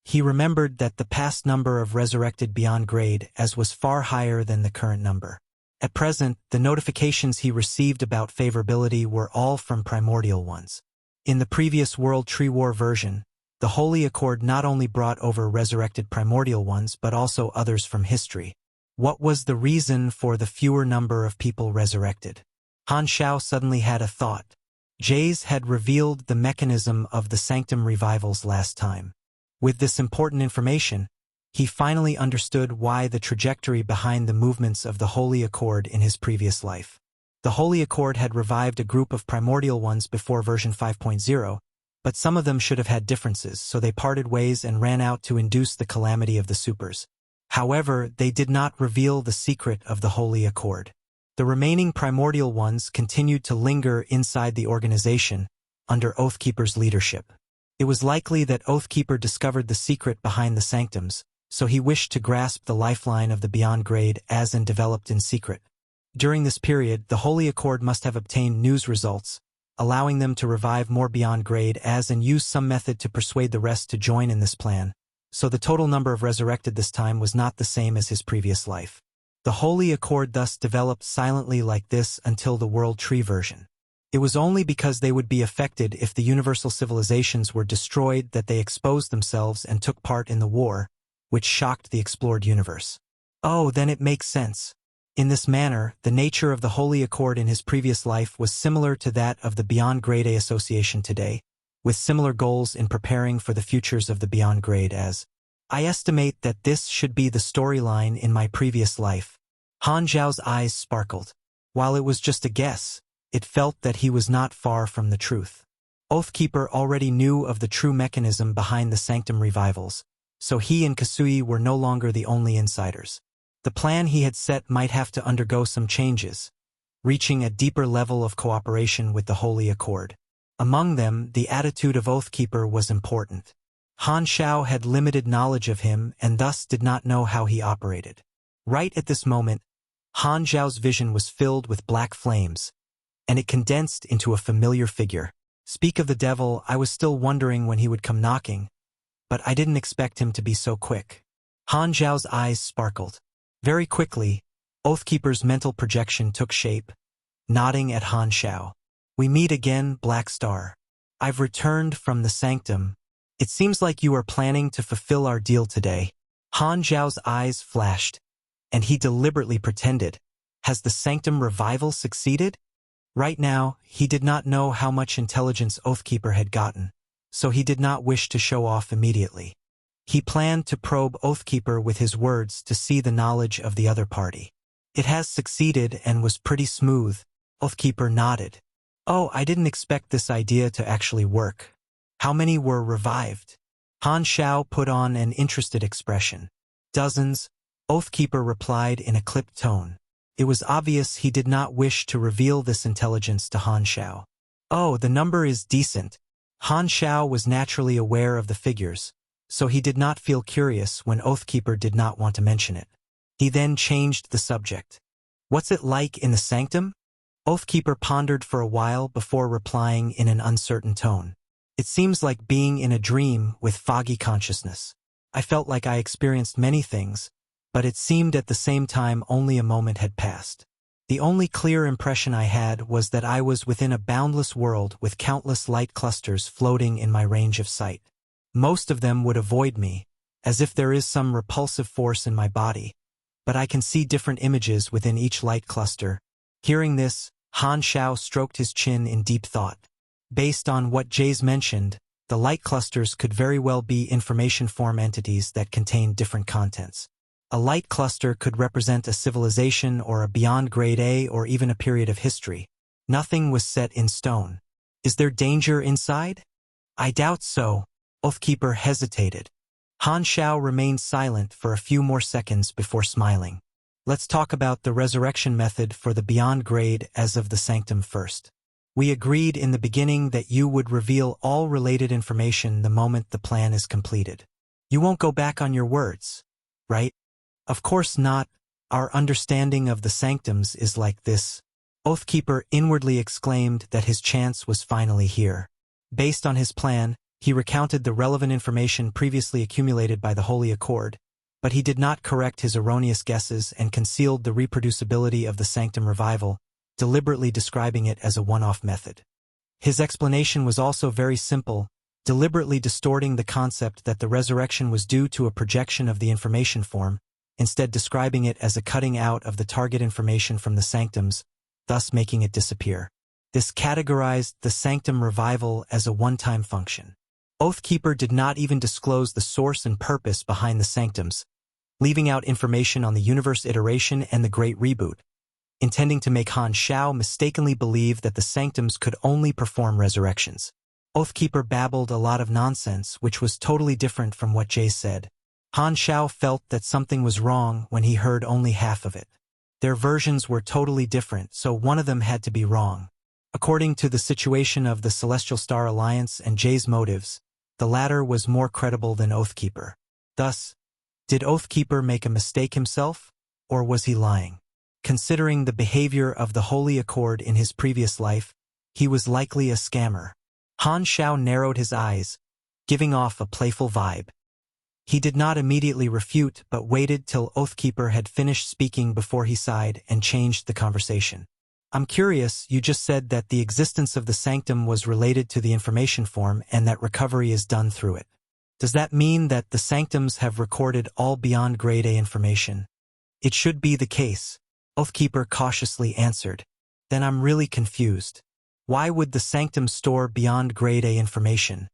He remembered that the past number of resurrected beyond grade as was far higher than the current number. At present, the notifications he received about favorability were all from Primordial Ones. In the previous World Tree War version, the Holy Accord not only brought over resurrected Primordial Ones but also others from history. What was the reason for the fewer number of people resurrected? Han Xiao suddenly had a thought. Jayz had revealed the mechanism of the Sanctum revivals last time. With this important information, he finally understood why the trajectory behind the movements of the Holy Accord in his previous life. The Holy Accord had revived a group of Primordial Ones before version 5.0, but some of them should have had differences, so they parted ways and ran out to induce the calamity of the supers. However, they did not reveal the secret of the Holy Accord. The remaining Primordial Ones continued to linger inside the organization under Oathkeeper's leadership. It was likely that Oathkeeper discovered the secret behind the sanctums, so he wished to grasp the lifeline of the Beyond Grade as and developed in secret. During this period, the Holy Accord must have obtained news results, allowing them to revive more Beyond Grade as and use some method to persuade the rest to join in this plan, so the total number of resurrected this time was not the same as his previous life. The Holy Accord thus developed silently like this until the World Tree version. It was only because they would be affected if the universal civilizations were destroyed that they exposed themselves and took part in the war, which shocked the explored universe. Oh, then it makes sense. In this manner, the nature of the Holy Accord in his previous life was similar to that of the Beyond Grade A Association today, with similar goals in preparing for the futures of the Beyond Grade as. I estimate that this should be the storyline in my previous life. Han Xiao's eyes sparkled. While it was just a guess, it felt that he was not far from the truth. Oathkeeper already knew of the true mechanism behind the Sanctum revivals, so he and Kasui were no longer the only insiders. The plan he had set might have to undergo some changes, reaching a deeper level of cooperation with the Holy Accord. Among them, the attitude of Oathkeeper was important. Han Xiao had limited knowledge of him and thus did not know how he operated. Right at this moment, Han Xiao's vision was filled with black flames, and it condensed into a familiar figure. Speak of the devil, I was still wondering when he would come knocking, but I didn't expect him to be so quick. Han Xiao's eyes sparkled. Very quickly, Oathkeeper's mental projection took shape, nodding at Han Xiao. We meet again, Black Star. I've returned from the sanctum. It seems like you are planning to fulfill our deal today. Han Xiao's eyes flashed, and he deliberately pretended. Has the sanctum revival succeeded? Right now, he did not know how much intelligence Oathkeeper had gotten, so he did not wish to show off immediately. He planned to probe Oathkeeper with his words to see the knowledge of the other party. It has succeeded and was pretty smooth. Oathkeeper nodded. Oh, I didn't expect this idea to actually work. How many were revived? Han Xiao put on an interested expression. Dozens, Oathkeeper replied in a clipped tone. It was obvious he did not wish to reveal this intelligence to Han Xiao. Oh, the number is decent. Han Xiao was naturally aware of the figures, so he did not feel curious when Oathkeeper did not want to mention it. He then changed the subject. What's it like in the sanctum? Oathkeeper pondered for a while before replying in an uncertain tone. It seems like being in a dream with foggy consciousness. I felt like I experienced many things, but it seemed at the same time only a moment had passed. The only clear impression I had was that I was within a boundless world with countless light clusters floating in my range of sight. Most of them would avoid me, as if there is some repulsive force in my body, but I can see different images within each light cluster. Hearing this, Han Xiao stroked his chin in deep thought. Based on what Jayz mentioned, the light clusters could very well be information form entities that contain different contents. A light cluster could represent a civilization or a beyond grade A or even a period of history. Nothing was set in stone. Is there danger inside? I doubt so. Oathkeeper hesitated. Han Xiao remained silent for a few more seconds before smiling. Let's talk about the resurrection method for the beyond grade as of the sanctum first. We agreed in the beginning that you would reveal all related information the moment the plan is completed. You won't go back on your words, right? Of course not. Our understanding of the sanctums is like this. Oathkeeper inwardly exclaimed that his chance was finally here. Based on his plan, he recounted the relevant information previously accumulated by the Holy Accord, but he did not correct his erroneous guesses and concealed the reproducibility of the sanctum revival, deliberately describing it as a one-off method. His explanation was also very simple, deliberately distorting the concept that the resurrection was due to a projection of the information form, instead describing it as a cutting out of the target information from the sanctums, thus making it disappear. This categorized the sanctum revival as a one-time function. Oathkeeper did not even disclose the source and purpose behind the sanctums, leaving out information on the universe iteration and the Great Reboot, intending to make Han Xiao mistakenly believe that the sanctums could only perform resurrections. Oathkeeper babbled a lot of nonsense, which was totally different from what Jayz said. Han Xiao felt that something was wrong when he heard only half of it. Their versions were totally different, so one of them had to be wrong. According to the situation of the Celestial Star Alliance and Jay's motives, the latter was more credible than Oathkeeper. Thus, did Oathkeeper make a mistake himself, or was he lying? Considering the behavior of the Holy Accord in his previous life, he was likely a scammer. Han Xiao narrowed his eyes, giving off a playful vibe. He did not immediately refute but waited till Oathkeeper had finished speaking before he sighed and changed the conversation. I'm curious, you just said that the existence of the sanctum was related to the information form and that recovery is done through it. Does that mean that the sanctums have recorded all beyond grade A information? It should be the case, Oathkeeper cautiously answered. Then I'm really confused. Why would the sanctum store beyond grade A information?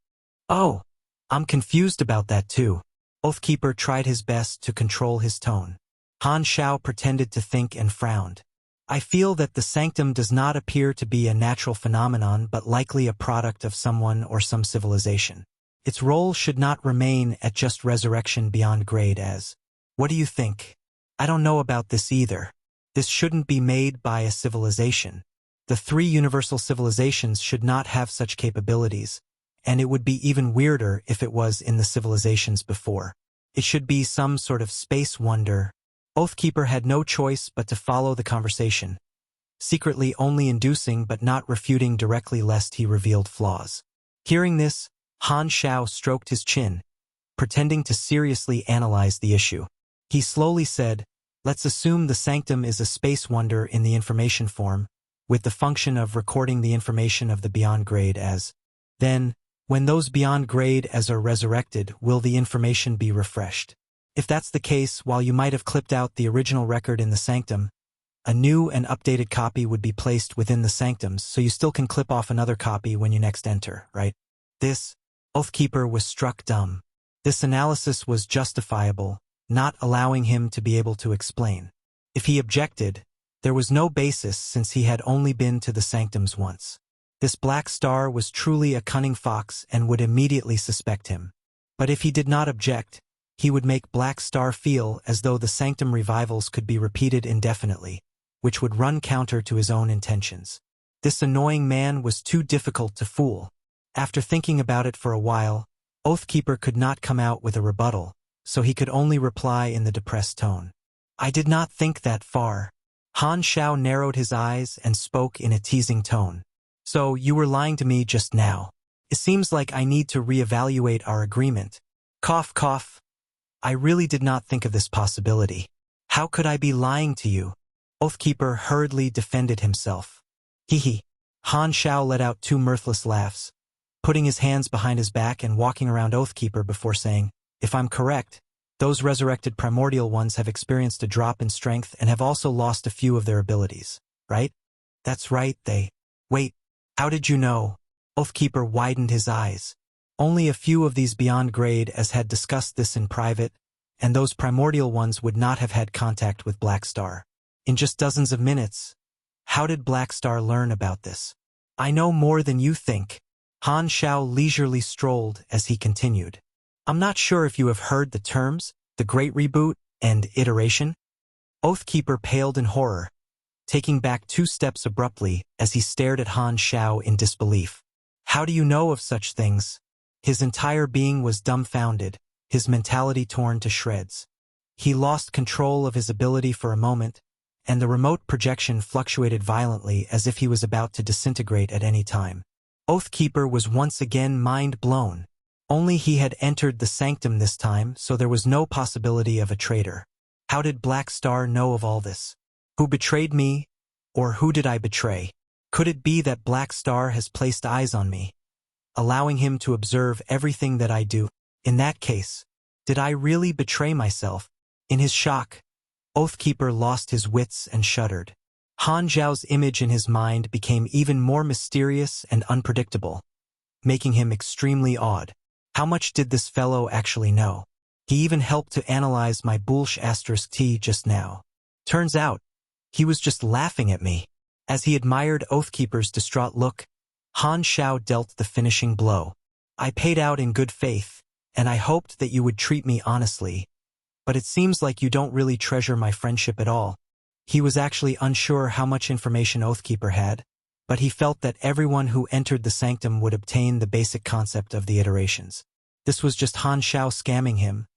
Oh, I'm confused about that too. Oathkeeper tried his best to control his tone. Han Xiao pretended to think and frowned. I feel that the sanctum does not appear to be a natural phenomenon but likely a product of someone or some civilization. Its role should not remain at just resurrection beyond grade as. What do you think? I don't know about this either. This shouldn't be made by a civilization. The three universal civilizations should not have such capabilities, and it would be even weirder if it was in the civilizations before. It should be some sort of space wonder. Oathkeeper had no choice but to follow the conversation, secretly only inducing but not refuting directly lest he revealed flaws. Hearing this, Han Xiao stroked his chin, pretending to seriously analyze the issue. He slowly said, "Let's assume the sanctum is a space wonder in the information form, with the function of recording the information of the beyond grade as. Then, when those beyond grade as are resurrected, will the information be refreshed? If that's the case, while you might have clipped out the original record in the sanctum, a new and updated copy would be placed within the sanctums, so you still can clip off another copy when you next enter, right?" This, Oathkeeper was struck dumb. This analysis was justifiable, not allowing him to be able to explain. If he objected, there was no basis since he had only been to the sanctums once. This black star was truly a cunning fox and would immediately suspect him. But if he did not object, he would make Black Star feel as though the sanctum revivals could be repeated indefinitely, which would run counter to his own intentions. This annoying man was too difficult to fool. After thinking about it for a while, Oathkeeper could not come out with a rebuttal, so he could only reply in the depressed tone. "I did not think that far." Han Xiao narrowed his eyes and spoke in a teasing tone. "So, you were lying to me just now. It seems like I need to reevaluate our agreement." Cough, cough. "I really did not think of this possibility. How could I be lying to you?" Oathkeeper hurriedly defended himself. "Hee." Han Xiao let out two mirthless laughs, putting his hands behind his back and walking around Oathkeeper before saying, "If I'm correct, those resurrected primordial ones have experienced a drop in strength and have also lost a few of their abilities, right?" "That's right, they..." "Wait, how did you know?" Oathkeeper widened his eyes. Only a few of these beyond grade as had discussed this in private, and those primordial ones would not have had contact with Black Star. In just dozens of minutes. How did Black Star learn about this? "I know more than you think." Han Xiao leisurely strolled as he continued. "I'm not sure if you have heard the terms, the Great Reboot, and iteration." Oathkeeper paled in horror, taking back 2 steps abruptly as he stared at Han Xiao in disbelief. "How do you know of such things?" His entire being was dumbfounded, his mentality torn to shreds. He lost control of his ability for a moment, and the remote projection fluctuated violently as if he was about to disintegrate at any time. Oathkeeper was once again mind-blown. Only he had entered the sanctum this time, so there was no possibility of a traitor. How did Black Star know of all this? Who betrayed me, or who did I betray? Could it be that Black Star has placed eyes on me, allowing him to observe everything that I do? In that case, did I really betray myself? In his shock, Oathkeeper lost his wits and shuddered. Han Xiao's image in his mind became even more mysterious and unpredictable, making him extremely awed. How much did this fellow actually know? He even helped to analyze my *T just now. Turns out, he was just laughing at me. As he admired Oathkeeper's distraught look, Han Xiao dealt the finishing blow. "I paid out in good faith, and I hoped that you would treat me honestly. But it seems like you don't really treasure my friendship at all." He was actually unsure how much information Oathkeeper had, but he felt that everyone who entered the sanctum would obtain the basic concept of the iterations. This was just Han Xiao scamming him,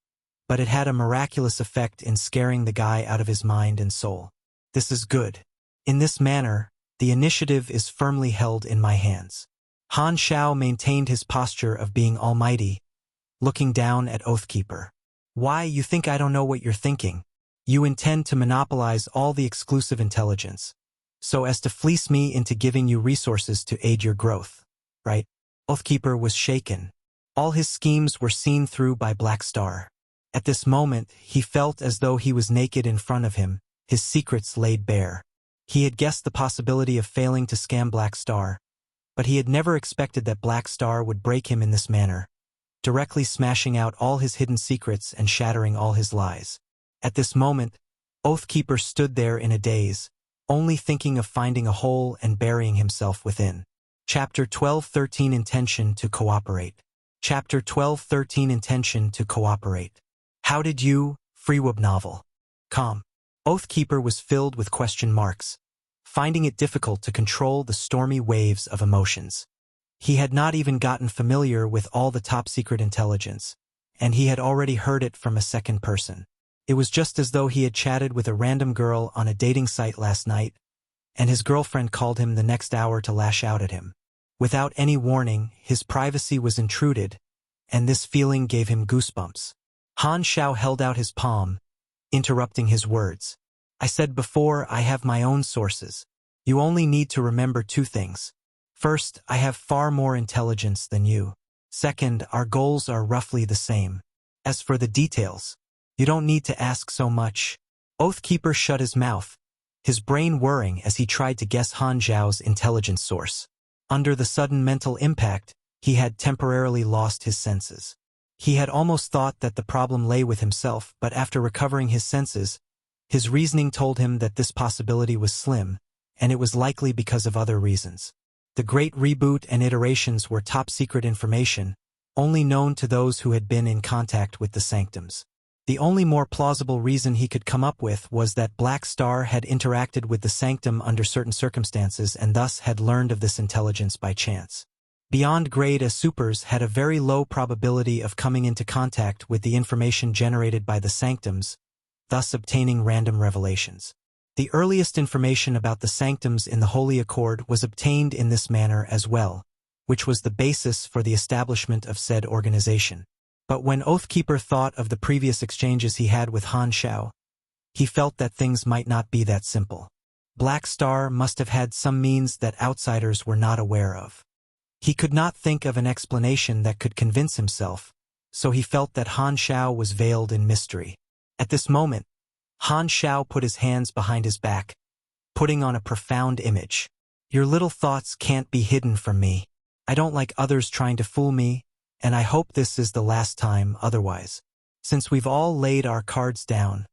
but it had a miraculous effect in scaring the guy out of his mind and soul. This is good. In this manner, the initiative is firmly held in my hands. Han Xiao maintained his posture of being almighty, looking down at Oathkeeper. "Why, you think I don't know what you're thinking? You intend to monopolize all the exclusive intelligence, so as to fleece me into giving you resources to aid your growth, right?" Oathkeeper was shaken. All his schemes were seen through by Black Star. At this moment, he felt as though he was naked in front of him, his secrets laid bare. He had guessed the possibility of failing to scam Black Star, but he had never expected that Black Star would break him in this manner, directly smashing out all his hidden secrets and shattering all his lies. At this moment, Oathkeeper stood there in a daze, only thinking of finding a hole and burying himself within. Chapter 12:13 Intention to Cooperate. Chapter 12:13 Intention to Cooperate. How did you, Freewub novel? Com. Oathkeeper was filled with question marks, finding it difficult to control the stormy waves of emotions. He had not even gotten familiar with all the top-secret intelligence, and he had already heard it from a second person. It was just as though he had chatted with a random girl on a dating site last night, and his girlfriend called him the next hour to lash out at him. Without any warning, his privacy was intruded, and this feeling gave him goosebumps. Han Xiao held out his palm, interrupting his words. I said before, I have my own sources. You only need to remember two things. First, I have far more intelligence than you. Second, our goals are roughly the same. As for the details, you don't need to ask so much. Oathkeeper shut his mouth, his brain whirring as he tried to guess Han Xiao's intelligence source. Under the sudden mental impact, he had temporarily lost his senses. He had almost thought that the problem lay with himself, but after recovering his senses, his reasoning told him that this possibility was slim, and it was likely because of other reasons. The Great Reboot and iterations were top-secret information, only known to those who had been in contact with the Sanctums. The only more plausible reason he could come up with was that Black Star had interacted with the Sanctum under certain circumstances and thus had learned of this intelligence by chance. Beyond grade supers had a very low probability of coming into contact with the information generated by the Sanctums, thus obtaining random revelations. The earliest information about the Sanctums in the Holy Accord was obtained in this manner as well, which was the basis for the establishment of said organization. But when Oathkeeper thought of the previous exchanges he had with Han Xiao, he felt that things might not be that simple. Black Star must have had some means that outsiders were not aware of. He could not think of an explanation that could convince himself, so he felt that Han Xiao was veiled in mystery. At this moment, Han Xiao put his hands behind his back, putting on a profound image. Your little thoughts can't be hidden from me. I don't like others trying to fool me, and I hope this is the last time otherwise. Since we've all laid our cards down,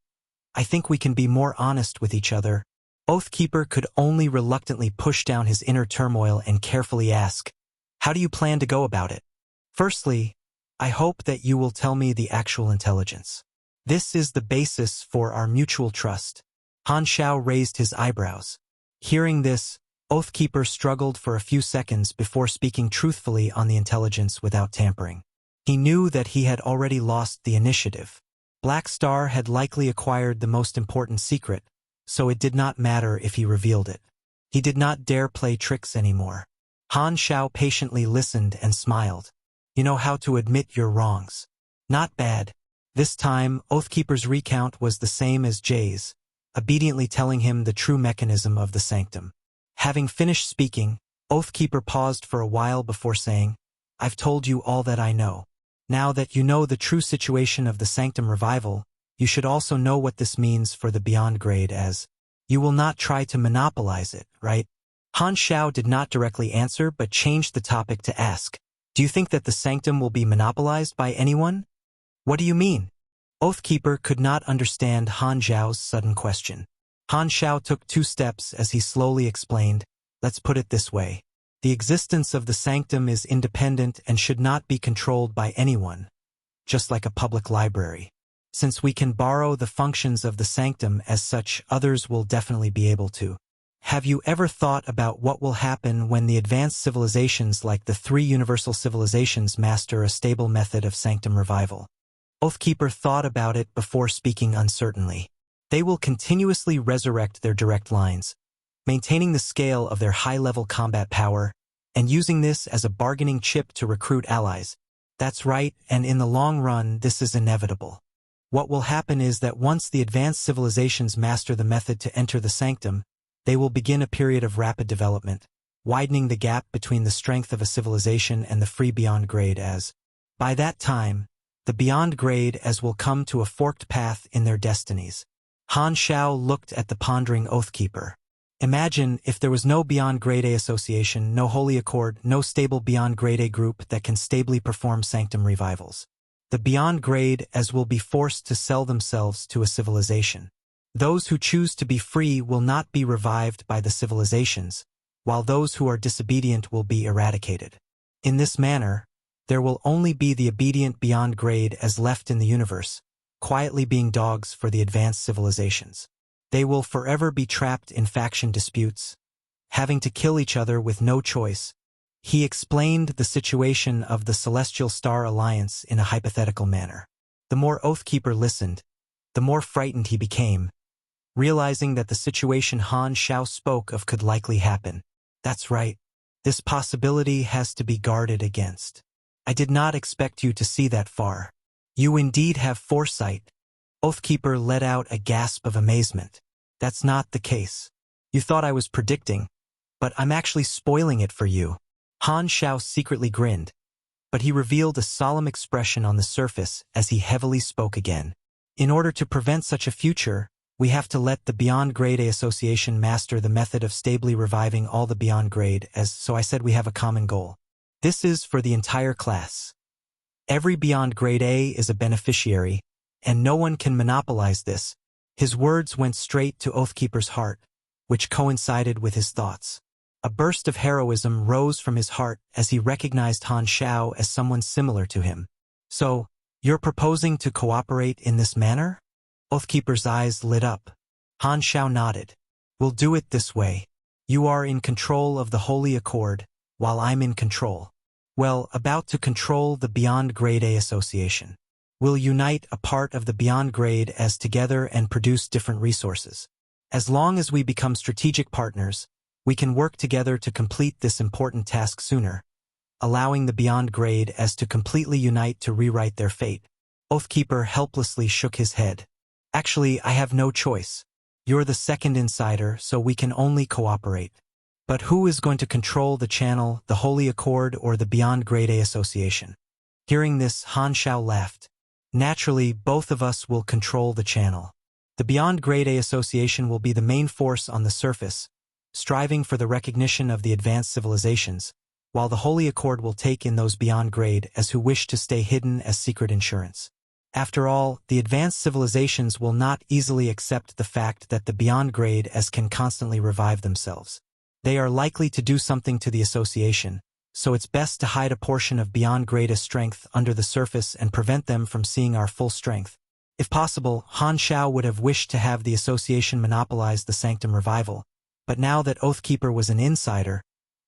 I think we can be more honest with each other. Oathkeeper could only reluctantly push down his inner turmoil and carefully ask, how do you plan to go about it? Firstly, I hope that you will tell me the actual intelligence. This is the basis for our mutual trust. Han Xiao raised his eyebrows. Hearing this, Oathkeeper struggled for a few seconds before speaking truthfully on the intelligence without tampering. He knew that he had already lost the initiative. Black Star had likely acquired the most important secret, so it did not matter if he revealed it. He did not dare play tricks anymore. Han Xiao patiently listened and smiled. You know how to admit your wrongs. Not bad. This time, Oathkeeper's recount was the same as Jayz, obediently telling him the true mechanism of the Sanctum. Having finished speaking, Oathkeeper paused for a while before saying, I've told you all that I know. Now that you know the true situation of the Sanctum revival, you should also know what this means for the Beyond grade as, you will not try to monopolize it, right? Han Xiao did not directly answer but changed the topic to ask, do you think that the Sanctum will be monopolized by anyone? What do you mean? Oathkeeper could not understand Han Xiao's sudden question. Han Xiao took 2 steps as he slowly explained, let's put it this way. The existence of the Sanctum is independent and should not be controlled by anyone, just like a public library. Since we can borrow the functions of the Sanctum as such, others will definitely be able to. Have you ever thought about what will happen when the advanced civilizations like the 3 universal civilizations master a stable method of Sanctum revival? Oathkeeper thought about it before speaking uncertainly. They will continuously resurrect their direct lines, maintaining the scale of their high-level combat power, and using this as a bargaining chip to recruit allies. That's right, and in the long run, this is inevitable. What will happen is that once the advanced civilizations master the method to enter the Sanctum, they will begin a period of rapid development, widening the gap between the strength of a civilization and the free Beyond grade as, by that time, the Beyond grade as will come to a forked path in their destinies. Han Xiao looked at the pondering Oathkeeper. Imagine if there was no Beyond Grade A association, no Holy Accord, no stable Beyond Grade A group that can stably perform Sanctum revivals. The Beyond Grade as will be forced to sell themselves to a civilization. Those who choose to be free will not be revived by the civilizations, while those who are disobedient will be eradicated. In this manner, there will only be the obedient Beyond Grade as left in the universe, quietly being dogs for the advanced civilizations. They will forever be trapped in faction disputes, having to kill each other with no choice. He explained the situation of the Celestial Star Alliance in a hypothetical manner. The more Oathkeeper listened, the more frightened he became, realizing that the situation Han Xiao spoke of could likely happen. That's right. This possibility has to be guarded against. I did not expect you to see that far. You indeed have foresight. Oathkeeper let out a gasp of amazement. That's not the case. You thought I was predicting, but I'm actually spoiling it for you. Han Xiao secretly grinned, but he revealed a solemn expression on the surface as he heavily spoke again. In order to prevent such a future, we have to let the Beyond Grade A Association master the method of stably reviving all the Beyond Grade so I said we have a common goal. This is for the entire class. Every Beyond Grade A is a beneficiary, and no one can monopolize this. His words went straight to Oathkeeper's heart, which coincided with his thoughts. A burst of heroism rose from his heart as he recognized Han Xiao as someone similar to him. So, you're proposing to cooperate in this manner? Oathkeeper's eyes lit up. Han Xiao nodded. We'll do it this way. You are in control of the Holy Accord, while I'm in control. About to control the Beyond Grade A Association. We'll unite a part of the Beyond Grade as together and produce different resources. As long as we become strategic partners, we can work together to complete this important task sooner, allowing the Beyond Grade as to completely unite to rewrite their fate. Oathkeeper helplessly shook his head. Actually, I have no choice. You're the second insider, so we can only cooperate. But who is going to control the channel, the Holy Accord or the Beyond Grade A Association? Hearing this, Han Xiao laughed. Naturally, both of us will control the channel. The Beyond Grade A Association will be the main force on the surface, striving for the recognition of the advanced civilizations, while the Holy Accord will take in those Beyond Grade as who wish to stay hidden as secret insurance. After all, the advanced civilizations will not easily accept the fact that the Beyond Grade as can constantly revive themselves. They are likely to do something to the association, so it's best to hide a portion of Beyond Grade A's strength under the surface and prevent them from seeing our full strength. If possible, Han Xiao would have wished to have the association monopolize the Sanctum Revival, but now that Oathkeeper was an insider,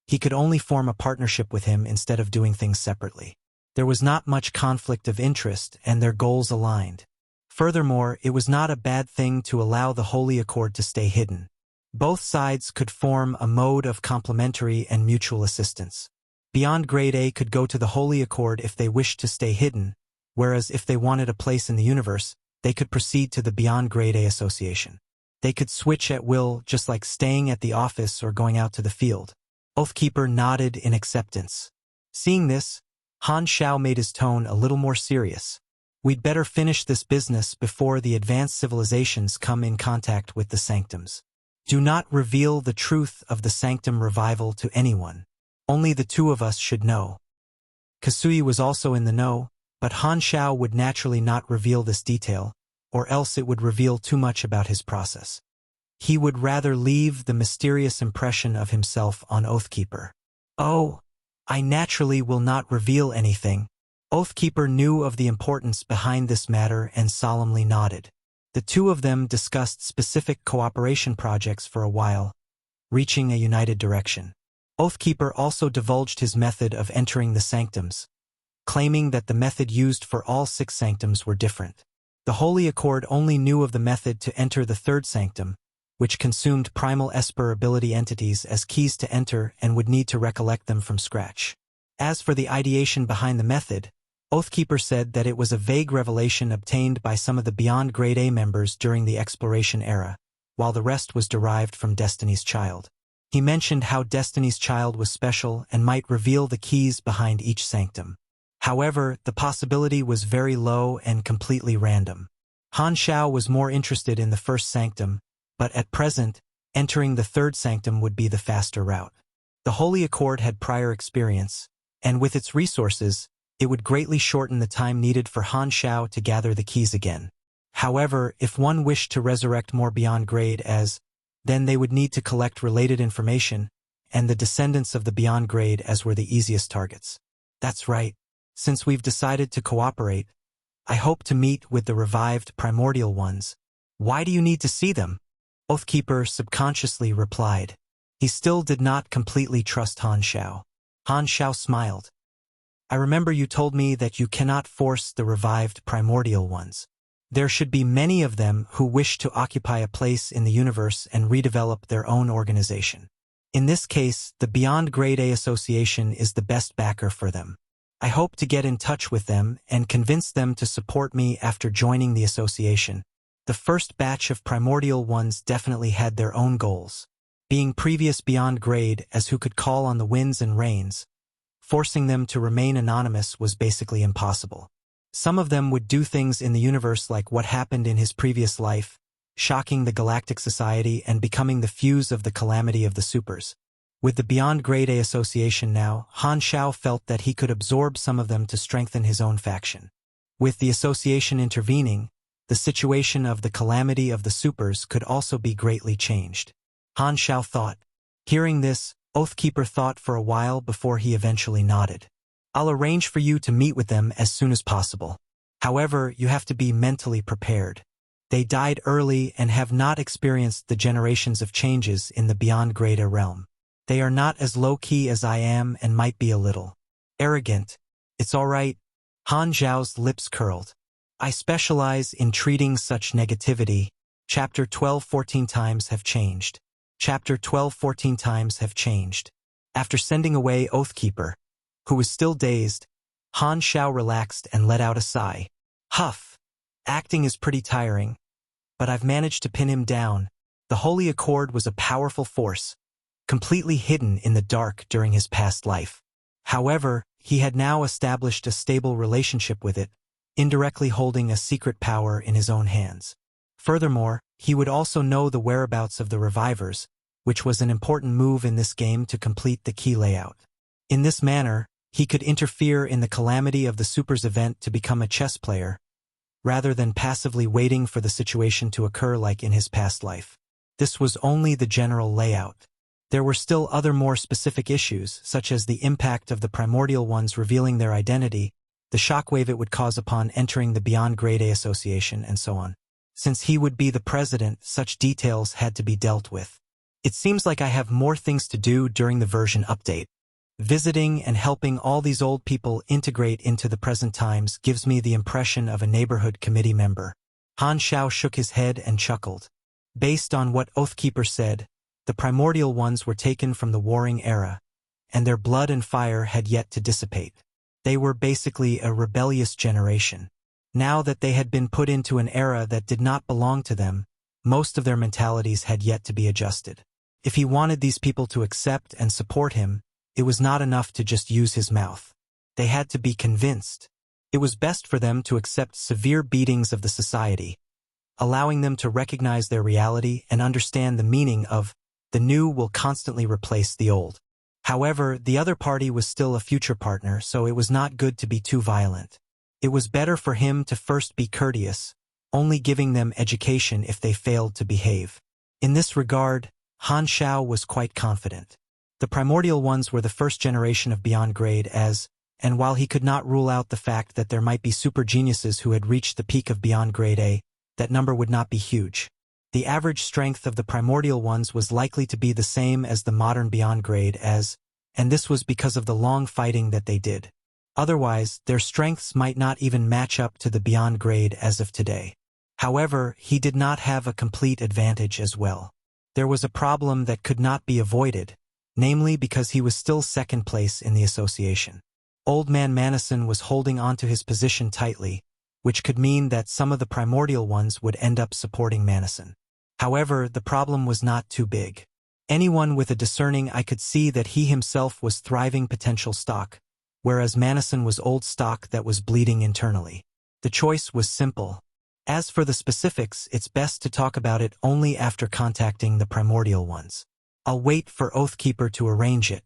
he could only form a partnership with him instead of doing things separately. There was not much conflict of interest and their goals aligned. Furthermore, it was not a bad thing to allow the Holy Accord to stay hidden. Both sides could form a mode of complementary and mutual assistance. Beyond Grade A could go to the Holy Accord if they wished to stay hidden, whereas if they wanted a place in the universe, they could proceed to the Beyond Grade A Association. They could switch at will, just like staying at the office or going out to the field. Oathkeeper nodded in acceptance. Seeing this, Han Xiao made his tone a little more serious. We'd better finish this business before the advanced civilizations come in contact with the Sanctums. Do not reveal the truth of the Sanctum Revival to anyone. Only the two of us should know. Kasui was also in the know, but Han Xiao would naturally not reveal this detail, or else it would reveal too much about his process. He would rather leave the mysterious impression of himself on Oathkeeper. Oh, I naturally will not reveal anything. Oathkeeper knew of the importance behind this matter and solemnly nodded. The two of them discussed specific cooperation projects for a while, reaching a united direction. Oathkeeper also divulged his method of entering the sanctums, claiming that the method used for all 6 sanctums were different. The Holy Accord only knew of the method to enter the 3rd sanctum, which consumed primal Esper ability entities as keys to enter and would need to recollect them from scratch. As for the ideation behind the method, Oathkeeper said that it was a vague revelation obtained by some of the Beyond Grade A members during the exploration era, while the rest was derived from Destiny's Child. He mentioned how Destiny's Child was special and might reveal the keys behind each sanctum. However, the possibility was very low and completely random. Han Xiao was more interested in the 1st sanctum, but at present, entering the 3rd sanctum would be the faster route. The Holy Accord had prior experience, and with its resources, it would greatly shorten the time needed for Han Xiao to gather the keys again. However, if one wished to resurrect more Beyond Grade as, then they would need to collect related information, and the descendants of the Beyond Grade as were the easiest targets. That's right. Since we've decided to cooperate, I hope to meet with the revived primordial ones. Why do you need to see them? Oathkeeper subconsciously replied. He still did not completely trust Han Xiao. Han Xiao smiled. I remember you told me that you cannot force the revived primordial ones. There should be many of them who wish to occupy a place in the universe and redevelop their own organization. In this case, the Beyond Grade A Association is the best backer for them. I hope to get in touch with them and convince them to support me after joining the association. The first batch of primordial ones definitely had their own goals. Being previous Beyond Grade as who could call on the winds and rains, forcing them to remain anonymous was basically impossible. Some of them would do things in the universe like what happened in his previous life, shocking the Galactic Society and becoming the fuse of the calamity of the supers. With the Beyond Grade A Association now, Han Xiao felt that he could absorb some of them to strengthen his own faction. With the association intervening, the situation of the calamity of the supers could also be greatly changed. Han Xiao thought. Hearing this, Oathkeeper thought for a while before he eventually nodded. I'll arrange for you to meet with them as soon as possible. However, you have to be mentally prepared. They died early and have not experienced the generations of changes in the Beyond Grade A realm. They are not as low-key as I am and might be a little arrogant. It's all right. Han Xiao's lips curled. I specialize in treating such negativity. Chapter 12 14 times have changed. Chapter 12 14 times have changed. After sending away Oathkeeper, who was still dazed, Han Xiao relaxed and let out a sigh. Huff. Acting is pretty tiring, but I've managed to pin him down. The Holy Accord was a powerful force, completely hidden in the dark during his past life. However, he had now established a stable relationship with it, indirectly holding a secret power in his own hands. Furthermore, he would also know the whereabouts of the revivers, which was an important move in this game to complete the key layout. In this manner, he could interfere in the calamity of the Supers event to become a chess player, rather than passively waiting for the situation to occur like in his past life. This was only the general layout. There were still other more specific issues, such as the impact of the primordial ones revealing their identity, the shockwave it would cause upon entering the Beyond Grade A Association, and so on. Since he would be the president, such details had to be dealt with. It seems like I have more things to do during the version update. Visiting and helping all these old people integrate into the present times gives me the impression of a neighborhood committee member. Han Xiao shook his head and chuckled. Based on what Oathkeeper said, the primordial ones were taken from the warring era, and their blood and fire had yet to dissipate. They were basically a rebellious generation. Now that they had been put into an era that did not belong to them, most of their mentalities had yet to be adjusted. If he wanted these people to accept and support him, it was not enough to just use his mouth. They had to be convinced. It was best for them to accept severe beatings of the society, allowing them to recognize their reality and understand the meaning of the new will constantly replace the old. However, the other party was still a future partner, so it was not good to be too violent. It was better for him to first be courteous, only giving them education if they failed to behave. In this regard, Han Xiao was quite confident. The primordial ones were the first generation of Beyond Grade and while he could not rule out the fact that there might be super geniuses who had reached the peak of Beyond Grade A, that number would not be huge. The average strength of the primordial ones was likely to be the same as the modern Beyond Grade and this was because of the long fighting that they did. Otherwise, their strengths might not even match up to the Beyond Grade as of today. However, he did not have a complete advantage as well. There was a problem that could not be avoided, namely because he was still second place in the association. Old Man Manison was holding onto his position tightly, which could mean that some of the primordial ones would end up supporting Manison. However, the problem was not too big. Anyone with a discerning eye could see that he himself was thriving potential stock, whereas Manison was old stock that was bleeding internally. The choice was simple. As for the specifics, it's best to talk about it only after contacting the primordial ones. I'll wait for Oathkeeper to arrange it.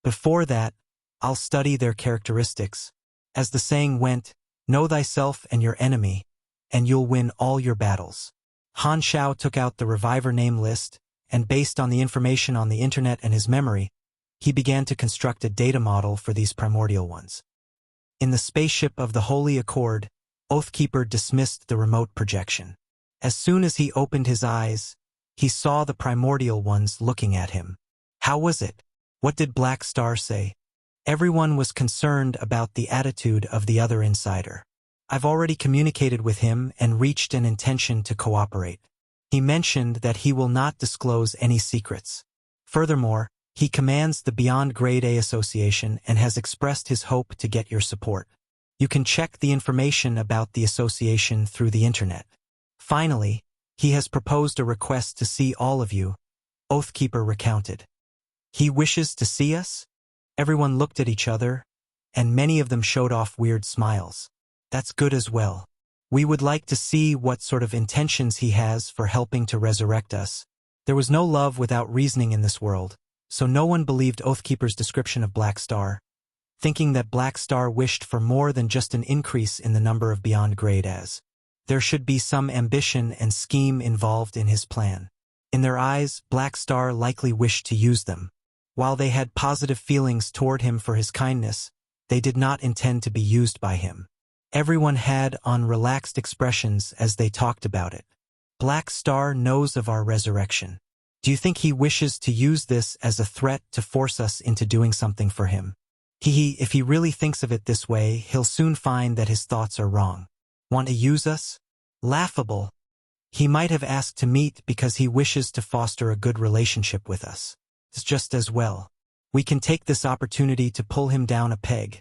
Before that, I'll study their characteristics. As the saying went, know thyself and your enemy, and you'll win all your battles. Han Xiao took out the reviver name list, and based on the information on the internet and his memory, he began to construct a data model for these primordial ones. In the spaceship of the Holy Accord, Oathkeeper dismissed the remote projection. As soon as he opened his eyes, He saw the primordial ones looking at him. How was it? What did Black Star say? Everyone was concerned about the attitude of the other insider. I've already communicated with him and reached an intention to cooperate. He mentioned that he will not disclose any secrets. Furthermore, he commands the Beyond Grade A Association and has expressed his hope to get your support. You can check the information about the association through the internet. Finally, he has proposed a request to see all of you, Oathkeeper recounted. He wishes to see us? Everyone looked at each other, and many of them showed off weird smiles. That's good as well. We would like to see what sort of intentions he has for helping to resurrect us. There was no love without reasoning in this world, so no one believed Oathkeeper's description of Black Star, thinking that Black Star wished for more than just an increase in the number of Beyond Grade As. There should be some ambition and scheme involved in his plan. In their eyes, Black Star likely wished to use them. While they had positive feelings toward him for his kindness, they did not intend to be used by him. Everyone had on relaxed expressions as they talked about it. Black Star knows of our resurrection. Do you think he wishes to use this as a threat to force us into doing something for him? If he really thinks of it this way, he'll soon find that his thoughts are wrong. Want to use us? Laughable. He might have asked to meet because he wishes to foster a good relationship with us. It's just as well. We can take this opportunity to pull him down a peg,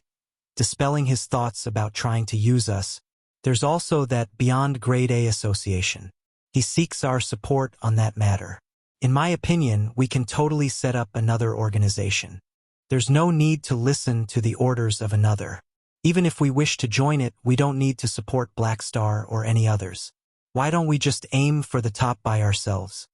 dispelling his thoughts about trying to use us. There's also that Beyond Grade A Association. He seeks our support on that matter. In my opinion, we can totally set up another organization. There's no need to listen to the orders of another. Even if we wish to join it, we don't need to support Black Star or any others. Why don't we just aim for the top by ourselves?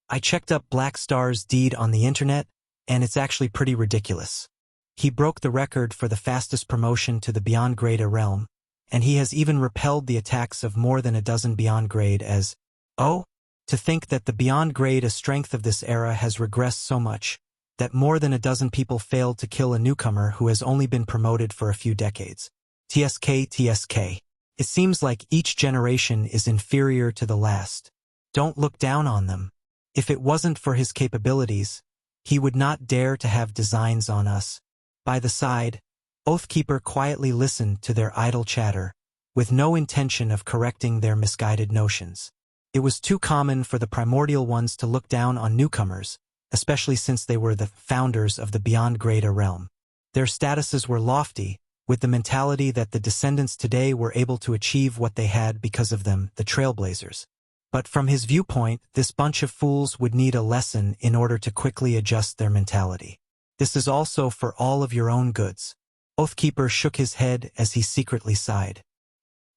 I checked up Black Star's deed on the internet, and it's actually pretty ridiculous. He broke the record for the fastest promotion to the Beyond Grade A realm, and he has even repelled the attacks of more than a dozen Beyond Grade As. Oh, to think that the Beyond Grade A strength of this era has regressed so much, that more than a dozen people failed to kill a newcomer who has only been promoted for a few decades. TSK. It seems like each generation is inferior to the last. Don't look down on them. If it wasn't for his capabilities, he would not dare to have designs on us. By the side, Oathkeeper quietly listened to their idle chatter, with no intention of correcting their misguided notions. It was too common for the primordial ones to look down on newcomers, especially since they were the founders of the Beyond Grade A realm. Their statuses were lofty, with the mentality that the descendants today were able to achieve what they had because of them, the trailblazers. But from his viewpoint, this bunch of fools would need a lesson in order to quickly adjust their mentality. This is also for all of your own goods. Oathkeeper shook his head as he secretly sighed.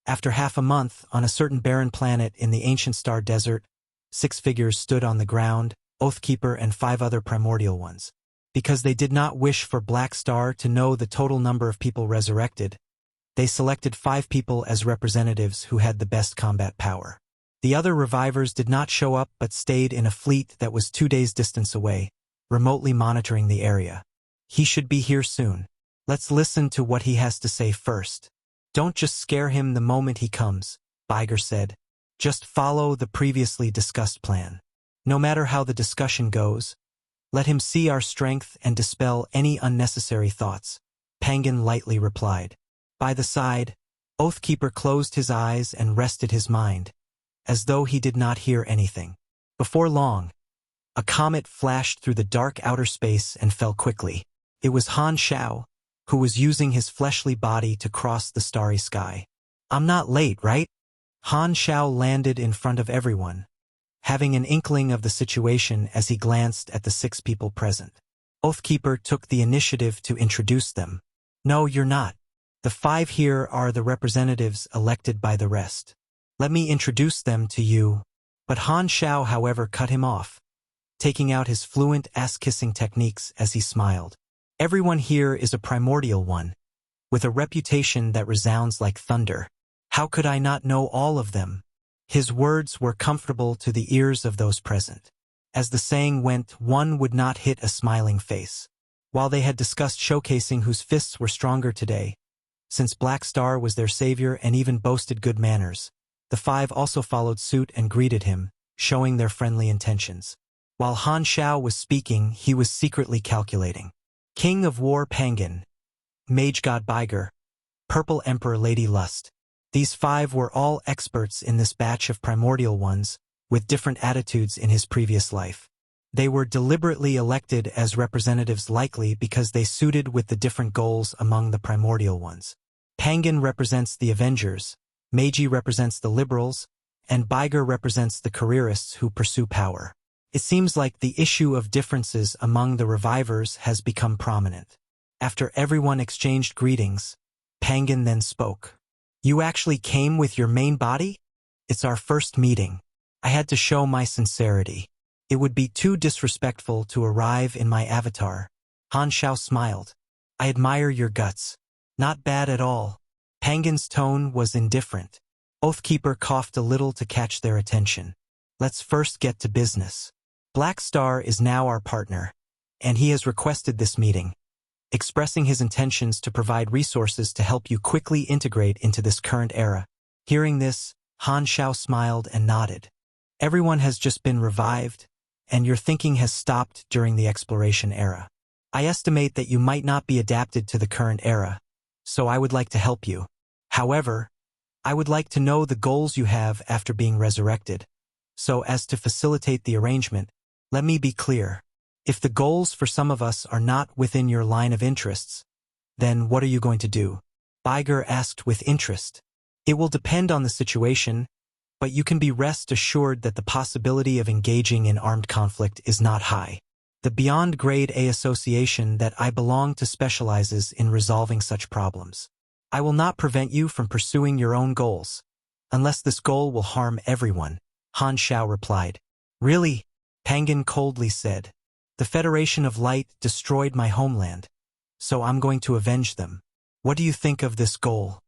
After half a month, on a certain barren planet in the ancient star desert, 6 figures stood on the ground, Oathkeeper and 5 other primordial ones. Because they did not wish for Black Star to know the total number of people resurrected, they selected 5 people as representatives who had the best combat power. The other revivers did not show up but stayed in a fleet that was 2 days' distance away, remotely monitoring the area. He should be here soon. Let's listen to what he has to say first. Don't just scare him the moment he comes, Biger said. Just follow the previously discussed plan. No matter how the discussion goes, let him see our strength and dispel any unnecessary thoughts, Pangan lightly replied. By the side, Oathkeeper closed his eyes and rested his mind, as though he did not hear anything. Before long, a comet flashed through the dark outer space and fell quickly. It was Han Xiao, who was using his fleshly body to cross the starry sky. I'm not late, right? Han Xiao landed in front of everyone, having an inkling of the situation as he glanced at the 6 people present. Oathkeeper took the initiative to introduce them. No, you're not. The 5 here are the representatives elected by the rest. Let me introduce them to you. But Han Xiao, however, cut him off, taking out his fluent ass-kissing techniques as he smiled. Everyone here is a primordial one, with a reputation that resounds like thunder. How could I not know all of them? His words were comfortable to the ears of those present. As the saying went, one would not hit a smiling face. While they had discussed showcasing whose fists were stronger today, since Black Star was their savior and even boasted good manners, the 5 also followed suit and greeted him, showing their friendly intentions. While Han Xiao was speaking, he was secretly calculating. King of War Pangan, Mage God Biger, Purple Emperor Lady Lust. These 5 were all experts in this batch of primordial ones, with different attitudes in his previous life. They were deliberately elected as representatives likely because they suited with the different goals among the primordial ones. Pangan represents the Avengers, Meiji represents the liberals, and Biger represents the careerists who pursue power. It seems like the issue of differences among the revivers has become prominent. After everyone exchanged greetings, Pangan then spoke. You actually came with your main body? It's our first meeting. I had to show my sincerity. It would be too disrespectful to arrive in my avatar. Han Xiao smiled. I admire your guts. Not bad at all. Pangan's tone was indifferent. Oathkeeper coughed a little to catch their attention. Let's first get to business. Black Star is now our partner, and he has requested this meeting, expressing his intentions to provide resources to help you quickly integrate into this current era. Hearing this, Han Xiao smiled and nodded. Everyone has just been revived, and your thinking has stopped during the exploration era. I estimate that you might not be adapted to the current era, so I would like to help you. However, I would like to know the goals you have after being resurrected, so as to facilitate the arrangement, let me be clear. If the goals for some of us are not within your line of interests, then what are you going to do? Biger asked with interest. It will depend on the situation, but you can be rest assured that the possibility of engaging in armed conflict is not high. The Beyond Grade A association that I belong to specializes in resolving such problems. I will not prevent you from pursuing your own goals, unless this goal will harm everyone, Han Xiao replied. Really? Pangan coldly said. The Federation of Light destroyed my homeland, so I'm going to avenge them. What do you think of this goal?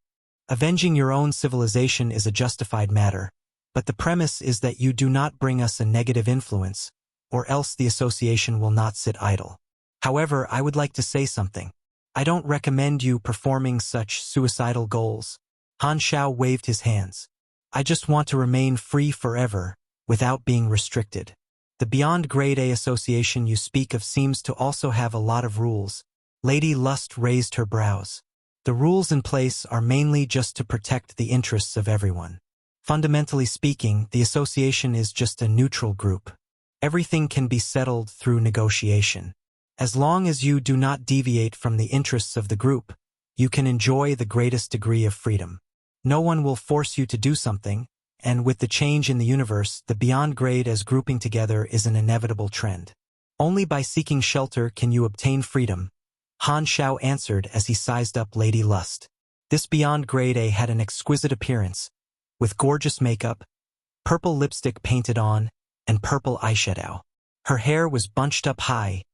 Avenging your own civilization is a justified matter, but the premise is that you do not bring us a negative influence, or else the association will not sit idle. However, I would like to say something. I don't recommend you performing such suicidal goals. Han Xiao waved his hands. I just want to remain free forever, without being restricted. The Beyond Grade A association you speak of seems to also have a lot of rules. Lady Lust raised her brows. The rules in place are mainly just to protect the interests of everyone. Fundamentally speaking, the association is just a neutral group. Everything can be settled through negotiation. As long as you do not deviate from the interests of the group, you can enjoy the greatest degree of freedom. No one will force you to do something, and with the change in the universe, the Beyond Grade as grouping together is an inevitable trend. Only by seeking shelter can you obtain freedom, Han Xiao answered as he sized up Lady Lust. This Beyond Grade A had an exquisite appearance, with gorgeous makeup, purple lipstick painted on, and purple eyeshadow. Her hair was bunched up high,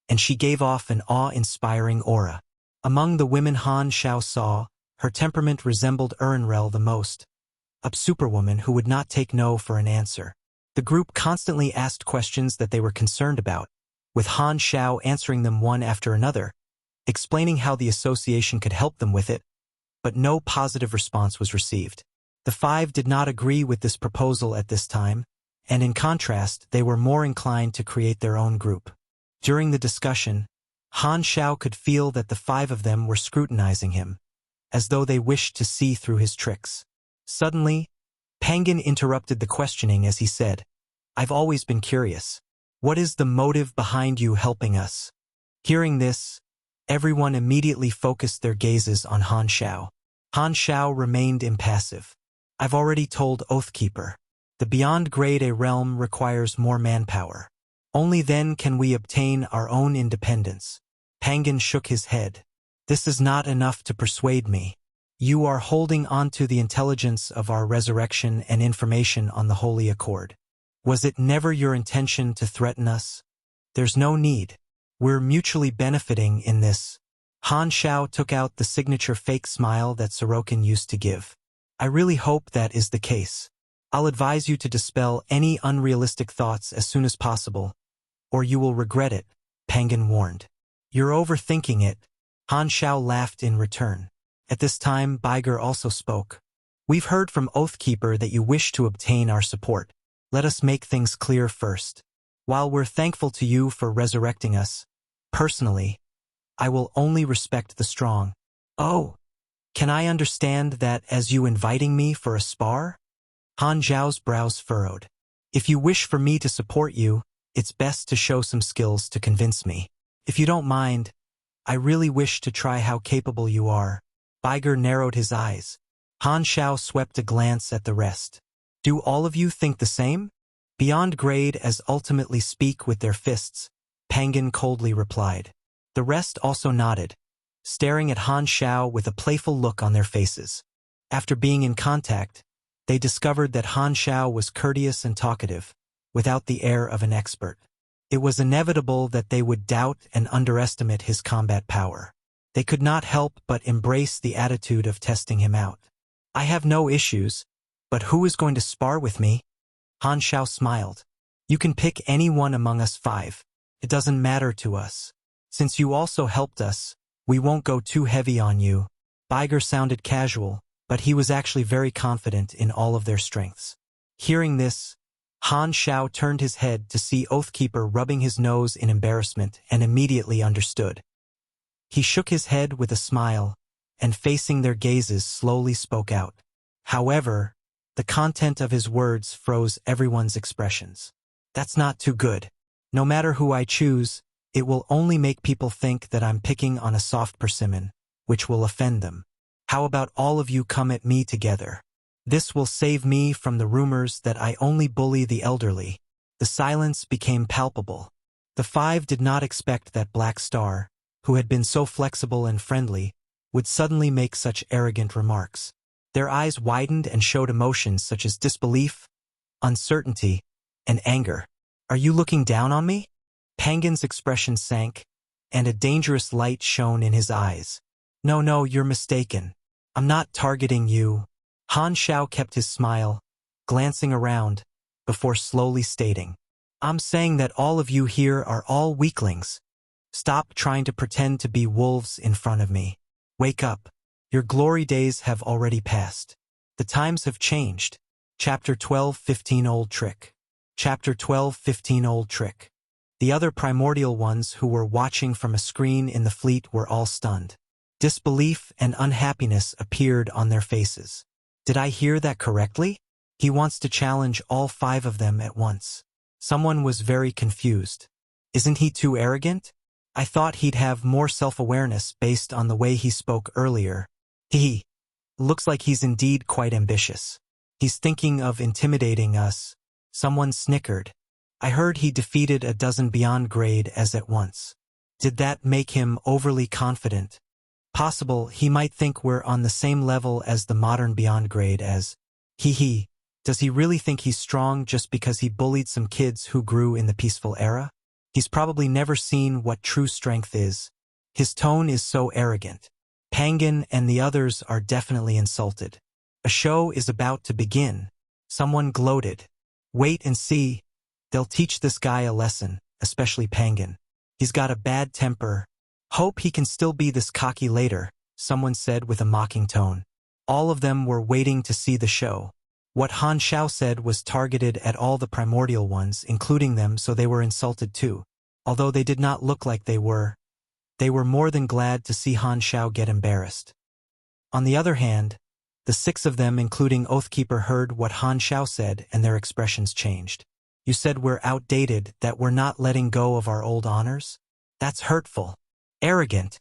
and she gave off an awe-inspiring aura. Among the women Han Xiao saw, her temperament resembled Erinrel the most, a superwoman who would not take no for an answer. The group constantly asked questions that they were concerned about, with Han Xiao answering them one after another, explaining how the association could help them with it, but no positive response was received. The 5 did not agree with this proposal at this time, and in contrast, they were more inclined to create their own group. During the discussion, Han Xiao could feel that the 5 of them were scrutinizing him, as though they wished to see through his tricks. Suddenly, Pangan interrupted the questioning as he said, I've always been curious. What is the motive behind you helping us? Hearing this, everyone immediately focused their gazes on Han Xiao. Han Xiao remained impassive. I've already told Oathkeeper. The Beyond Grade A realm requires more manpower. Only then can we obtain our own independence. Pangan shook his head. This is not enough to persuade me. You are holding on to the intelligence of our resurrection and information on the Holy Accord. Was it never your intention to threaten us? There's no need. We're mutually benefiting in this. Han Xiao took out the signature fake smile that Sorokin used to give. I really hope that is the case. I'll advise you to dispel any unrealistic thoughts as soon as possible, or you will regret it, Pangan warned. You're overthinking it. Han Xiao laughed in return. At this time, Biger also spoke. We've heard from Oathkeeper that you wish to obtain our support. Let us make things clear first. While we're thankful to you for resurrecting us, personally, I will only respect the strong. Oh, can I understand that as you inviting me for a spar? Han Xiao's brows furrowed. If you wish for me to support you, it's best to show some skills to convince me. If you don't mind, I really wish to try how capable you are. Biger narrowed his eyes. Han Xiao swept a glance at the rest. Do all of you think the same? Beyond grade as ultimately speak with their fists, Pangan coldly replied. The rest also nodded, staring at Han Xiao with a playful look on their faces. After being in contact, they discovered that Han Xiao was courteous and talkative, without the air of an expert. It was inevitable that they would doubt and underestimate his combat power. They could not help but embrace the attitude of testing him out. I have no issues, but who is going to spar with me? Han Xiao smiled. You can pick anyone among us 5. It doesn't matter to us. Since you also helped us, we won't go too heavy on you. Biger sounded casual, but he was actually very confident in all of their strengths. Hearing this, Han Xiao turned his head to see Oathkeeper rubbing his nose in embarrassment and immediately understood. He shook his head with a smile, and facing their gazes slowly spoke out. However, the content of his words froze everyone's expressions. That's not too good. No matter who I choose, it will only make people think that I'm picking on a soft persimmon, which will offend them. How about all of you come at me together? This will save me from the rumors that I only bully the elderly. The silence became palpable. The 5 did not expect that Black Star, who had been so flexible and friendly, would suddenly make such arrogant remarks. Their eyes widened and showed emotions such as disbelief, uncertainty, and anger. Are you looking down on me? Pangan's expression sank, and a dangerous light shone in his eyes. No, you're mistaken. I'm not targeting you. Han Xiao kept his smile, glancing around, before slowly stating, I'm saying that all of you here are all weaklings. Stop trying to pretend to be wolves in front of me. Wake up. Your glory days have already passed. The times have changed. Chapter 12:15 Old Trick. Chapter 12:15 Old Trick. The other primordial ones who were watching from a screen in the fleet were all stunned. Disbelief and unhappiness appeared on their faces. Did I hear that correctly? He wants to challenge all 5 of them at once. Someone was very confused. Isn't he too arrogant? I thought he'd have more self-awareness based on the way he spoke earlier. He looks like he's indeed quite ambitious. He's thinking of intimidating us. Someone snickered. I heard he defeated a dozen beyond grade as at once. Did that make him overly confident? Possible he might think we're on the same level as the modern beyond grade as, does he really think he's strong just because he bullied some kids who grew in the peaceful era? He's probably never seen what true strength is. His tone is so arrogant. Pangan and the others are definitely insulted. A show is about to begin. Someone gloated. Wait and see. They'll teach this guy a lesson, especially Pangan. He's got a bad temper. Hope he can still be this cocky later, someone said with a mocking tone. All of them were waiting to see the show. What Han Xiao said was targeted at all the primordial ones, including them, so they were insulted too. Although they did not look like they were more than glad to see Han Xiao get embarrassed. On the other hand, the 6 of them, including Oathkeeper, heard what Han Xiao said and their expressions changed. You said we're outdated, that we're not letting go of our old honors? That's hurtful. Arrogant.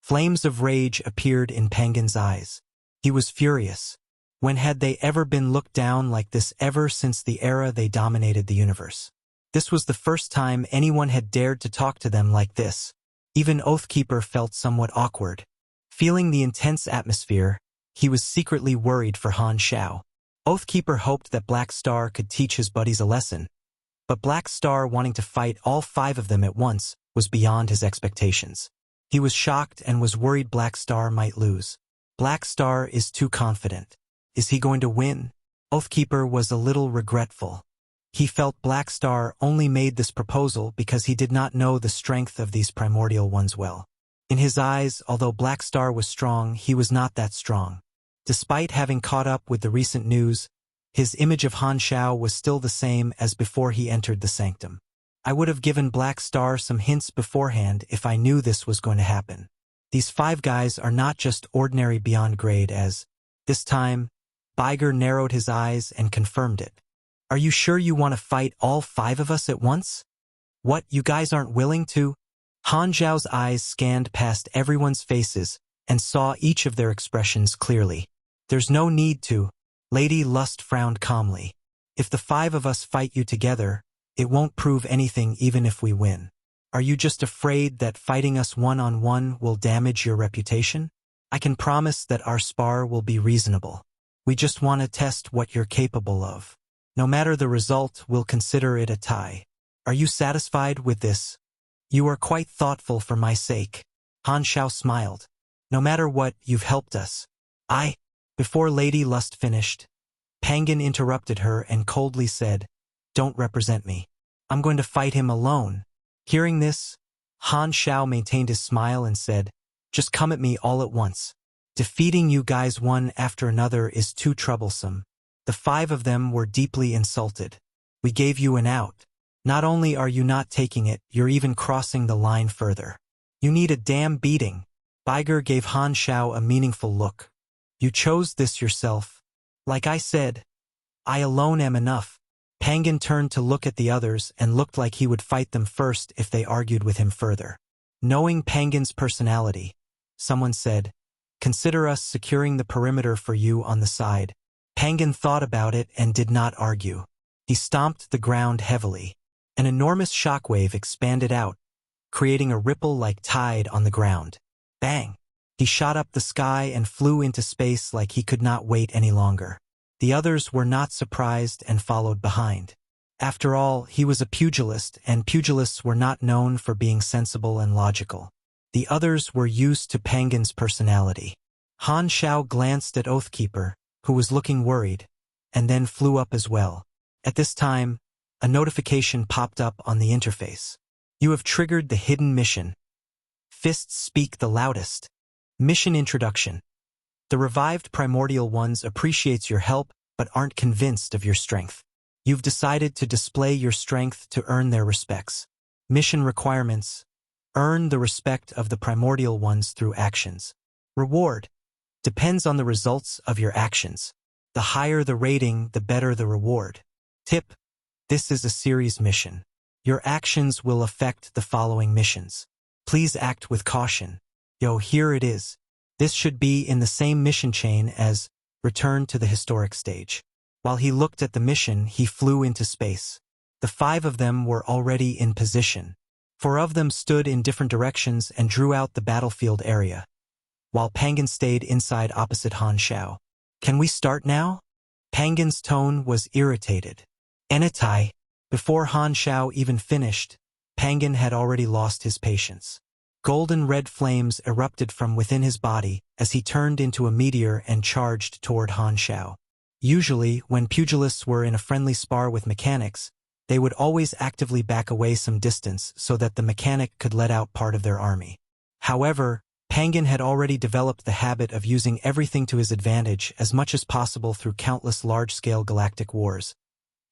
Flames of rage appeared in Pangan's eyes. He was furious. When had they ever been looked down like this ever since the era they dominated the universe? This was the first time anyone had dared to talk to them like this. Even Oathkeeper felt somewhat awkward. Feeling the intense atmosphere, he was secretly worried for Han Xiao. Oathkeeper hoped that Black Star could teach his buddies a lesson, but Black Star wanting to fight all 5 of them at once was beyond his expectations. He was shocked and was worried Black Star might lose. Black Star is too confident. Is he going to win? Oathkeeper was a little regretful. He felt Black Star only made this proposal because he did not know the strength of these primordial ones well. In his eyes, although Black Star was strong, he was not that strong. Despite having caught up with the recent news, His image of Han Xiao was still the same as before he entered the sanctum. I would have given Black Star some hints beforehand if I knew this was going to happen. These 5 guys are not just ordinary beyond grade as, this time, Biger narrowed his eyes and confirmed it. Are you sure you want to fight all 5 of us at once? What, you guys aren't willing to? Han Xiao's eyes scanned past everyone's faces and saw each of their expressions clearly. There's no need to. Lady Lust frowned calmly. If the 5 of us fight you together, it won't prove anything even if we win. Are you just afraid that fighting us one-on-one will damage your reputation? I can promise that our spar will be reasonable. We just want to test what you're capable of. No matter the result, we'll consider it a tie. Are you satisfied with this? You are quite thoughtful for my sake. Han Xiao smiled. No matter what, you've helped us. Before Lady Lust finished, Pangan interrupted her and coldly said, Don't represent me. I'm going to fight him alone. Hearing this, Han Xiao maintained his smile and said, Just come at me all at once. Defeating you guys one after another is too troublesome. The 5 of them were deeply insulted. We gave you an out. Not only are you not taking it, you're even crossing the line further. You need a damn beating. Biger gave Han Xiao a meaningful look. You chose this yourself. Like I said, I alone am enough. Pangan turned to look at the others and looked like he would fight them first if they argued with him further. Knowing Pangan's personality, someone said, Consider us securing the perimeter for you on the side. Pangan thought about it and did not argue. He stomped the ground heavily. An enormous shockwave expanded out, creating a ripple-like tide on the ground. Bang! He shot up the sky and flew into space like he could not wait any longer. The others were not surprised and followed behind. After all, he was a pugilist, and pugilists were not known for being sensible and logical. The others were used to Pangan's personality. Han Xiao glanced at Oathkeeper, who was looking worried, and then flew up as well. At this time, a notification popped up on the interface. You have triggered the hidden mission. Fists speak the loudest. Mission introduction. The revived primordial ones appreciates your help but aren't convinced of your strength. You've decided to display your strength to earn their respects. Mission requirements. Earn the respect of the primordial ones through actions. Reward. Depends on the results of your actions. The higher the rating, the better the reward. Tip. This is a series mission. Your actions will affect the following missions. Please act with caution. Here it is. This should be in the same mission chain as Return to the Historic Stage. While he looked at the mission, he flew into space. The 5 of them were already in position. 4 of them stood in different directions and drew out the battlefield area, while Pangan stayed inside opposite Han Xiao. Can we start now? Pangan's tone was irritated. Enitai. Before Han Xiao even finished, Pangan had already lost his patience. Golden red flames erupted from within his body as he turned into a meteor and charged toward Han Xiao. Usually, when pugilists were in a friendly spar with mechanics, they would always actively back away some distance so that the mechanic could let out part of their army. However, Pangan had already developed the habit of using everything to his advantage as much as possible through countless large-scale galactic wars,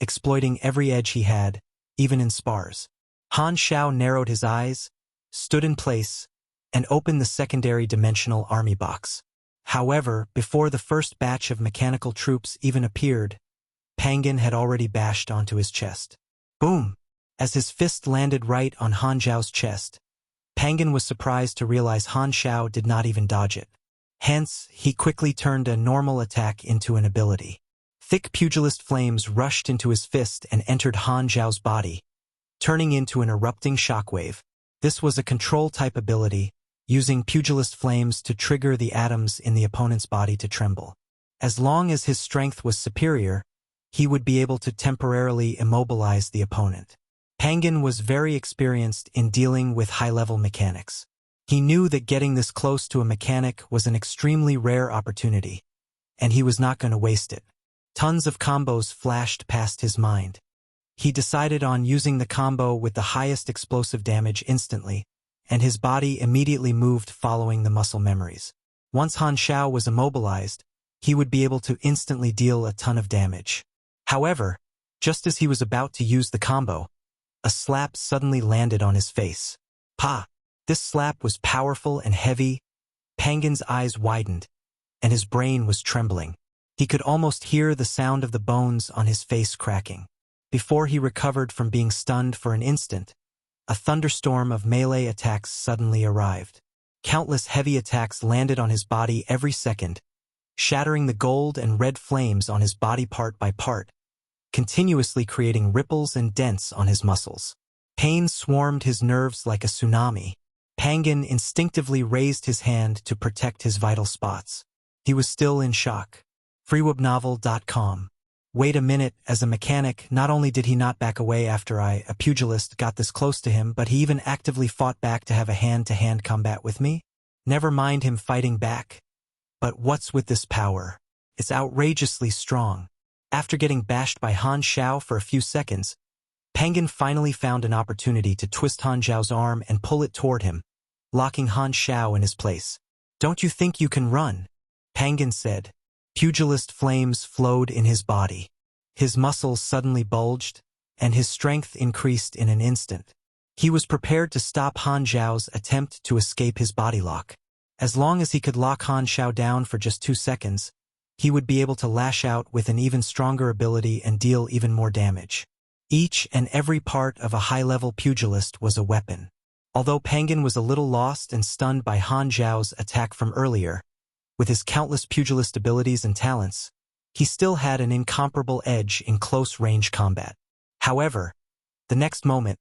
exploiting every edge he had, even in spars. Han Xiao narrowed his eyes, stood in place, and opened the secondary dimensional army box. However, before the first batch of mechanical troops even appeared, Pangan had already bashed onto his chest. Boom! As his fist landed right on Han Xiao's chest, Pangan was surprised to realize Han Xiao did not even dodge it. Hence, he quickly turned a normal attack into an ability. Thick pugilist flames rushed into his fist and entered Han Xiao's body, turning into an erupting shockwave. This was a control-type ability, using pugilist flames to trigger the atoms in the opponent's body to tremble. As long as his strength was superior, he would be able to temporarily immobilize the opponent. Pangan was very experienced in dealing with high-level mechanics. He knew that getting this close to a mechanic was an extremely rare opportunity, and he was not going to waste it. Tons of combos flashed past his mind. He decided on using the combo with the highest explosive damage instantly, and his body immediately moved following the muscle memories. Once Han Xiao was immobilized, he would be able to instantly deal a ton of damage. However, just as he was about to use the combo, a slap suddenly landed on his face. Pa! This slap was powerful and heavy. Pangin's eyes widened, and his brain was trembling. He could almost hear the sound of the bones on his face cracking. Before he recovered from being stunned for an instant, a thunderstorm of melee attacks suddenly arrived. Countless heavy attacks landed on his body every second, shattering the gold and red flames on his body part by part, continuously creating ripples and dents on his muscles. Pain swarmed his nerves like a tsunami. Pangin instinctively raised his hand to protect his vital spots. He was still in shock. Freewebnovel.com. Wait a minute, as a mechanic, not only did he not back away after a pugilist, got this close to him, but he even actively fought back to have a hand-to-hand combat with me? Never mind him fighting back. But what's with this power? It's outrageously strong. After getting bashed by Han Xiao for a few seconds, Pangin finally found an opportunity to twist Han Xiao's arm and pull it toward him, locking Han Xiao in his place. "Don't you think you can run?" Pangin said. Pugilist flames flowed in his body. His muscles suddenly bulged, and his strength increased in an instant. He was prepared to stop Han Xiao's attempt to escape his body lock. As long as he could lock Han Xiao down for just 2 seconds, he would be able to lash out with an even stronger ability and deal even more damage. Each and every part of a high-level pugilist was a weapon. Although Pangin was a little lost and stunned by Han Xiao's attack from earlier, with his countless pugilist abilities and talents, he still had an incomparable edge in close-range combat. However, the next moment,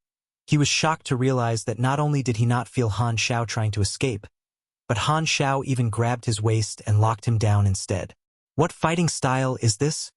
he was shocked to realize that not only did he not feel Han Xiao trying to escape, but Han Xiao even grabbed his waist and locked him down instead. What fighting style is this?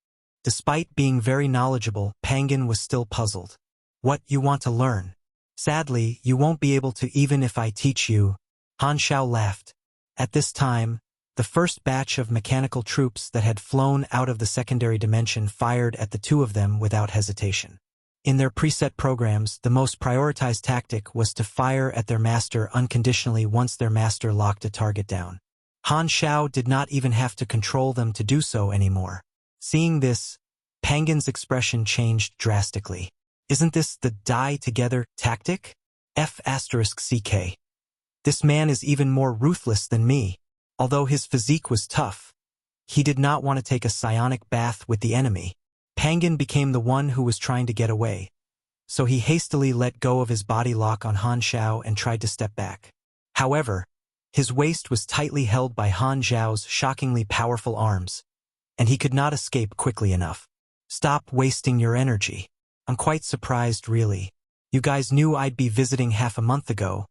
Despite being very knowledgeable, Pangin was still puzzled. What, you want to learn? Sadly, you won't be able to even if I teach you. Han Xiao laughed. At this time, the first batch of mechanical troops that had flown out of the secondary dimension fired at the two of them without hesitation. In their preset programs, the most prioritized tactic was to fire at their master unconditionally once their master locked a target down. Han Xiao did not even have to control them to do so anymore. Seeing this, Pangin's expression changed drastically. Isn't this the die together tactic? F***CK. This man is even more ruthless than me. Although his physique was tough, he did not want to take a psionic bath with the enemy. Pangin became the one who was trying to get away, so he hastily let go of his body lock on Han Xiao and tried to step back. However, his waist was tightly held by Han Xiao's shockingly powerful arms, and he could not escape quickly enough. Stop wasting your energy. I'm quite surprised, really. You guys knew I'd be visiting half a month ago,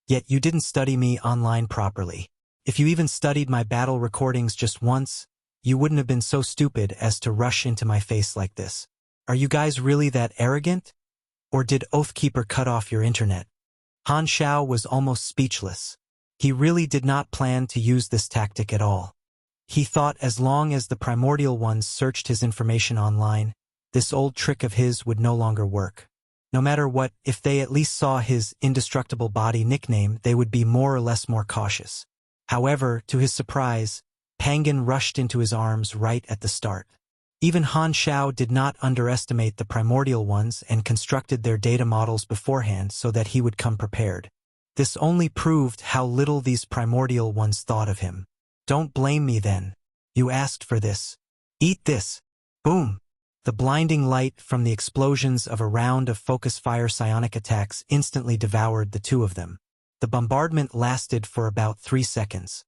yet you didn't study me online properly. If you even studied my battle recordings just once, you wouldn't have been so stupid as to rush into my face like this. Are you guys really that arrogant? Or did Oathkeeper cut off your internet? Han Xiao was almost speechless. He really did not plan to use this tactic at all. He thought as long as the primordial ones searched his information online, this old trick of his would no longer work. No matter what, if they at least saw his indestructible body nickname, they would be more or less more cautious. However, to his surprise, Pangin rushed into his arms right at the start. Even Han Xiao did not underestimate the primordial ones and constructed their data models beforehand so that he would come prepared. This only proved how little these primordial ones thought of him. Don't blame me then. You asked for this. Eat this. Boom. The blinding light from the explosions of a round of focus fire psionic attacks instantly devoured the two of them. The bombardment lasted for about 3 seconds.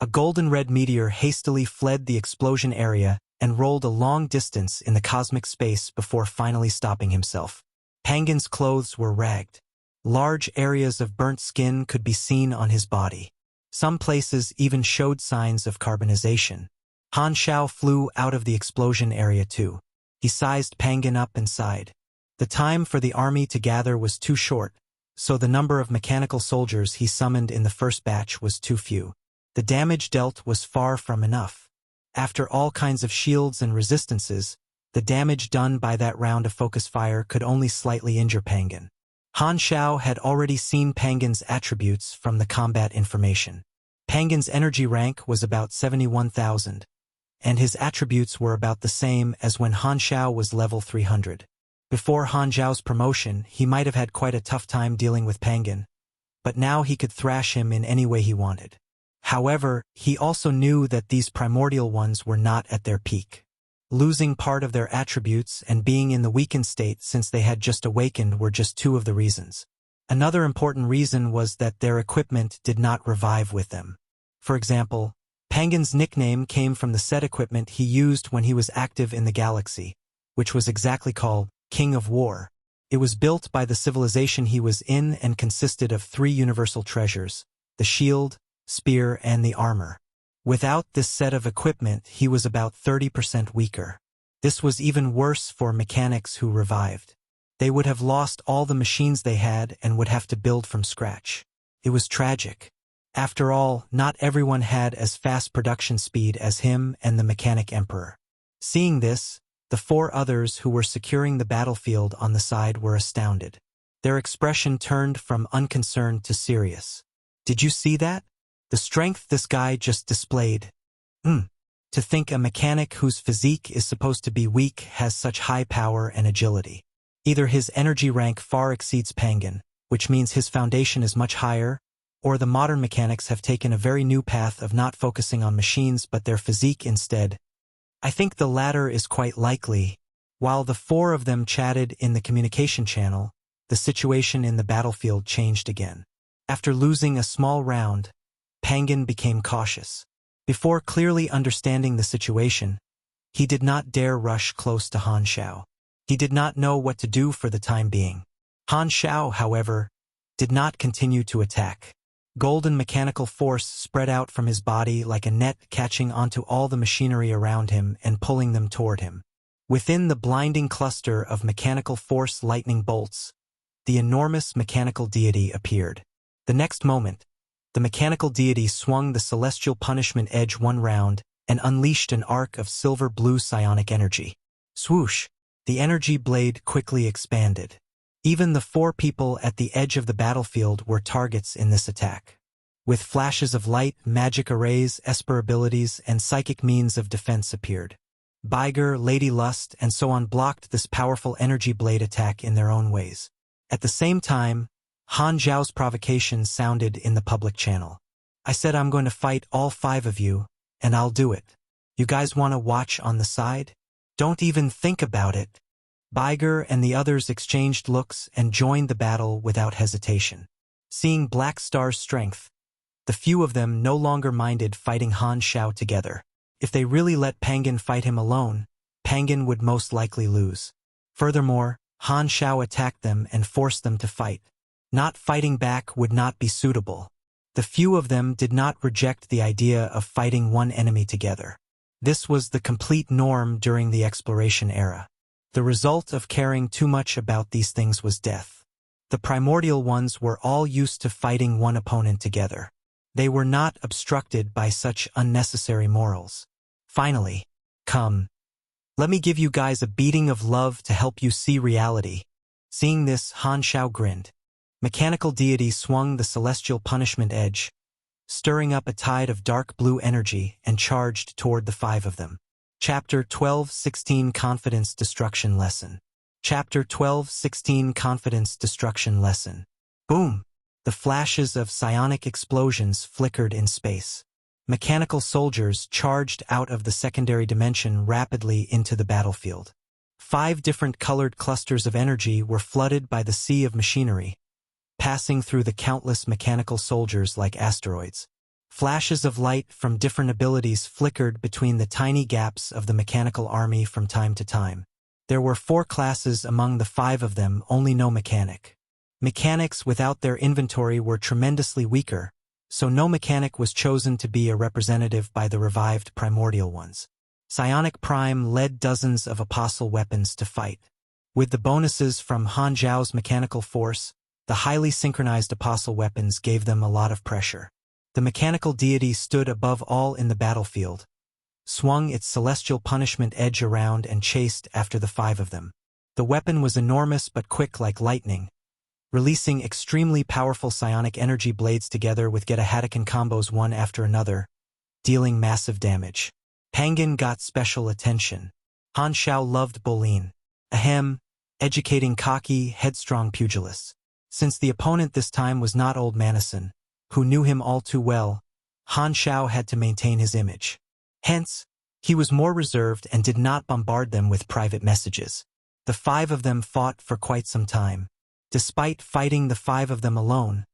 A golden-red meteor hastily fled the explosion area and rolled a long distance in the cosmic space before finally stopping himself. Pangin's clothes were ragged. Large areas of burnt skin could be seen on his body. Some places even showed signs of carbonization. Han Xiao flew out of the explosion area too. He sized Pangin up and sighed. The time for the army to gather was too short, so the number of mechanical soldiers he summoned in the first batch was too few. The damage dealt was far from enough. After all kinds of shields and resistances, the damage done by that round of focus fire could only slightly injure Pangin. Han Xiao had already seen Pangin's attributes from the combat information. Pangin's energy rank was about 71,000, and his attributes were about the same as when Han Xiao was level 300. Before Han Xiao's promotion, he might have had quite a tough time dealing with Pangan, but now he could thrash him in any way he wanted. However, he also knew that these primordial ones were not at their peak. Losing part of their attributes and being in the weakened state since they had just awakened were just two of the reasons. Another important reason was that their equipment did not revive with them. For example, Pangan's nickname came from the set equipment he used when he was active in the galaxy, which was exactly called King of War. It was built by the civilization he was in and consisted of 3 universal treasures: the shield, spear, and the armor. Without this set of equipment, he was about 30% weaker. This was even worse for mechanics who revived. They would have lost all the machines they had and would have to build from scratch. It was tragic. After all, not everyone had as fast production speed as him and the Mechanic Emperor. Seeing this, the 4 others who were securing the battlefield on the side were astounded. Their expression turned from unconcerned to serious. "Did you see that? The strength this guy just displayed. To think a mechanic whose physique is supposed to be weak has such high power and agility. Either his energy rank far exceeds Pangan, which means his foundation is much higher, or the modern mechanics have taken a very new path of not focusing on machines but their physique instead. I think the latter is quite likely." While the 4 of them chatted in the communication channel, the situation in the battlefield changed again. After losing a small round, Pangan became cautious. Before clearly understanding the situation, he did not dare rush close to Han Xiao. He did not know what to do for the time being. Han Xiao, however, did not continue to attack. Golden mechanical force spread out from his body like a net, catching onto all the machinery around him and pulling them toward him. Within the blinding cluster of mechanical force lightning bolts, the enormous mechanical deity appeared. The next moment, the mechanical deity swung the celestial punishment edge one round and unleashed an arc of silver-blue psionic energy. Swoosh! The energy blade quickly expanded. Even the 4 people at the edge of the battlefield were targets in this attack. With flashes of light, magic arrays, esper abilities, and psychic means of defense appeared. Biger, Lady Lust, and so on blocked this powerful energy blade attack in their own ways. At the same time, Han Xiao's provocation sounded in the public channel. "I said I'm going to fight all 5 of you, and I'll do it. You guys want to watch on the side? Don't even think about it." Biger and the others exchanged looks and joined the battle without hesitation. Seeing Black Star's strength, the few of them no longer minded fighting Han Xiao together. If they really let Pangan fight him alone, Pangan would most likely lose. Furthermore, Han Xiao attacked them and forced them to fight. Not fighting back would not be suitable. The few of them did not reject the idea of fighting one enemy together. This was the complete norm during the exploration era. The result of caring too much about these things was death. The primordial ones were all used to fighting one opponent together. They were not obstructed by such unnecessary morals. Finally, come. Let me give you guys a beating of love to help you see reality. Seeing this, Han Xiao grinned. Mechanical deity swung the celestial punishment edge, stirring up a tide of dark blue energy, and charged toward the 5 of them. Chapter 12:16 Confidence Destruction Lesson. Chapter 12:16 Confidence Destruction Lesson. Boom! The flashes of psionic explosions flickered in space. Mechanical soldiers charged out of the secondary dimension rapidly into the battlefield. 5 different colored clusters of energy were flooded by the sea of machinery, passing through the countless mechanical soldiers like asteroids. Flashes of light from different abilities flickered between the tiny gaps of the mechanical army from time to time. There were 4 classes among the 5 of them, only no mechanic. Mechanics without their inventory were tremendously weaker, so no mechanic was chosen to be a representative by the revived primordial ones. Psionic Prime led dozens of apostle weapons to fight. With the bonuses from Han Xiao's mechanical force, the highly synchronized apostle weapons gave them a lot of pressure. The mechanical deity stood above all in the battlefield, swung its celestial punishment edge around and chased after the 5 of them. The weapon was enormous but quick like lightning, releasing extremely powerful psionic energy blades together with Geta Hadouken combos one after another, dealing massive damage. Pangan got special attention. Han Xiao loved Bolin. Ahem, educating cocky, headstrong pugilists. Since the opponent this time was not old Manison, who knew him all too well, Han Xiao had to maintain his image. Hence, he was more reserved and did not bombard them with private messages. The five of them fought for quite some time. Despite fighting the five of them alone,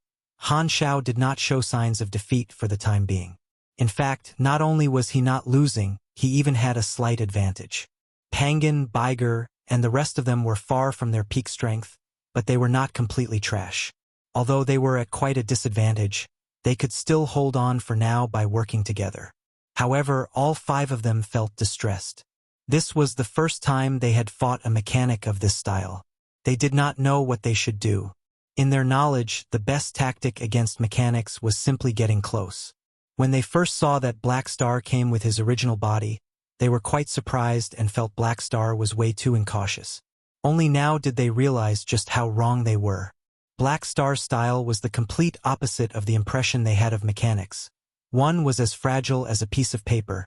Han Xiao did not show signs of defeat for the time being. In fact, not only was he not losing, he even had a slight advantage. Pangan, Baiger, and the rest of them were far from their peak strength, but they were not completely trash. Although they were at quite a disadvantage, they could still hold on for now by working together. However, all five of them felt distressed. This was the first time they had fought a mechanic of this style. They did not know what they should do. In their knowledge, the best tactic against mechanics was simply getting close. When they first saw that Black Star came with his original body, they were quite surprised and felt Black Star was way too incautious. Only now did they realize just how wrong they were. Black Star's style was the complete opposite of the impression they had of mechanics. One was as fragile as a piece of paper,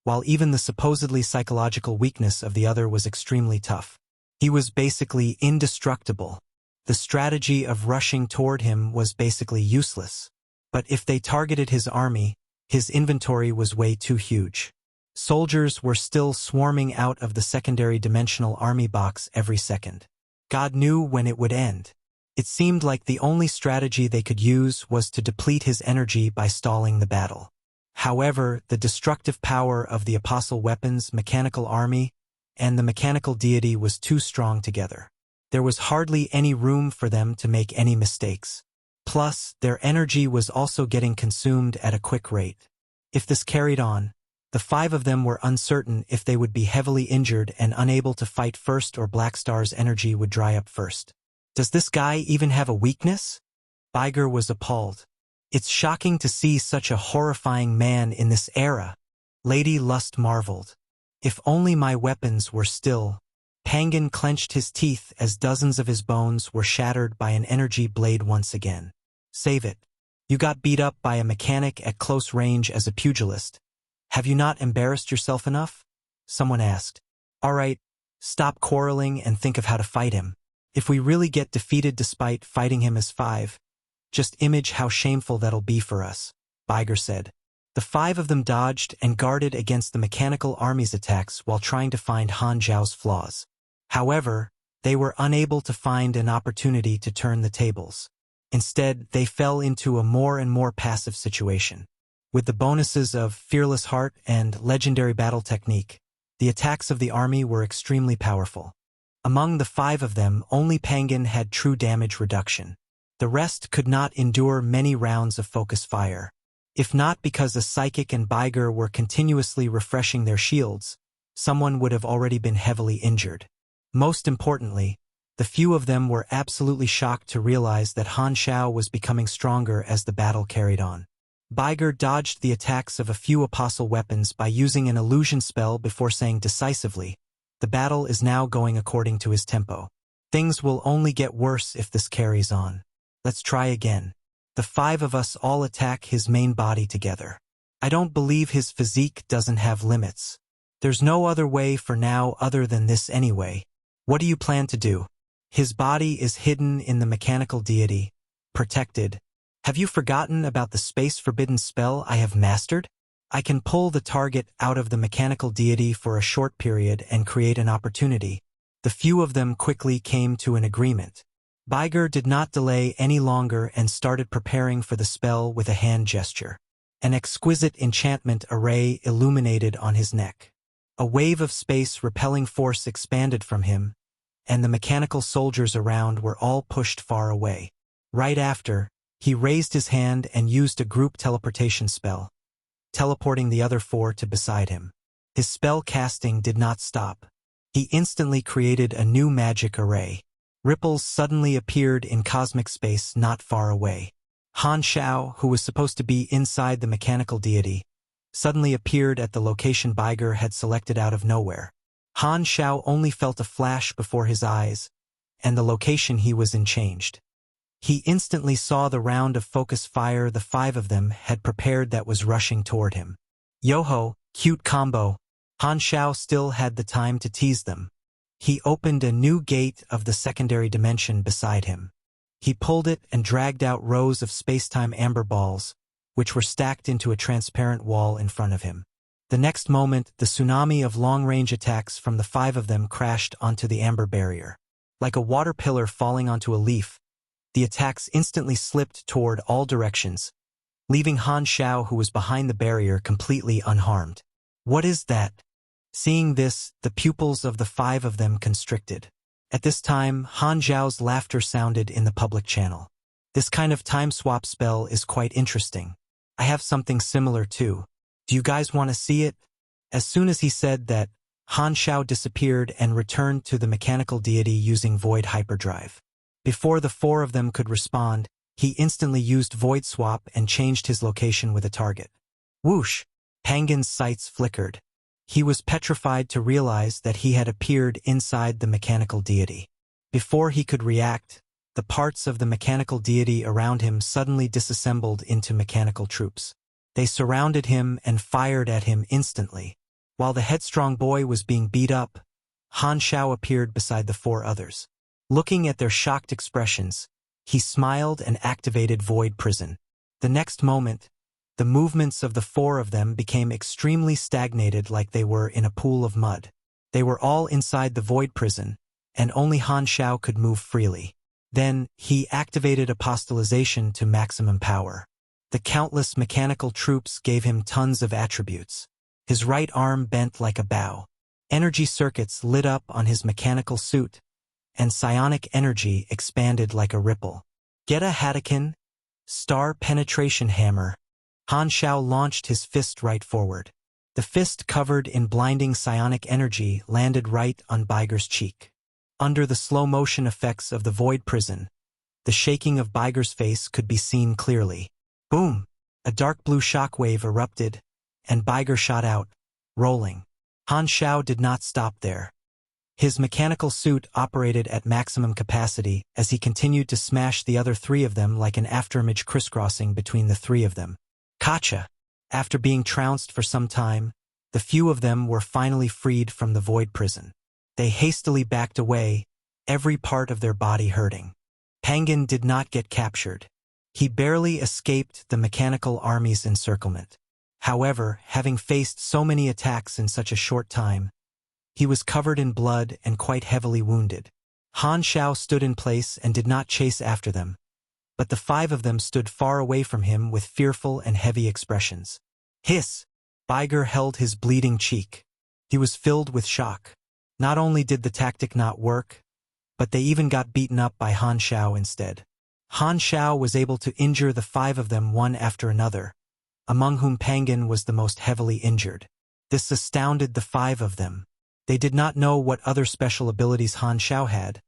while even the supposedly psychological weakness of the other was extremely tough. He was basically indestructible. The strategy of rushing toward him was basically useless. But if they targeted his army, his inventory was way too huge. Soldiers were still swarming out of the secondary dimensional army box every second. God knew when it would end. It seemed like the only strategy they could use was to deplete his energy by stalling the battle. However, the destructive power of the Apostle Weapon's mechanical army and the mechanical deity was too strong together. There was hardly any room for them to make any mistakes. Plus, their energy was also getting consumed at a quick rate. If this carried on, the five of them were uncertain if they would be heavily injured and unable to fight first, or Black Star's energy would dry up first. Does this guy even have a weakness? Baiger was appalled. It's shocking to see such a horrifying man in this era. Lady Lust marveled. If only my weapons were still. Pangan clenched his teeth as dozens of his bones were shattered by an energy blade once again. Save it. You got beat up by a mechanic at close range as a pugilist. Have you not embarrassed yourself enough? Someone asked. All right, stop quarreling and think of how to fight him. If we really get defeated despite fighting him as five, just image how shameful that'll be for us, Baiger said. The five of them dodged and guarded against the mechanical army's attacks while trying to find Han Xiao's flaws. However, they were unable to find an opportunity to turn the tables. Instead, they fell into a more and more passive situation. With the bonuses of Fearless Heart and Legendary Battle Technique, the attacks of the army were extremely powerful. Among the five of them, only Pangan had true damage reduction. The rest could not endure many rounds of focus fire. If not because a Psychic and Baiger were continuously refreshing their shields, someone would have already been heavily injured. Most importantly, the few of them were absolutely shocked to realize that Han Xiao was becoming stronger as the battle carried on. Baiger dodged the attacks of a few apostle weapons by using an illusion spell before saying decisively, "The battle is now going according to his tempo. Things will only get worse if this carries on. Let's try again." The five of us all attack his main body together. I don't believe his physique doesn't have limits. There's no other way for now other than this anyway. What do you plan to do? His body is hidden in the mechanical deity, protected. Have you forgotten about the space-forbidden spell I have mastered? I can pull the target out of the mechanical deity for a short period and create an opportunity. The few of them quickly came to an agreement. Baiger did not delay any longer and started preparing for the spell with a hand gesture. An exquisite enchantment array illuminated on his neck. A wave of space-repelling force expanded from him, and the mechanical soldiers around were all pushed far away. Right after, he raised his hand and used a group teleportation spell, teleporting the other four to beside him. His spell casting did not stop. He instantly created a new magic array. Ripples suddenly appeared in cosmic space not far away. Han Xiao, who was supposed to be inside the mechanical deity, suddenly appeared at the location Baiger had selected out of nowhere. Han Xiao only felt a flash before his eyes, and the location he was in changed. He instantly saw the round of focus fire the five of them had prepared that was rushing toward him. Yo-ho, Cute combo. Han Xiao still had the time to tease them. He opened a new gate of the secondary dimension beside him. He pulled it and dragged out rows of space-time amber balls, which were stacked into a transparent wall in front of him. The next moment, the tsunami of long-range attacks from the 5 of them crashed onto the amber barrier. Like a water pillar falling onto a leaf, the attacks instantly slipped toward all directions, leaving Han Xiao, who was behind the barrier, completely unharmed. What is that? Seeing this, the pupils of the 5 of them constricted. At this time, Han Xiao's laughter sounded in the public channel. This kind of time swap spell is quite interesting. I have something similar too. Do you guys want to see it? As soon as he said that, Han Xiao disappeared and returned to the mechanical deity using Void Hyperdrive. Before the 4 of them could respond, he instantly used Void Swap and changed his location with a target. Whoosh! Pangan's sights flickered. He was petrified to realize that he had appeared inside the mechanical deity. Before he could react, the parts of the mechanical deity around him suddenly disassembled into mechanical troops. They surrounded him and fired at him instantly. While the headstrong boy was being beat up, Han Xiao appeared beside the 4 others. Looking at their shocked expressions, he smiled and activated Void Prison. The next moment, the movements of the 4 of them became extremely stagnated, like they were in a pool of mud. They were all inside the Void Prison, and only Han Xiao could move freely. Then, he activated apostolization to maximum power. The countless mechanical troops gave him tons of attributes. His right arm bent like a bow. Energy circuits lit up on his mechanical suit, and psionic energy expanded like a ripple. Get a Hadouken! Star Penetration Hammer. Han Xiao launched his fist right forward. The fist, covered in blinding psionic energy, landed right on Baiger's cheek. Under the slow-motion effects of the Void Prison, the shaking of Baiger's face could be seen clearly. Boom! A dark blue shockwave erupted, and Baiger shot out, rolling. Han Xiao did not stop there. His mechanical suit operated at maximum capacity as he continued to smash the other 3 of them like an afterimage crisscrossing between the 3 of them. Gotcha! After being trounced for some time, the few of them were finally freed from the Void Prison. They hastily backed away, every part of their body hurting. Pangan did not get captured. He barely escaped the mechanical army's encirclement. However, having faced so many attacks in such a short time, he was covered in blood and quite heavily wounded. Han Xiao stood in place and did not chase after them, but the 5 of them stood far away from him with fearful and heavy expressions. Hiss! Baiger held his bleeding cheek. He was filled with shock. Not only did the tactic not work, but they even got beaten up by Han Xiao instead. Han Xiao was able to injure the 5 of them one after another, among whom Pangan was the most heavily injured. This astounded the 5 of them. They did not know what other special abilities Han Xiao had,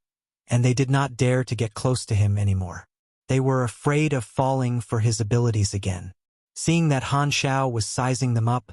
and they did not dare to get close to him anymore. They were afraid of falling for his abilities again. Seeing that Han Xiao was sizing them up,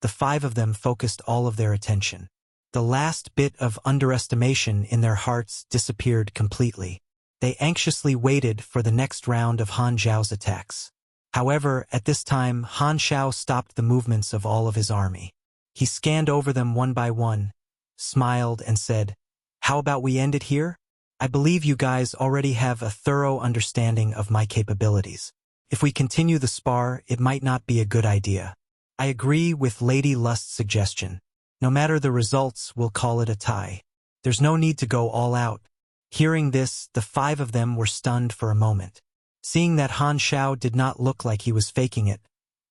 the 5 of them focused all of their attention. The last bit of underestimation in their hearts disappeared completely. They anxiously waited for the next round of Han Xiao's attacks. However, at this time, Han Xiao stopped the movements of all of his army. He scanned over them one by one, smiled, and said, "How about we end it here? I believe you guys already have a thorough understanding of my capabilities. If we continue the spar, it might not be a good idea. I agree with Lady Lust's suggestion. No matter the results, we'll call it a tie. There's no need to go all out." Hearing this, the 5 of them were stunned for a moment. Seeing that Han Xiao did not look like he was faking it,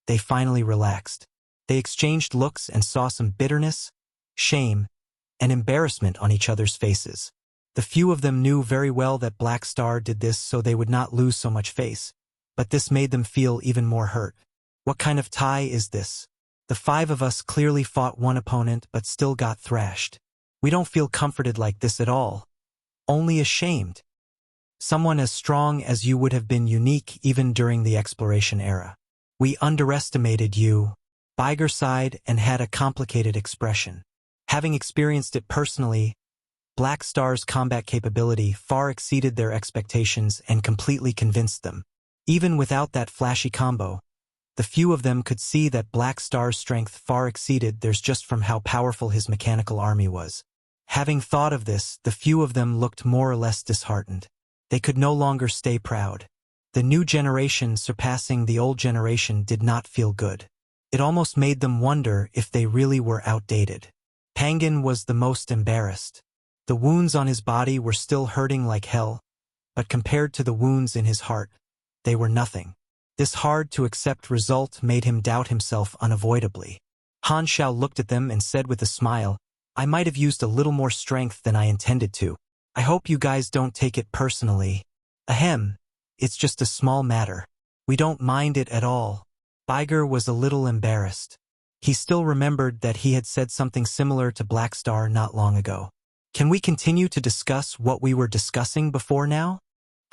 they finally relaxed. They exchanged looks and saw some bitterness, shame, and embarrassment on each other's faces. The few of them knew very well that Black Star did this so they would not lose so much face, but this made them feel even more hurt. What kind of tie is this? The 5 of us clearly fought one opponent but still got thrashed. We don't feel comforted like this at all. Only ashamed. Someone as strong as you would have been unique even during the exploration era. We underestimated you. Baiger sighed and had a complicated expression. Having experienced it personally, Black Star's combat capability far exceeded their expectations and completely convinced them. Even without that flashy combo, The few of them could see that Black Star's strength far exceeded theirs just from how powerful his mechanical army was. Having thought of this, the few of them looked more or less disheartened. They could no longer stay proud. The new generation surpassing the old generation did not feel good. It almost made them wonder if they really were outdated. Pangan was the most embarrassed. The wounds on his body were still hurting like hell, but compared to the wounds in his heart, they were nothing. This hard-to-accept result made him doubt himself unavoidably. Han Xiao looked at them and said with a smile, "I might have used a little more strength than I intended to. I hope you guys don't take it personally. Ahem, it's just a small matter. We don't mind it at all." Biger was a little embarrassed. He still remembered that he had said something similar to Black Star not long ago. "Can we continue to discuss what we were discussing before now?"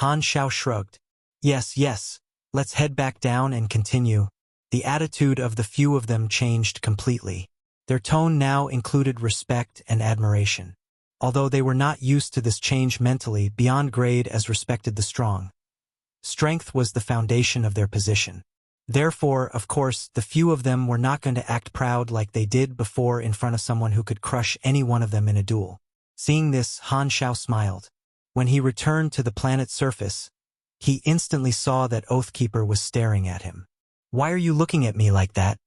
Han Xiao shrugged. Yes, let's head back down and continue." The attitude of the few of them changed completely. Their tone now included respect and admiration. Although they were not used to this change mentally, beyond grade as respected the strong. Strength was the foundation of their position. Therefore, of course, the few of them were not going to act proud like they did before in front of someone who could crush any one of them in a duel. Seeing this, Han Xiao smiled. When he returned to the planet's surface, he instantly saw that Oathkeeper was staring at him. "Why are you looking at me like that?"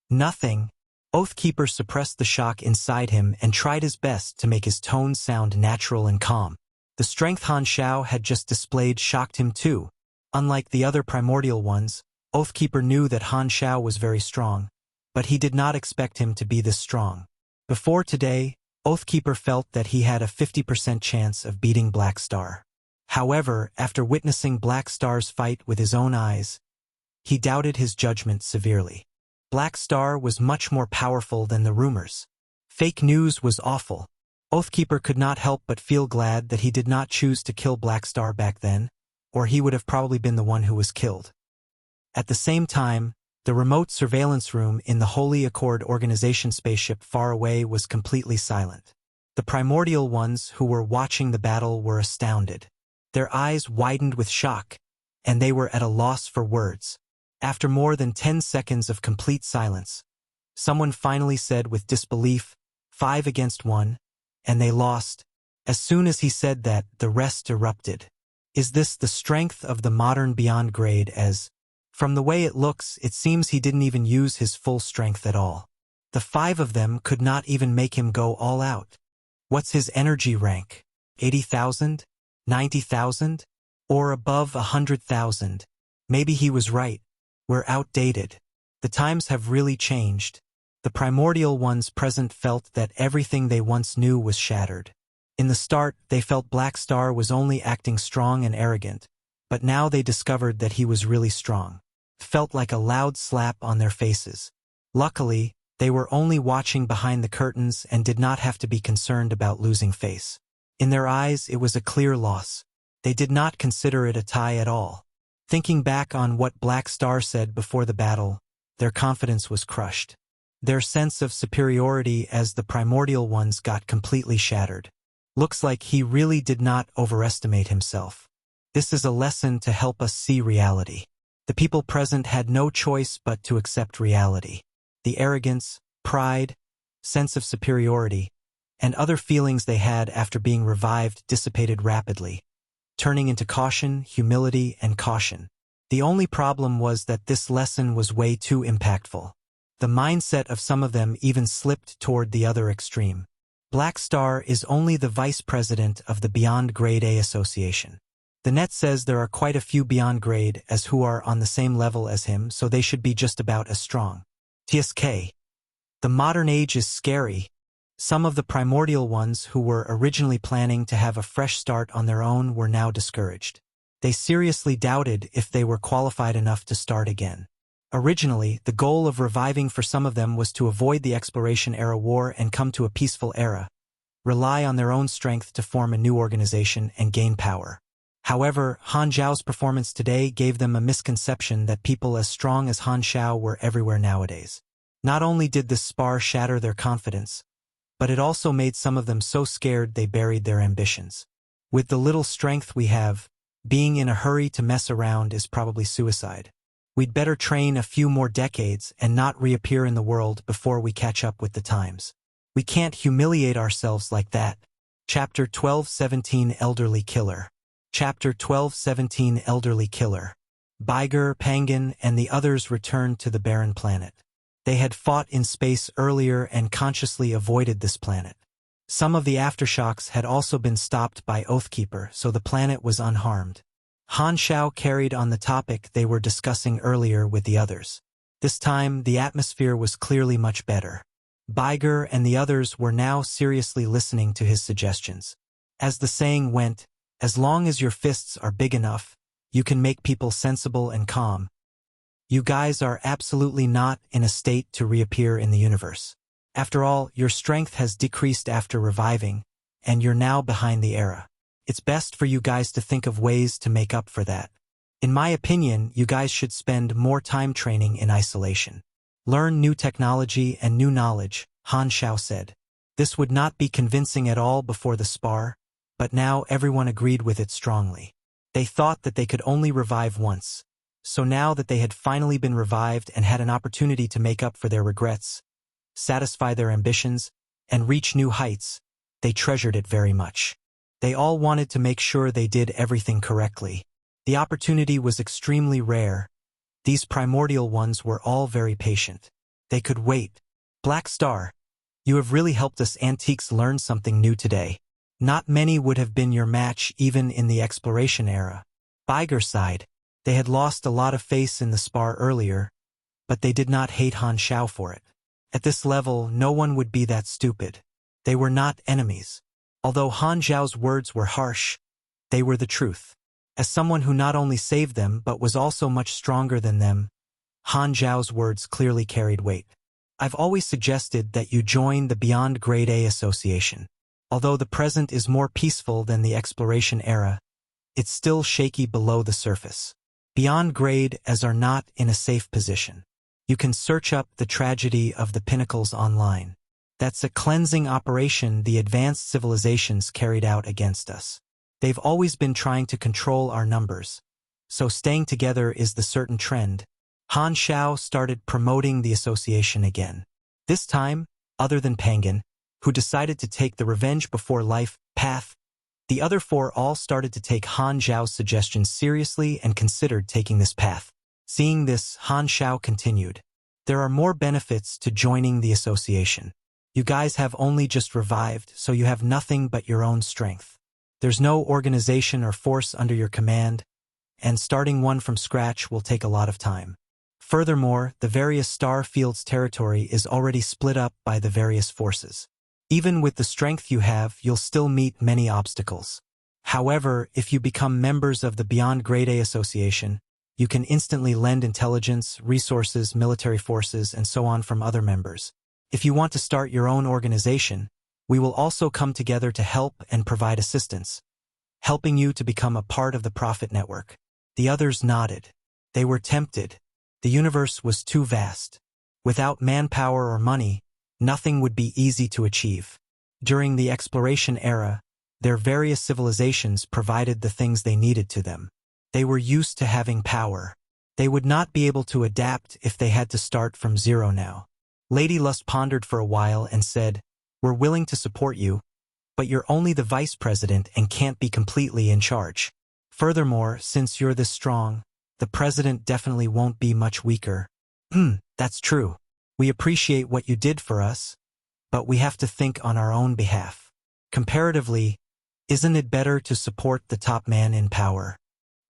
"Nothing." Oathkeeper suppressed the shock inside him and tried his best to make his tone sound natural and calm. The strength Han Xiao had just displayed shocked him too. Unlike the other primordial ones, Oathkeeper knew that Han Xiao was very strong, but he did not expect him to be this strong. Before today, Oathkeeper felt that he had a 50% chance of beating Black Star. However, after witnessing Black Star's fight with his own eyes, he doubted his judgment severely. Black Star was much more powerful than the rumors. Fake news was awful. Oathkeeper could not help but feel glad that he did not choose to kill Black Star back then, or he would have probably been the one who was killed. At the same time, the remote surveillance room in the Holy Accord organization spaceship far away was completely silent. The primordial ones who were watching the battle were astounded. Their eyes widened with shock, and they were at a loss for words. After more than 10 seconds of complete silence, someone finally said with disbelief, 5 against 1, and they lost. As soon as he said that, the rest erupted. Is this the strength of the modern beyond grade as... From the way it looks, it seems he didn't even use his full strength at all. The 5 of them could not even make him go all out. What's his energy rank? 80,000? 90,000? Or above 100,000? Maybe he was right. We're outdated. The times have really changed. The primordial ones present felt that everything they once knew was shattered. In the start, they felt Black Star was only acting strong and arrogant, but now they discovered that he was really strong. Felt like a loud slap on their faces. Luckily, they were only watching behind the curtains and did not have to be concerned about losing face. In their eyes, it was a clear loss. They did not consider it a tie at all. Thinking back on what Black Star said before the battle, their confidence was crushed. Their sense of superiority as the primordial ones got completely shattered. Looks like he really did not overestimate himself. This is a lesson to help us see reality. The people present had no choice but to accept reality. The arrogance, pride, sense of superiority, and other feelings they had after being revived dissipated rapidly, turning into caution, humility, and caution. The only problem was that this lesson was way too impactful. The mindset of some of them even slipped toward the other extreme. Black Star is only the vice president of the Beyond Grade A Association. The net says there are quite a few beyond grade as who are on the same level as him, so they should be just about as strong. TSK. The modern age is scary. Some of the primordial ones who were originally planning to have a fresh start on their own were now discouraged. They seriously doubted if they were qualified enough to start again. Originally, the goal of reviving for some of them was to avoid the exploration-era war and come to a peaceful era, rely on their own strength to form a new organization and gain power. However, Han Xiao's performance today gave them a misconception that people as strong as Han Xiao were everywhere nowadays. Not only did this spar shatter their confidence, but it also made some of them so scared they buried their ambitions. With the little strength we have, being in a hurry to mess around is probably suicide. We'd better train a few more decades and not reappear in the world before we catch up with the times. We can't humiliate ourselves like that. Chapter 1217 Elderly Killer. Chapter 1217 Elderly Killer. Biger, Pangan, and the others returned to the barren planet. They had fought in space earlier and consciously avoided this planet. Some of the aftershocks had also been stopped by Oathkeeper, so the planet was unharmed. Han Xiao carried on the topic they were discussing earlier with the others. This time, the atmosphere was clearly much better. Biger and the others were now seriously listening to his suggestions. As the saying went, as long as your fists are big enough, you can make people sensible and calm. You guys are absolutely not in a state to reappear in the universe. After all, your strength has decreased after reviving, and you're now behind the era. It's best for you guys to think of ways to make up for that. In my opinion, you guys should spend more time training in isolation. Learn new technology and new knowledge, Han Xiao said. This would not be convincing at all before the spar, but now everyone agreed with it strongly. They thought that they could only revive once. So now that they had finally been revived and had an opportunity to make up for their regrets, satisfy their ambitions, and reach new heights, they treasured it very much. They all wanted to make sure they did everything correctly. The opportunity was extremely rare. These primordial ones were all very patient. They could wait. Black Star, you have really helped us antiques learn something new today. Not many would have been your match even in the exploration era. Biger sighed. They had lost a lot of face in the spar earlier, but they did not hate Han Xiao for it. At this level, no one would be that stupid. They were not enemies. Although Han Xiao's words were harsh, they were the truth. As someone who not only saved them but was also much stronger than them, Han Xiao's words clearly carried weight. I've always suggested that you join the Beyond Grade A Association. Although the present is more peaceful than the exploration era, it's still shaky below the surface. Beyond Grade As are not in a safe position. You can search up the tragedy of the pinnacles online. That's a cleansing operation the advanced civilizations carried out against us. They've always been trying to control our numbers, so staying together is the certain trend. Han Xiao started promoting the association again. This time, other than Pangan, who decided to take the revenge before life path, the other four all started to take Han Xiao's suggestions seriously and considered taking this path. Seeing this, Han Xiao continued. There are more benefits to joining the association. You guys have only just revived, so you have nothing but your own strength. There's no organization or force under your command, and starting one from scratch will take a lot of time. Furthermore, the various star fields' territory is already split up by the various forces. Even with the strength you have, you'll still meet many obstacles. However, if you become members of the Beyond Grade A Association, you can instantly lend intelligence, resources, military forces, and so on from other members. If you want to start your own organization, we will also come together to help and provide assistance, helping you to become a part of the profit network. The others nodded. They were tempted. The universe was too vast. Without manpower or money, nothing would be easy to achieve. During the exploration era, their various civilizations provided the things they needed to them. They were used to having power. They would not be able to adapt if they had to start from zero now. Lady Lust pondered for a while and said, "We're willing to support you, but you're only the vice president and can't be completely in charge. Furthermore, since you're this strong, the president definitely won't be much weaker." That's true. We appreciate what you did for us, but we have to think on our own behalf. Comparatively, isn't it better to support the top man in power?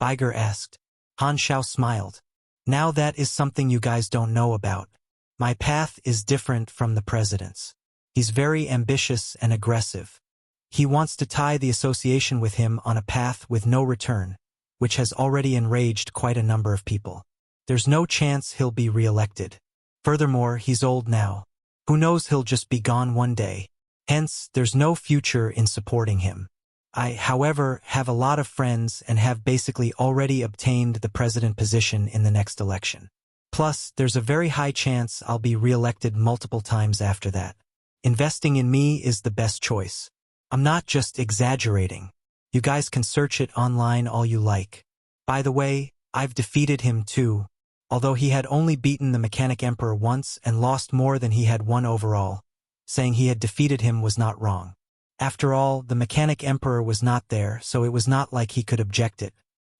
Biger asked. Han Xiao smiled. Now that is something you guys don't know about. My path is different from the president's. He's very ambitious and aggressive. He wants to tie the association with him on a path with no return, which has already enraged quite a number of people. There's no chance he'll be re-elected. Furthermore, he's old now. Who knows, he'll just be gone one day. Hence, there's no future in supporting him. I, however, have a lot of friends and have basically already obtained the president position in the next election. Plus, there's a very high chance I'll be re-elected multiple times after that. Investing in me is the best choice. I'm not just exaggerating. You guys can search it online all you like. By the way, I've defeated him too, although he had only beaten the Mechanic Emperor once and lost more than he had won overall. Saying he had defeated him was not wrong. After all, the Mechanic Emperor was not there, so it was not like he could object it.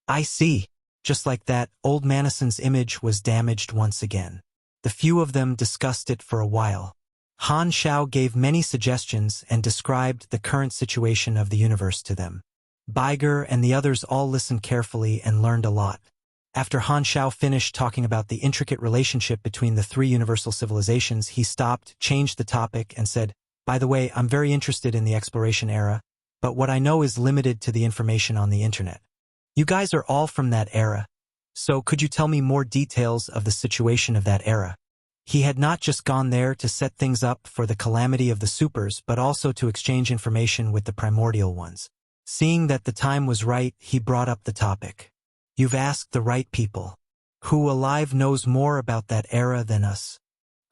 I see. Just like that, old Manison's image was damaged once again. The few of them discussed it for a while. Han Xiao gave many suggestions and described the current situation of the universe to them. Baiger and the others all listened carefully and learned a lot. After Han Xiao finished talking about the intricate relationship between the three universal civilizations, he stopped, changed the topic, and said, "By the way, I'm very interested in the exploration era, but what I know is limited to the information on the internet. You guys are all from that era, so could you tell me more details of the situation of that era?" He had not just gone there to set things up for the calamity of the supers, but also to exchange information with the primordial ones. Seeing that the time was right, he brought up the topic. "You've asked the right people. Who alive knows more about that era than us?"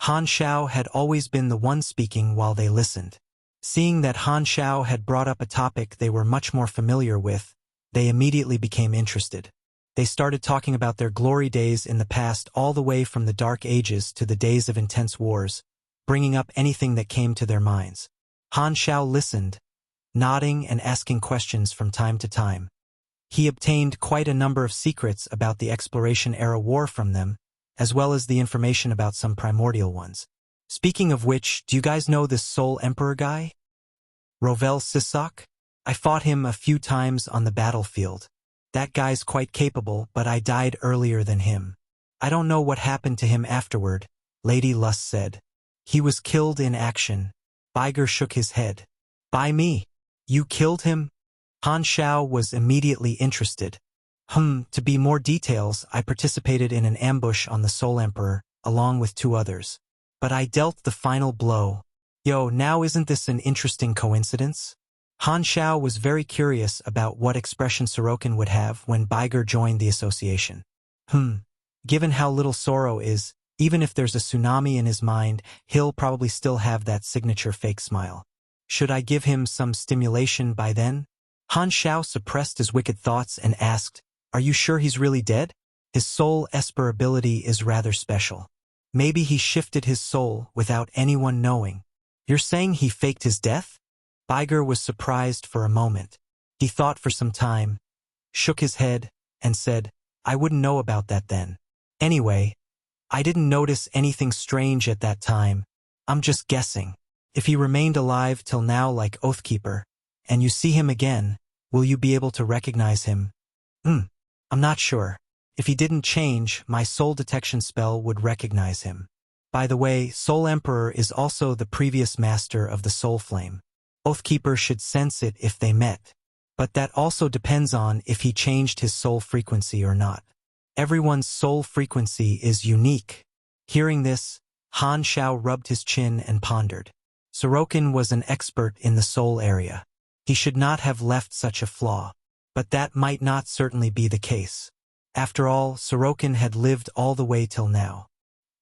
Han Xiao had always been the one speaking while they listened. Seeing that Han Xiao had brought up a topic they were much more familiar with, they immediately became interested. They started talking about their glory days in the past, all the way from the Dark Ages to the days of intense wars, bringing up anything that came to their minds. Han Xiao listened, nodding and asking questions from time to time. He obtained quite a number of secrets about the exploration-era war from them, as well as the information about some primordial ones. Speaking of which, do you guys know this Soul Emperor guy? Rovel Sisok? I fought him a few times on the battlefield. That guy's quite capable, but I died earlier than him. I don't know what happened to him afterward, Lady Lust said. He was killed in action. Baiger shook his head. By me? You killed him? Han Xiao was immediately interested. To be more details, I participated in an ambush on the Soul Emperor, along with 2 others. But I dealt the final blow. Yo, now isn't this an interesting coincidence? Han Xiao was very curious about what expression Sorokin would have when Baiger joined the association. Given how little Soro is, even if there's a tsunami in his mind, he'll probably still have that signature fake smile. Should I give him some stimulation by then? Han Xiao suppressed his wicked thoughts and asked, "Are you sure he's really dead? His soul esper ability is rather special. Maybe he shifted his soul without anyone knowing." You're saying he faked his death? Baiger was surprised for a moment. He thought for some time, shook his head, and said, "I wouldn't know about that then. Anyway, I didn't notice anything strange at that time. I'm just guessing. If he remained alive till now like Oathkeeper, and you see him again, will you be able to recognize him?" I'm not sure. If he didn't change, my soul detection spell would recognize him. By the way, Soul Emperor is also the previous master of the Soul Flame. Oathkeeper should sense it if they met. But that also depends on if he changed his soul frequency or not. Everyone's soul frequency is unique. Hearing this, Han Xiao rubbed his chin and pondered. Sorokin was an expert in the soul area. He should not have left such a flaw. But that might not certainly be the case. After all, Sorokin had lived all the way till now.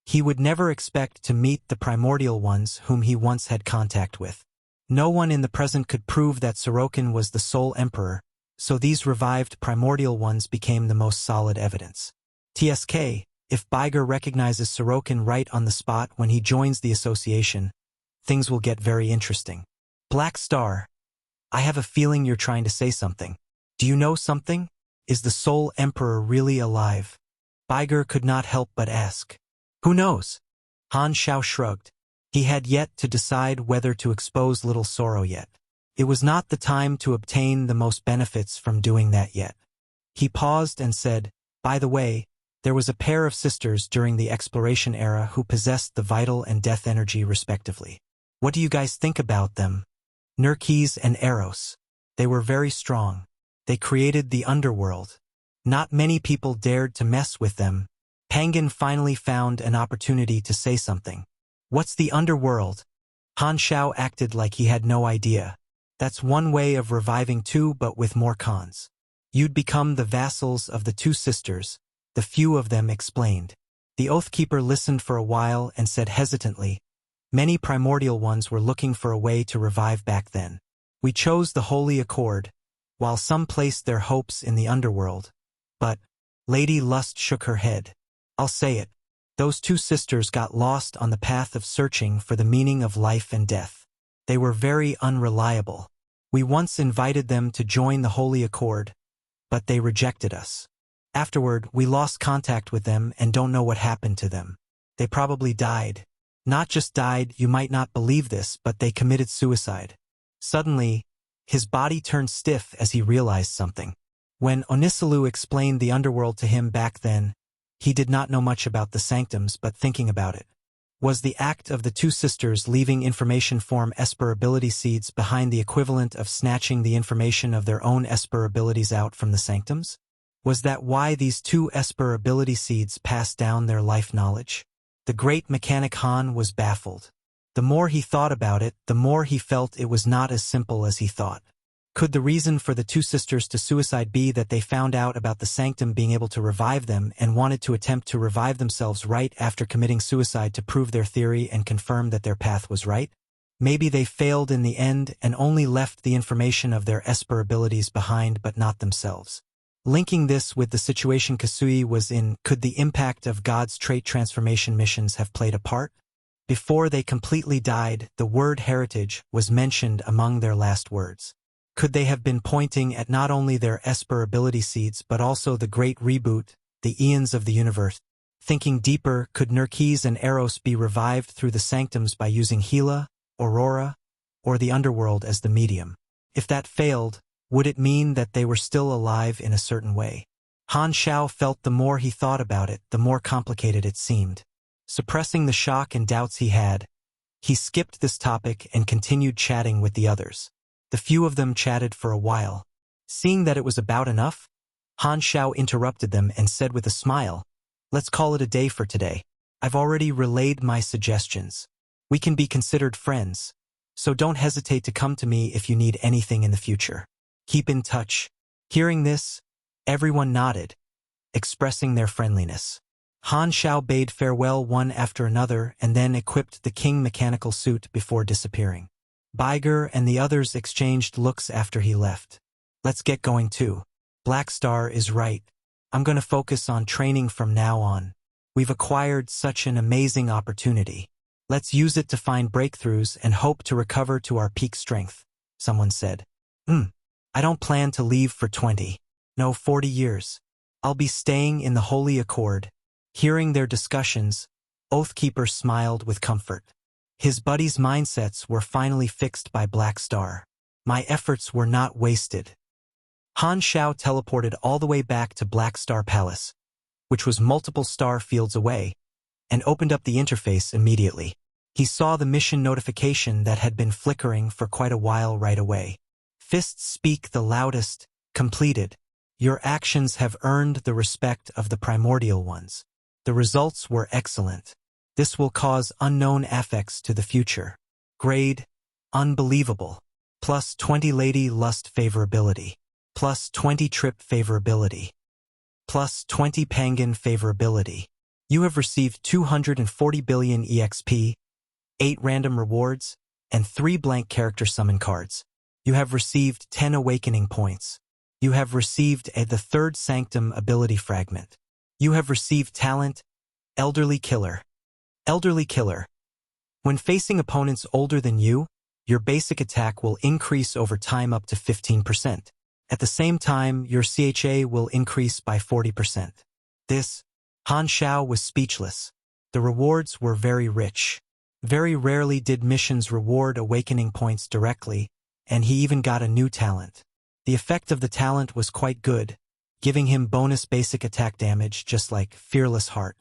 He would never expect to meet the primordial ones whom he once had contact with. No one in the present could prove that Sorokin was the Soul Emperor, so these revived primordial ones became the most solid evidence. TSK, if Baiger recognizes Sorokin right on the spot when he joins the association, things will get very interesting. Black Star, I have a feeling you're trying to say something. Do you know something? Is the Soul Emperor really alive? Baiger could not help but ask. Who knows? Han Xiao shrugged. He had yet to decide whether to expose little Soro yet. It was not the time to obtain the most benefits from doing that yet. He paused and said, by the way, there was a pair of sisters during the exploration era who possessed the vital and death energy respectively. What do you guys think about them? Nurkis and Eros. They were very strong. They created the underworld. Not many people dared to mess with them. Pangan finally found an opportunity to say something. What's the underworld? Han Xiao acted like he had no idea. That's one way of reviving 2, but with more cons. You'd become the vassals of the 2 sisters, the few of them explained. The Oathkeeper listened for a while and said hesitantly, many primordial ones were looking for a way to revive back then. We chose the Holy Accord, while some placed their hopes in the underworld. But, Lady Lust shook her head. I'll say it. Those two sisters got lost on the path of searching for the meaning of life and death. They were very unreliable. We once invited them to join the Holy Accord, but they rejected us. Afterward, we lost contact with them and don't know what happened to them. They probably died. Not just died, you might not believe this, but they committed suicide. Suddenly, his body turned stiff as he realized something. When Onisalu explained the underworld to him back then, he did not know much about the sanctums, but thinking about it was the act of the two sisters leaving information form Esper ability seeds behind the equivalent of snatching the information of their own Esper abilities out from the sanctums? Was that why these two Esper ability seeds passed down their life knowledge? The great mechanic Han was baffled. The more he thought about it, the more he felt it was not as simple as he thought. Could the reason for the two sisters to suicide be that they found out about the sanctum being able to revive them and wanted to attempt to revive themselves right after committing suicide to prove their theory and confirm that their path was right? Maybe they failed in the end and only left the information of their Esper abilities behind but not themselves. Linking this with the situation Kasui was in, could the impact of God's trait transformation missions have played a part? Before they completely died, the word heritage was mentioned among their last words. Could they have been pointing at not only their Esper ability seeds but also the great reboot, the eons of the universe? Thinking deeper, could Nerkes and Eros be revived through the sanctums by using Gila, Aurora, or the underworld as the medium? If that failed, would it mean that they were still alive in a certain way? Han Xiao felt the more he thought about it, the more complicated it seemed. Suppressing the shock and doubts he had, he skipped this topic and continued chatting with the others. The few of them chatted for a while. Seeing that it was about enough, Han Xiao interrupted them and said with a smile, "Let's call it a day for today. I've already relayed my suggestions. We can be considered friends, so don't hesitate to come to me if you need anything in the future. Keep in touch." Hearing this, everyone nodded, expressing their friendliness. Han Xiao bade farewell one after another and then equipped the king mechanical suit before disappearing. Biger and the others exchanged looks after he left. "Let's get going too. Black Star is right. I'm going to focus on training from now on. We've acquired such an amazing opportunity. Let's use it to find breakthroughs and hope to recover to our peak strength," someone said. I don't plan to leave for 20, no 40 years. I'll be staying in the Holy Accord." Hearing their discussions, Oathkeeper smiled with comfort. His buddies' mindsets were finally fixed by Black Star. My efforts were not wasted. Han Xiao teleported all the way back to Black Star Palace, which was multiple star fields away, and opened up the interface immediately. He saw the mission notification that had been flickering for quite a while right away. Fists speak the loudest, completed. Your actions have earned the respect of the primordial ones. The results were excellent. This will cause unknown affects to the future. Grade, unbelievable. Plus 20 Lady Lust favorability. Plus 20 Trip favorability. Plus 20 Pangan favorability. You have received 240 billion EXP, 8 random rewards, and 3 blank character summon cards. You have received 10 awakening points. You have received the third sanctum ability fragment. You have received talent, Elderly Killer. Elderly Killer. When facing opponents older than you, your basic attack will increase over time up to 15%. At the same time, your CHA will increase by 40%. This, Han Xiao was speechless. The rewards were very rich. Very rarely did missions reward awakening points directly, and he even got a new talent. The effect of the talent was quite good, giving him bonus basic attack damage just like Fearless Heart.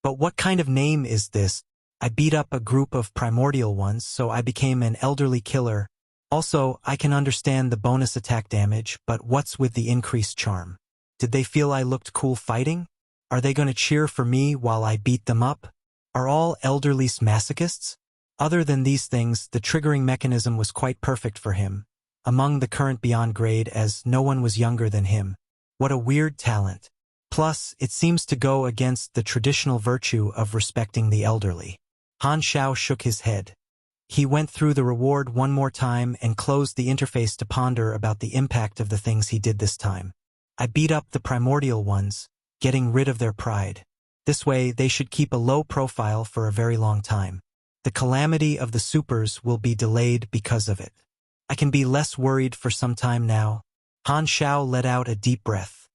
But what kind of name is this? I beat up a group of primordial ones, so I became an elderly killer. Also, I can understand the bonus attack damage, but what's with the increased charm? Did they feel I looked cool fighting? Are they going to cheer for me while I beat them up? Are all elderly masochists? Other than these things, the triggering mechanism was quite perfect for him, among the current beyond grade, as no one was younger than him. What a weird talent. Plus, it seems to go against the traditional virtue of respecting the elderly. Han Xiao shook his head. He went through the reward one more time and closed the interface to ponder about the impact of the things he did this time. I beat up the primordial ones, getting rid of their pride. This way, they should keep a low profile for a very long time. The calamity of the supers will be delayed because of it. I can be less worried for some time now. Han Xiao let out a deep breath.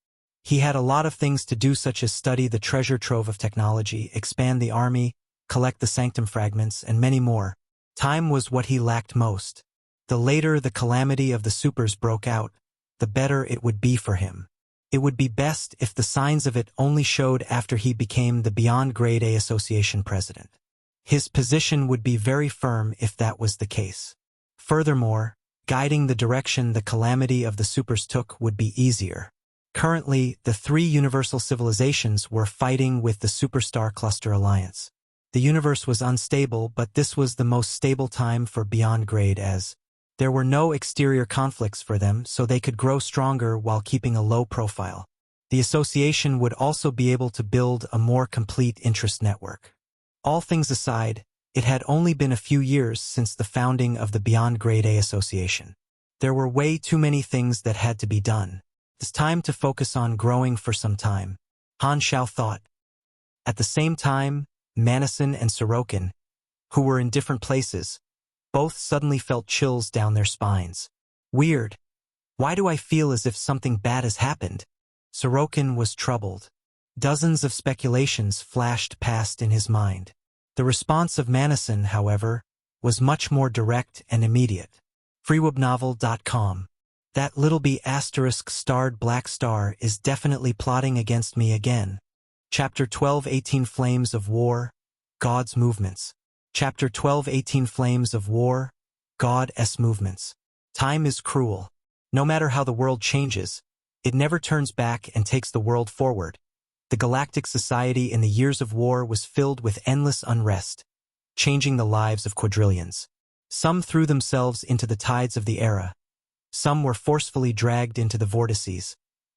He had a lot of things to do, such as study the treasure trove of technology, expand the army, collect the sanctum fragments, and many more. Time was what he lacked most. The later the calamity of the supers broke out, the better it would be for him. It would be best if the signs of it only showed after he became the Beyond Grade A Association president. His position would be very firm if that was the case. Furthermore, guiding the direction the calamity of the supers took would be easier. Currently, the three universal civilizations were fighting with the Superstar Cluster Alliance. The universe was unstable, but this was the most stable time for Beyond Grade, as there were no exterior conflicts for them, so they could grow stronger while keeping a low profile. The association would also be able to build a more complete interest network. All things aside, it had only been a few years since the founding of the Beyond Grade A Association. There were way too many things that had to be done. It's time to focus on growing for some time, Han Xiao thought. At the same time, Madison and Sorokin, who were in different places, both suddenly felt chills down their spines. Weird. Why do I feel as if something bad has happened? Sorokin was troubled. Dozens of speculations flashed past in his mind. The response of Madison, however, was much more direct and immediate. Freewebnovel.com. That little B** starred black star is definitely plotting against me again. Chapter 12:18 Flames of War, God's Movements. Chapter 12:18 Flames of War, God's Movements. Time is cruel. No matter how the world changes, it never turns back and takes the world forward. The galactic society in the years of war was filled with endless unrest, changing the lives of quadrillions. Some threw themselves into the tides of the era. Some were forcefully dragged into the vortices,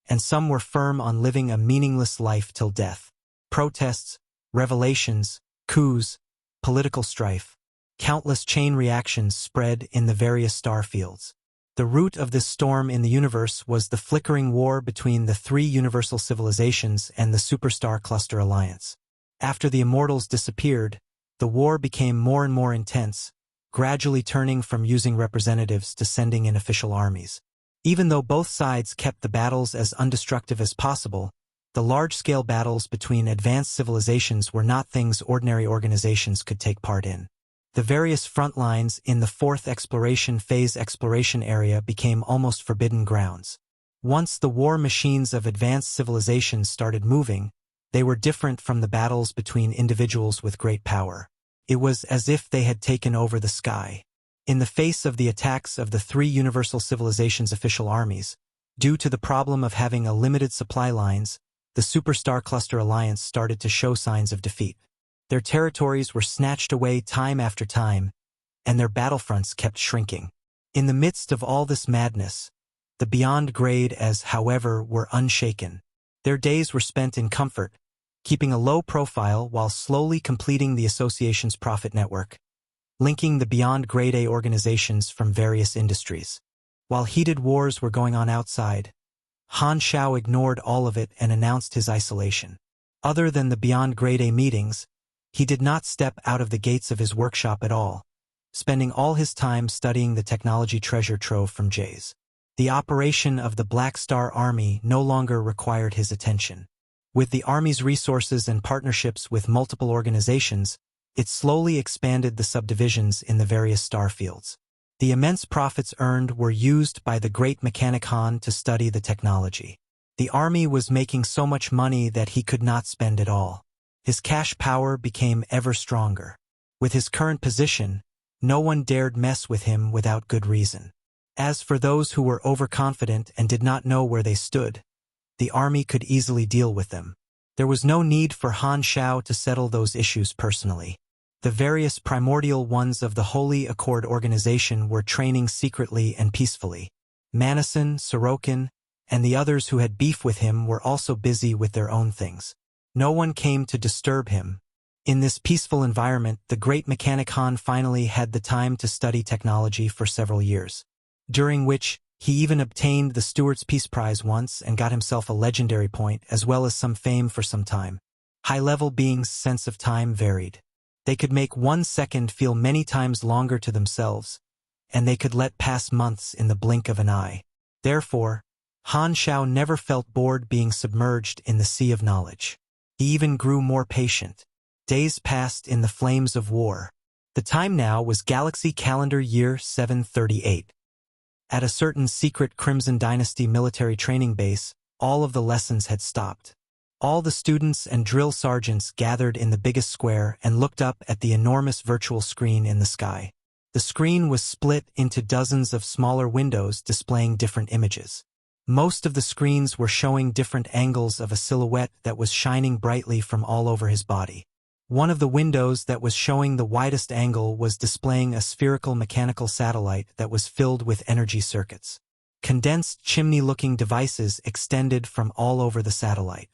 and some were firm on living a meaningless life till death. Protests, revelations, coups, political strife. Countless chain reactions spread in the various star fields. The root of this storm in the universe was the flickering war between the three universal civilizations and the Superstar Cluster Alliance. After the Immortals disappeared, the war became more and more intense, gradually turning from using representatives to sending in official armies. Even though both sides kept the battles as undestructive as possible, the large-scale battles between advanced civilizations were not things ordinary organizations could take part in. The various front lines in the fourth exploration phase exploration area became almost forbidden grounds. Once the war machines of advanced civilizations started moving, they were different from the battles between individuals with great power. It was as if they had taken over the sky. In the face of the attacks of the three universal civilizations' official armies, due to the problem of having a limited supply lines, the Superstar Cluster Alliance started to show signs of defeat. Their territories were snatched away time after time, and their battlefronts kept shrinking. In the midst of all this madness, the Beyond Grade as, however, were unshaken. Their days were spent in comfort, keeping a low profile while slowly completing the association's profit network, linking the Beyond Grade A organizations from various industries. While heated wars were going on outside, Han Xiao ignored all of it and announced his isolation. Other than the Beyond Grade A meetings, he did not step out of the gates of his workshop at all, spending all his time studying the technology treasure trove from Jayz. The operation of the Black Star Army no longer required his attention. With the Army's resources and partnerships with multiple organizations, it slowly expanded the subdivisions in the various star fields. The immense profits earned were used by the great mechanic Han to study the technology. The Army was making so much money that he could not spend it all. His cash power became ever stronger. With his current position, no one dared mess with him without good reason. As for those who were overconfident and did not know where they stood, the Army could easily deal with them. There was no need for Han Xiao to settle those issues personally. The various primordial ones of the Holy Accord organization were training secretly and peacefully. Madison, Sorokin, and the others who had beef with him were also busy with their own things. No one came to disturb him. In this peaceful environment, the great mechanic Han finally had the time to study technology for several years, during which he even obtained the Stewart's Peace Prize once and got himself a legendary point as well as some fame for some time. High-level beings' sense of time varied. They could make 1 second feel many times longer to themselves, and they could let pass months in the blink of an eye. Therefore, Han Xiao never felt bored being submerged in the sea of knowledge. He even grew more patient. Days passed in the flames of war. The time now was Galaxy Calendar Year 738. At a certain secret Crimson Dynasty military training base, all of the lessons had stopped. All the students and drill sergeants gathered in the biggest square and looked up at the enormous virtual screen in the sky. The screen was split into dozens of smaller windows displaying different images. Most of the screens were showing different angles of a silhouette that was shining brightly from all over his body. One of the windows that was showing the widest angle was displaying a spherical mechanical satellite that was filled with energy circuits. Condensed chimney-looking devices extended from all over the satellite.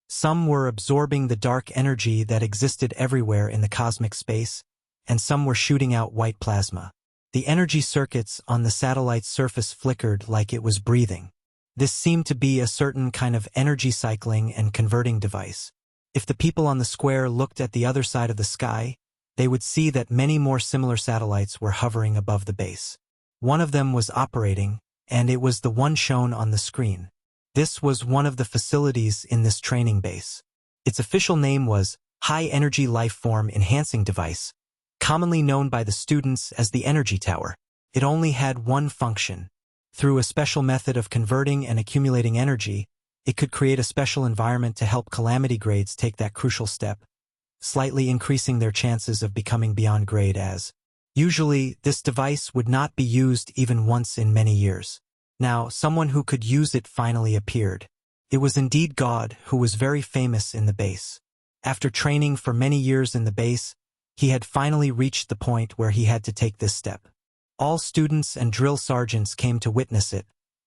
Some were absorbing the dark energy that existed everywhere in the cosmic space, and some were shooting out white plasma. The energy circuits on the satellite's surface flickered like it was breathing. This seemed to be a certain kind of energy cycling and converting device. If the people on the square looked at the other side of the sky, they would see that many more similar satellites were hovering above the base. One of them was operating, and it was the one shown on the screen. This was one of the facilities in this training base. Its official name was High Energy Life Form Enhancing Device, commonly known by the students as the Energy Tower. It only had one function. Through a special method of converting and accumulating energy, it could create a special environment to help calamity grades take that crucial step, slightly increasing their chances of becoming beyond grade as. Usually, this device would not be used even once in many years. Now, someone who could use it finally appeared. It was indeed God, who was very famous in the base. After training for many years in the base, he had finally reached the point where he had to take this step. All students and drill sergeants came to witness it,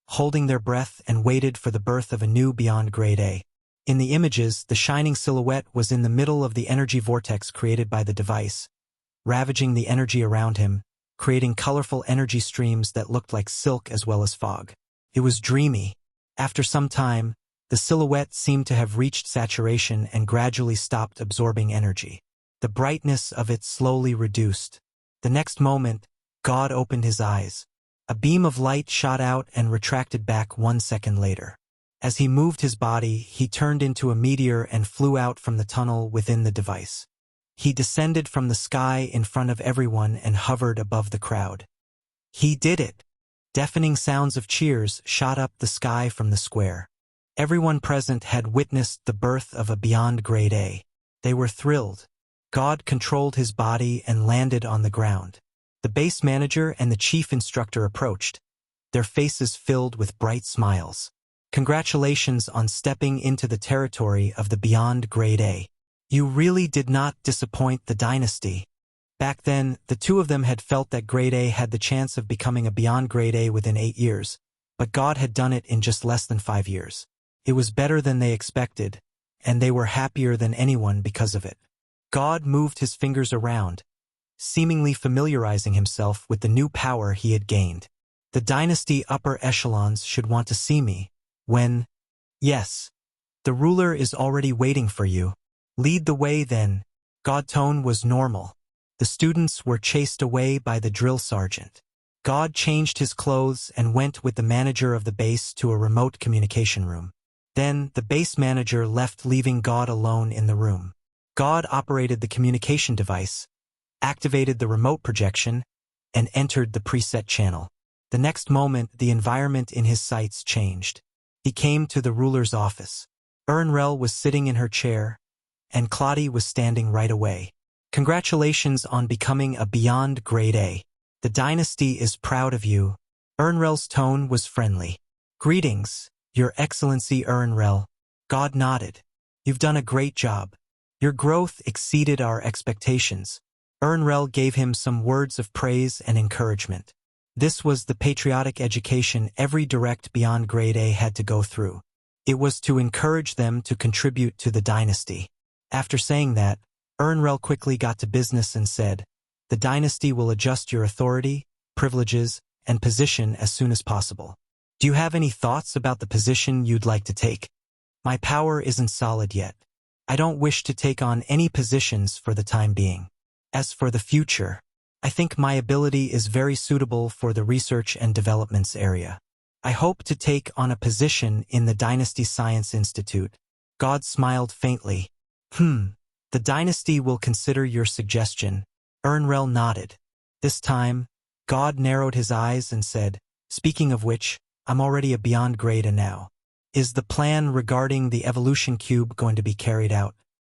holding their breath and waited for the birth of a new beyond grade A. In the images, the shining silhouette was in the middle of the energy vortex created by the device, ravaging the energy around him, creating colorful energy streams that looked like silk as well as fog. It was dreamy. After some time, the silhouette seemed to have reached saturation and gradually stopped absorbing energy. The brightness of it slowly reduced. The next moment, God opened his eyes. A beam of light shot out and retracted back 1 second later. As he moved his body, he turned into a meteor and flew out from the tunnel within the device. He descended from the sky in front of everyone and hovered above the crowd. He did it! Deafening sounds of cheers shot up the sky from the square. Everyone present had witnessed the birth of a beyond grade A. They were thrilled. God controlled his body and landed on the ground. The base manager and the chief instructor approached, their faces filled with bright smiles. Congratulations on stepping into the territory of the beyond grade A. You really did not disappoint the dynasty. Back then, the two of them had felt that grade A had the chance of becoming a beyond grade A within 8 years, but God had done it in just less than 5 years. It was better than they expected, and they were happier than anyone because of it. God moved his fingers around, seemingly familiarizing himself with the new power he had gained. The dynasty upper echelons should want to see me. When? Yes. The ruler is already waiting for you. Lead the way then. God's tone was normal. The students were chased away by the drill sergeant. God changed his clothes and went with the manager of the base to a remote communication room. Then, the base manager left, leaving God alone in the room. God operated the communication device, activated the remote projection, and entered the preset channel. The next moment, the environment in his sights changed. He came to the ruler's office. Ernrel was sitting in her chair, and Claudie was standing right away. Congratulations on becoming a beyond grade A. The dynasty is proud of you. Ernrel's tone was friendly. Greetings, Your Excellency Ernrel. God nodded. You've done a great job. Your growth exceeded our expectations. Ernrel gave him some words of praise and encouragement. This was the patriotic education every direct beyond grade A had to go through. It was to encourage them to contribute to the dynasty. After saying that, Ernrel quickly got to business and said, "The dynasty will adjust your authority, privileges, and position as soon as possible. Do you have any thoughts about the position you'd like to take? My power isn't solid yet. I don't wish to take on any positions for the time being. As for the future, I think my ability is very suitable for the research and developments area. I hope to take on a position in the Dynasty Science Institute. God smiled faintly. The Dynasty will consider your suggestion. Ernrel nodded. This time, God narrowed his eyes and said, speaking of which, I'm already a beyond grade A now. Is the plan regarding the evolution cube going to be carried out?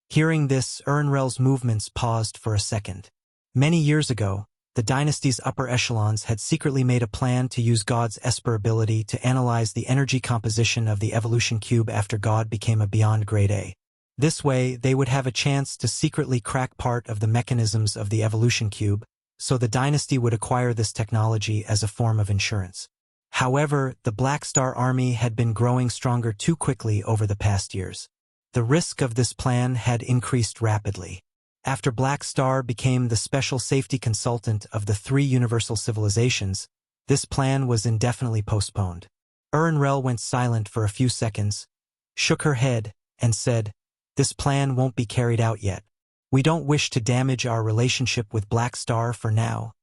Hearing this, Ernrel's movements paused for a second. Many years ago, the dynasty's upper echelons had secretly made a plan to use God's Esper ability to analyze the energy composition of the evolution cube after God became a beyond grade A. This way, they would have a chance to secretly crack part of the mechanisms of the evolution cube, so the dynasty would acquire this technology as a form of insurance. However, the Black Star Army had been growing stronger too quickly over the past years. The risk of this plan had increased rapidly. After Black Star became the special safety consultant of the 3 universal civilizations, this plan was indefinitely postponed. Ernrel went silent for a few seconds, shook her head, and said, "This plan won't be carried out yet. We don't wish to damage our relationship with Black Star for now,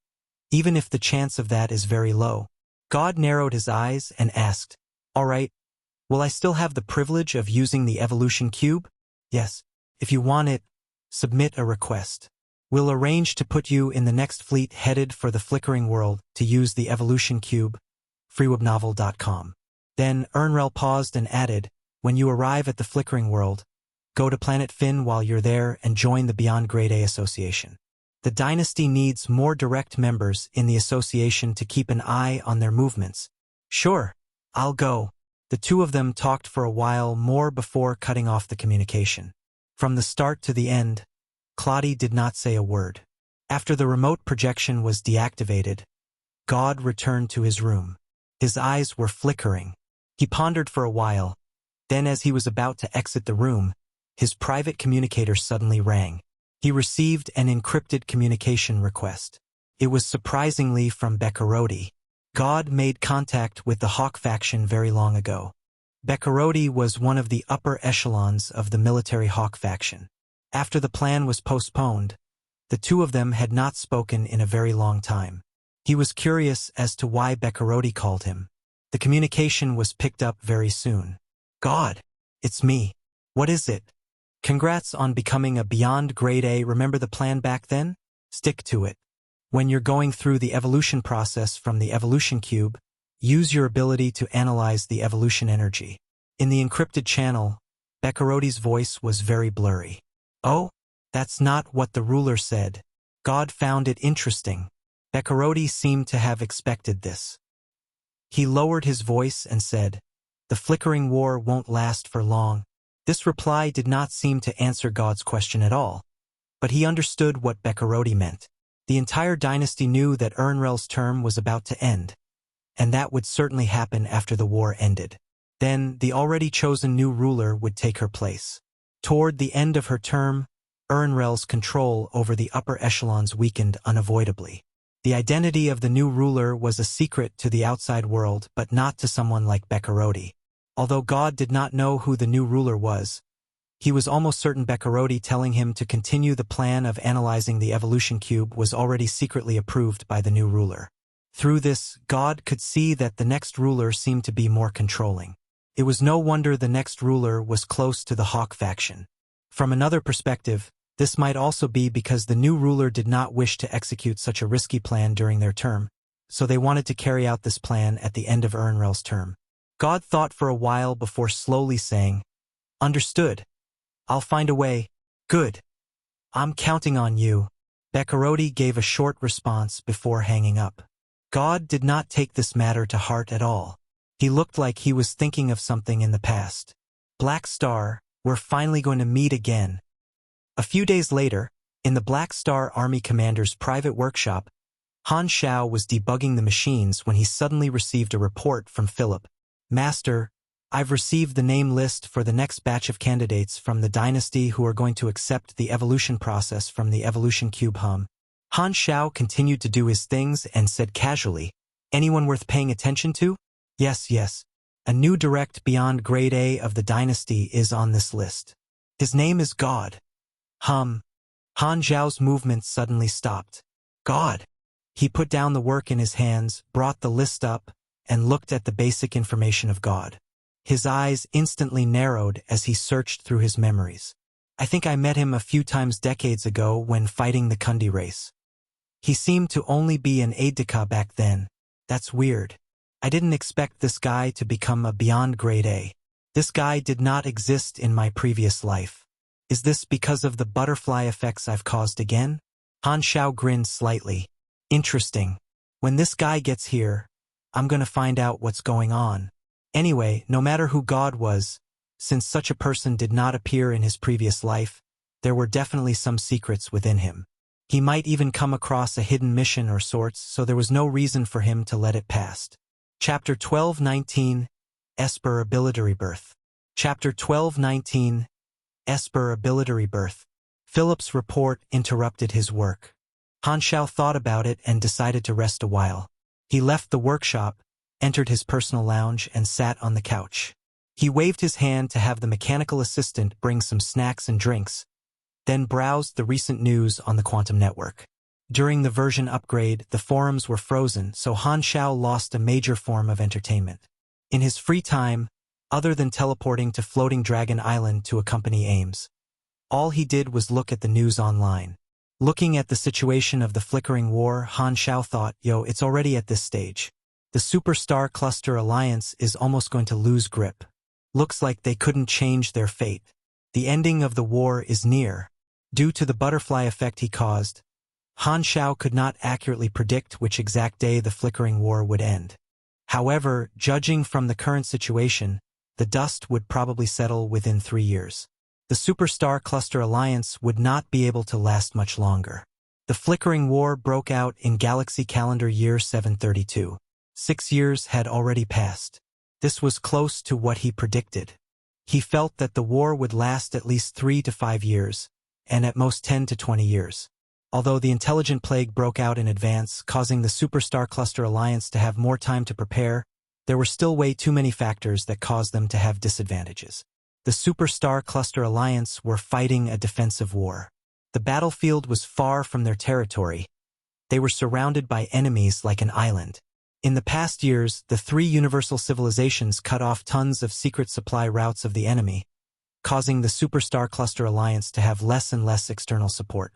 even if the chance of that is very low." God narrowed his eyes and asked, "All right, will I still have the privilege of using the evolution cube?" "Yes. If you want it, submit a request. We'll arrange to put you in the next fleet headed for the Flickering World to use the evolution cube. freewebnovel.com. Then Ernrel paused and added, "When you arrive at the Flickering World, go to Planet Finn while you're there and join the Beyond Grade A Association. The dynasty needs more direct members in the association to keep an eye on their movements." "Sure, I'll go." The two of them talked for a while more before cutting off the communication. From the start to the end, Claudia did not say a word. After the remote projection was deactivated, God returned to his room. His eyes were flickering. He pondered for a while. Then as he was about to exit the room, his private communicator suddenly rang. He received an encrypted communication request. It was surprisingly from Bekarodi. God made contact with the Hawk faction very long ago. Bekarodi was one of the upper echelons of the military Hawk faction. After the plan was postponed, the two of them had not spoken in a very long time. He was curious as to why Bekarodi called him. The communication was picked up very soon. "God, it's me. What is it? Congrats on becoming a Beyond Grade A. Remember the plan back then? Stick to it. When you're going through the evolution process from the evolution cube, use your ability to analyze the evolution energy." In the encrypted channel, Bekarodi's voice was very blurry. "Oh, that's not what the ruler said." God found it interesting. Bekarodi seemed to have expected this. He lowered his voice and said, "The Flickering War won't last for long." This reply did not seem to answer God's question at all, but he understood what Bekarodi meant. The entire dynasty knew that Ernrel's term was about to end, and that would certainly happen after the war ended. Then the already chosen new ruler would take her place. Toward the end of her term, Ernrel's control over the upper echelons weakened unavoidably. The identity of the new ruler was a secret to the outside world, but not to someone like Bekarodi. Although God did not know who the new ruler was, he was almost certain Bekarodi telling him to continue the plan of analyzing the evolution cube was already secretly approved by the new ruler. Through this, God could see that the next ruler seemed to be more controlling. It was no wonder the next ruler was close to the Hawk faction. From another perspective, this might also be because the new ruler did not wish to execute such a risky plan during their term, so they wanted to carry out this plan at the end of Ernrel's term. God thought for a while before slowly saying, "Understood. I'll find a way." "Good. I'm counting on you." Bekarodi gave a short response before hanging up. God did not take this matter to heart at all. He looked like he was thinking of something in the past. "Black Star, we're finally going to meet again." A few days later, in the Black Star Army commander's private workshop, Han Xiao was debugging the machines when he suddenly received a report from Philip. "Master, I've received the name list for the next batch of candidates from the dynasty who are going to accept the evolution process from the evolution cube hum." Han Xiao continued to do his things and said casually, "Anyone worth paying attention to?" Yes. A new direct Beyond Grade A of the dynasty is on this list. His name is God. Han Xiao's movements suddenly stopped. God. He put down the work in his hands, brought the list up, and looked at the basic information of God. His eyes instantly narrowed as he searched through his memories. I think I met him a few times decades ago when fighting the Kundi race. He seemed to only be an aide-de-camp back then. That's weird. I didn't expect this guy to become a beyond grade A. This guy did not exist in my previous life. Is this because of the butterfly effects I've caused again? Han Xiao grinned slightly. Interesting. When this guy gets here, I'm gonna find out what's going on. Anyway, no matter who God was, since such a person did not appear in his previous life, there were definitely some secrets within him. He might even come across a hidden mission or sorts, so there was no reason for him to let it pass. Chapter 12:19, Esper Ability Rebirth. Chapter 12:19, Esper Ability Rebirth. Philip's report interrupted his work. Han Xiao thought about it and decided to rest a while. He left the workshop, entered his personal lounge, and sat on the couch. He waved his hand to have the mechanical assistant bring some snacks and drinks, then browsed the recent news on the quantum network. During the version upgrade, the forums were frozen, so Han Xiao lost a major form of entertainment. In his free time, other than teleporting to Floating Dragon Island to accompany Ames, all he did was look at the news online. Looking at the situation of the flickering war, Han Xiao thought, it's already at this stage. The Superstar Cluster Alliance is almost going to lose grip. Looks like they couldn't change their fate. The ending of the war is near. Due to the butterfly effect he caused, Han Xiao could not accurately predict which exact day the flickering war would end. However, judging from the current situation, the dust would probably settle within 3 years. The Superstar Cluster Alliance would not be able to last much longer. The flickering war broke out in Galaxy Calendar Year 732. 6 years had already passed. This was close to what he predicted. He felt that the war would last at least 3 to 5 years, and at most 10 to 20 years. Although the intelligent plague broke out in advance, causing the Superstar Cluster Alliance to have more time to prepare, there were still way too many factors that caused them to have disadvantages. The Superstar Cluster Alliance were fighting a defensive war. The battlefield was far from their territory. They were surrounded by enemies like an island. In the past years, the 3 universal civilizations cut off tons of secret supply routes of the enemy, causing the Superstar Cluster Alliance to have less and less external support.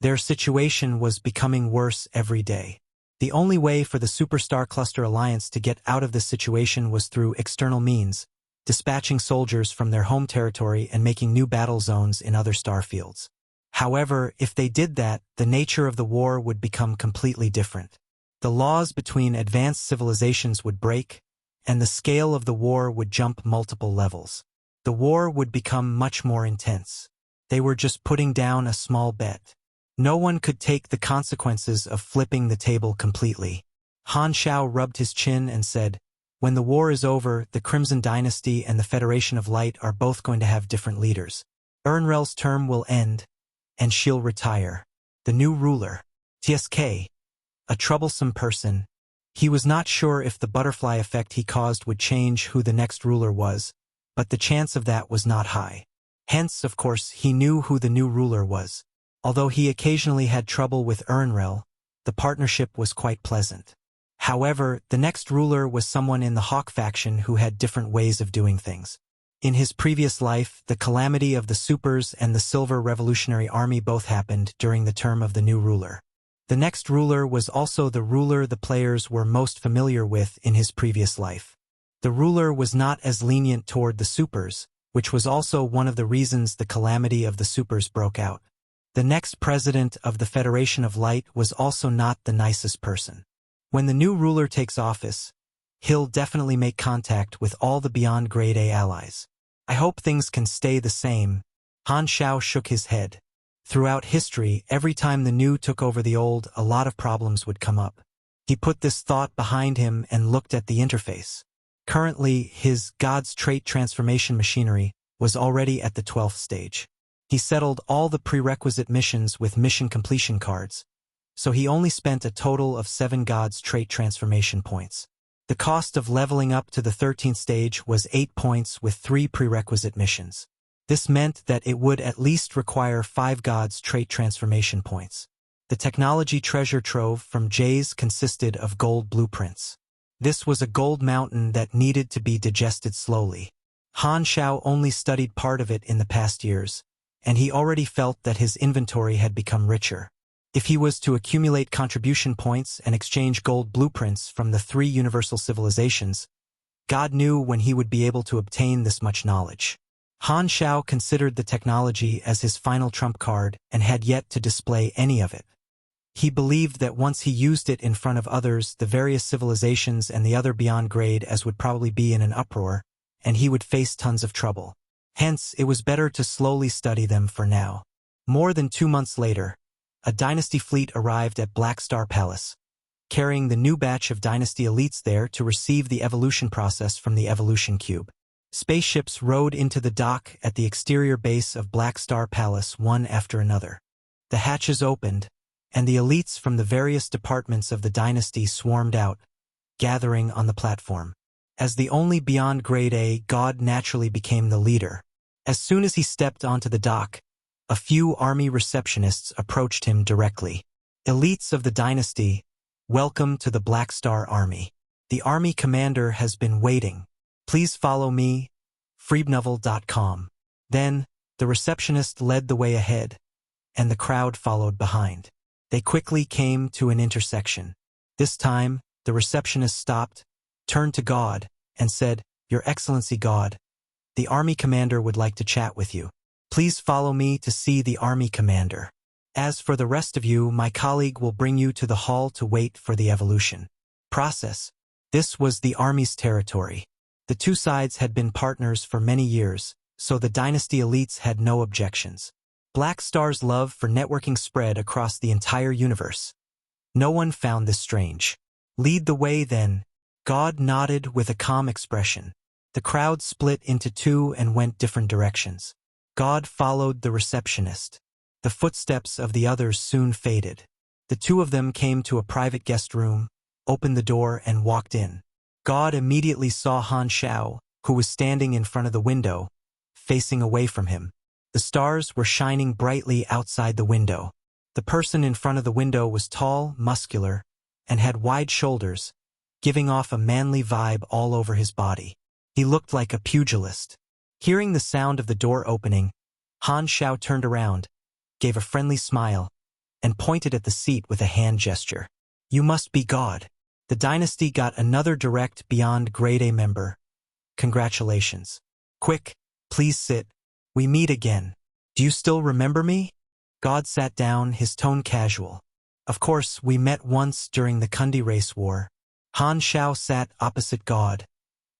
Their situation was becoming worse every day. The only way for the Superstar Cluster Alliance to get out of this situation was through external means, dispatching soldiers from their home territory and making new battle zones in other star fields. However, if they did that, the nature of the war would become completely different. The laws between advanced civilizations would break, and the scale of the war would jump multiple levels. The war would become much more intense. They were just putting down a small bet. No one could take the consequences of flipping the table completely. Han Xiao rubbed his chin and said, "When the war is over, the Crimson Dynasty and the Federation of Light are both going to have different leaders. Ernrel's term will end, and she'll retire. The new ruler, TSK, a troublesome person. He was not sure if the butterfly effect he caused would change who the next ruler was, but the chance of that was not high. Hence, of course, he knew who the new ruler was. Although he occasionally had trouble with Ernrel, the partnership was quite pleasant. However, the next ruler was someone in the Hawk faction who had different ways of doing things. In his previous life, the calamity of the Supers and the Silver Revolutionary Army both happened during the term of the new ruler. The next ruler was also the ruler the players were most familiar with in his previous life. The ruler was not as lenient toward the Supers, which was also one of the reasons the calamity of the Supers broke out. The next president of the Federation of Light was also not the nicest person. When the new ruler takes office, he'll definitely make contact with all the beyond grade A allies. I hope things can stay the same. Han Xiao shook his head. Throughout history, every time the new took over the old, a lot of problems would come up. He put this thought behind him and looked at the interface. Currently, his God's trait transformation machinery was already at the 12th stage. He settled all the prerequisite missions with mission completion cards, so he only spent a total of 7 God's trait transformation points. The cost of leveling up to the 13th stage was 8 points with 3 prerequisite missions. This meant that it would at least require 5 gods' trait transformation points. The technology treasure trove from Jayz consisted of gold blueprints. This was a gold mountain that needed to be digested slowly. Han Xiao only studied part of it in the past years, and he already felt that his inventory had become richer. If he was to accumulate contribution points and exchange gold blueprints from the 3 universal civilizations, God knew when he would be able to obtain this much knowledge. Han Xiao considered the technology as his final trump card and had yet to display any of it. He believed that once he used it in front of others, the various civilizations and the other beyond grade as would probably be in an uproar, and he would face tons of trouble. Hence, it was better to slowly study them for now. More than 2 months later, a dynasty fleet arrived at Black Star Palace, carrying the new batch of dynasty elites there to receive the evolution process from the evolution cube. Spaceships rode into the dock at the exterior base of Black Star Palace one after another. The hatches opened, and the elites from the various departments of the dynasty swarmed out, gathering on the platform. As the only beyond grade A god naturally became the leader. As soon as he stepped onto the dock, a few army receptionists approached him directly. Elites of the dynasty, welcome to the Black Star Army. The army commander has been waiting. Please follow me, formidable.com. Then, the receptionist led the way ahead, and the crowd followed behind. They quickly came to an intersection. This time, the receptionist stopped, turned to God, and said, "Your Excellency God, the army commander would like to chat with you. Please follow me to see the army commander. As for the rest of you, my colleague will bring you to the hall to wait for the evolution process." This was the army's territory. The 2 sides had been partners for many years, so the dynasty elites had no objections. Black Star's love for networking spread across the entire universe. No one found this strange. "Lead the way, then." God nodded with a calm expression. The crowd split into 2 and went different directions. God followed the receptionist. The footsteps of the others soon faded. The 2 of them came to a private guest room, opened the door, and walked in. God immediately saw Han Xiao, who was standing in front of the window, facing away from him. The stars were shining brightly outside the window. The person in front of the window was tall, muscular, and had wide shoulders, giving off a manly vibe all over his body. He looked like a pugilist. Hearing the sound of the door opening, Han Xiao turned around, gave a friendly smile, and pointed at the seat with a hand gesture. "You must be God." The dynasty got another direct beyond grade A member. "Congratulations. Quick, please sit. We meet again. Do you still remember me?" God sat down, his tone casual. "Of course, we met once during the Kundi race war." Han Xiao sat opposite God,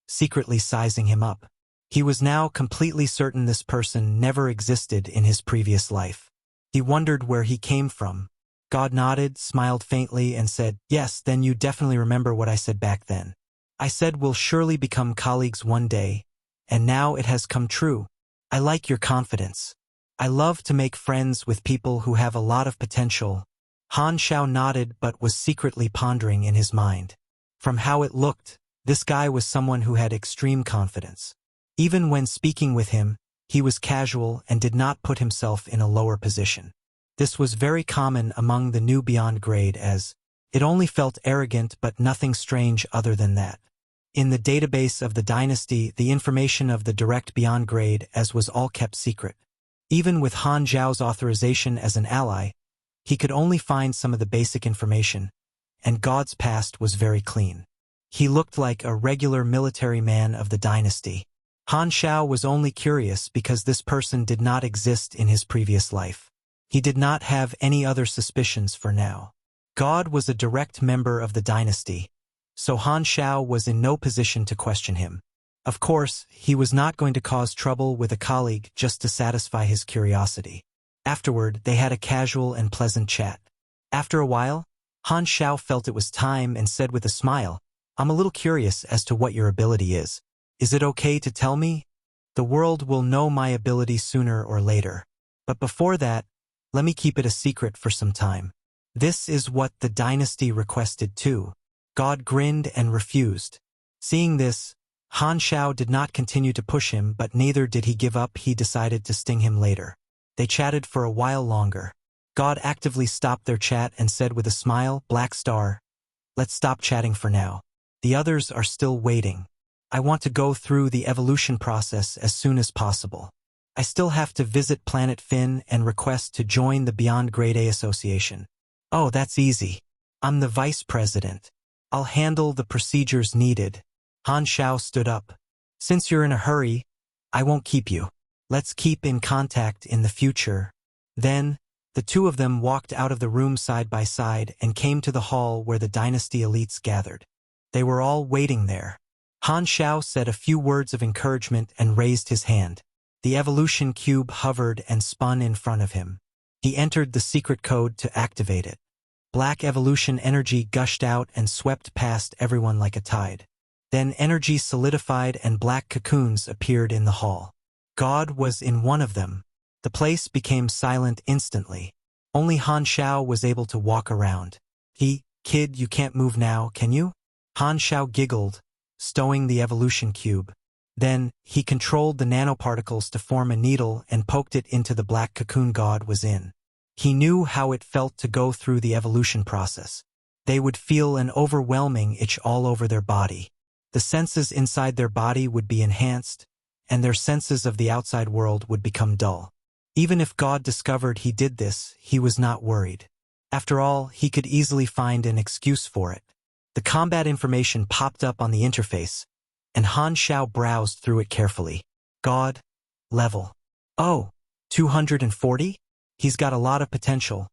secretly sizing him up. He was now completely certain this person never existed in his previous life. He wondered where he came from. God nodded, smiled faintly, and said, "Yes, then you definitely remember what I said back then. I said we'll surely become colleagues one day, and now it has come true. I like your confidence. I love to make friends with people who have a lot of potential." Han Xiao nodded but was secretly pondering in his mind. From how it looked, this guy was someone who had extreme confidence. Even when speaking with him, he was casual and did not put himself in a lower position. This was very common among the new beyond grade, as it only felt arrogant but nothing strange other than that. In the database of the dynasty, the information of the direct beyond grade as was all kept secret. Even with Han Xiao's authorization as an ally, he could only find some of the basic information, and God's past was very clean. He looked like a regular military man of the dynasty. Han Xiao was only curious because this person did not exist in his previous life. He did not have any other suspicions for now. God was a direct member of the dynasty, so Han Xiao was in no position to question him. Of course, he was not going to cause trouble with a colleague just to satisfy his curiosity. Afterward, they had a casual and pleasant chat. After a while, Han Xiao felt it was time and said with a smile, "I'm a little curious as to what your ability is. Is it okay to tell me? The world will know my ability sooner or later. But before that, let me keep it a secret for some time." This is what the dynasty requested too. God grinned and refused. Seeing this, Han Xiao did not continue to push him, but neither did he give up. He decided to sting him later. They chatted for a while longer. God actively stopped their chat and said with a smile, "Black Star, let's stop chatting for now. The others are still waiting. I want to go through the evolution process as soon as possible. I still have to visit Planet Finn and request to join the Beyond Grade A Association." "Oh, that's easy. I'm the vice president. I'll handle the procedures needed." Han Xiao stood up. "Since you're in a hurry, I won't keep you. Let's keep in contact in the future." Then, the two of them walked out of the room side by side and came to the hall where the dynasty elites gathered. They were all waiting there. Han Xiao said a few words of encouragement and raised his hand. The evolution cube hovered and spun in front of him. He entered the secret code to activate it. Black evolution energy gushed out and swept past everyone like a tide. Then energy solidified and black cocoons appeared in the hall. God was in one of them. The place became silent instantly. Only Han Xiao was able to walk around. "Kid, you can't move now, can you?" Han Xiao giggled, stowing the evolution cube. Then, he controlled the nanoparticles to form a needle and poked it into the black cocoon God was in. He knew how it felt to go through the evolution process. They would feel an overwhelming itch all over their body. The senses inside their body would be enhanced, and their senses of the outside world would become dull. Even if God discovered he did this, he was not worried. After all, he could easily find an excuse for it. The combat information popped up on the interface, and Han Xiao browsed through it carefully. God, level. Oh, 240? He's got a lot of potential.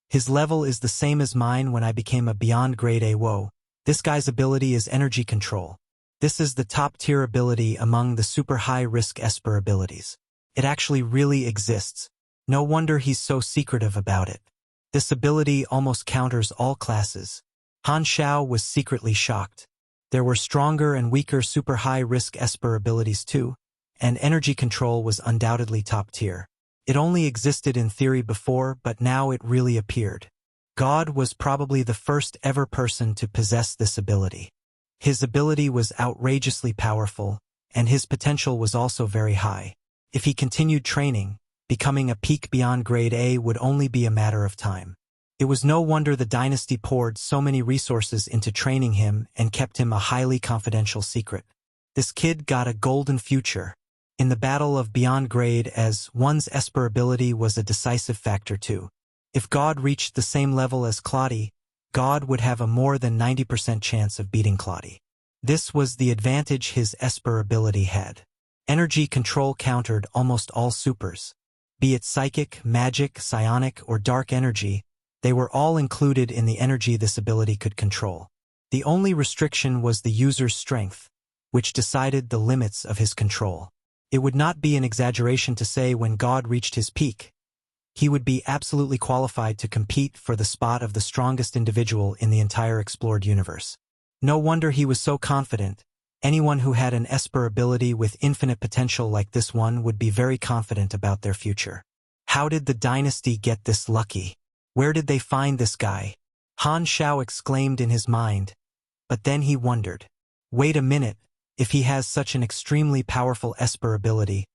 His level is the same as mine when I became a Beyond Grade A. Whoa. This guy's ability is energy control. This is the top-tier ability among the super high-risk Esper abilities. It actually really exists. No wonder he's so secretive about it. This ability almost counters all classes. Han Xiao was secretly shocked. There were stronger and weaker super high-risk Esper abilities too, and energy control was undoubtedly top-tier. It only existed in theory before, but now it really appeared. God was probably the first ever person to possess this ability. His ability was outrageously powerful, and his potential was also very high. If he continued training, becoming a peak Beyond Grade A would only be a matter of time. It was no wonder the dynasty poured so many resources into training him and kept him a highly confidential secret. This kid got a golden future. In the battle of Beyond Grade, as one's Esper ability was a decisive factor too. If God reached the same level as Claudia, God would have a more than 90% chance of beating Claudia. This was the advantage his Esper ability had. Energy control countered almost all supers. Be it psychic, magic, psionic, or dark energy, they were all included in the energy this ability could control. The only restriction was the user's strength, which decided the limits of his control. It would not be an exaggeration to say when God reached his peak, he would be absolutely qualified to compete for the spot of the strongest individual in the entire explored universe. No wonder he was so confident. Anyone who had an Esper ability with infinite potential like this one would be very confident about their future. How did the dynasty get this lucky? Where did they find this guy? Han Xiao exclaimed in his mind, but then he wondered. Wait a minute, if he has such an extremely powerful Esper ability,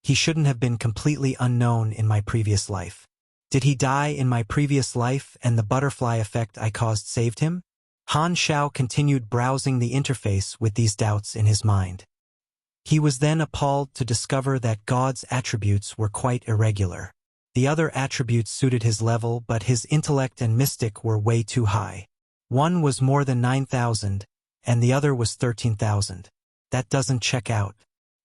he shouldn't have been completely unknown in my previous life. Did he die in my previous life and the butterfly effect I caused saved him? Han Xiao continued browsing the interface with these doubts in his mind. He was then appalled to discover that God's attributes were quite irregular. The other attributes suited his level, but his intellect and mystic were way too high. One was more than 9,000, and the other was 13,000. That doesn't check out.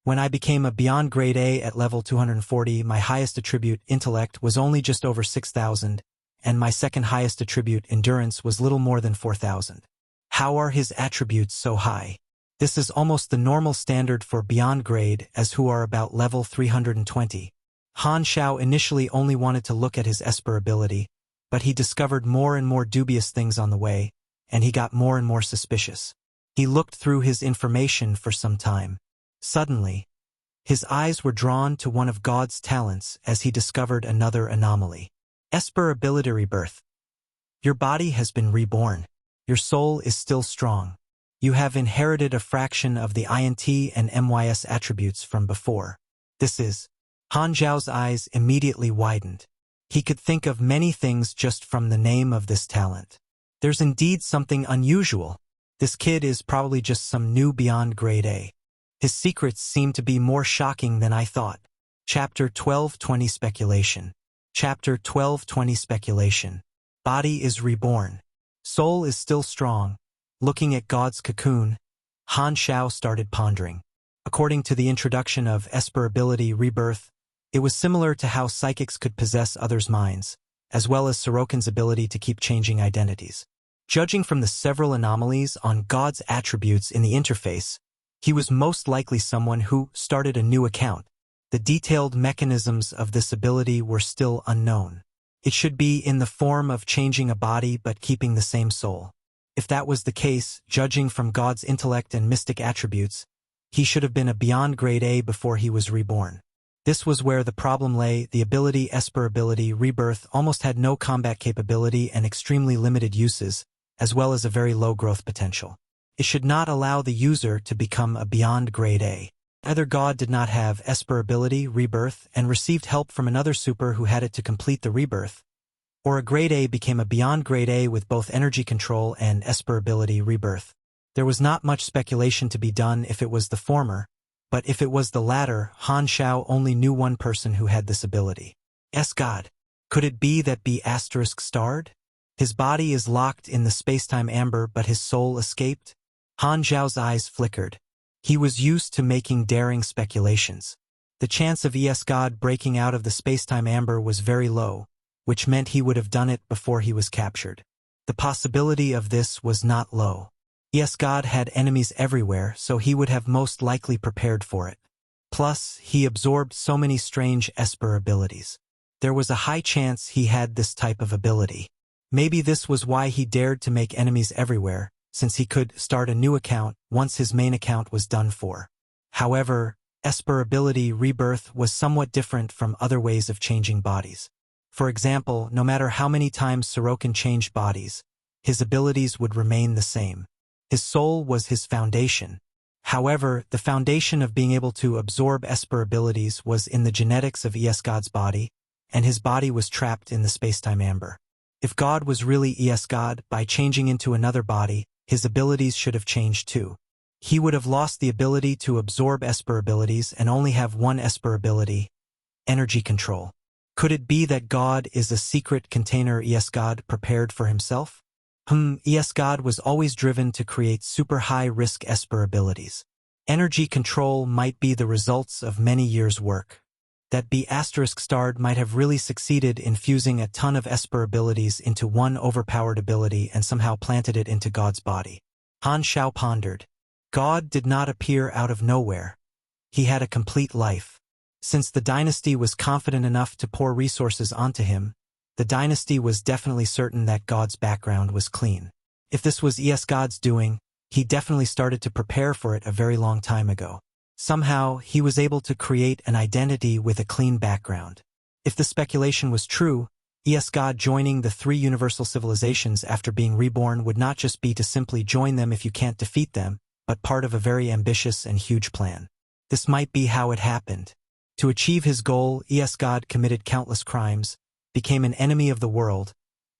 When I became a Beyond Grade A at level 240, my highest attribute, intellect, was only just over 6,000, and my second highest attribute, endurance, was little more than 4,000. How are his attributes so high? This is almost the normal standard for Beyond Grade, as who are about level 320. Han Xiao initially only wanted to look at his Esper ability, but he discovered more and more dubious things on the way, and he got more and more suspicious. He looked through his information for some time. Suddenly, his eyes were drawn to one of God's talents as he discovered another anomaly. Esper ability rebirth. Your body has been reborn. Your soul is still strong. You have inherited a fraction of the INT and MYS attributes from before. This is. Han Xiao's eyes immediately widened. He could think of many things just from the name of this talent. There's indeed something unusual. This kid is probably just some new beyond grade A. His secrets seem to be more shocking than I thought. Chapter 12:20 Speculation. Chapter 12:20 Speculation. Body is reborn. Soul is still strong. Looking at God's cocoon, Han Xiao started pondering. According to the introduction of Esper ability rebirth, it was similar to how psychics could possess others' minds, as well as Sorokin's ability to keep changing identities. Judging from the several anomalies on God's attributes in the interface, he was most likely someone who started a new account. The detailed mechanisms of this ability were still unknown. It should be in the form of changing a body but keeping the same soul. If that was the case, judging from God's intellect and mystic attributes, he should have been a beyond grade A before he was reborn. This was where the problem lay. The ability Esper ability rebirth almost had no combat capability and extremely limited uses, as well as a very low growth potential. It should not allow the user to become a beyond grade A. Either God did not have Esper ability rebirth and received help from another super who had it to complete the rebirth, or a grade A became a beyond grade A with both energy control and Esper ability rebirth. There was not much speculation to be done if it was the former, but if it was the latter, Han Xiao only knew one person who had this ability. God. Could it be that B** starred? His body is locked in the spacetime amber but his soul escaped? Han Xiao's eyes flickered. He was used to making daring speculations. The chance of God breaking out of the spacetime amber was very low, which meant he would have done it before he was captured. The possibility of this was not low. God had enemies everywhere, so he would have most likely prepared for it. Plus, he absorbed so many strange Esper abilities. There was a high chance he had this type of ability. Maybe this was why he dared to make enemies everywhere, since he could start a new account once his main account was done for. However, Esper ability rebirth was somewhat different from other ways of changing bodies. For example, no matter how many times Sorokin changed bodies, his abilities would remain the same. His soul was his foundation. However, the foundation of being able to absorb Esper abilities was in the genetics of God's body, and his body was trapped in the spacetime amber. If God was really God, by changing into another body, his abilities should have changed too. He would have lost the ability to absorb Esper abilities and only have one Esper ability, energy control. Could it be that God is a secret container God prepared for himself? God was always driven to create super high-risk Esper abilities. Energy control might be the results of many years' work. That B** starred might have really succeeded in fusing a ton of Esper abilities into one overpowered ability and somehow planted it into God's body. Han Xiao pondered. God did not appear out of nowhere. He had a complete life. Since the dynasty was confident enough to pour resources onto him, the dynasty was definitely certain that God's background was clean. If this was God's doing, he definitely started to prepare for it a very long time ago. Somehow, he was able to create an identity with a clean background. If the speculation was true, God joining the three universal civilizations after being reborn would not just be to simply join them if you can't defeat them, but part of a very ambitious and huge plan. This might be how it happened. To achieve his goal, God committed countless crimes, became an enemy of the world,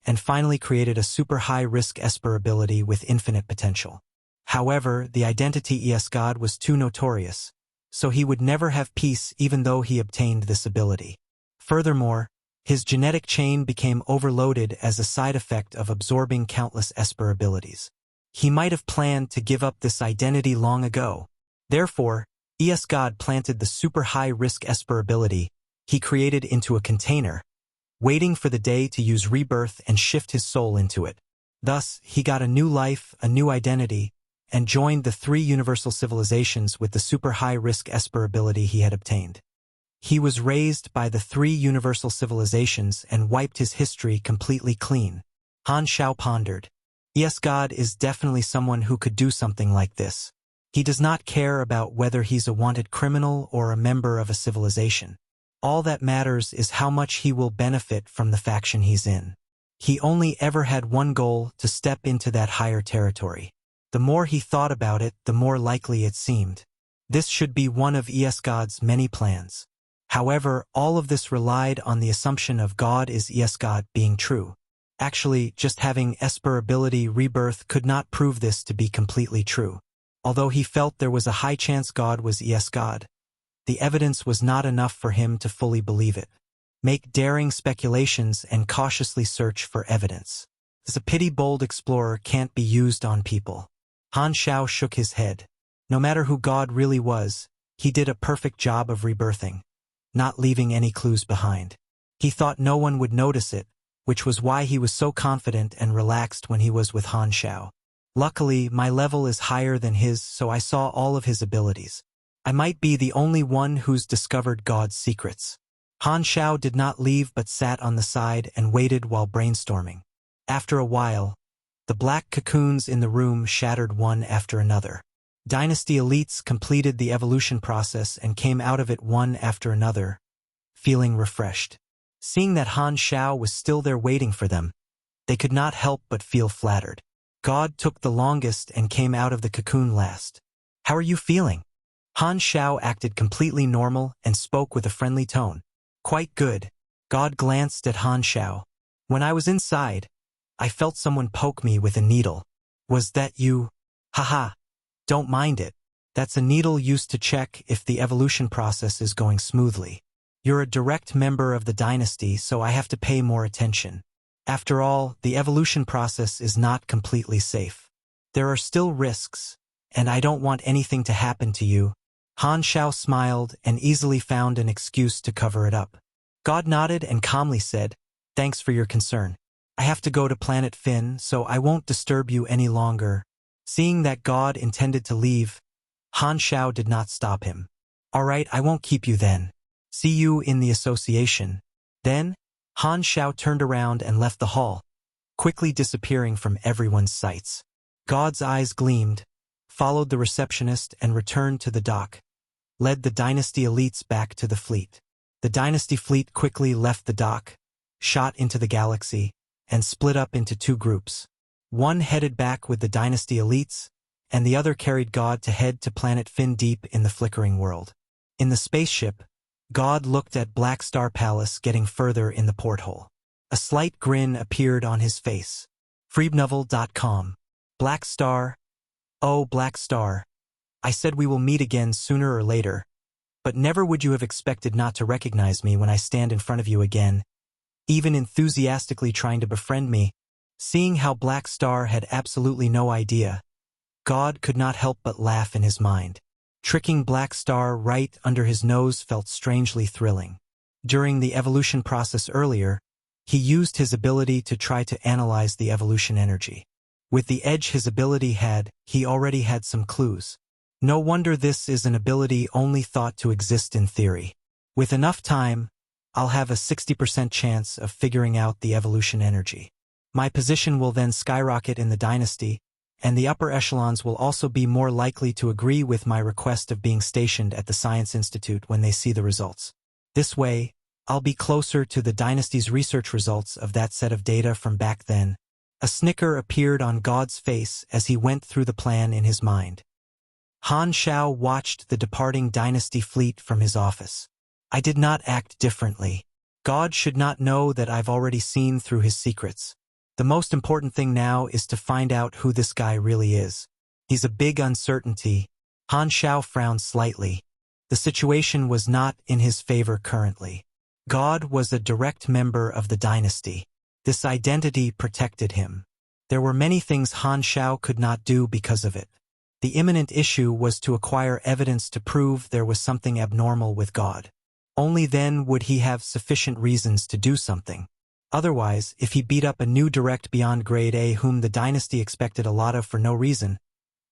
and finally created a super high-risk Esper ability with infinite potential. However, the identity God was too notorious, so he would never have peace even though he obtained this ability. Furthermore, his genetic chain became overloaded as a side effect of absorbing countless Esper abilities. He might have planned to give up this identity long ago. Therefore, God planted the super high-risk Esper ability he created into a container, waiting for the day to use rebirth and shift his soul into it. Thus, he got a new life, a new identity, and joined the three universal civilizations with the super high-risk Esper ability he had obtained. He was raised by the three universal civilizations and wiped his history completely clean. Han Xiao pondered. God is definitely someone who could do something like this. He does not care about whether he's a wanted criminal or a member of a civilization. All that matters is how much he will benefit from the faction he's in. He only ever had one goal: to step into that higher territory. The more he thought about it, the more likely it seemed. This should be one of God's many plans. However, all of this relied on the assumption of God is God being true. Actually, just having Esper ability rebirth could not prove this to be completely true. Although he felt there was a high chance God was God, the evidence was not enough for him to fully believe it. Make daring speculations and cautiously search for evidence. It's a pity bold explorer can't be used on people. Han Xiao shook his head. No matter who God really was, he did a perfect job of rebirthing, not leaving any clues behind. He thought no one would notice it, which was why he was so confident and relaxed when he was with Han Xiao. Luckily, my level is higher than his, so I saw all of his abilities. I might be the only one who's discovered God's secrets. Han Xiao did not leave but sat on the side and waited while brainstorming. After a while, the black cocoons in the room shattered one after another. Dynasty elites completed the evolution process and came out of it one after another, feeling refreshed. Seeing that Han Xiao was still there waiting for them, they could not help but feel flattered. God took the longest and came out of the cocoon last. How are you feeling? Han Xiao acted completely normal and spoke with a friendly tone. Quite good. God glanced at Han Xiao. When I was inside, I felt someone poke me with a needle. Was that you? Haha. Don't mind it. That's a needle used to check if the evolution process is going smoothly. You're a direct member of the dynasty, so I have to pay more attention. After all, the evolution process is not completely safe. There are still risks, and I don't want anything to happen to you. Han Xiao smiled and easily found an excuse to cover it up. God nodded and calmly said, "Thanks for your concern. I have to go to planet Finn, so I won't disturb you any longer." Seeing that God intended to leave, Han Xiao did not stop him. "All right, I won't keep you then. See you in the association." Then, Han Xiao turned around and left the hall, quickly disappearing from everyone's sights. God's eyes gleamed, followed the receptionist and returned to the dock, led the dynasty elites back to the fleet. The dynasty fleet quickly left the dock, shot into the galaxy, and split up into two groups. One headed back with the dynasty elites, and the other carried God to head to planet Finn deep in the flickering world. In the spaceship, God looked at Black Star Palace getting further in the porthole. A slight grin appeared on his face. Freebnovel.com. Black Star. Oh, Black Star. I said we will meet again sooner or later, but never would you have expected not to recognize me when I stand in front of you again, even enthusiastically trying to befriend me. Seeing how Black Star had absolutely no idea, God could not help but laugh in his mind. Tricking Black Star right under his nose felt strangely thrilling. During the evolution process earlier, he used his ability to try to analyze the evolution energy. With the edge his ability had, he already had some clues. No wonder this is an ability only thought to exist in theory. With enough time, I'll have a 60% chance of figuring out the evolution energy. My position will then skyrocket in the dynasty, and the upper echelons will also be more likely to agree with my request of being stationed at the Science Institute when they see the results. This way, I'll be closer to the dynasty's research results of that set of data from back then. A snicker appeared on God's face as he went through the plan in his mind. Han Xiao watched the departing dynasty fleet from his office. I did not act differently. God should not know that I've already seen through his secrets. The most important thing now is to find out who this guy really is. He's a big uncertainty. Han Xiao frowned slightly. The situation was not in his favor currently. God was a direct member of the dynasty. This identity protected him. There were many things Han Xiao could not do because of it. The imminent issue was to acquire evidence to prove there was something abnormal with God. Only then would he have sufficient reasons to do something. Otherwise, if he beat up a new direct beyond grade A whom the dynasty expected a lot of for no reason,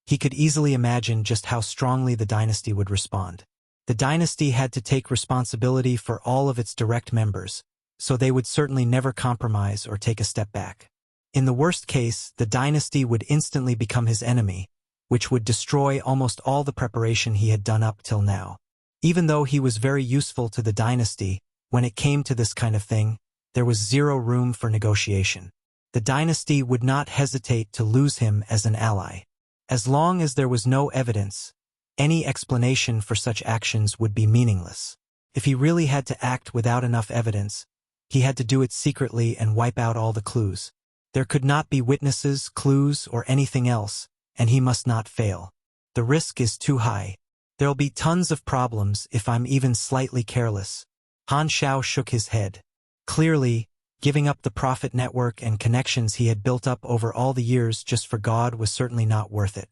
he could easily imagine just how strongly the dynasty would respond. The dynasty had to take responsibility for all of its direct members, so they would certainly never compromise or take a step back. In the worst case, the dynasty would instantly become his enemy, which would destroy almost all the preparation he had done up till now. Even though he was very useful to the dynasty, when it came to this kind of thing, there was zero room for negotiation. The dynasty would not hesitate to lose him as an ally. As long as there was no evidence, any explanation for such actions would be meaningless. If he really had to act without enough evidence, he had to do it secretly and wipe out all the clues. There could not be witnesses, clues, or anything else, and he must not fail. The risk is too high. There'll be tons of problems if I'm even slightly careless. Han Xiao shook his head. Clearly, giving up the profit network and connections he had built up over all the years just for God was certainly not worth it.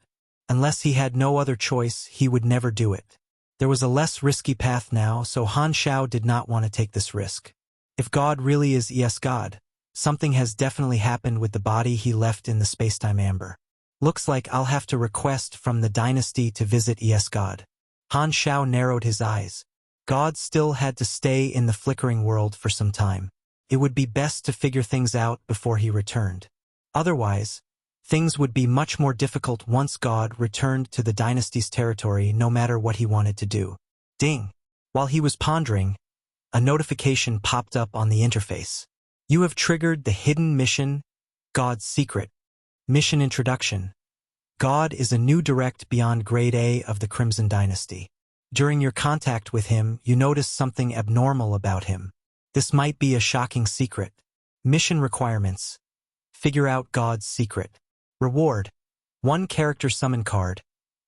Unless he had no other choice, he would never do it. There was a less risky path now, so Han Xiao did not want to take this risk. If God really is God, something has definitely happened with the body he left in the spacetime amber. Looks like I'll have to request from the dynasty to visit God. Han Xiao narrowed his eyes. God still had to stay in the flickering world for some time. It would be best to figure things out before he returned. Otherwise, things would be much more difficult once God returned to the dynasty's territory, no matter what he wanted to do. Ding! While he was pondering, a notification popped up on the interface. You have triggered the hidden mission, God's Secret. Mission Introduction. God is a new direct beyond Grade A of the Crimson Dynasty. During your contact with him, you notice something abnormal about him. This might be a shocking secret. Mission requirements. Figure out God's secret. Reward. 1 character summon card.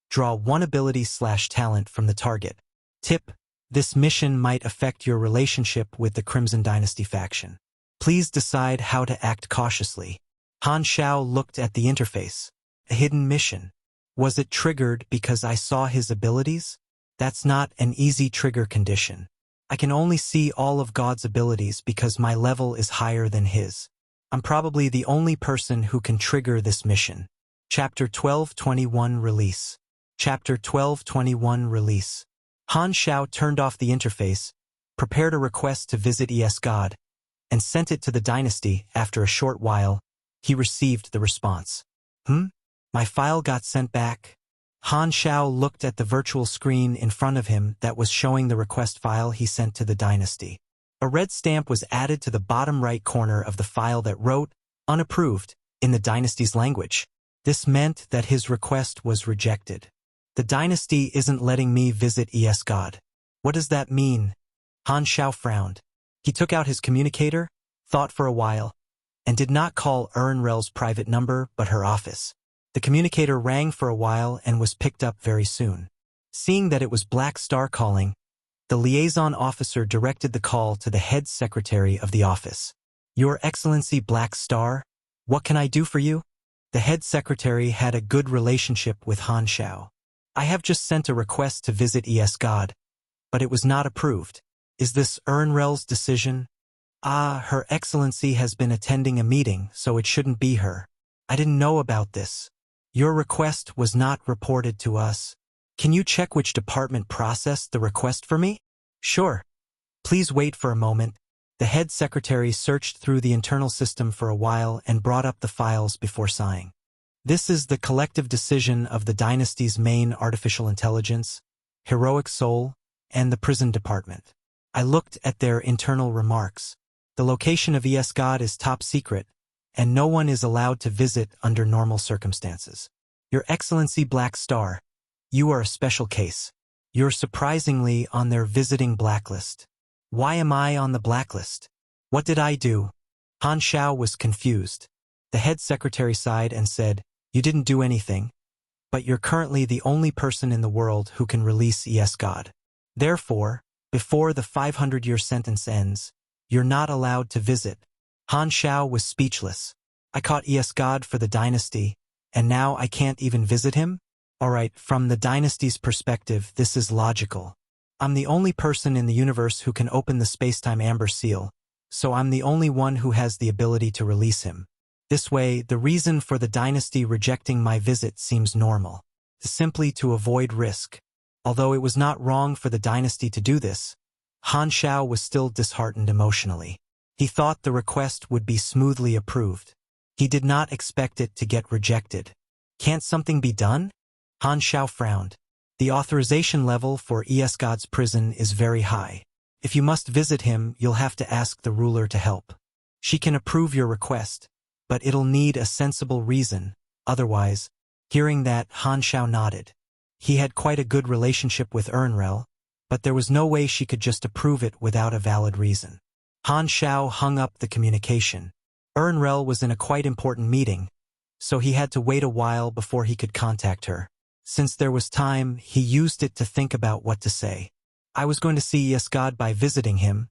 Draw 1 ability/talent from the target. Tip. This mission might affect your relationship with the Crimson Dynasty faction. Please decide how to act cautiously. Han Xiao looked at the interface. A hidden mission. Was it triggered because I saw his abilities? That's not an easy trigger condition. I can only see all of God's abilities because my level is higher than his. I'm probably the only person who can trigger this mission. Chapter 1221 Release. Chapter 1221 Release. Han Xiao turned off the interface, prepared a request to visit God, and sent it to the dynasty. After a short while, he received the response. My file got sent back. Han Xiao looked at the virtual screen in front of him that was showing the request file he sent to the dynasty. A red stamp was added to the bottom right corner of the file that wrote, "Unapproved," in the dynasty's language. This meant that his request was rejected. The dynasty isn't letting me visit God. What does that mean? Han Xiao frowned. He took out his communicator, thought for a while, and did not call Ernrel's private number but her office. The communicator rang for a while and was picked up very soon. Seeing that it was Black Star calling, the liaison officer directed the call to the head secretary of the office. Your Excellency Black Star, what can I do for you? The head secretary had a good relationship with Han Xiao. I have just sent a request to visit God, but it was not approved. Is this Ernrel's decision? Her Excellency has been attending a meeting, so it shouldn't be her. I didn't know about this. Your request was not reported to us. Can you check which department processed the request for me? Sure. Please wait for a moment. The head secretary searched through the internal system for a while and brought up the files before sighing. This is the collective decision of the dynasty's main artificial intelligence, Heroic Soul, and the prison department. I looked at their internal remarks. The location of God is top secret, and no one is allowed to visit under normal circumstances. Your Excellency Black Star, you are a special case. You're surprisingly on their visiting blacklist. Why am I on the blacklist? What did I do? Han Xiao was confused. The head secretary sighed and said, You didn't do anything, but you're currently the only person in the world who can release God. Therefore, before the 500-year sentence ends, you're not allowed to visit. Han Xiao was speechless. I caught God for the dynasty, and now I can't even visit him? Alright, from the dynasty's perspective, this is logical. I'm the only person in the universe who can open the spacetime amber seal, so I'm the only one who has the ability to release him. This way, the reason for the dynasty rejecting my visit seems normal. Simply to avoid risk. Although it was not wrong for the dynasty to do this, Han Xiao was still disheartened emotionally. He thought the request would be smoothly approved. He did not expect it to get rejected. Can't something be done? Han Xiao frowned. The authorization level for God's prison is very high. If you must visit him, you'll have to ask the ruler to help. She can approve your request, but it'll need a sensible reason, otherwise, Hearing that, Han Xiao nodded. He had quite a good relationship with Ernrel, but there was no way she could just approve it without a valid reason. Han Xiao hung up the communication. Ernrel was in a quite important meeting, so he had to wait a while before he could contact her. Since there was time, he used it to think about what to say. I was going to see Yesgod by visiting him,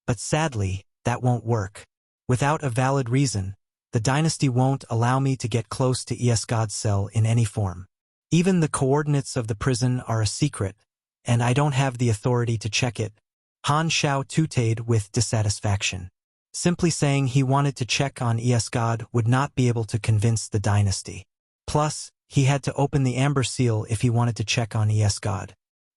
but sadly, that won't work. Without a valid reason, the dynasty won't allow me to get close to Yesgod's cell in any form. Even the coordinates of the prison are a secret, and I don't have the authority to check it. Han Xiao tooted with dissatisfaction. Simply saying he wanted to check on Yesgod would not be able to convince the dynasty. Plus, he had to open the amber seal if he wanted to check on Yesgod.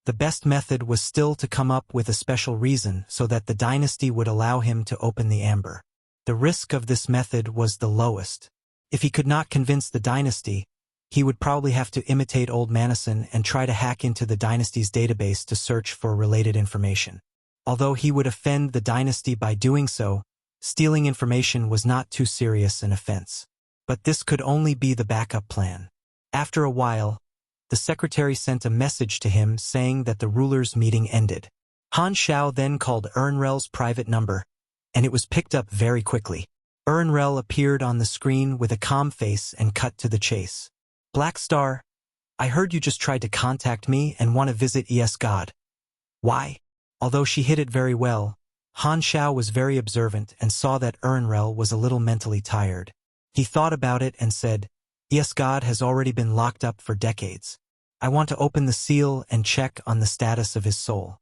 The best method was still to come up with a special reason so that the dynasty would allow him to open the amber. The risk of this method was the lowest. If he could not convince the dynasty, he would probably have to imitate Old Manison and try to hack into the dynasty's database to search for related information. Although he would offend the dynasty by doing so, stealing information was not too serious an offense. But this could only be the backup plan. After a while, the secretary sent a message to him saying that the ruler's meeting ended. Han Xiao then called Ernrel's private number, and it was picked up very quickly. Ernrel appeared on the screen with a calm face and cut to the chase. Black Star, I heard you just tried to contact me and want to visit Yesgod. Why? Although she hid it very well, Han Xiao was very observant and saw that Ernrel was a little mentally tired. He thought about it and said, Yesgod has already been locked up for decades. I want to open the seal and check on the status of his soul.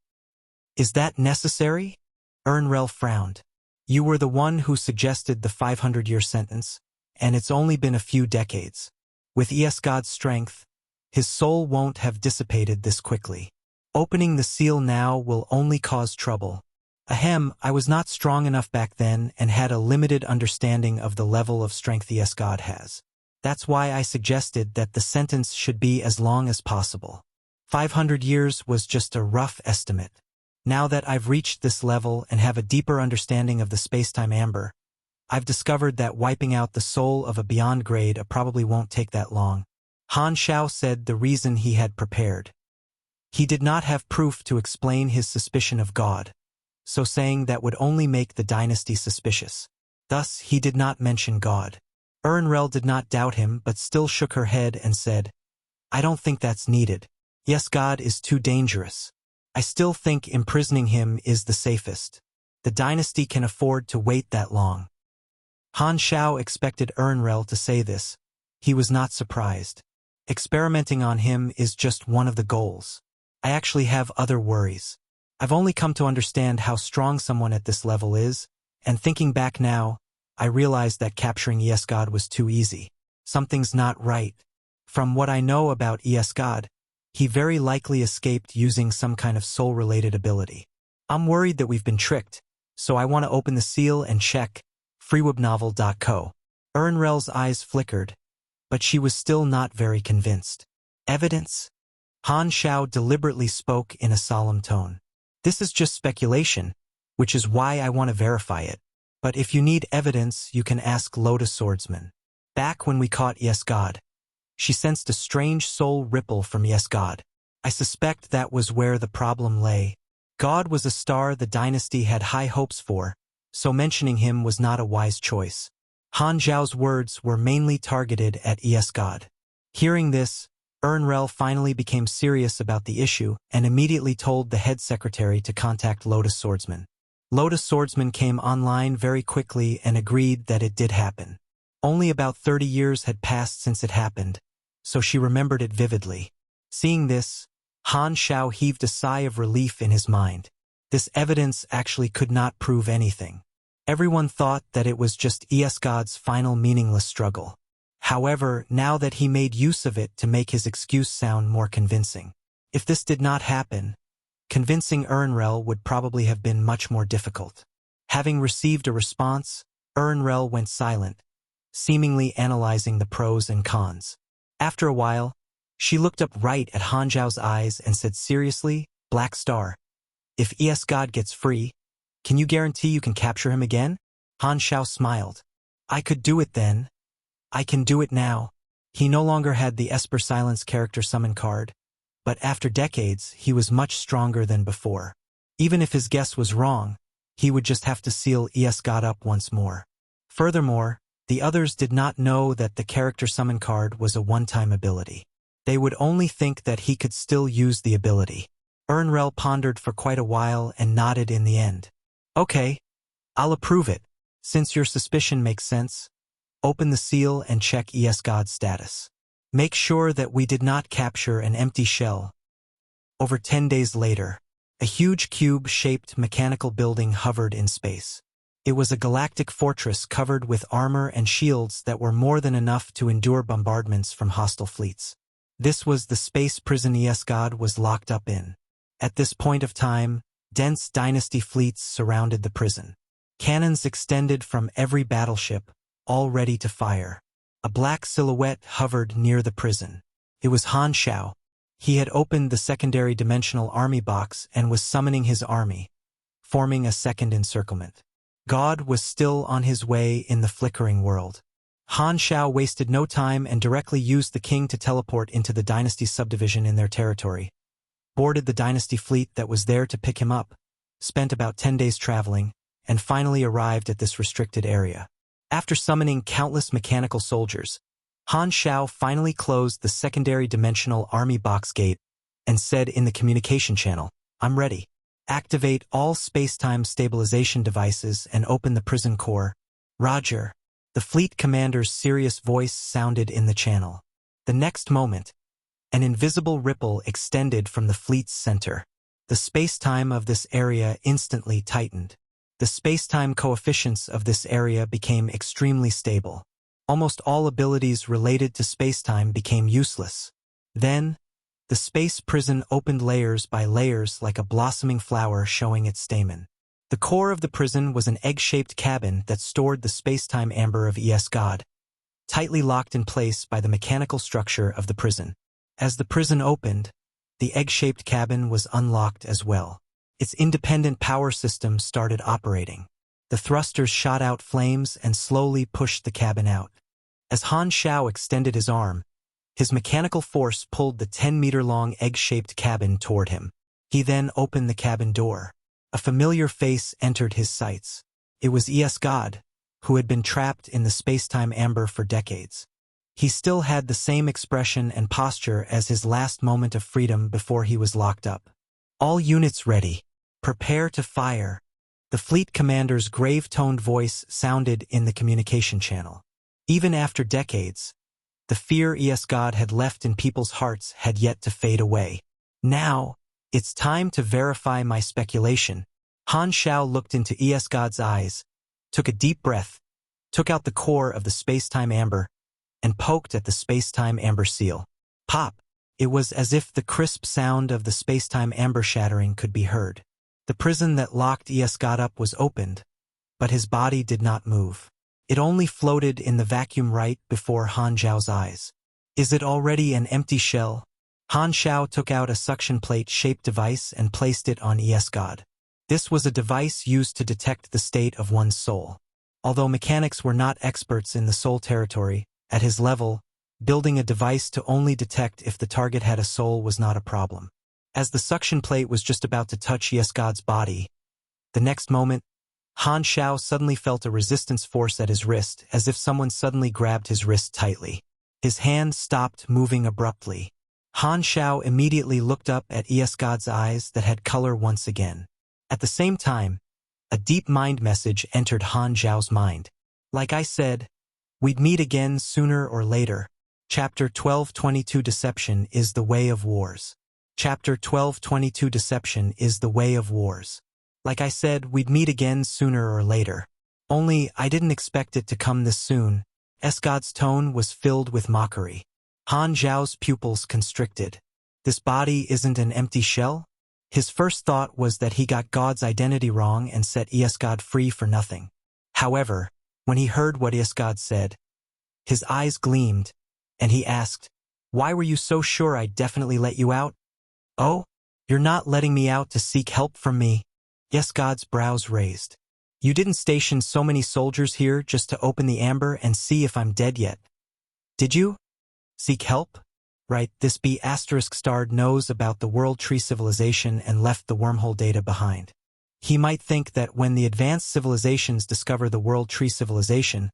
Is that necessary? Ernrel frowned. You were the one who suggested the 500-year sentence, and it's only been a few decades. With Yesgod's strength, his soul won't have dissipated this quickly. Opening the seal now will only cause trouble. Ahem, I was not strong enough back then and had a limited understanding of the level of strength Yesgod has. That's why I suggested that the sentence should be as long as possible. 500 years was just a rough estimate. Now that I've reached this level and have a deeper understanding of the spacetime amber, I've discovered that wiping out the soul of a beyond grade probably won't take that long. Han Xiao said the reason he had prepared. He did not have proof to explain his suspicion of God, so saying that would only make the dynasty suspicious. Thus, he did not mention God. Ernrel did not doubt him but still shook her head and said, I don't think that's needed. Yesgod is too dangerous. I still think imprisoning him is the safest. The dynasty can afford to wait that long. Han Xiao expected Ernrel to say this. He was not surprised. Experimenting on him is just one of the goals. I actually have other worries. I've only come to understand how strong someone at this level is, and thinking back now, I realized that capturing Yesgod was too easy. Something's not right. From what I know about Yesgod, he very likely escaped using some kind of soul-related ability. I'm worried that we've been tricked, so I want to open the seal and check. freewebnovel.co. Ernrel's eyes flickered, but she was still not very convinced. Evidence? Han Xiao deliberately spoke in a solemn tone. This is just speculation, which is why I want to verify it. But if you need evidence, you can ask Lotus Swordsman. Back when we caught Yesgod, she sensed a strange soul ripple from Yesgod. I suspect that was where the problem lay. God was a star the dynasty had high hopes for, so mentioning him was not a wise choice. Han Xiao's words were mainly targeted at Yesgod. Hearing this, Ernrel finally became serious about the issue and immediately told the head secretary to contact Lotus Swordsman. Lotus Swordsman came online very quickly and agreed that it did happen. Only about 30 years had passed since it happened, so she remembered it vividly. Seeing this, Han Xiao heaved a sigh of relief in his mind. This evidence actually could not prove anything. Everyone thought that it was just Yesgod's final meaningless struggle. However, now that he made use of it to make his excuse sound more convincing. If this did not happen, convincing Ernrel would probably have been much more difficult. Having received a response, Ernrel went silent, seemingly analyzing the pros and cons. After a while, she looked up right at Han Xiao's eyes and said seriously, Black Star, if Yesgod gets free, can you guarantee you can capture him again? Han Xiao smiled. I could do it then. I can do it now. He no longer had the Esper Silence character summon card, but after decades, he was much stronger than before. Even if his guess was wrong, he would just have to seal ES-God up once more. Furthermore, the others did not know that the character summon card was a one-time ability. They would only think that he could still use the ability. Ernrel pondered for quite a while and nodded in the end. Okay, I'll approve it. Since your suspicion makes sense, open the seal and check ES-God's status. Make sure that we did not capture an empty shell. Over 10 days later, a huge cube-shaped mechanical building hovered in space. It was a galactic fortress covered with armor and shields that were more than enough to endure bombardments from hostile fleets. This was the space prison ES-God was locked up in. At this point of time, dense dynasty fleets surrounded the prison. Cannons extended from every battleship, all ready to fire. A black silhouette hovered near the prison. It was Han Xiao. He had opened the secondary dimensional army box and was summoning his army, forming a second encirclement. God was still on his way in the flickering world. Han Xiao wasted no time and directly used the king to teleport into the dynasty subdivision in their territory, boarded the dynasty fleet that was there to pick him up, spent about 10 days traveling, and finally arrived at this restricted area. After summoning countless mechanical soldiers, Han Xiao finally closed the secondary dimensional army box gate and said in the communication channel, "I'm ready. Activate all space-time stabilization devices and open the prison core." Roger. The fleet commander's serious voice sounded in the channel. The next moment, an invisible ripple extended from the fleet's center. The space-time of this area instantly tightened. The space-time coefficients of this area became extremely stable. Almost all abilities related to space-time became useless. Then, the space prison opened layers by layers like a blossoming flower showing its stamen. The core of the prison was an egg-shaped cabin that stored the space-time amber of ES-God, tightly locked in place by the mechanical structure of the prison. As the prison opened, the egg-shaped cabin was unlocked as well. Its independent power system started operating. The thrusters shot out flames and slowly pushed the cabin out. As Han Xiao extended his arm, his mechanical force pulled the 10-meter-long egg-shaped cabin toward him. He then opened the cabin door. A familiar face entered his sights. It was ES-God, who had been trapped in the space-time amber for decades. He still had the same expression and posture as his last moment of freedom before he was locked up. "All units ready. Prepare to fire." The fleet commander's grave-toned voice sounded in the communication channel. Even after decades, the fear ES-God had left in people's hearts had yet to fade away. "Now, it's time to verify my speculation." Han Xiao looked into ES-God's eyes, took a deep breath, took out the core of the space-time amber, and poked at the space-time amber seal. Pop! It was as if the crisp sound of the space-time amber shattering could be heard. The prison that locked ES-God up was opened, but his body did not move. It only floated in the vacuum right before Han Xiao's eyes. "Is it already an empty shell?" Han Xiao took out a suction plate-shaped device and placed it on ES-God. This was a device used to detect the state of one's soul. Although mechanics were not experts in the soul territory, at his level, building a device to only detect if the target had a soul was not a problem. As the suction plate was just about to touch ES-God's body, the next moment, Han Xiao suddenly felt a resistance force at his wrist, as if someone suddenly grabbed his wrist tightly. His hand stopped moving abruptly. Han Xiao immediately looked up at ES-God's eyes that had color once again. At the same time, a deep mind message entered Han Xiao's mind. "Like I said, we'd meet again sooner or later." Chapter 12:22 Deception is the Way of Wars. Chapter 12:22 Deception is the Way of Wars. "Like I said, we'd meet again sooner or later. Only I didn't expect it to come this soon." ES-God's tone was filled with mockery. Han Xiao's pupils constricted. This body isn't an empty shell? His first thought was that he got God's identity wrong and set ES-God free for nothing. However, when he heard what ES-God said, his eyes gleamed, and he asked, "Why were you so sure I'd definitely let you out?" "Oh, you're not letting me out to seek help from me?" ES-God's brows raised. "You didn't station so many soldiers here just to open the amber and see if I'm dead yet, did you?" Seek help? Right, this B** knows about the World Tree civilization and left the wormhole data behind. He might think that when the advanced civilizations discover the World Tree civilization,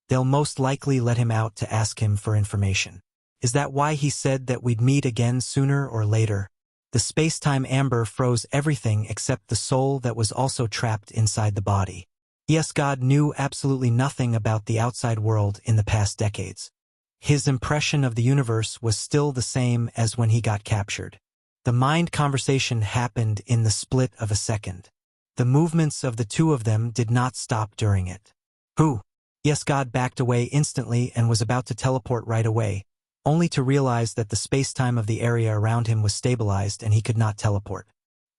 they'll most likely let him out to ask him for information. Is that why he said that we'd meet again sooner or later? The space-time amber froze everything except the soul that was also trapped inside the body. Yes, God knew absolutely nothing about the outside world in the past decades. His impression of the universe was still the same as when he got captured. The mind conversation happened in the split of a second. The movements of the two of them did not stop during it. Who? Yes, God backed away instantly and was about to teleport right away, only to realize that the space-time of the area around him was stabilized and he could not teleport.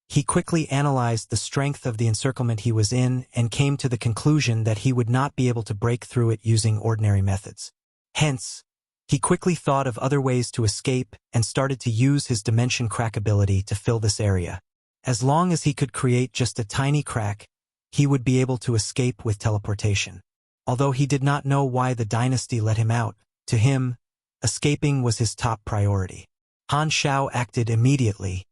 He quickly analyzed the strength of the encirclement he was in and came to the conclusion that he would not be able to break through it using ordinary methods. Hence, he quickly thought of other ways to escape and started to use his dimension crack ability to fill this area. As long as he could create just a tiny crack, he would be able to escape with teleportation. Although he did not know why the dynasty let him out, to him, escaping was his top priority. Han Xiao acted immediately.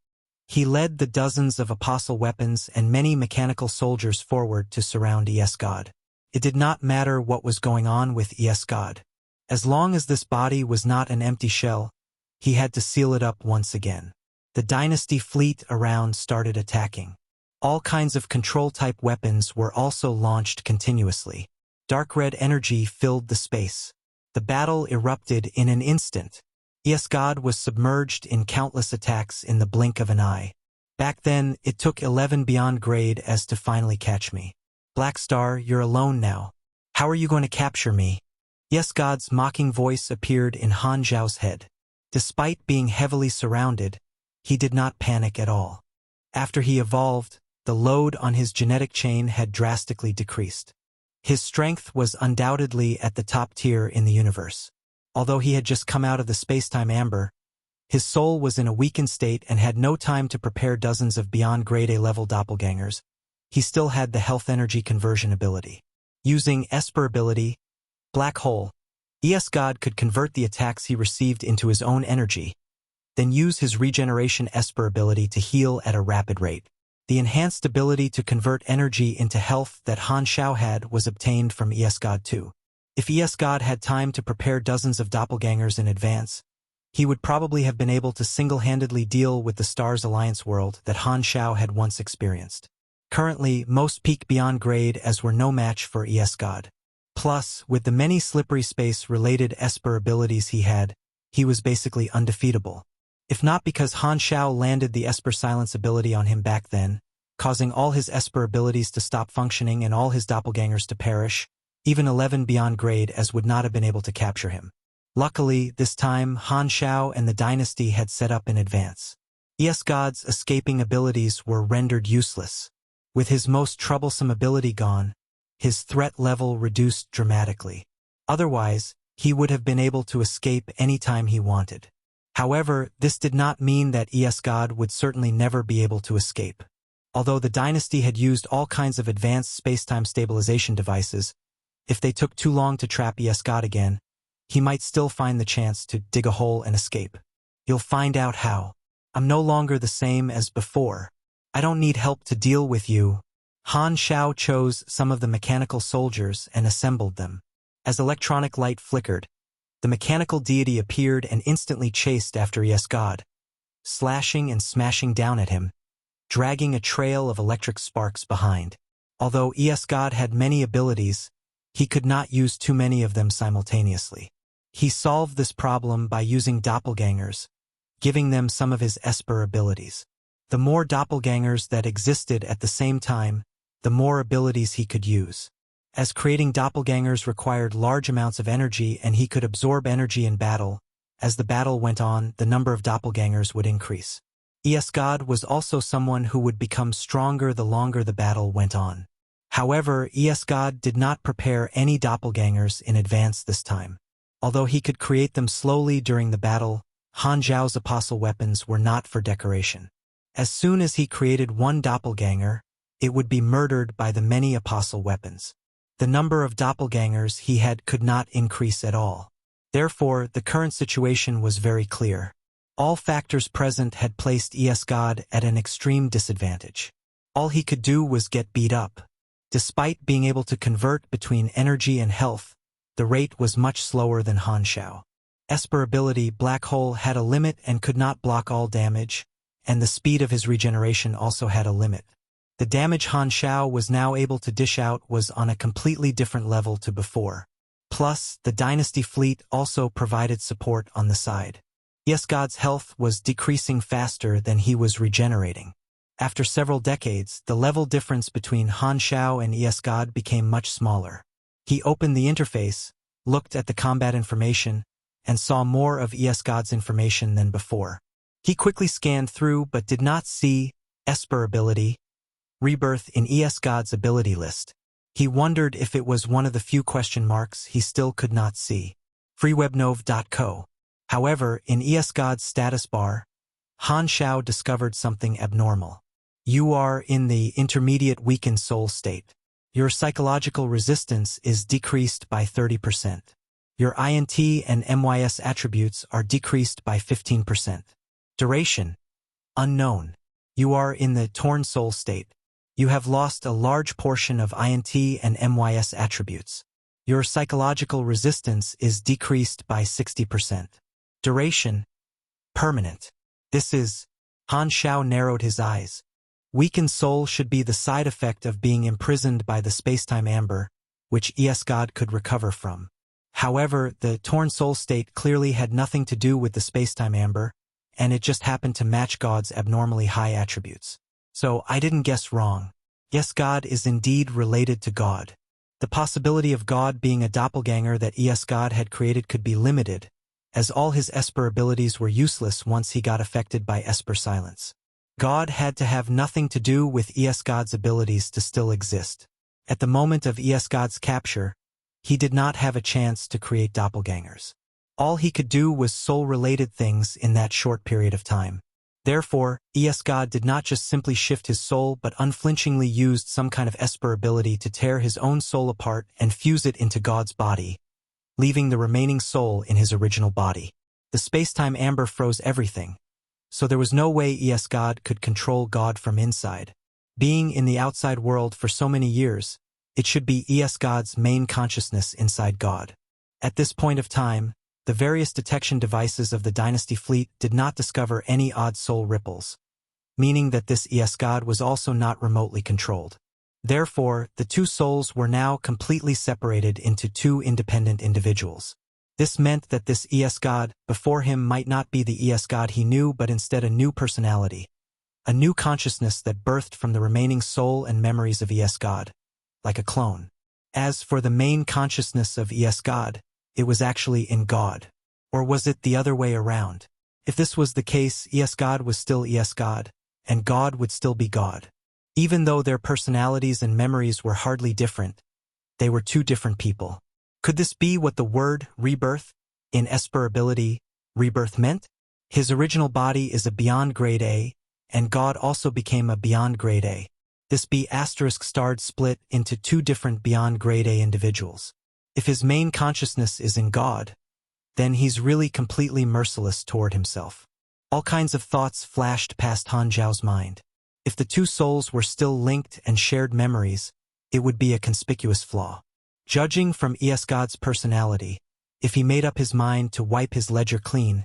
He led the dozens of apostle weapons and many mechanical soldiers forward to surround God. It did not matter what was going on with God. As long as this body was not an empty shell, he had to seal it up once again. The dynasty fleet around started attacking. All kinds of control-type weapons were also launched continuously. Dark red energy filled the space. The battle erupted in an instant. God was submerged in countless attacks in the blink of an eye. Back then, it took 11 beyond grade as to finally catch me. Black Star, you're alone now. How are you going to capture me? God's mocking voice appeared in Han Xiao's head. Despite being heavily surrounded, he did not panic at all. After he evolved, the load on his genetic chain had drastically decreased. His strength was undoubtedly at the top tier in the universe. Although he had just come out of the space-time amber, his soul was in a weakened state and had no time to prepare dozens of beyond grade A level doppelgangers. He still had the health energy conversion ability. Using Esper ability, Black Hole, God could convert the attacks he received into his own energy, then use his regeneration Esper ability to heal at a rapid rate. The enhanced ability to convert energy into health that Han Xiao had was obtained from God too. If God had time to prepare dozens of doppelgangers in advance, he would probably have been able to single-handedly deal with the Stars Alliance world that Han Xiao had once experienced. Currently, most peak beyond grade as were no match for God. Plus, with the many slippery space-related Esper abilities he was basically undefeatable. If not because Han Xiao landed the Esper Silence ability on him back then, causing all his Esper abilities to stop functioning and all his doppelgangers to perish, even 11 beyond grade as would not have been able to capture him. Luckily, this time, Han Xiao and the dynasty had set up in advance. God's escaping abilities were rendered useless. With his most troublesome ability gone, his threat level reduced dramatically. Otherwise, he would have been able to escape any time he wanted. However, this did not mean that God would certainly never be able to escape. Although the dynasty had used all kinds of advanced space-time stabilization devices, if they took too long to trap God again, he might still find the chance to dig a hole and escape. You'll find out how. I'm no longer the same as before. I don't need help to deal with you. Han Xiao chose some of the mechanical soldiers and assembled them. As electronic light flickered, the mechanical deity appeared and instantly chased after God, slashing and smashing down at him, dragging a trail of electric sparks behind. Although God had many abilities, he could not use too many of them simultaneously. He solved this problem by using doppelgangers, giving them some of his Esper abilities. The more doppelgangers that existed at the same time, the more abilities he could use. As creating doppelgangers required large amounts of energy and he could absorb energy in battle, as the battle went on, the number of doppelgangers would increase. God was also someone who would become stronger the longer the battle went on. However, God did not prepare any doppelgangers in advance this time. Although he could create them slowly during the battle, Han Xiao's apostle weapons were not for decoration. As soon as he created one doppelganger, it would be murdered by the many apostle weapons. The number of doppelgangers he had could not increase at all. Therefore, the current situation was very clear. All factors present had placed God at an extreme disadvantage. All he could do was get beat up. Despite being able to convert between energy and health, the rate was much slower than Han Xiao. Esper ability Black Hole had a limit and could not block all damage, and the speed of his regeneration also had a limit. The damage Han Xiao was now able to dish out was on a completely different level to before. Plus, the Dynasty fleet also provided support on the side. God's health was decreasing faster than he was regenerating. After several decades, the level difference between Han Xiao and God became much smaller. He opened the interface, looked at the combat information, and saw more of God's information than before. He quickly scanned through but did not see Esper ability, rebirth in God's ability list. He wondered if it was one of the few question marks he still could not see. freewebnov.co. However, in God's status bar, Han Xiao discovered something abnormal. You are in the intermediate weakened soul state. Your psychological resistance is decreased by 30%. Your INT and MYS attributes are decreased by 15%. Duration: unknown. You are in the torn soul state. You have lost a large portion of INT and MYS attributes. Your psychological resistance is decreased by 60%. Duration: permanent. This is... Han Xiao narrowed his eyes. Weakened soul should be the side effect of being imprisoned by the spacetime amber, which God could recover from. However, the torn soul state clearly had nothing to do with the spacetime amber, and it just happened to match God's abnormally high attributes. So I didn't guess wrong. Yes, God is indeed related to God. The possibility of God being a doppelganger that God had created could be limited, as all his Esper abilities were useless once he got affected by Esper silence. God had to have nothing to do with God's abilities to still exist. At the moment of God's capture, he did not have a chance to create doppelgangers. All he could do was soul-related things in that short period of time. Therefore, God did not just simply shift his soul but unflinchingly used some kind of Esper ability to tear his own soul apart and fuse it into God's body, leaving the remaining soul in his original body. The spacetime amber froze everything, so there was no way God could control God from inside. Being in the outside world for so many years, it should be God's main consciousness inside God. At this point of time, the various detection devices of the Dynasty fleet did not discover any odd soul ripples, meaning that this God was also not remotely controlled. Therefore, the two souls were now completely separated into two independent individuals. This meant that this God before him might not be the God he knew but instead a new personality, a new consciousness that birthed from the remaining soul and memories of God, like a clone. As for the main consciousness of God, it was actually in God. Or was it the other way around? If this was the case, God was still God, and God would still be God. Even though their personalities and memories were hardly different, they were two different people. Could this be what the word rebirth in Esper ability rebirth meant? His original body is a beyond grade A, and God also became a beyond grade A. This B** starred split into two different beyond grade A individuals. If his main consciousness is in God, then he's really completely merciless toward himself. All kinds of thoughts flashed past Han Xiao's mind. If the two souls were still linked and shared memories, it would be a conspicuous flaw. Judging from God's personality, if he made up his mind to wipe his ledger clean,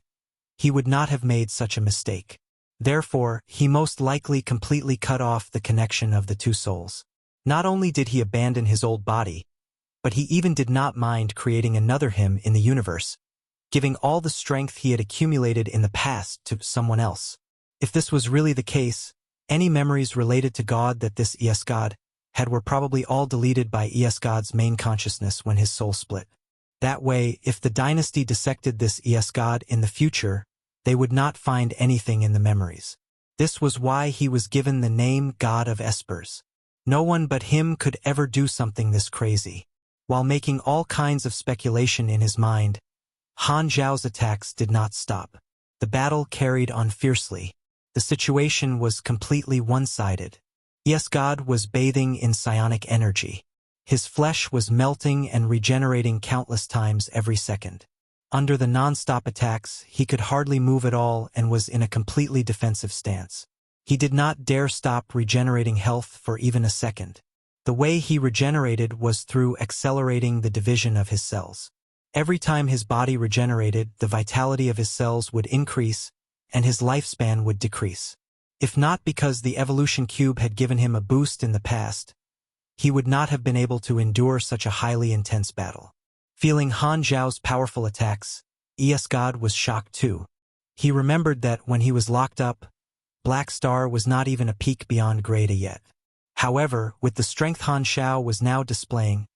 he would not have made such a mistake. Therefore, he most likely completely cut off the connection of the two souls. Not only did he abandon his old body, but he even did not mind creating another him in the universe, giving all the strength he had accumulated in the past to someone else. If this was really the case, any memories related to God that this God had were probably all deleted by God's main consciousness when his soul split. That way, if the Dynasty dissected this God in the future, they would not find anything in the memories. This was why he was given the name God of Espers. No one but him could ever do something this crazy. While making all kinds of speculation in his mind, Han Xiao's attacks did not stop. The battle carried on fiercely. The situation was completely one-sided. God was bathing in psionic energy. His flesh was melting and regenerating countless times every second. Under the non-stop attacks, he could hardly move at all and was in a completely defensive stance. He did not dare stop regenerating health for even a second. The way he regenerated was through accelerating the division of his cells. Every time his body regenerated, the vitality of his cells would increase and his lifespan would decrease. If not because the evolution cube had given him a boost in the past, he would not have been able to endure such a highly intense battle. Feeling Han Xiao's powerful attacks, God was shocked too. He remembered that when he was locked up, Black Star was not even a peak beyond Grade A yet. However, with the strength Han Xiao was now displaying,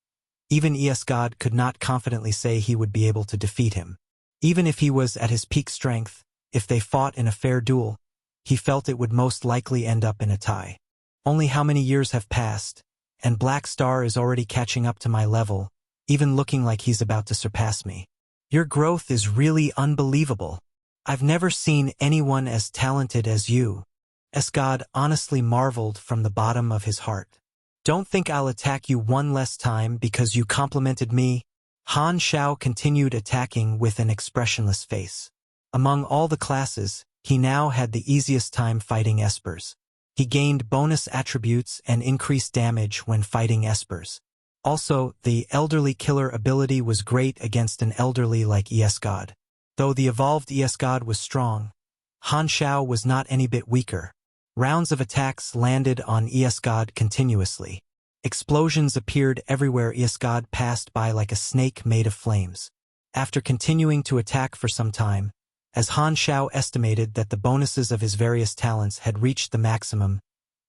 even God could not confidently say he would be able to defeat him. Even if he was at his peak strength, if they fought in a fair duel, he felt it would most likely end up in a tie. Only how many years have passed, and Black Star is already catching up to my level, even looking like he's about to surpass me. Your growth is really unbelievable. I've never seen anyone as talented as you. God honestly marveled from the bottom of his heart. Don't think I'll attack you one less time because you complimented me. Han Xiao continued attacking with an expressionless face. Among all the classes, he now had the easiest time fighting espers. He gained bonus attributes and increased damage when fighting espers. Also, the elderly killer ability was great against an elderly like God. Though the evolved God was strong, Han Xiao was not any bit weaker. Rounds of attacks landed on God continuously. Explosions appeared everywhere God passed by like a snake made of flames. After continuing to attack for some time, as Han Xiao estimated that the bonuses of his various talents had reached the maximum,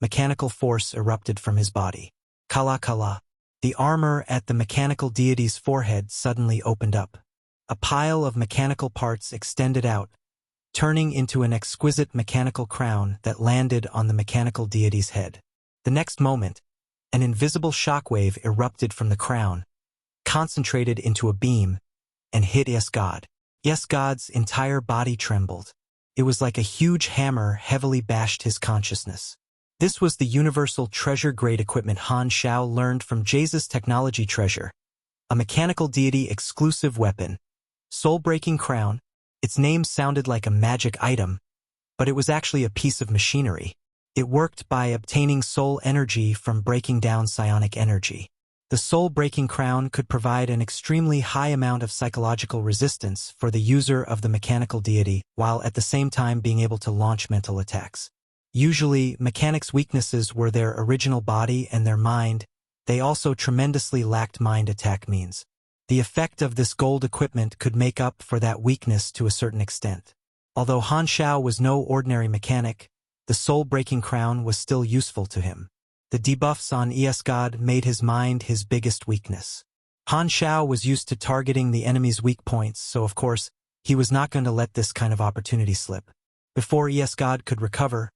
mechanical force erupted from his body. Kala kala. The armor at the mechanical deity's forehead suddenly opened up. A pile of mechanical parts extended out, turning into an exquisite mechanical crown that landed on the mechanical deity's head. The next moment, an invisible shockwave erupted from the crown, concentrated into a beam, and hit God. God's entire body trembled. It was like a huge hammer heavily bashed his consciousness. This was the universal treasure-grade equipment Han Xiao learned from Jayz's technology treasure, a mechanical deity-exclusive weapon, soul-breaking crown. Its name sounded like a magic item, but it was actually a piece of machinery. It worked by obtaining soul energy from breaking down psionic energy. The soul-breaking crown could provide an extremely high amount of psychological resistance for the user of the mechanical deity, while at the same time being able to launch mental attacks. Usually, mechanics' weaknesses were their original body and their mind. They also tremendously lacked mind attack means. The effect of this gold equipment could make up for that weakness to a certain extent. Although Han Xiao was no ordinary mechanic, the soul-breaking crown was still useful to him. The debuffs on God made his mind his biggest weakness. Han Xiao was used to targeting the enemy's weak points, so of course, he was not going to let this kind of opportunity slip. Before God could recover,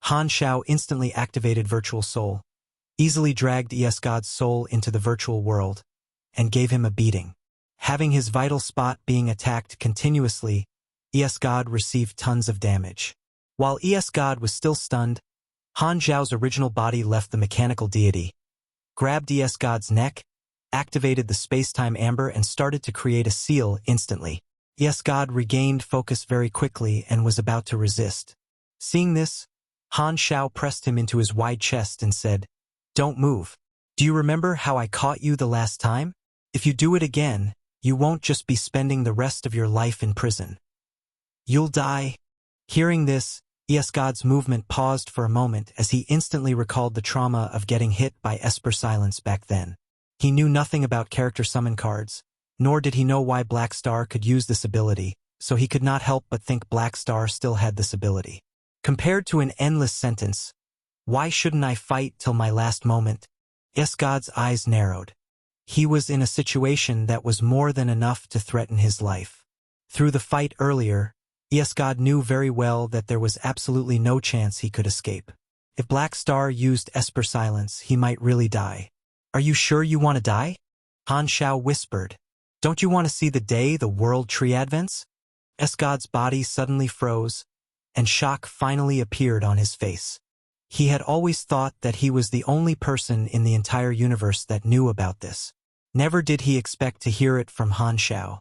Han Xiao instantly activated Virtual Soul, easily dragged God's soul into the virtual world, and gave him a beating. Having his vital spot being attacked continuously, God received tons of damage. While God was still stunned, Han Xiao's original body left the mechanical deity, grabbed God's neck, activated the space-time amber and started to create a seal instantly. God regained focus very quickly and was about to resist. Seeing this, Han Xiao pressed him into his wide chest and said, "Don't move. Do you remember how I caught you the last time? If you do it again, you won't just be spending the rest of your life in prison. You'll die." Hearing this, God's movement paused for a moment as he instantly recalled the trauma of getting hit by Esper Silence back then. He knew nothing about character summon cards, nor did he know why Black Star could use this ability, so he could not help but think Black Star still had this ability. Compared to an endless sentence, "Why shouldn't I fight till my last moment?" God's eyes narrowed. He was in a situation that was more than enough to threaten his life. Through the fight earlier, God knew very well that there was absolutely no chance he could escape. If Black Star used Esper Silence, he might really die. "Are you sure you want to die?" Han Xiao whispered. "Don't you want to see the day the World Tree advents?" God's body suddenly froze, and shock finally appeared on his face. He had always thought that he was the only person in the entire universe that knew about this. Never did he expect to hear it from Han Xiao.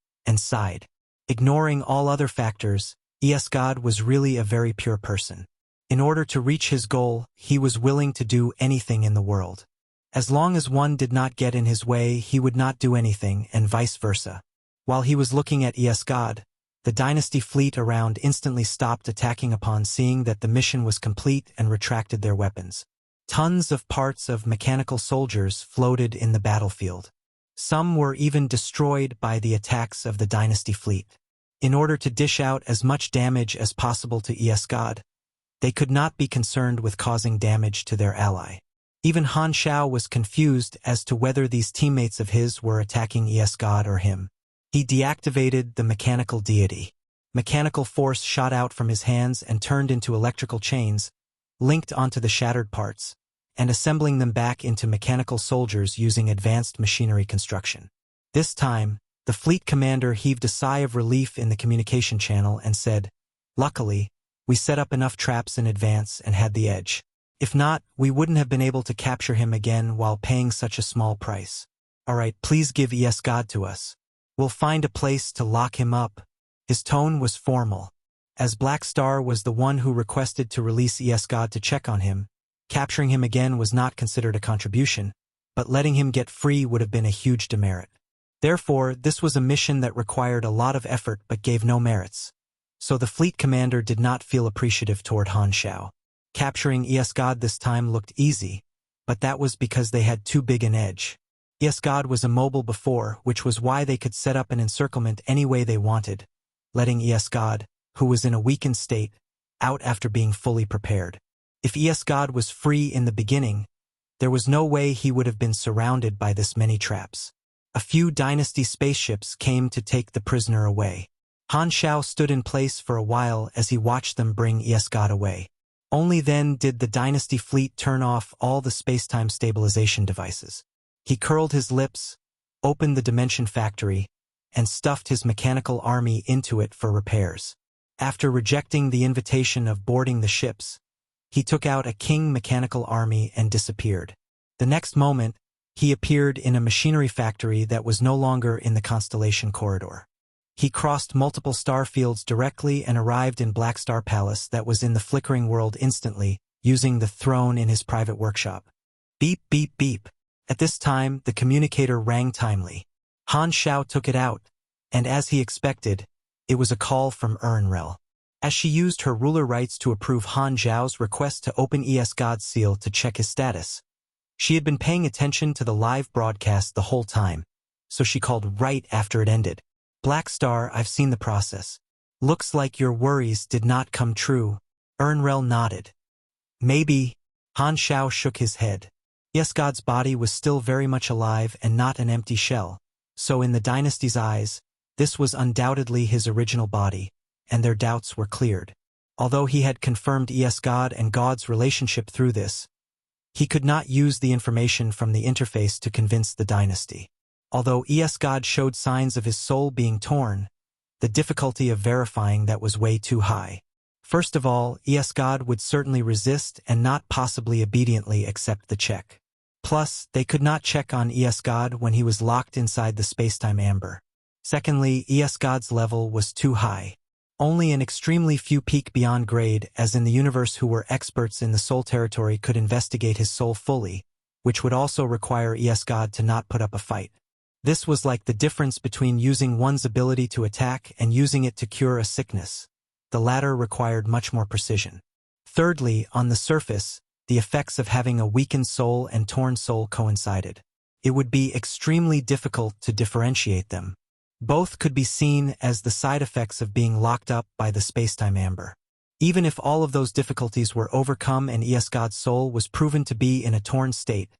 and sighed. Ignoring all other factors, God was really a very pure person. In order to reach his goal, he was willing to do anything in the world. As long as one did not get in his way, he would not do anything, and vice versa. While he was looking at God, the dynasty fleet around instantly stopped attacking upon seeing that the mission was complete and retracted their weapons. Tons of parts of mechanical soldiers floated in the battlefield. Some were even destroyed by the attacks of the dynasty fleet. In order to dish out as much damage as possible to God, they could not be concerned with causing damage to their ally. Even Han Xiao was confused as to whether these teammates of his were attacking God or him. He deactivated the mechanical deity. Mechanical force shot out from his hands and turned into electrical chains, linked onto the shattered parts, and assembling them back into mechanical soldiers using advanced machinery construction. This time, the fleet commander heaved a sigh of relief in the communication channel and said, "Luckily, we set up enough traps in advance and had the edge. If not, we wouldn't have been able to capture him again while paying such a small price. Alright, please give God to us. We'll find a place to lock him up." His tone was formal. As Black Star was the one who requested to release God to check on him, capturing him again was not considered a contribution, but letting him get free would have been a huge demerit. Therefore, this was a mission that required a lot of effort but gave no merits. So the fleet commander did not feel appreciative toward Han Xiao. Capturing God this time looked easy, but that was because they had too big an edge. God was immobile before, which was why they could set up an encirclement any way they wanted, letting God, who was in a weakened state, out after being fully prepared. If God was free in the beginning, there was no way he would have been surrounded by this many traps. A few dynasty spaceships came to take the prisoner away. Han Xiao stood in place for a while as he watched them bring God away. Only then did the dynasty fleet turn off all the space-time stabilization devices. He curled his lips, opened the dimension factory, and stuffed his mechanical army into it for repairs. After rejecting the invitation of boarding the ships, he took out a king mechanical army and disappeared. The next moment, he appeared in a machinery factory that was no longer in the constellation corridor. He crossed multiple star fields directly and arrived in Black Star Palace that was in the flickering world instantly, using the throne in his private workshop. Beep, beep, beep. At this time, the communicator rang timely. Han Xiao took it out, and as he expected, it was a call from Ernrel. as she used her ruler rights to approve Han Xiao's request to open God's seal to check his status. She had been paying attention to the live broadcast the whole time, so she called right after it ended. Black Star, I've seen the process. Looks like your worries did not come true. Ernrel nodded. Maybe. Han Xiao shook his head. God's body was still very much alive and not an empty shell, so in the dynasty's eyes, this was undoubtedly his original body, and their doubts were cleared. Although he had confirmed God and God's relationship through this, he could not use the information from the interface to convince the dynasty. Although God showed signs of his soul being torn, the difficulty of verifying that was way too high. First of all, God would certainly resist and not possibly obediently accept the check. Plus, they could not check on God when he was locked inside the spacetime amber. Secondly, God's level was too high. Only an extremely few peak beyond grade, as in the universe who were experts in the soul territory, could investigate his soul fully, which would also require God to not put up a fight. This was like the difference between using one's ability to attack and using it to cure a sickness. The latter required much more precision. Thirdly, on the surface, the effects of having a weakened soul and torn soul coincided. It would be extremely difficult to differentiate them. Both could be seen as the side effects of being locked up by the spacetime amber. Even if all of those difficulties were overcome and God's soul was proven to be in a torn state,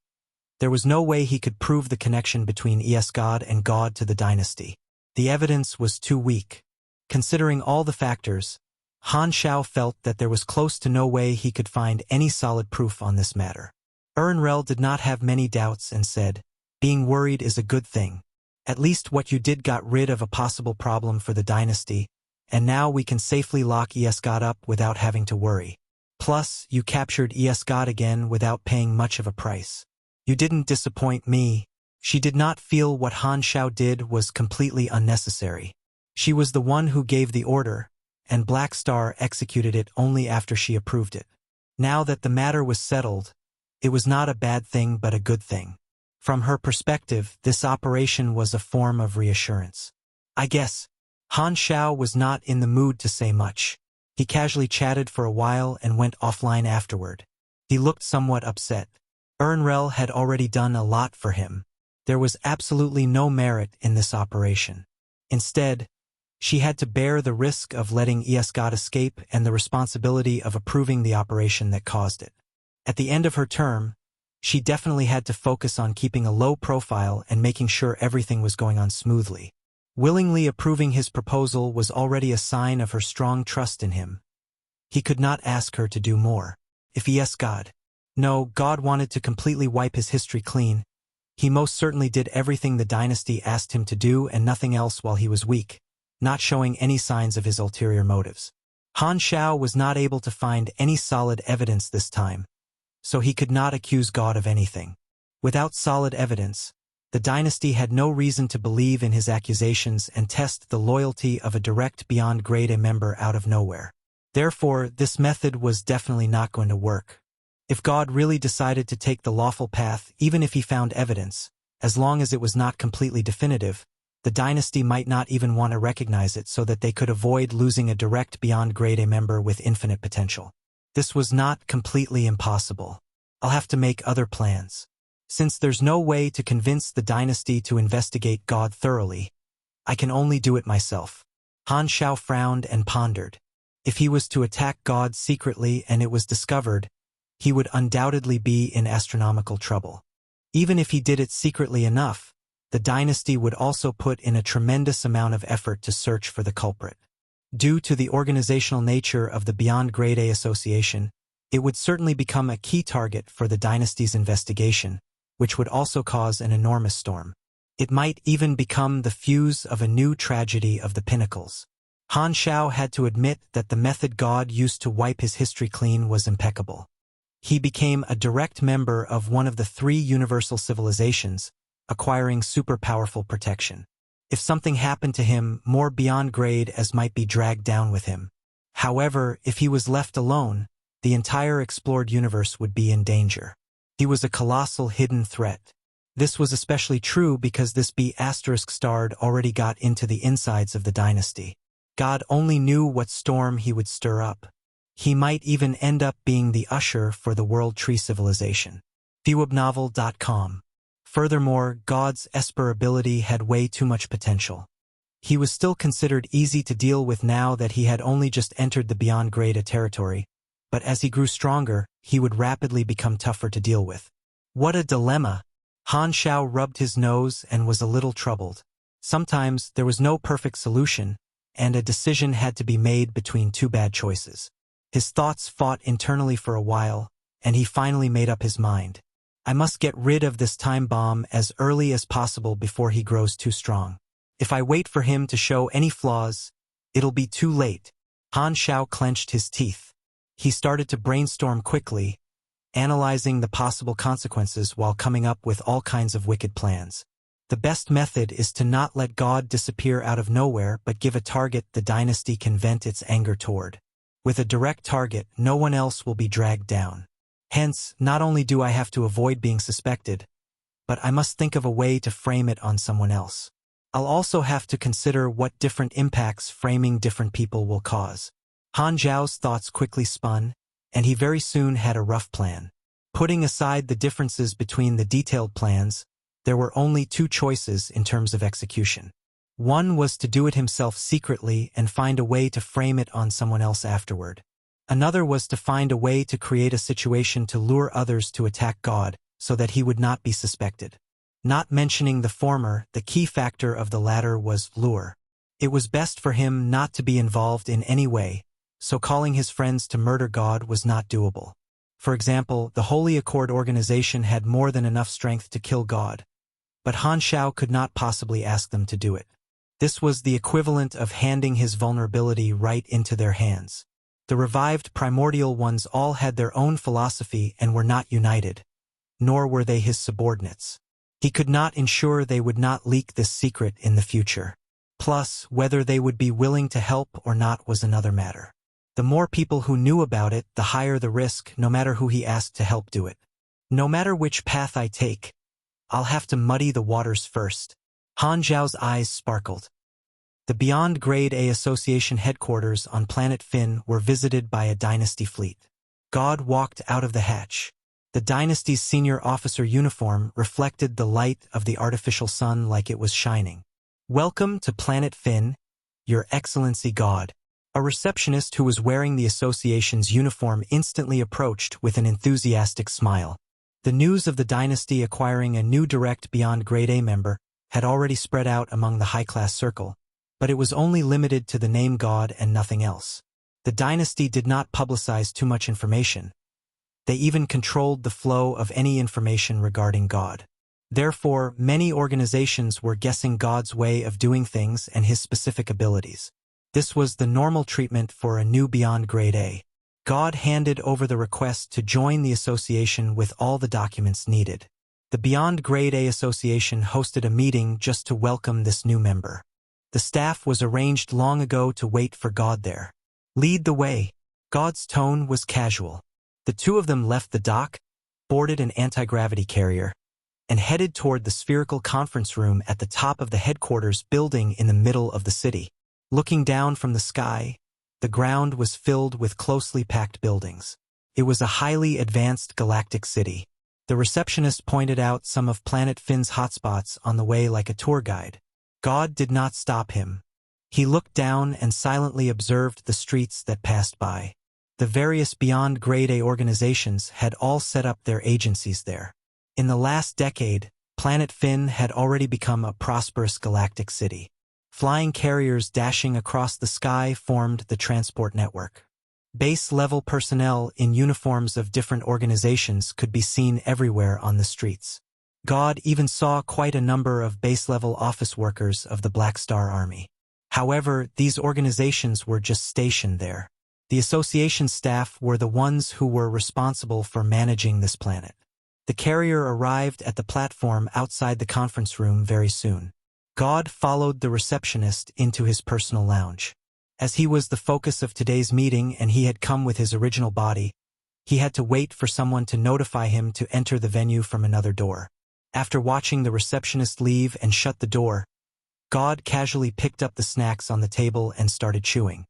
there was no way he could prove the connection between God and God to the dynasty. The evidence was too weak. Considering all the factors, Han Xiao felt that there was close to no way he could find any solid proof on this matter. Ernrel did not have many doubts and said, "Being worried is a good thing. At least what you did got rid of a possible problem for the dynasty, and now we can safely lock God up without having to worry. Plus, you captured God again without paying much of a price. You didn't disappoint me." She did not feel what Han Xiao did was completely unnecessary. She was the one who gave the order, and Black Star executed it only after she approved it. Now that the matter was settled, it was not a bad thing but a good thing. From her perspective, this operation was a form of reassurance. I guess. Han Xiao was not in the mood to say much. He casually chatted for a while and went offline afterward. He looked somewhat upset. Ernrel had already done a lot for him. There was absolutely no merit in this operation. Instead, she had to bear the risk of letting God escape and the responsibility of approving the operation that caused it. At the end of her term, she definitely had to focus on keeping a low profile and making sure everything was going on smoothly. Willingly approving his proposal was already a sign of her strong trust in him. He could not ask her to do more. If God. No, God wanted to completely wipe his history clean. He most certainly did everything the dynasty asked him to do and nothing else while he was weak, not showing any signs of his ulterior motives. Han Xiao was not able to find any solid evidence this time, so he could not accuse God of anything. Without solid evidence, the dynasty had no reason to believe in his accusations and test the loyalty of a direct beyond grade A member out of nowhere. Therefore, this method was definitely not going to work. If God really decided to take the lawful path, even if he found evidence, as long as it was not completely definitive, the dynasty might not even want to recognize it so that they could avoid losing a direct beyond grade A member with infinite potential. This was not completely impossible. I'll have to make other plans. Since there's no way to convince the dynasty to investigate God thoroughly, I can only do it myself. Han Xiao frowned and pondered. If he was to attack God secretly and it was discovered, he would undoubtedly be in astronomical trouble. Even if he did it secretly enough, the dynasty would also put in a tremendous amount of effort to search for the culprit. Due to the organizational nature of the Beyond Grade A Association, it would certainly become a key target for the dynasty's investigation, which would also cause an enormous storm. It might even become the fuse of a new tragedy of the pinnacles. Han Xiao had to admit that the method God used to wipe his history clean was impeccable. He became a direct member of one of the 3 universal civilizations, acquiring super powerful protection. If something happened to him, more beyond grade as might be dragged down with him. However, if he was left alone, the entire explored universe would be in danger. He was a colossal hidden threat. This was especially true because this B** starred already got into the insides of the dynasty. God only knew what storm he would stir up. He might even end up being the usher for the World Tree civilization. Formidable.com. Furthermore, God's Esper ability had way too much potential. He was still considered easy to deal with now that he had only just entered the beyond grade A territory, but as he grew stronger, he would rapidly become tougher to deal with. What a dilemma! Han Xiao rubbed his nose and was a little troubled. Sometimes there was no perfect solution, and a decision had to be made between two bad choices. His thoughts fought internally for a while, and he finally made up his mind. I must get rid of this time bomb as early as possible before he grows too strong. If I wait for him to show any flaws, it'll be too late. Han Xiao clenched his teeth. He started to brainstorm quickly, analyzing the possible consequences while coming up with all kinds of wicked plans. The best method is to not let God disappear out of nowhere but give a target the dynasty can vent its anger toward. With a direct target, no one else will be dragged down. Hence, not only do I have to avoid being suspected, but I must think of a way to frame it on someone else. I'll also have to consider what different impacts framing different people will cause. Han Xiao's thoughts quickly spun, and he very soon had a rough plan. Putting aside the differences between the detailed plans, there were only two choices in terms of execution. One was to do it himself secretly and find a way to frame it on someone else afterward. Another was to find a way to create a situation to lure others to attack God so that he would not be suspected. Not mentioning the former, the key factor of the latter was lure. It was best for him not to be involved in any way, so calling his friends to murder God was not doable. For example, the Holy Accord organization had more than enough strength to kill God, but Han Xiao could not possibly ask them to do it. This was the equivalent of handing his vulnerability right into their hands. The revived primordial ones all had their own philosophy and were not united, nor were they his subordinates. He could not ensure they would not leak this secret in the future. Plus, whether they would be willing to help or not was another matter. The more people who knew about it, the higher the risk, no matter who he asked to help do it. No matter which path I take, I'll have to muddy the waters first. Han Xiao's eyes sparkled. The Beyond Grade A Association headquarters on planet Finn were visited by a dynasty fleet. God walked out of the hatch. The dynasty's senior officer uniform reflected the light of the artificial sun like it was shining. "Welcome to planet Finn, Your Excellency God." A receptionist who was wearing the association's uniform instantly approached with an enthusiastic smile. The news of the dynasty acquiring a new direct Beyond Grade A member had already spread out among the high-class circle, but it was only limited to the name God and nothing else. The dynasty did not publicize too much information. They even controlled the flow of any information regarding God. Therefore, many organizations were guessing God's way of doing things and his specific abilities. This was the normal treatment for a new Beyond Grade A. God handed over the request to join the association with all the documents needed. The Beyond Grade A Association hosted a meeting just to welcome this new member. The staff was arranged long ago to wait for God there. "Lead the way." God's tone was casual. The two of them left the dock, boarded an anti-gravity carrier, and headed toward the spherical conference room at the top of the headquarters building in the middle of the city. Looking down from the sky, the ground was filled with closely packed buildings. It was a highly advanced galactic city. The receptionist pointed out some of planet Finn's hotspots on the way like a tour guide. God did not stop him. He looked down and silently observed the streets that passed by. The various Beyond Grade A organizations had all set up their agencies there. In the last decade, planet Finn had already become a prosperous galactic city. Flying carriers dashing across the sky formed the transport network. Base-level personnel in uniforms of different organizations could be seen everywhere on the streets. God even saw quite a number of base-level office workers of the Black Star Army. However, these organizations were just stationed there. The association staff were the ones who were responsible for managing this planet. The carrier arrived at the platform outside the conference room very soon. God followed the receptionist into his personal lounge. As he was the focus of today's meeting and he had come with his original body, he had to wait for someone to notify him to enter the venue from another door. After watching the receptionist leave and shut the door, God casually picked up the snacks on the table and started chewing.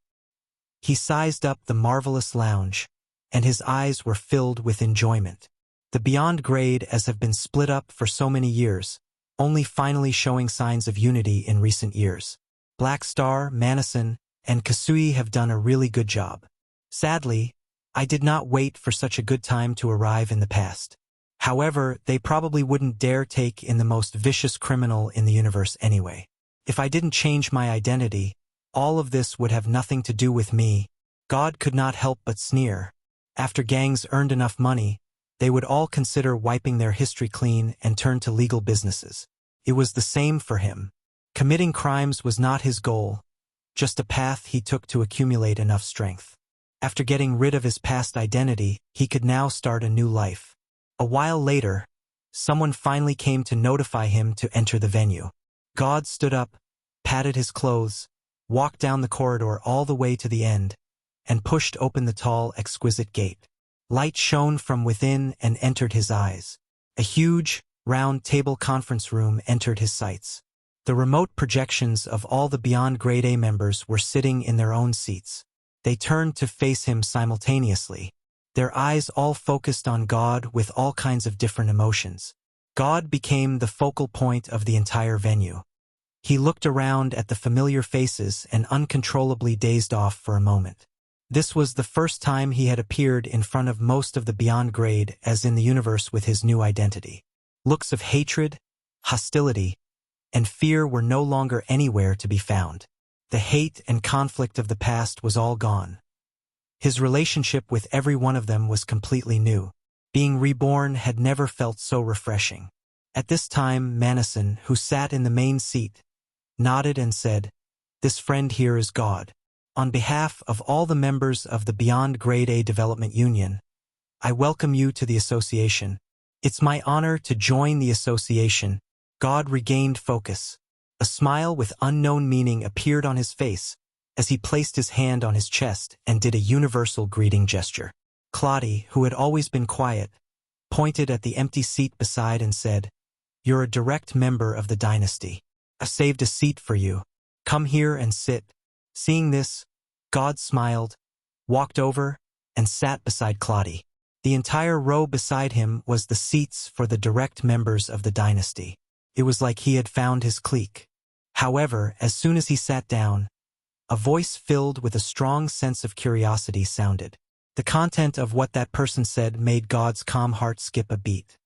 He sized up the marvelous lounge, and his eyes were filled with enjoyment. The Beyond Grade as have been split up for so many years, only finally showing signs of unity in recent years. Black Star, Manison, and Kasui have done a really good job. Sadly, I did not wait for such a good time to arrive in the past. However, they probably wouldn't dare take in the most vicious criminal in the universe anyway. If I didn't change my identity, all of this would have nothing to do with me. God could not help but sneer. After gangs earned enough money, they would all consider wiping their history clean and turn to legal businesses. It was the same for him. Committing crimes was not his goal, just a path he took to accumulate enough strength. After getting rid of his past identity, he could now start a new life. A while later, someone finally came to notify him to enter the venue. God stood up, patted his clothes, walked down the corridor all the way to the end, and pushed open the tall, exquisite gate. Light shone from within and entered his eyes. A huge, round table conference room entered his sights. The remote projections of all the Beyond Grade A members were sitting in their own seats. They turned to face him simultaneously, their eyes all focused on God with all kinds of different emotions. God became the focal point of the entire venue. He looked around at the familiar faces and uncontrollably dazed off for a moment. This was the first time he had appeared in front of most of the Beyond Grade as in the universe with his new identity. Looks of hatred, hostility, and fear were no longer anywhere to be found. The hate and conflict of the past was all gone. His relationship with every one of them was completely new. Being reborn had never felt so refreshing. At this time, Manison, who sat in the main seat, nodded and said, "This friend here is God. On behalf of all the members of the Beyond Grade A Development Union, I welcome you to the association. It's my honor to join the association." God regained focus. A smile with unknown meaning appeared on his face as he placed his hand on his chest and did a universal greeting gesture. Claudia, who had always been quiet, pointed at the empty seat beside and said, "You're a direct member of the dynasty. I saved a seat for you. Come here and sit." Seeing this, God smiled, walked over, and sat beside Claudia. The entire row beside him was the seats for the direct members of the dynasty. It was like he had found his clique. However, as soon as he sat down, a voice filled with a strong sense of curiosity sounded. The content of what that person said made God's calm heart skip a beat.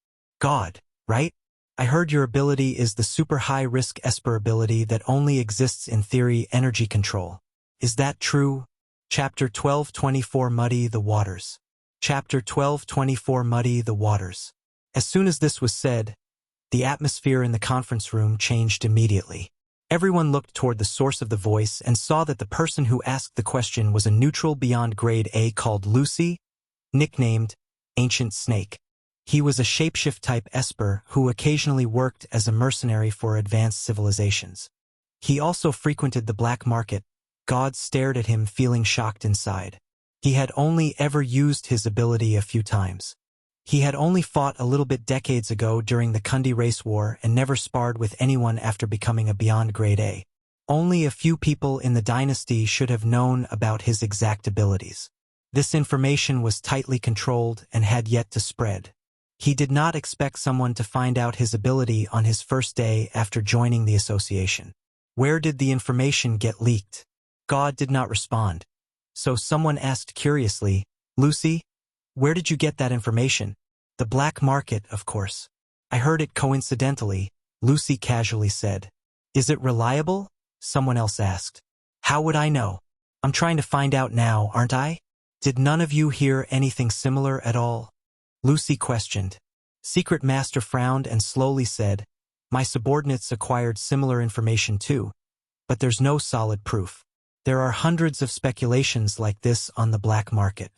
"God, right? I heard your ability is the super high-risk Esper ability that only exists in theory energy control. Is that true?" Chapter 12:24 Muddy the Waters. Chapter 12:24 Muddy the Waters. As soon as this was said, the atmosphere in the conference room changed immediately. Everyone looked toward the source of the voice and saw that the person who asked the question was a neutral Beyond Grade A called Lucy, nicknamed Ancient Snake. He was a shapeshift-type Esper who occasionally worked as a mercenary for advanced civilizations. He also frequented the black market. God stared at him, feeling shocked inside. He had only ever used his ability a few times. He had only fought a little bit decades ago during the Kundi race war and never sparred with anyone after becoming a Beyond Grade A. Only a few people in the dynasty should have known about his exact abilities. This information was tightly controlled and had yet to spread. He did not expect someone to find out his ability on his first day after joining the association. Where did the information get leaked? God did not respond. So someone asked curiously, "Lucy, where did you get that information?" "The black market, of course. I heard it coincidentally," Lucy casually said. "Is it reliable?" someone else asked. "How would I know? I'm trying to find out now, aren't I?" "Did none of you hear anything similar at all?" Lucy questioned. Secret Master frowned and slowly said, "My subordinates acquired similar information too, but there's no solid proof. There are hundreds of speculations like this on the black market.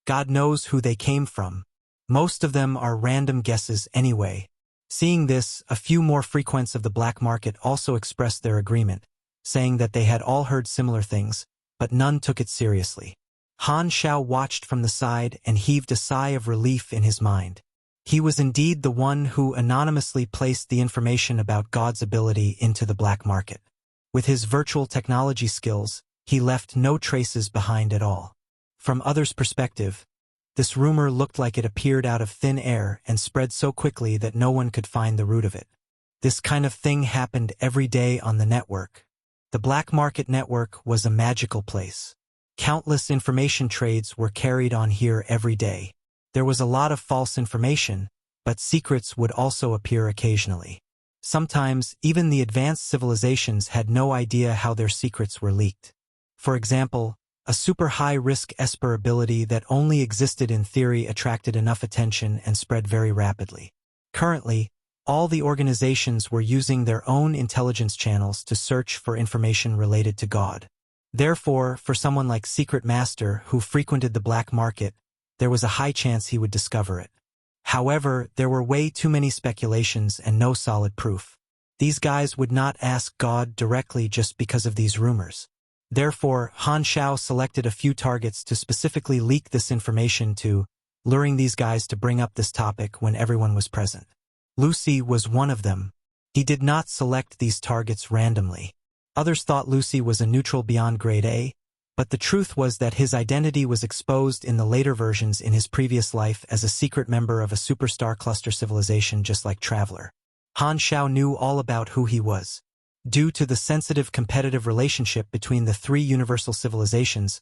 God knows who they came from. Most of them are random guesses anyway." Seeing this, a few more frequents of the black market also expressed their agreement, saying that they had all heard similar things, but none took it seriously. Han Xiao watched from the side and heaved a sigh of relief in his mind. He was indeed the one who anonymously placed the information about God's ability into the black market. With his virtual technology skills, he left no traces behind at all. From others' perspective, this rumor looked like it appeared out of thin air and spread so quickly that no one could find the root of it. This kind of thing happened every day on the network. The black market network was a magical place. Countless information trades were carried on here every day. There was a lot of false information, but secrets would also appear occasionally. Sometimes, even the advanced civilizations had no idea how their secrets were leaked. For example, a super high-risk esper ability that only existed in theory attracted enough attention and spread very rapidly. Currently, all the organizations were using their own intelligence channels to search for information related to God. Therefore, for someone like Secret Master who frequented the black market, there was a high chance he would discover it. However, there were way too many speculations and no solid proof. These guys would not ask God directly just because of these rumors. Therefore, Han Xiao selected a few targets to specifically leak this information to, luring these guys to bring up this topic when everyone was present. Lucy was one of them. He did not select these targets randomly. Others thought Lucy was a neutral beyond grade A, but the truth was that his identity was exposed in the later versions in his previous life as a secret member of a superstar cluster civilization just like Traveler. Han Xiao knew all about who he was. Due to the sensitive competitive relationship between the three universal civilizations,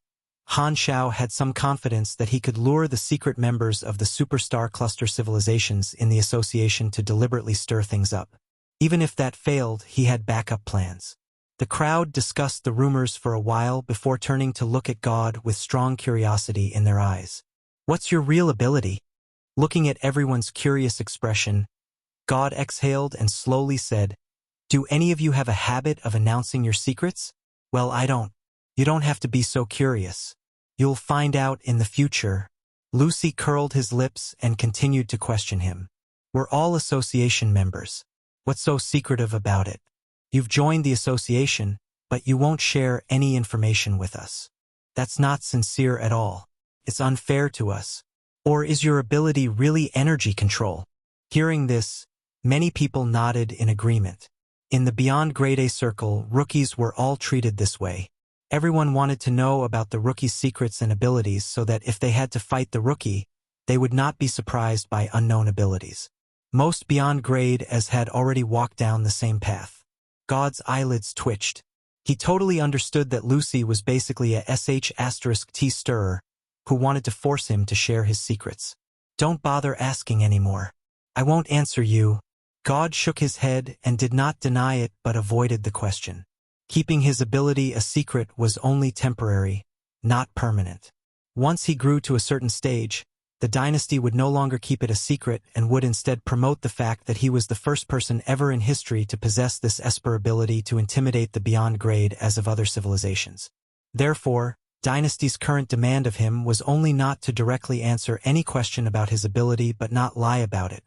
Han Xiao had some confidence that he could lure the secret members of the superstar cluster civilizations in the association to deliberately stir things up. Even if that failed, he had backup plans. The crowd discussed the rumors for a while before turning to look at God with strong curiosity in their eyes. "What's your real ability?" Looking at everyone's curious expression, God exhaled and slowly said, "Do any of you have a habit of announcing your secrets? Well, I don't. You don't have to be so curious. You'll find out in the future." Lucy curled his lips and continued to question him. "We're all association members. What's so secretive about it? You've joined the association, but you won't share any information with us. That's not sincere at all. It's unfair to us. Or is your ability really energy control?" Hearing this, many people nodded in agreement. In the Beyond Grade A circle, rookies were all treated this way. Everyone wanted to know about the rookie's secrets and abilities so that if they had to fight the rookie, they would not be surprised by unknown abilities. Most Beyond Grade As had already walked down the same path. God's eyelids twitched. He totally understood that Lucy was basically a sh*T stirrer who wanted to force him to share his secrets. "Don't bother asking anymore. I won't answer you." God shook his head and did not deny it but avoided the question. Keeping his ability a secret was only temporary, not permanent. Once he grew to a certain stage, the dynasty would no longer keep it a secret and would instead promote the fact that he was the first person ever in history to possess this esper ability to intimidate the Beyond Grade As of other civilizations. Therefore, Dynasty's current demand of him was only not to directly answer any question about his ability but not lie about it,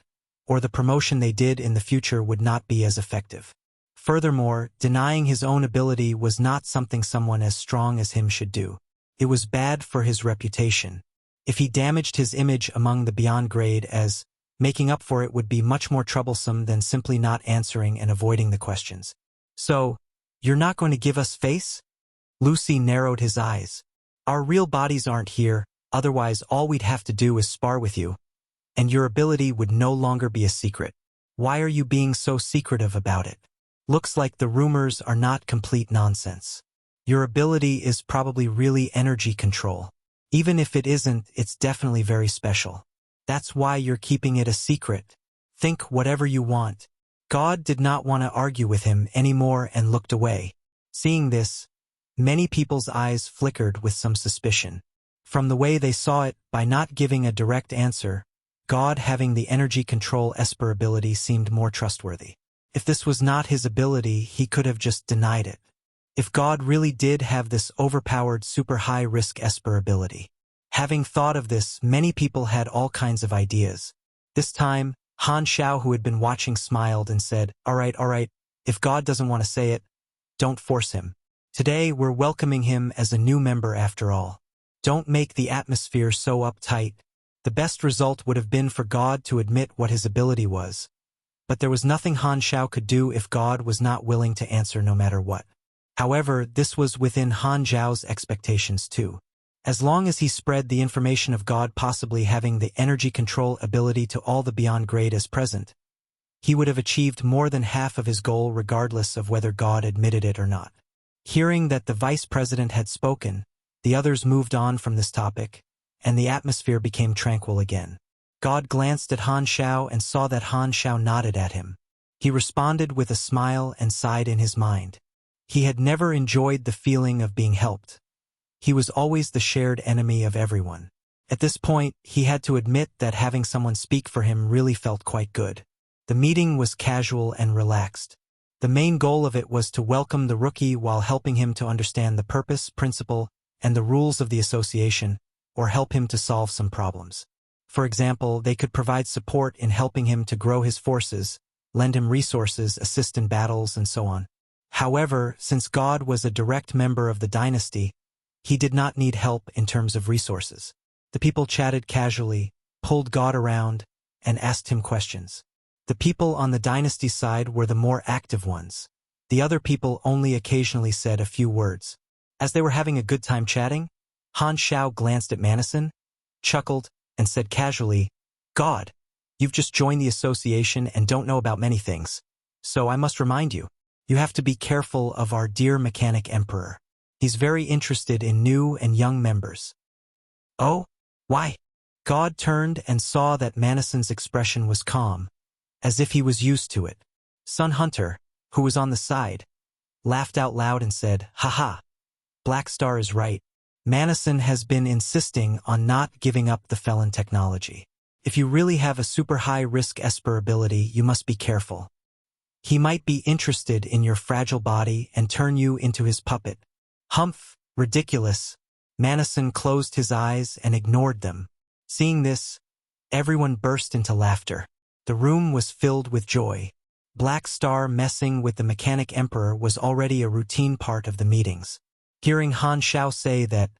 or the promotion they did in the future would not be as effective. Furthermore, denying his own ability was not something someone as strong as him should do. It was bad for his reputation. If he damaged his image among the Beyond Grade As, making up for it would be much more troublesome than simply not answering and avoiding the questions. "So, you're not going to give us face?" Lucy narrowed his eyes. "Our real bodies aren't here, otherwise all we'd have to do is spar with you. And your ability would no longer be a secret. Why are you being so secretive about it? Looks like the rumors are not complete nonsense. Your ability is probably really energy control. Even if it isn't, it's definitely very special. That's why you're keeping it a secret. Think whatever you want." God did not want to argue with him anymore and looked away. Seeing this, many people's eyes flickered with some suspicion. From the way they saw it, by not giving a direct answer, God having the energy control esper ability seemed more trustworthy. If this was not his ability, he could have just denied it. If God really did have this overpowered super high-risk esper ability. Having thought of this, many people had all kinds of ideas. This time, Han Xiao, who had been watching, smiled and said, all right, if God doesn't want to say it, don't force him. Today we're welcoming him as a new member after all. Don't make the atmosphere so uptight. The best result would have been for God to admit what his ability was. But there was nothing Han Xiao could do if God was not willing to answer no matter what. However, this was within Han Xiao's expectations too. As long as he spread the information of God possibly having the energy control ability to all the beyond grade as present, he would have achieved more than half of his goal regardless of whether God admitted it or not. Hearing that the vice president had spoken, the others moved on from this topic, and the atmosphere became tranquil again. God glanced at Han Xiao and saw that Han Xiao nodded at him. He responded with a smile and sighed in his mind. He had never enjoyed the feeling of being helped. He was always the shared enemy of everyone. At this point, he had to admit that having someone speak for him really felt quite good. The meeting was casual and relaxed. The main goal of it was to welcome the rookie while helping him to understand the purpose, principle, and the rules of the association, or help him to solve some problems. For example, they could provide support in helping him to grow his forces, lend him resources, assist in battles, and so on. However, since God was a direct member of the dynasty, he did not need help in terms of resources. The people chatted casually, pulled God around, and asked him questions. The people on the dynasty side were the more active ones. The other people only occasionally said a few words. As they were having a good time chatting, Han Xiao glanced at Madison, chuckled, and said casually, "God, you've just joined the association and don't know about many things. So I must remind you, you have to be careful of our dear mechanic emperor. He's very interested in new and young members." "Oh? Why?" God turned and saw that Madison's expression was calm, as if he was used to it. Son Hunter, who was on the side, laughed out loud and said, "Haha, Black Star is right. Madison has been insisting on not giving up the felon technology. If you really have a super high-risk Esper ability, you must be careful. He might be interested in your fragile body and turn you into his puppet." "Humph, ridiculous." Madison closed his eyes and ignored them. Seeing this, everyone burst into laughter. The room was filled with joy. Black Star messing with the mechanic emperor was already a routine part of the meetings. Hearing Han Xiao say that,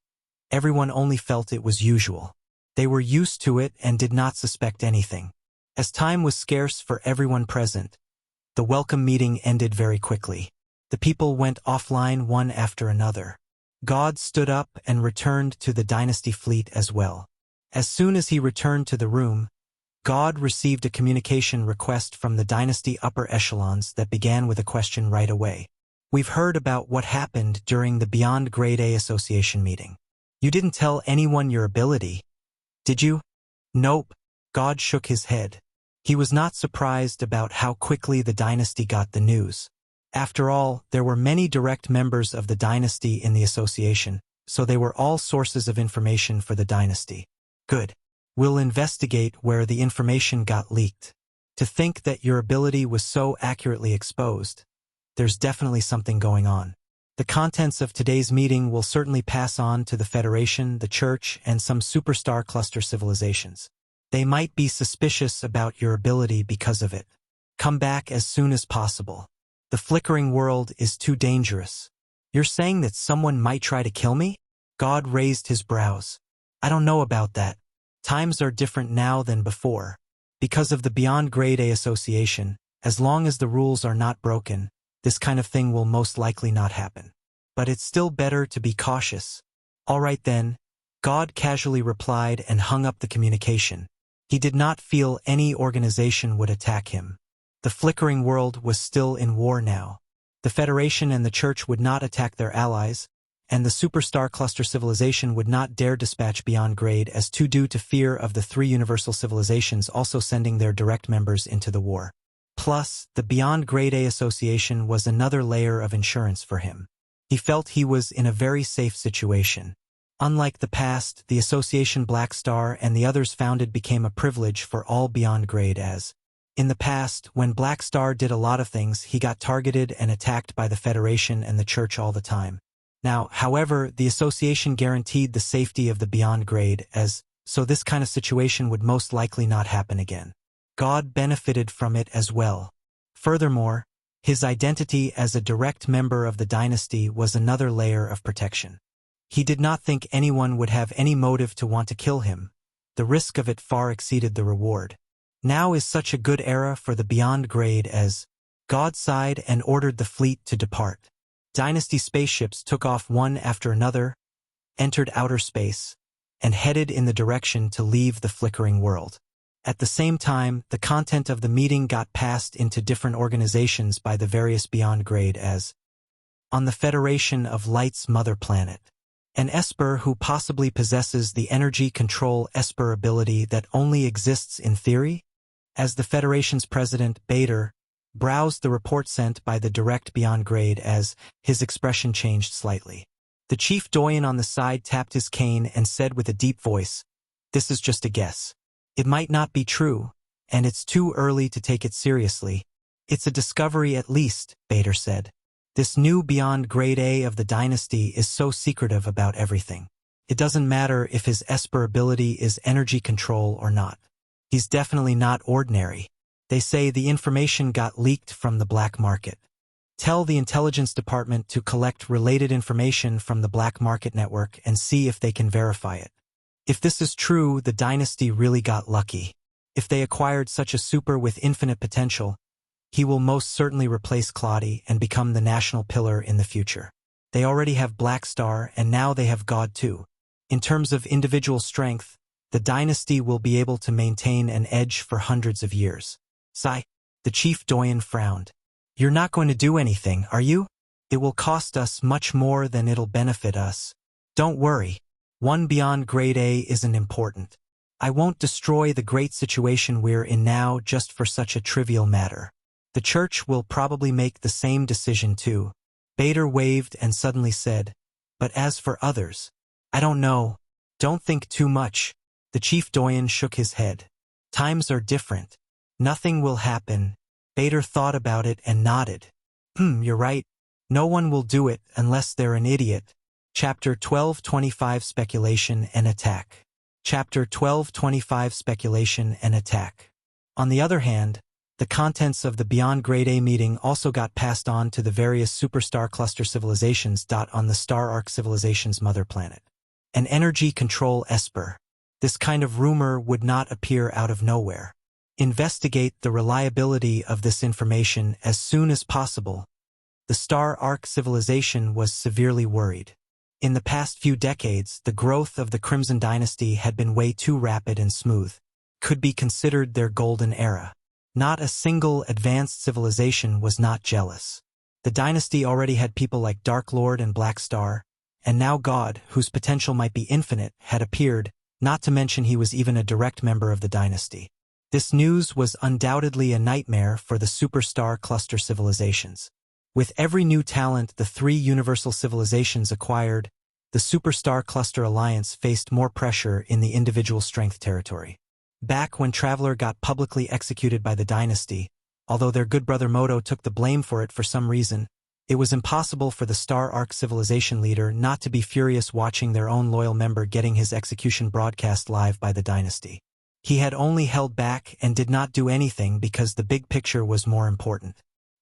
everyone only felt it was usual. They were used to it and did not suspect anything. As time was scarce for everyone present, the welcome meeting ended very quickly. The people went offline one after another. God stood up and returned to the dynasty fleet as well. As soon as he returned to the room, God received a communication request from the dynasty upper echelons that began with a question right away. "We've heard about what happened during the Beyond Grade A Association meeting. You didn't tell anyone your ability, did you?" "Nope." God shook his head. He was not surprised about how quickly the dynasty got the news. After all, there were many direct members of the dynasty in the association, so they were all sources of information for the dynasty. "Good. We'll investigate where the information got leaked. To think that your ability was so accurately exposed. There's definitely something going on. The contents of today's meeting will certainly pass on to the Federation, the Church, and some superstar cluster civilizations. They might be suspicious about your ability because of it. Come back as soon as possible. The flickering world is too dangerous." "You're saying that someone might try to kill me?" God raised his brows. "I don't know about that. Times are different now than before. Because of the Beyond Grade A Association, as long as the rules are not broken, this kind of thing will most likely not happen. But it's still better to be cautious." "All right then," God casually replied and hung up the communication. He did not feel any organization would attack him. The flickering world was still in war now. The Federation and the Church would not attack their allies, and the superstar cluster civilization would not dare dispatch Beyond Grade as too due to fear of the three universal civilizations also sending their direct members into the war. Plus, the Beyond Grade A Association was another layer of insurance for him. He felt he was in a very safe situation. Unlike the past, the Association Black Star and the others founded became a privilege for all Beyond Grade as. In the past, when Black Star did a lot of things, he got targeted and attacked by the Federation and the Church all the time. Now, however, the Association guaranteed the safety of the Beyond Grade as, so this kind of situation would most likely not happen again. God benefited from it as well. Furthermore, his identity as a direct member of the dynasty was another layer of protection. He did not think anyone would have any motive to want to kill him. The risk of it far exceeded the reward. Now is such a good era for the Beyond Grade as. God sighed and ordered the fleet to depart. Dynasty spaceships took off one after another, entered outer space, and headed in the direction to leave the flickering world. At the same time, the content of the meeting got passed into different organizations by the various beyond grade as on the Federation of Light's mother planet. An Esper who possibly possesses the energy control Esper ability that only exists in theory? As the Federation's president, Bader, browsed the report sent by the direct beyond grade as his expression changed slightly. The chief doyen on the side tapped his cane and said with a deep voice, "This is just a guess. It might not be true, and it's too early to take it seriously. It's a discovery at least," Bader said. "This new beyond grade A of the dynasty is so secretive about everything. It doesn't matter if his Esper ability is energy control or not. He's definitely not ordinary. They say the information got leaked from the black market. Tell the intelligence department to collect related information from the black market network and see if they can verify it. If this is true, the dynasty really got lucky. If they acquired such a super with infinite potential, he will most certainly replace Claudia and become the national pillar in the future. They already have Black Star and now they have God too. In terms of individual strength, the dynasty will be able to maintain an edge for hundreds of years." The chief doyen frowned. "You're not going to do anything, are you? It will cost us much more than it'll benefit us. Don't worry. One beyond grade A isn't important. I won't destroy the great situation we're in now just for such a trivial matter. The church will probably make the same decision too." Bader waved and suddenly said, "But as for others, I don't know. Don't think too much." The chief doyen shook his head. "Times are different. Nothing will happen." Bader thought about it and nodded. You're right. No one will do it unless they're an idiot." Chapter 1225 Speculation and Attack. Chapter 1225 Speculation and Attack. On the other hand, the contents of the Beyond Grade A meeting also got passed on to the various superstar cluster civilizations. On the Star Arc civilization's mother planet. An energy control Esper. This kind of rumor would not appear out of nowhere. Investigate the reliability of this information as soon as possible. The Star Arc civilization was severely worried. In the past few decades, the growth of the Crimson Dynasty had been way too rapid and smooth. Could be considered their golden era. Not a single advanced civilization was not jealous. The dynasty already had people like Dark Lord and Black Star, and now God, whose potential might be infinite, had appeared, not to mention he was even a direct member of the dynasty. This news was undoubtedly a nightmare for the superstar cluster civilizations. With every new talent the three universal civilizations acquired, the superstar cluster alliance faced more pressure in the individual strength territory. Back when Traveler got publicly executed by the dynasty, although their good brother Moto took the blame for it for some reason, it was impossible for the Star Arc civilization leader not to be furious watching their own loyal member getting his execution broadcast live by the dynasty. He had only held back and did not do anything because the big picture was more important.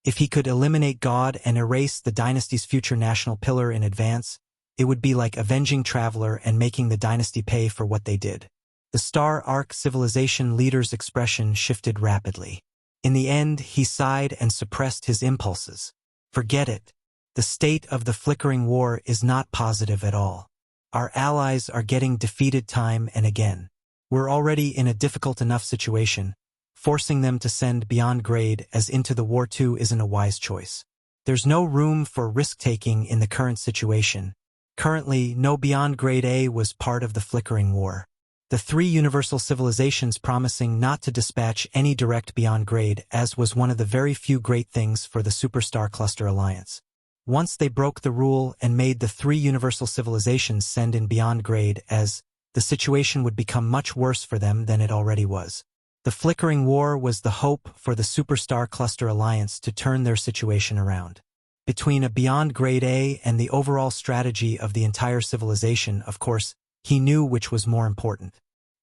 If he could eliminate God and erase the dynasty's future national pillar in advance, it would be like avenging Traveler and making the dynasty pay for what they did. The Star Arc civilization leader's expression shifted rapidly. In the end, he sighed and suppressed his impulses. Forget it. The state of the flickering war is not positive at all. Our allies are getting defeated time and again. We're already in a difficult enough situation. Forcing them to send beyond grade as into the war too isn't a wise choice. There's no room for risk-taking in the current situation. Currently, no beyond grade A was part of the flickering war. The three universal civilizations promising not to dispatch any direct beyond grade as was one of the very few great things for the Superstar Cluster Alliance. Once they broke the rule and made the three universal civilizations send in beyond grade as, the situation would become much worse for them than it already was. The flickering war was the hope for the Superstar Cluster Alliance to turn their situation around. Between a beyond grade A and the overall strategy of the entire civilization, of course, he knew which was more important.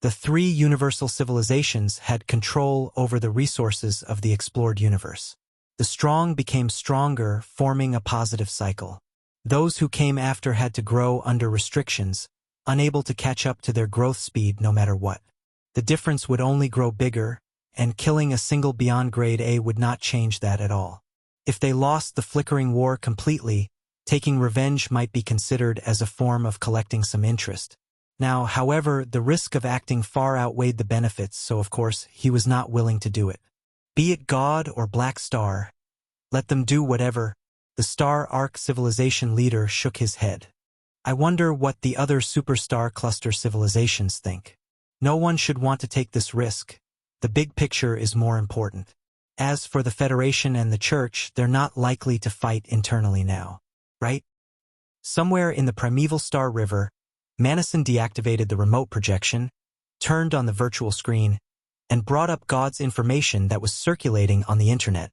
The three universal civilizations had control over the resources of the explored universe. The strong became stronger, forming a positive cycle. Those who came after had to grow under restrictions, unable to catch up to their growth speed no matter what. The difference would only grow bigger, and killing a single beyond grade A would not change that at all. If they lost the flickering war completely, Taking revenge might be considered as a form of collecting some interest. Now, however, the risk of acting far outweighed the benefits, so of course, he was not willing to do it. Be it God or Black Star, let them do whatever. The Star Arc civilization leader shook his head. I wonder what the other superstar cluster civilizations think. No one should want to take this risk. The big picture is more important. As for the Federation and the Church, they're not likely to fight internally now. Right? Somewhere in the primeval Star River, Madison deactivated the remote projection, turned on the virtual screen, and brought up God's information that was circulating on the internet.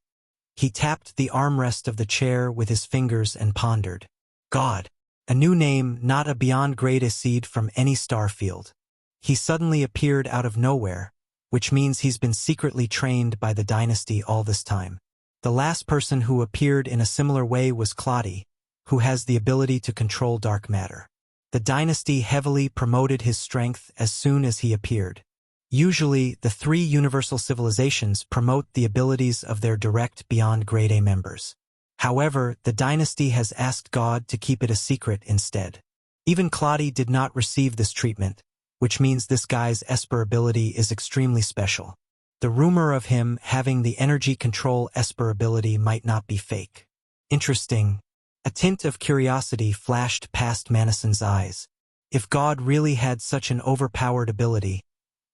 He tapped the armrest of the chair with his fingers and pondered. God. A new name, not a beyond-grade seed from any star field. He suddenly appeared out of nowhere, which means he's been secretly trained by the dynasty all this time. The last person who appeared in a similar way was Claudia, who has the ability to control dark matter. The dynasty heavily promoted his strength as soon as he appeared. Usually, the three universal civilizations promote the abilities of their direct beyond-grade A members. However, the dynasty has asked God to keep it a secret instead. Even Claudia did not receive this treatment, which means this guy's Esper ability is extremely special. The rumor of him having the energy control Esper ability might not be fake. Interesting. A tint of curiosity flashed past Madison's eyes. If God really had such an overpowered ability,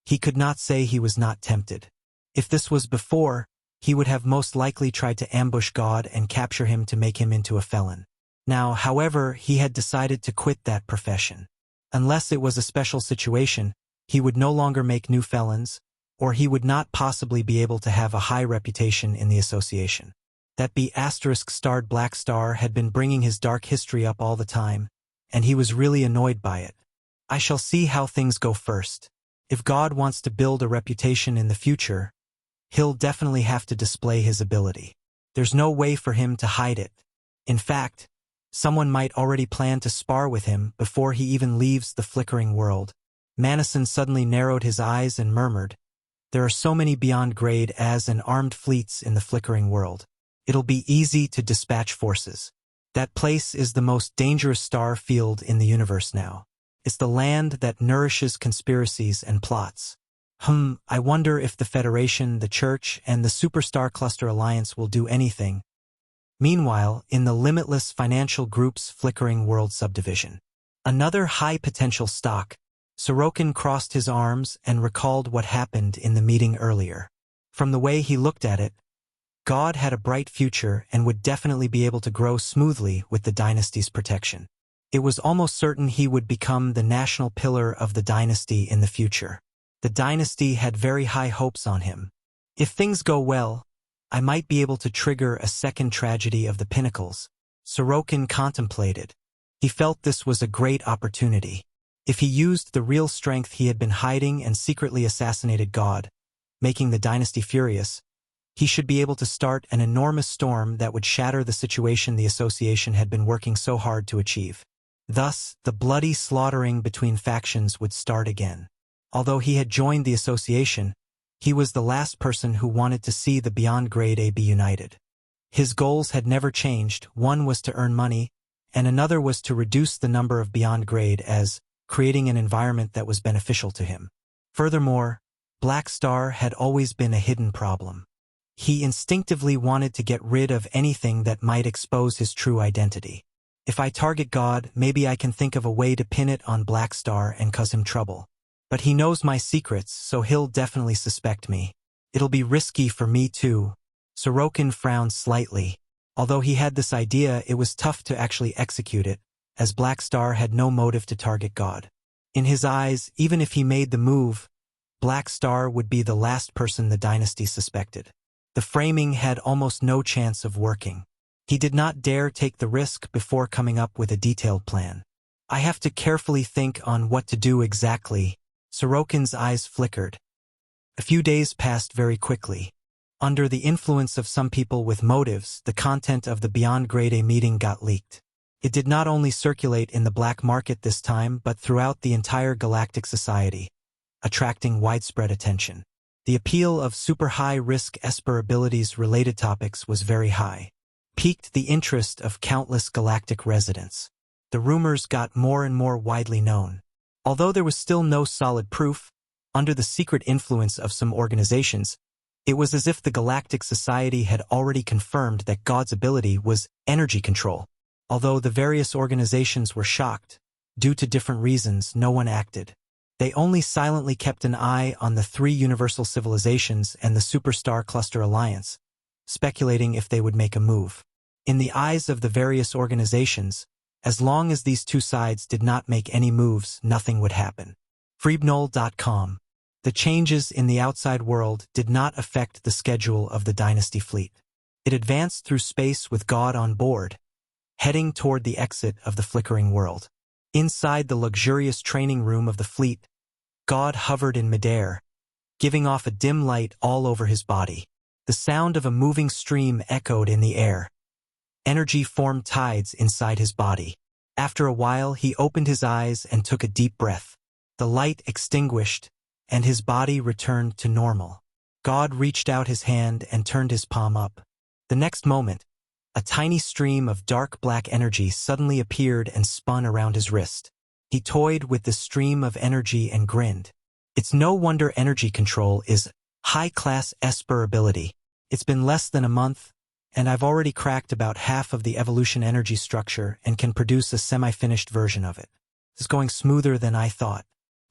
he could not say he was not tempted. If this was before, he would have most likely tried to ambush God and capture him to make him into a felon. Now, however, he had decided to quit that profession. Unless it was a special situation, he would no longer make new felons, or he would not possibly be able to have a high reputation in the association. That B***-starred Black Star had been bringing his dark history up all the time, and he was really annoyed by it. I shall see how things go first. If God wants to build a reputation in the future, he'll definitely have to display his ability. There's no way for him to hide it. In fact, someone might already plan to spar with him before he even leaves the flickering world. Madison suddenly narrowed his eyes and murmured, "There are so many beyond grade as and armed fleets in the flickering world. It'll be easy to dispatch forces. That place is the most dangerous star field in the universe now. It's the land that nourishes conspiracies and plots. I wonder if the Federation, the Church, and the Superstar Cluster Alliance will do anything." Meanwhile, in the Limitless Financial Group's flickering world subdivision, another high-potential stock, Sorokin crossed his arms and recalled what happened in the meeting earlier. From the way he looked at it, God had a bright future and would definitely be able to grow smoothly with the dynasty's protection. It was almost certain he would become the national pillar of the dynasty in the future. The dynasty had very high hopes on him. If things go well, I might be able to trigger a second tragedy of the Pinnacles, Sorokin contemplated. He felt this was a great opportunity. If he used the real strength he had been hiding and secretly assassinated God, making the dynasty furious, he should be able to start an enormous storm that would shatter the situation the association had been working so hard to achieve. Thus, the bloody slaughtering between factions would start again. Although he had joined the association, he was the last person who wanted to see the Beyond Grade A be united. His goals had never changed. One was to earn money, and another was to reduce the number of Beyond Grade as, creating an environment that was beneficial to him. Furthermore, Black Star had always been a hidden problem. He instinctively wanted to get rid of anything that might expose his true identity. If I target God, maybe I can think of a way to pin it on Black Star and cause him trouble. But he knows my secrets, so he'll definitely suspect me. It'll be risky for me too. Sorokin frowned slightly. Although he had this idea, it was tough to actually execute it, as Black Star had no motive to target God. In his eyes, even if he made the move, Black Star would be the last person the dynasty suspected. The framing had almost no chance of working. He did not dare take the risk before coming up with a detailed plan. I have to carefully think on what to do exactly. Sorokin's eyes flickered. A few days passed very quickly. Under the influence of some people with motives, the content of the Beyond Grade A meeting got leaked. It did not only circulate in the black market this time, but throughout the entire galactic society, attracting widespread attention. The appeal of super high-risk Esper abilities-related topics was very high. piqued the interest of countless galactic residents. The rumors got more and more widely known. Although there was still no solid proof, under the secret influence of some organizations, it was as if the Galactic Society had already confirmed that God's ability was energy control. Although the various organizations were shocked, due to different reasons, no one acted. They only silently kept an eye on the 3 universal civilizations and the Superstar Cluster Alliance, speculating if they would make a move. In the eyes of the various organizations, as long as these 2 sides did not make any moves, nothing would happen. Freebnol.com. The changes in the outside world did not affect the schedule of the Dynasty fleet. It advanced through space with God on board, heading toward the exit of the flickering world. Inside the luxurious training room of the fleet, God hovered in midair, giving off a dim light all over his body. The sound of a moving stream echoed in the air. Energy formed tides inside his body. After a while, he opened his eyes and took a deep breath. The light extinguished, and his body returned to normal. God reached out his hand and turned his palm up. The next moment, a tiny stream of dark black energy suddenly appeared and spun around his wrist. He toyed with the stream of energy and grinned. It's no wonder energy control is high-class Esper ability. It's been less than a month, and I've already cracked about half of the evolution energy structure and can produce a semi-finished version of it. It's going smoother than I thought.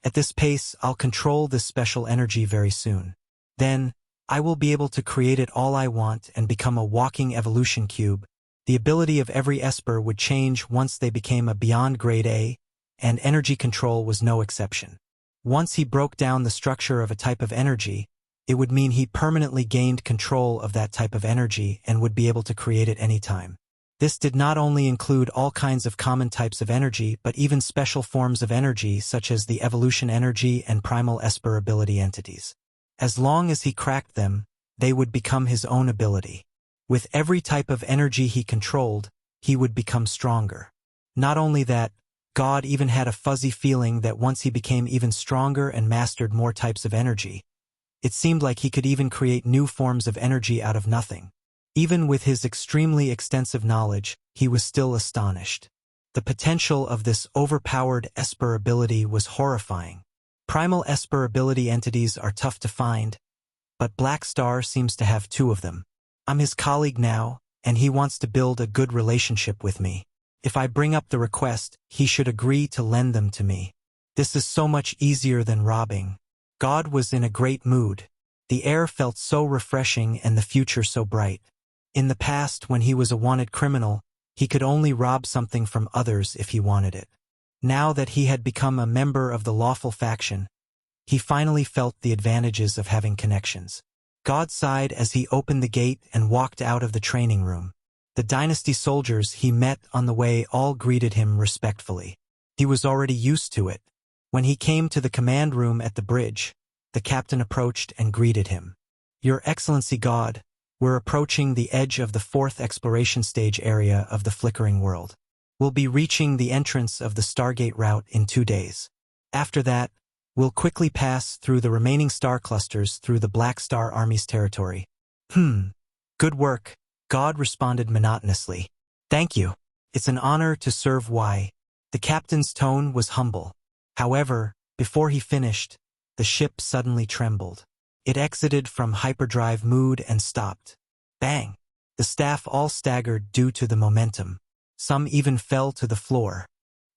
At this pace, I'll control this special energy very soon. Then, I will be able to create it all I want and become a walking evolution cube. The ability of every Esper would change once they became a beyond grade A, and energy control was no exception. Once he broke down the structure of a type of energy, it would mean he permanently gained control of that type of energy and would be able to create it anytime. This did not only include all kinds of common types of energy, but even special forms of energy such as the evolution energy and primal Esper ability entities. As long as he cracked them, they would become his own ability. With every type of energy he controlled, he would become stronger. Not only that, God even had a fuzzy feeling that once he became even stronger and mastered more types of energy, it seemed like he could even create new forms of energy out of nothing. Even with his extremely extensive knowledge, he was still astonished. The potential of this overpowered Esper ability was horrifying. Primal Esper ability entities are tough to find, but Black Star seems to have 2 of them. I'm his colleague now, and he wants to build a good relationship with me. If I bring up the request, he should agree to lend them to me. This is so much easier than robbing. God was in a great mood. The air felt so refreshing and the future so bright. In the past, when he was a wanted criminal, he could only rob something from others if he wanted it. Now that he had become a member of the lawful faction, he finally felt the advantages of having connections. God sighed as he opened the gate and walked out of the training room. The Dynasty soldiers he met on the way all greeted him respectfully. He was already used to it. When he came to the command room at the bridge, the captain approached and greeted him. Your Excellency God, we're approaching the edge of the 4th exploration stage area of the flickering world. We'll be reaching the entrance of the Stargate route in 2 days. After that, we'll quickly pass through the remaining star clusters through the Black Star Army's territory. Good work, God responded monotonously. Thank you. It's an honor to serve. Why? The captain's tone was humble. However, before he finished, the ship suddenly trembled. It exited from hyperdrive mode and stopped. Bang! The staff all staggered due to the momentum. Some even fell to the floor.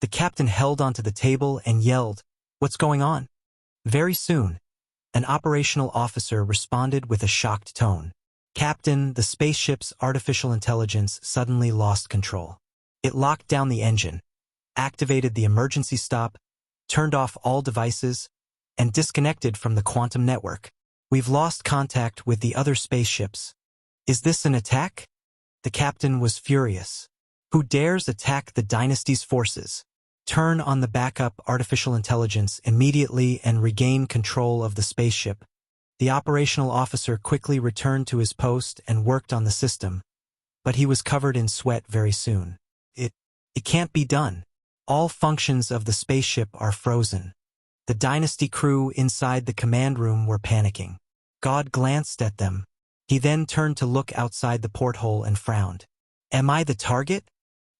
The captain held onto the table and yelled, "What's going on?" Very soon, an operational officer responded with a shocked tone. Captain, the spaceship's artificial intelligence suddenly lost control. It locked down the engine, activated the emergency stop, turned off all devices, and disconnected from the quantum network. We've lost contact with the other spaceships. Is this an attack? The captain was furious. Who dares attack the Dynasty's forces? Turn on the backup artificial intelligence immediately and regain control of the spaceship. The operational officer quickly returned to his post and worked on the system, but he was covered in sweat very soon. It can't be done. All functions of the spaceship are frozen. The Dynasty crew inside the command room were panicking. God glanced at them. He then turned to look outside the porthole and frowned. Am I the target?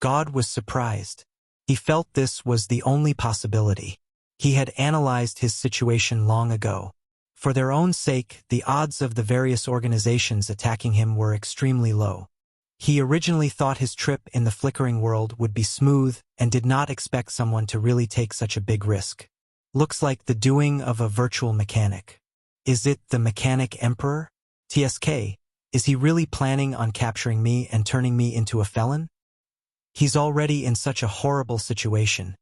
God was surprised. He felt this was the only possibility. He had analyzed his situation long ago. For their own sake, the odds of the various organizations attacking him were extremely low. He originally thought his trip in the flickering world would be smooth and did not expect someone to really take such a big risk. Looks like the doing of a virtual mechanic. Is it the Mechanic Emperor? TSK, is he really planning on capturing me and turning me into a felon? He's already in such a horrible situation.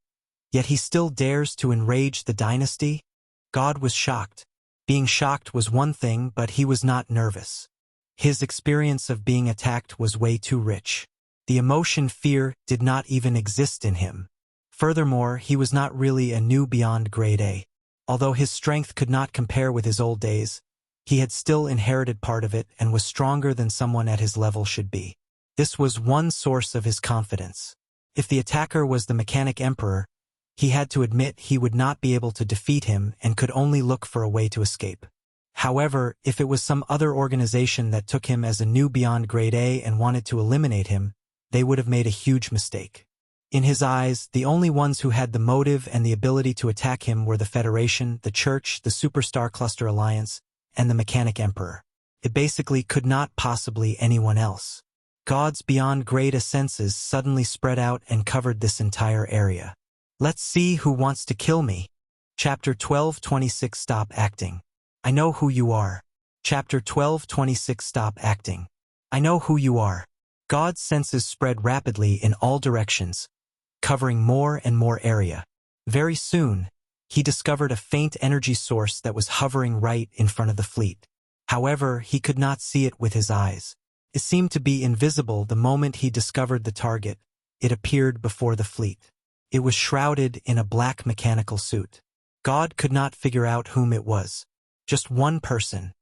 Yet he still dares to enrage the dynasty? God was shocked. Being shocked was one thing, but he was not nervous. His experience of being attacked was way too rich. The emotion fear did not even exist in him. Furthermore, he was not really a new beyond grade A. Although his strength could not compare with his old days, he had still inherited part of it and was stronger than someone at his level should be. This was one source of his confidence. If the attacker was the Mechanic Emperor, he had to admit he would not be able to defeat him and could only look for a way to escape. However, if it was some other organization that took him as a new beyond grade A and wanted to eliminate him, they would have made a huge mistake. In his eyes, the only ones who had the motive and the ability to attack him were the Federation, the Church, the Superstar Cluster Alliance, and the Mechanic Emperor. It basically could not possibly anyone else. God's beyond grade A senses suddenly spread out and covered this entire area. Let's see who wants to kill me. Chapter 12:26 Stop acting. I know who you are. Chapter 12:26 Stop acting. I know who you are. God's senses spread rapidly in all directions, covering more and more area. Very soon, he discovered a faint energy source that was hovering right in front of the fleet. However, he could not see it with his eyes. It seemed to be invisible the moment he discovered the target. It appeared before the fleet. It was shrouded in a black mechanical suit. God could not figure out whom it was. Just one person.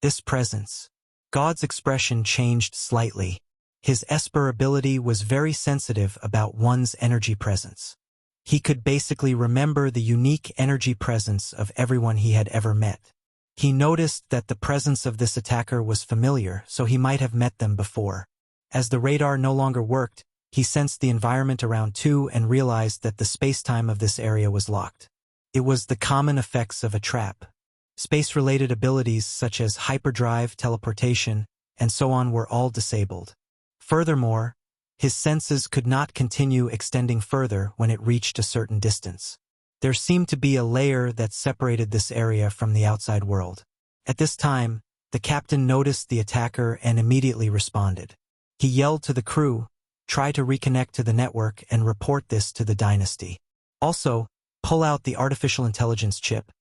This presence. God's expression changed slightly. His Esper ability was very sensitive about one's energy presence. He could basically remember the unique energy presence of everyone he had ever met. He noticed that the presence of this attacker was familiar, so he might have met them before. As the radar no longer worked, he sensed the environment around too and realized that the space-time of this area was locked. It was the common effects of a trap. Space-related abilities such as hyperdrive, teleportation, and so on were all disabled. Furthermore, his senses could not continue extending further when it reached a certain distance. There seemed to be a layer that separated this area from the outside world. At this time, the captain noticed the attacker and immediately responded. He yelled to the crew, try to reconnect to the network and report this to the dynasty. Also, pull out the artificial intelligence chip,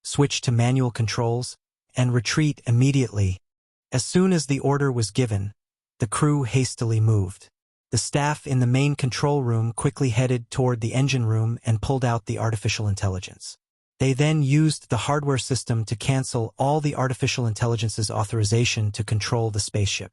switch to manual controls, and retreat immediately. As soon as the order was given, the crew hastily moved. The staff in the main control room quickly headed toward the engine room and pulled out the artificial intelligence. They then used the hardware system to cancel all the artificial intelligence's authorization to control the spaceship.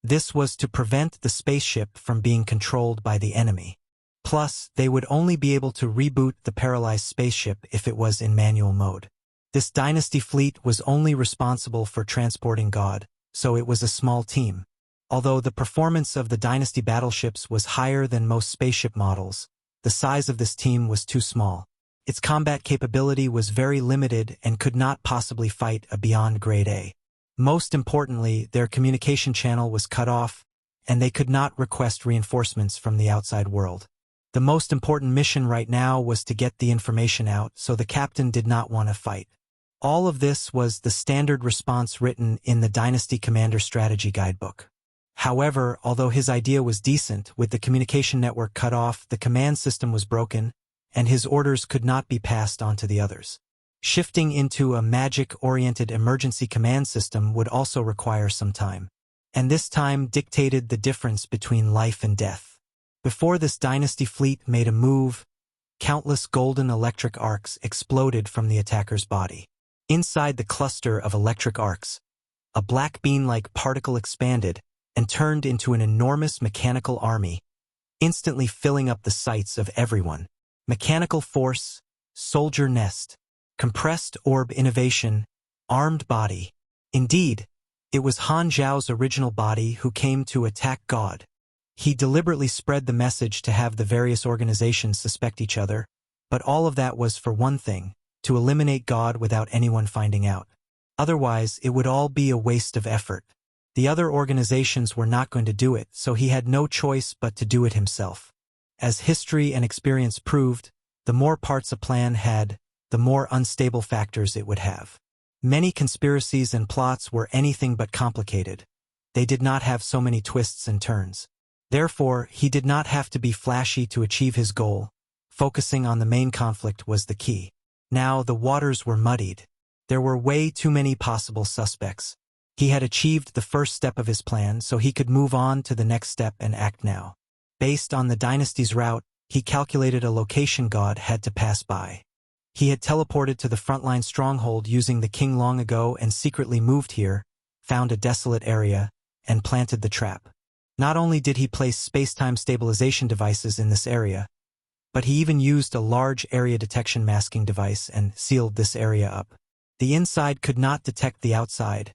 This was to prevent the spaceship from being controlled by the enemy. Plus, they would only be able to reboot the paralyzed spaceship if it was in manual mode. This dynasty fleet was only responsible for transporting God, so it was a small team. Although the performance of the dynasty battleships was higher than most spaceship models, the size of this team was too small. Its combat capability was very limited and could not possibly fight a beyond grade A. Most importantly, their communication channel was cut off, and they could not request reinforcements from the outside world. The most important mission right now was to get the information out, so the captain did not want to fight. All of this was the standard response written in the Dynasty Commander Strategy Guidebook. However, although his idea was decent, with the communication network cut off, the command system was broken, and his orders could not be passed on to the others. Shifting into a magic-oriented emergency command system would also require some time, and this time dictated the difference between life and death. Before this dynasty fleet made a move, countless golden electric arcs exploded from the attacker's body. Inside the cluster of electric arcs, a black bean-like particle expanded and turned into an enormous mechanical army, instantly filling up the sights of everyone. Mechanical force, soldier nest, compressed orb innovation, armed body. Indeed, it was Han Xiao's original body who came to attack God. He deliberately spread the message to have the various organizations suspect each other, but all of that was for one thing, to eliminate God without anyone finding out. Otherwise, it would all be a waste of effort. The other organizations were not going to do it, so he had no choice but to do it himself. As history and experience proved, the more parts a plan had, the more unstable factors it would have. Many conspiracies and plots were anything but complicated. They did not have so many twists and turns. Therefore, he did not have to be flashy to achieve his goal. Focusing on the main conflict was the key. Now the waters were muddied. There were way too many possible suspects. He had achieved the first step of his plan, so he could move on to the next step and act now. Based on the dynasty's route, he calculated a location God had to pass by. He had teleported to the frontline stronghold using the king long ago and secretly moved here, found a desolate area, and planted the trap. Not only did he place space-time stabilization devices in this area, but he even used a large area detection masking device and sealed this area up. The inside could not detect the outside,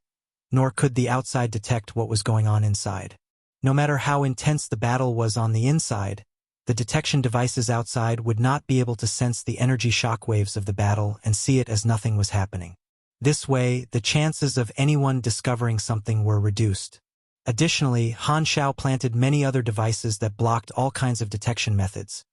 nor could the outside detect what was going on inside. No matter how intense the battle was on the inside, the detection devices outside would not be able to sense the energy shockwaves of the battle and see it as nothing was happening. This way, the chances of anyone discovering something were reduced. Additionally, Han Xiao planted many other devices that blocked all kinds of detection methods.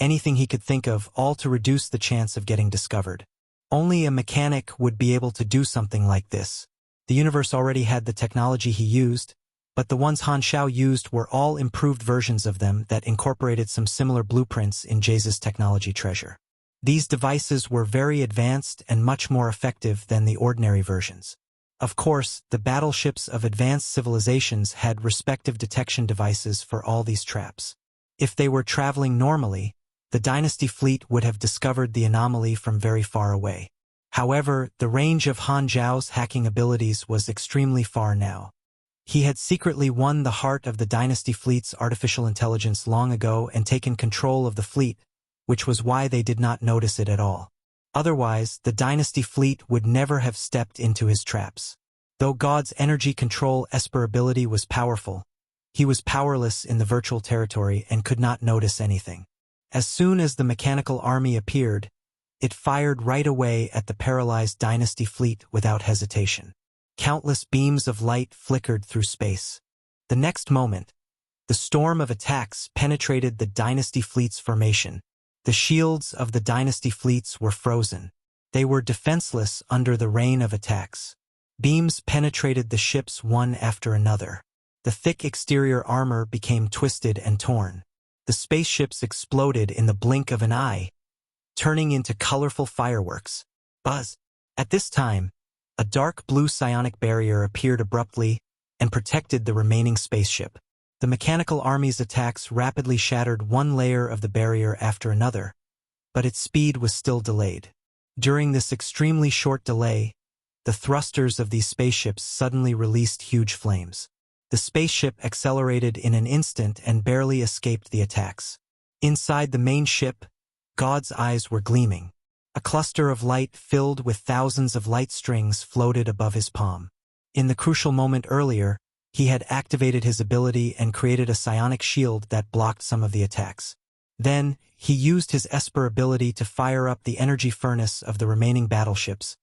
Anything he could think of, all to reduce the chance of getting discovered. Only a mechanic would be able to do something like this. The universe already had the technology he used, but the ones Han Xiao used were all improved versions of them that incorporated some similar blueprints in Jayz's technology treasure. These devices were very advanced and much more effective than the ordinary versions. Of course, the battleships of advanced civilizations had respective detection devices for all these traps. If they were traveling normally, the dynasty fleet would have discovered the anomaly from very far away. However, the range of Han Xiao's hacking abilities was extremely far now. He had secretly won the heart of the dynasty fleet's artificial intelligence long ago and taken control of the fleet, which was why they did not notice it at all. Otherwise, the dynasty fleet would never have stepped into his traps. Though God's energy control esper ability was powerful, he was powerless in the virtual territory and could not notice anything. As soon as the mechanical army appeared, it fired right away at the paralyzed dynasty fleet without hesitation. Countless beams of light flickered through space. The next moment, the storm of attacks penetrated the dynasty fleet's formation. The shields of the dynasty fleets were frozen. They were defenseless under the rain of attacks. Beams penetrated the ships one after another. The thick exterior armor became twisted and torn. The spaceships exploded in the blink of an eye, turning into colorful fireworks. Buzz! At this time, a dark blue psionic barrier appeared abruptly and protected the remaining spaceship. The mechanical army's attacks rapidly shattered one layer of the barrier after another, but its speed was still delayed. During this extremely short delay, the thrusters of these spaceships suddenly released huge flames. The spaceship accelerated in an instant and barely escaped the attacks. Inside the main ship, God's eyes were gleaming. A cluster of light filled with thousands of light strings floated above his palm. In the crucial moment earlier, he had activated his ability and created a psionic shield that blocked some of the attacks. Then, he used his esper ability to fire up the energy furnace of the remaining battleships,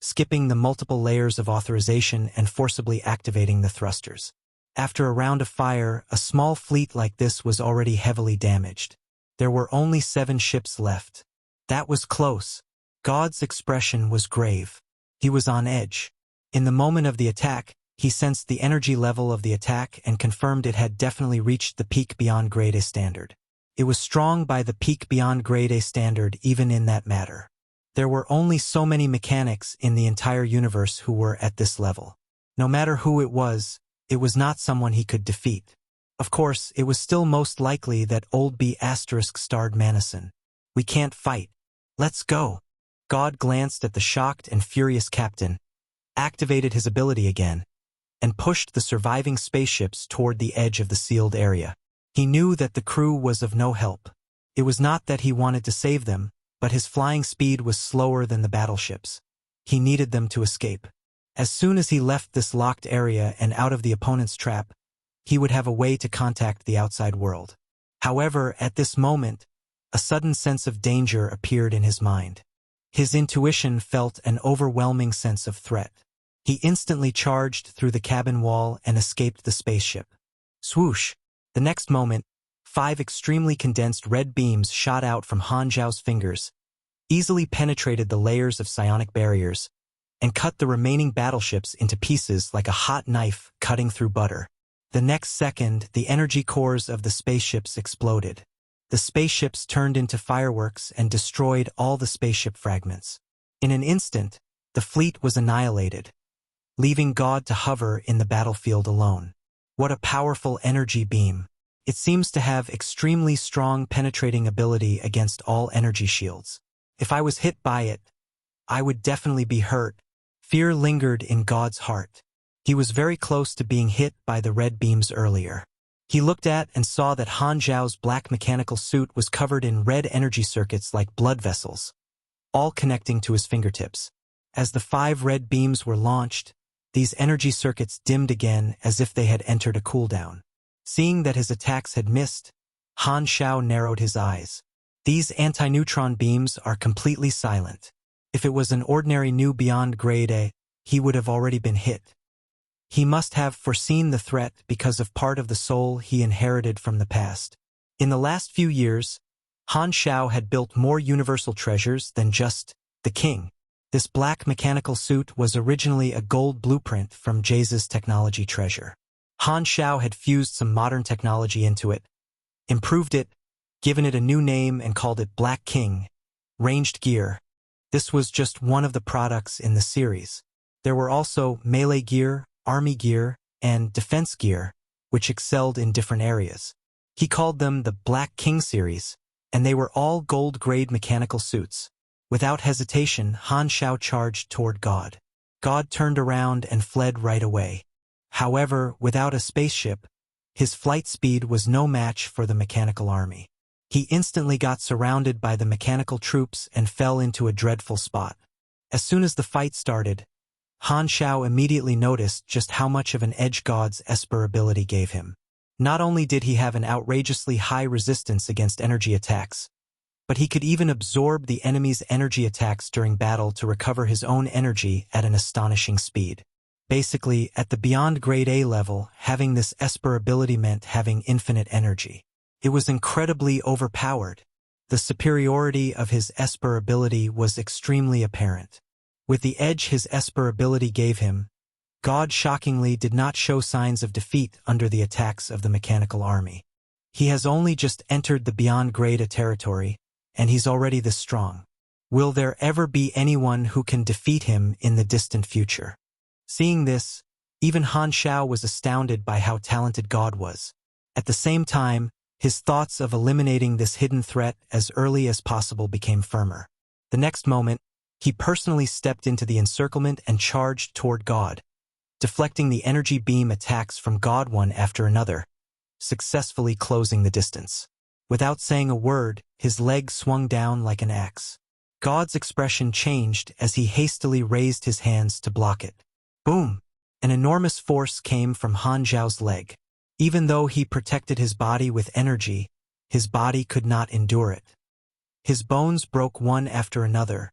skipping the multiple layers of authorization and forcibly activating the thrusters. After a round of fire, a small fleet like this was already heavily damaged. There were only 7 ships left. That was close. God's expression was grave. He was on edge. In the moment of the attack, he sensed the energy level of the attack and confirmed it had definitely reached the peak beyond grade A standard. It was strong by the peak beyond grade A standard even in that matter. There were only so many mechanics in the entire universe who were at this level. No matter who it was not someone he could defeat. Of course, it was still most likely that old B***starred Manison. We can't fight. Let's go. God glanced at the shocked and furious captain, activated his ability again, and pushed the surviving spaceships toward the edge of the sealed area. He knew that the crew was of no help. It was not that he wanted to save them, but his flying speed was slower than the battleships. He needed them to escape. As soon as he left this locked area and out of the opponent's trap, he would have a way to contact the outside world. However, at this moment, a sudden sense of danger appeared in his mind. His intuition felt an overwhelming sense of threat. He instantly charged through the cabin wall and escaped the spaceship. Swoosh! The next moment, 5 extremely condensed red beams shot out from Han Xiao's fingers, easily penetrated the layers of psionic barriers, and cut the remaining battleships into pieces like a hot knife cutting through butter. The next second, the energy cores of the spaceships exploded. The spaceships turned into fireworks and destroyed all the spaceship fragments. In an instant, the fleet was annihilated, leaving God to hover in the battlefield alone. What a powerful energy beam! It seems to have extremely strong penetrating ability against all energy shields. If I was hit by it, I would definitely be hurt. Fear lingered in God's heart. He was very close to being hit by the red beams earlier. He looked at and saw that Han Xiao's black mechanical suit was covered in red energy circuits like blood vessels, all connecting to his fingertips. As the 5 red beams were launched, these energy circuits dimmed again as if they had entered a cooldown. Seeing that his attacks had missed, Han Xiao narrowed his eyes. These anti-neutron beams are completely silent. If it was an ordinary new beyond grade A, he would have already been hit. He must have foreseen the threat because of part of the soul he inherited from the past. In the last few years, Han Xiao had built more universal treasures than just the king. This black mechanical suit was originally a gold blueprint from Jayz's technology treasure. Han Xiao had fused some modern technology into it, improved it, given it a new name and called it Black King, ranged gear. This was just one of the products in the series. There were also melee gear, army gear, and defense gear, which excelled in different areas. He called them the Black King series, and they were all gold-grade mechanical suits. Without hesitation, Han Xiao charged toward God. God turned around and fled right away. However, without a spaceship, his flight speed was no match for the mechanical army. He instantly got surrounded by the mechanical troops and fell into a dreadful spot. As soon as the fight started, Han Xiao immediately noticed just how much of an edge God's Esper ability gave him. Not only did he have an outrageously high resistance against energy attacks, but he could even absorb the enemy's energy attacks during battle to recover his own energy at an astonishing speed. Basically, at the beyond grade A level, having this Esper ability meant having infinite energy. It was incredibly overpowered. The superiority of his Esper ability was extremely apparent. With the edge his Esper ability gave him, God shockingly did not show signs of defeat under the attacks of the mechanical army. He has only just entered the beyond grade A territory, and he's already this strong. Will there ever be anyone who can defeat him in the distant future? Seeing this, even Han Xiao was astounded by how talented God was. At the same time, his thoughts of eliminating this hidden threat as early as possible became firmer. The next moment, he personally stepped into the encirclement and charged toward God, deflecting the energy beam attacks from God one after another, successfully closing the distance. Without saying a word, his leg swung down like an axe. God's expression changed as he hastily raised his hands to block it. Boom! An enormous force came from Han Xiao's leg. Even though he protected his body with energy, his body could not endure it. His bones broke one after another,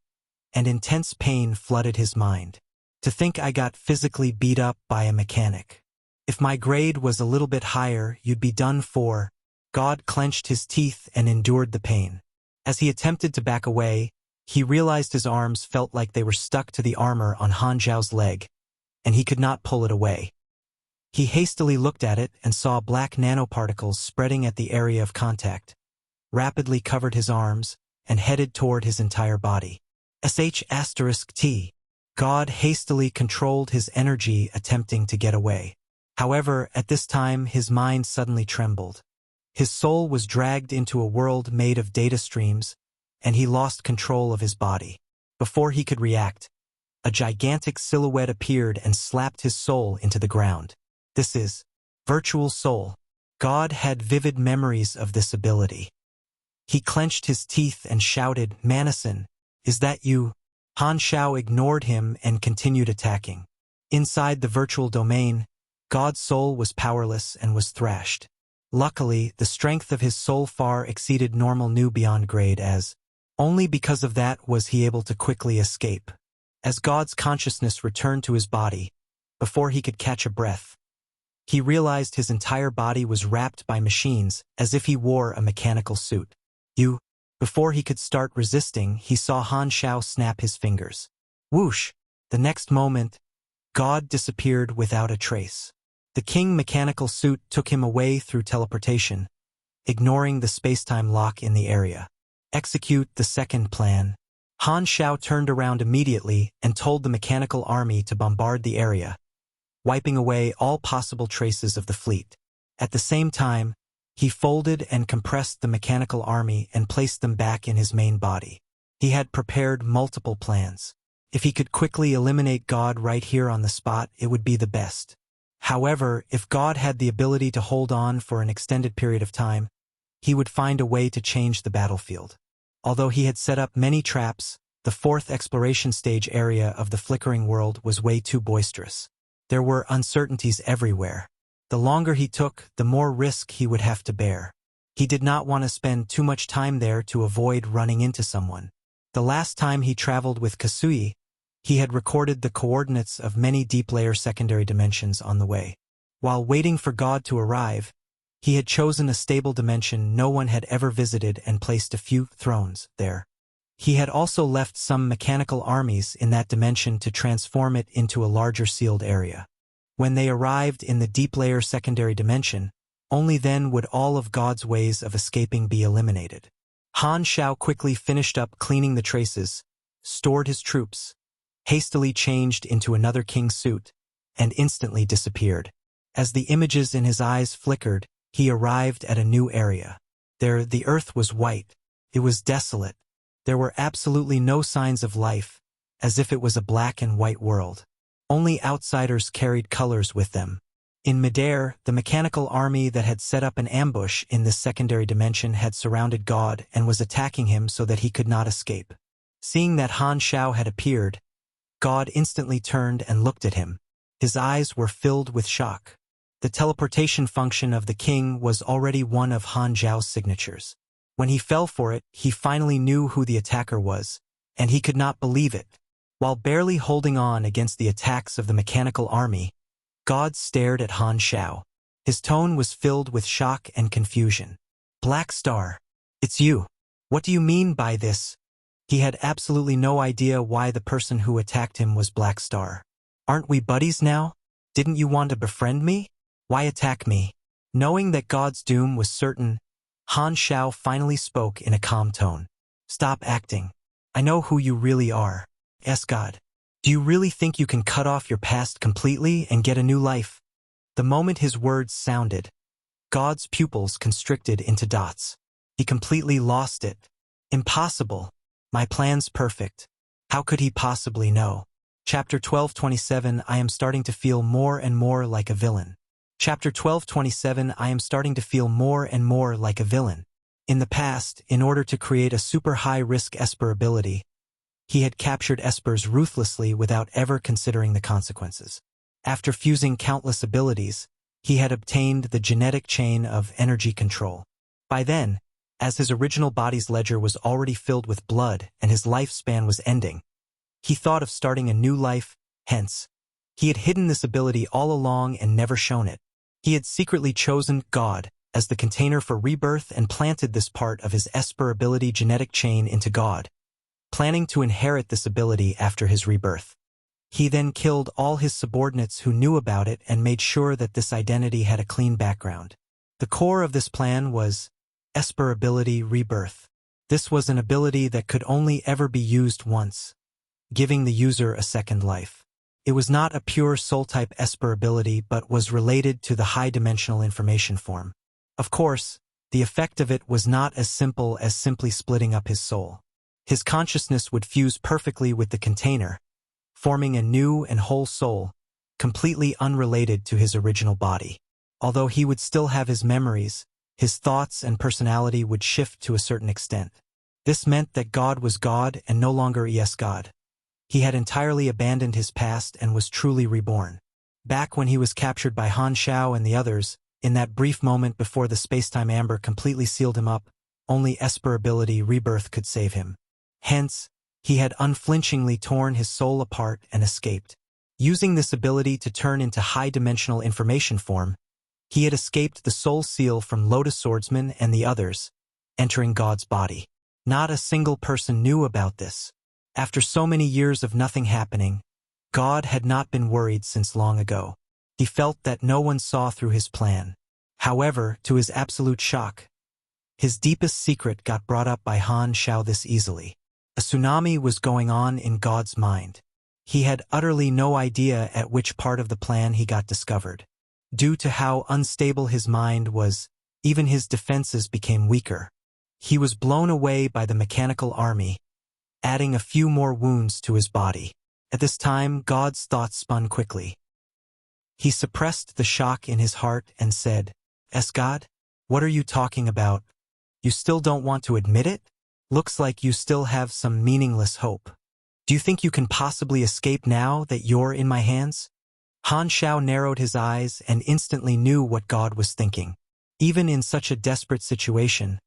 and intense pain flooded his mind. To think I got physically beat up by a mechanic. If my grade was a little bit higher, you'd be done for. God clenched his teeth and endured the pain. As he attempted to back away, he realized his arms felt like they were stuck to the armor on Han Xiao's leg, and he could not pull it away. He hastily looked at it and saw black nanoparticles spreading at the area of contact, rapidly covered his arms, and headed toward his entire body. *T. God hastily controlled his energy, attempting to get away. However, at this time his mind suddenly trembled. His soul was dragged into a world made of data streams, and he lost control of his body. Before he could react, a gigantic silhouette appeared and slapped his soul into the ground. This is virtual soul. God had vivid memories of this ability. He clenched his teeth and shouted, "Manison, is that you?" Han Xiao ignored him and continued attacking. Inside the virtual domain, God's soul was powerless and was thrashed. Luckily, the strength of his soul far exceeded normal new beyond grade as, only because of that was he able to quickly escape. As God's consciousness returned to his body, before he could catch a breath, he realized his entire body was wrapped by machines as if he wore a mechanical suit. Before he could start resisting, he saw Han Xiao snap his fingers. Whoosh! The next moment, God disappeared without a trace. The king mechanical suit took him away through teleportation, ignoring the space-time lock in the area. Execute the second plan. Han Xiao turned around immediately and told the mechanical army to bombard the area, wiping away all possible traces of the fleet. At the same time, he folded and compressed the mechanical army and placed them back in his main body. He had prepared multiple plans. If he could quickly eliminate God right here on the spot, it would be the best. However, if God had the ability to hold on for an extended period of time, he would find a way to change the battlefield. Although he had set up many traps, the fourth exploration stage area of the flickering world was way too boisterous. There were uncertainties everywhere. The longer he took, the more risk he would have to bear. He did not want to spend too much time there to avoid running into someone. The last time he traveled with Kasui, he had recorded the coordinates of many deep-layer secondary dimensions on the way. While waiting for God to arrive, he had chosen a stable dimension no one had ever visited and placed a few thrones there. He had also left some mechanical armies in that dimension to transform it into a larger sealed area. When they arrived in the deep-layer secondary dimension, only then would all of God's ways of escaping be eliminated. Han Xiao quickly finished up cleaning the traces, stored his troops, hastily changed into another king's suit, and instantly disappeared. As the images in his eyes flickered, he arrived at a new area. There, the earth was white. It was desolate. There were absolutely no signs of life, as if it was a black and white world. Only outsiders carried colors with them. In midair, the mechanical army that had set up an ambush in this secondary dimension had surrounded God and was attacking him so that he could not escape. Seeing that Han Xiao had appeared, God instantly turned and looked at him. His eyes were filled with shock. The teleportation function of the king was already one of Han Xiao's signatures. When he fell for it, he finally knew who the attacker was, and he could not believe it. While barely holding on against the attacks of the mechanical army, God stared at Han Xiao. His tone was filled with shock and confusion. Black Star, it's you. What do you mean by this? He had absolutely no idea why the person who attacked him was Black Star. Aren't we buddies now? Didn't you want to befriend me? Why attack me? Knowing that God's doom was certain, Han Xiao finally spoke in a calm tone. Stop acting. I know who you really are. Yes, God. Do you really think you can cut off your past completely and get a new life? The moment his words sounded, God's pupils constricted into dots. He completely lost it. Impossible. My plan's perfect. How could he possibly know? Chapter 12:27 I am starting to feel more and more like a villain. Chapter 12:27 I am starting to feel more and more like a villain. In the past, in order to create a super high-risk Esper ability, he had captured Espers ruthlessly without ever considering the consequences. After fusing countless abilities, he had obtained the genetic chain of energy control. By then, as his original body's ledger was already filled with blood and his lifespan was ending, he thought of starting a new life, hence, he had hidden this ability all along and never shown it. He had secretly chosen God as the container for rebirth and planted this part of his Esper ability genetic chain into God, planning to inherit this ability after his rebirth. He then killed all his subordinates who knew about it and made sure that this identity had a clean background. The core of this plan was Esper ability rebirth. This was an ability that could only ever be used once, giving the user a second life. It was not a pure soul-type Esper ability but was related to the high-dimensional information form. Of course, the effect of it was not as simple as simply splitting up his soul. His consciousness would fuse perfectly with the container, forming a new and whole soul, completely unrelated to his original body. Although he would still have his memories, his thoughts and personality would shift to a certain extent. This meant that God was God and no longer God. He had entirely abandoned his past and was truly reborn. Back when he was captured by Han Xiao and the others, in that brief moment before the spacetime amber completely sealed him up, only Esper ability rebirth could save him. Hence, he had unflinchingly torn his soul apart and escaped. Using this ability to turn into high-dimensional information form, he had escaped the soul seal from Lotus Swordsman and the others, entering God's body. Not a single person knew about this. After so many years of nothing happening, God had not been worried since long ago. He felt that no one saw through his plan. However, to his absolute shock, his deepest secret got brought up by Han Xiao this easily. A tsunami was going on in God's mind. He had utterly no idea at which part of the plan he got discovered. Due to how unstable his mind was, even his defenses became weaker. He was blown away by the mechanical army, adding a few more wounds to his body. At this time, God's thoughts spun quickly. He suppressed the shock in his heart and said, God, what are you talking about? You still don't want to admit it? Looks like you still have some meaningless hope. Do you think you can possibly escape now that you're in my hands? Han Xiao narrowed his eyes and instantly knew what God was thinking. Even in such a desperate situation,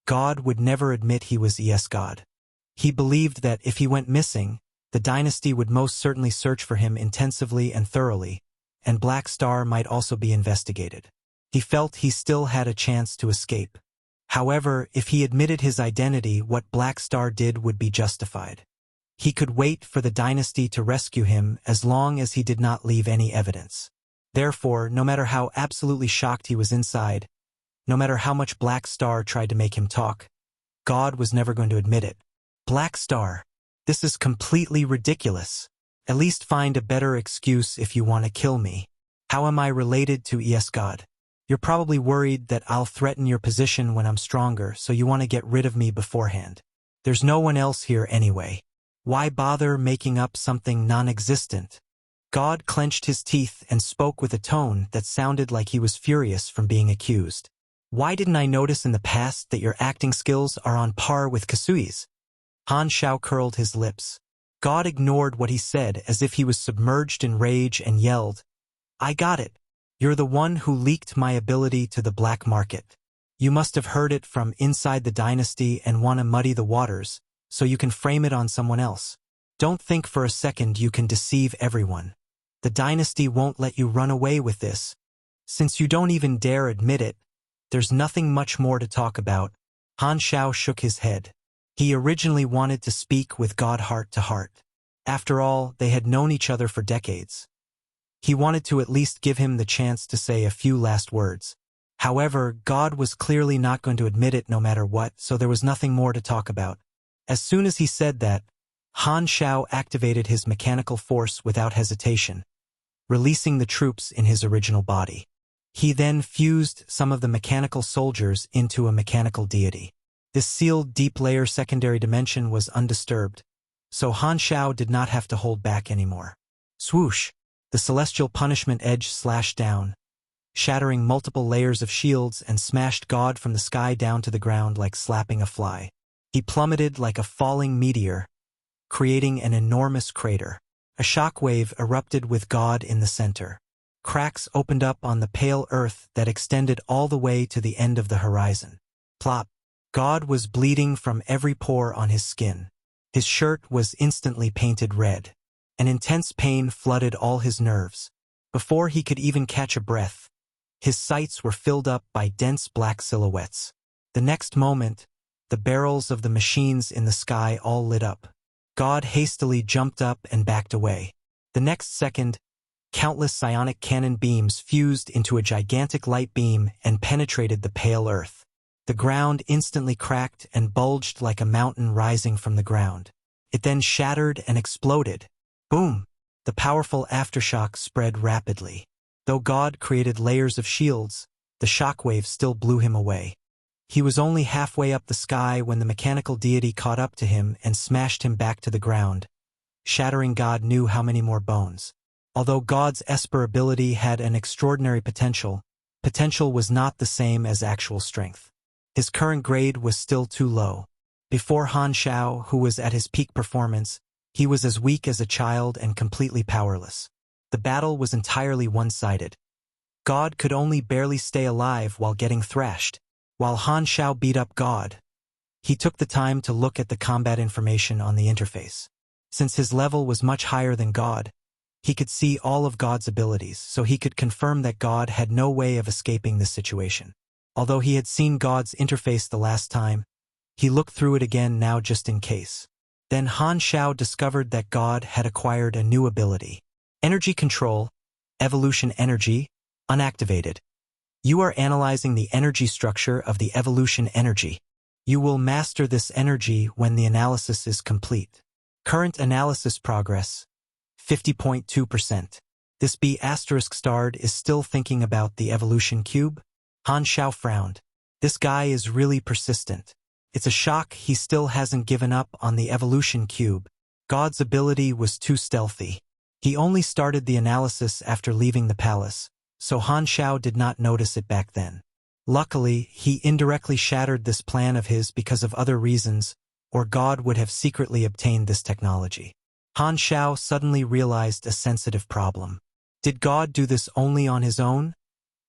God would never admit he was God. He believed that if he went missing, the dynasty would most certainly search for him intensively and thoroughly, and Black Star might also be investigated. He felt he still had a chance to escape. However, if he admitted his identity, what Black Star did would be justified. He could wait for the dynasty to rescue him as long as he did not leave any evidence. Therefore, no matter how absolutely shocked he was inside, no matter how much Black Star tried to make him talk, God was never going to admit it. Black Star, this is completely ridiculous. At least find a better excuse if you want to kill me. How am I related to God? You're probably worried that I'll threaten your position when I'm stronger, so you want to get rid of me beforehand. There's no one else here anyway. Why bother making up something non-existent? God clenched his teeth and spoke with a tone that sounded like he was furious from being accused. Why didn't I notice in the past that your acting skills are on par with Kasui's? Han Xiao curled his lips. God ignored what he said as if he was submerged in rage and yelled, I got it. You're the one who leaked my ability to the black market. You must have heard it from inside the dynasty and want to muddy the waters, so you can frame it on someone else. Don't think for a second you can deceive everyone. The dynasty won't let you run away with this. Since you don't even dare admit it, there's nothing much more to talk about. Han Xiao shook his head. He originally wanted to speak with God heart to heart. After all, they had known each other for decades. He wanted to at least give him the chance to say a few last words. However, God was clearly not going to admit it no matter what, so there was nothing more to talk about. As soon as he said that, Han Xiao activated his mechanical force without hesitation, releasing the troops in his original body. He then fused some of the mechanical soldiers into a mechanical deity. This sealed deep layer secondary dimension was undisturbed, so Han Xiao did not have to hold back anymore. Swoosh! The celestial punishment edge slashed down, shattering multiple layers of shields and smashed God from the sky down to the ground like slapping a fly. He plummeted like a falling meteor, creating an enormous crater. A shockwave erupted with God in the center. Cracks opened up on the pale earth that extended all the way to the end of the horizon. Plop! God was bleeding from every pore on his skin. His shirt was instantly painted red. An intense pain flooded all his nerves. Before he could even catch a breath, his sights were filled up by dense black silhouettes. The next moment, the barrels of the machines in the sky all lit up. God hastily jumped up and backed away. The next second, countless psionic cannon beams fused into a gigantic light beam and penetrated the pale earth. The ground instantly cracked and bulged like a mountain rising from the ground. It then shattered and exploded. Boom! The powerful aftershock spread rapidly. Though God created layers of shields, the shockwave still blew him away. He was only halfway up the sky when the mechanical deity caught up to him and smashed him back to the ground, shattering God knew how many more bones. Although God's Esper ability had an extraordinary potential, potential was not the same as actual strength. His current grade was still too low. Before Han Xiao, who was at his peak performance, he was as weak as a child and completely powerless. The battle was entirely one-sided. God could only barely stay alive while getting thrashed. While Han Xiao beat up God, he took the time to look at the combat information on the interface. Since his level was much higher than God, he could see all of God's abilities, so he could confirm that God had no way of escaping this situation. Although he had seen God's interface the last time, he looked through it again now just in case. Then Han Xiao discovered that God had acquired a new ability. Energy control, evolution energy, unactivated. You are analyzing the energy structure of the evolution energy. You will master this energy when the analysis is complete. Current analysis progress, 50.2%. This B** starred is still thinking about the evolution cube? Han Xiao frowned. This guy is really persistent. It's a shock he still hasn't given up on the evolution cube. God's ability was too stealthy. He only started the analysis after leaving the palace, so Han Xiao did not notice it back then. Luckily, he indirectly shattered this plan of his because of other reasons, or God would have secretly obtained this technology. Han Xiao suddenly realized a sensitive problem. Did God do this only on his own,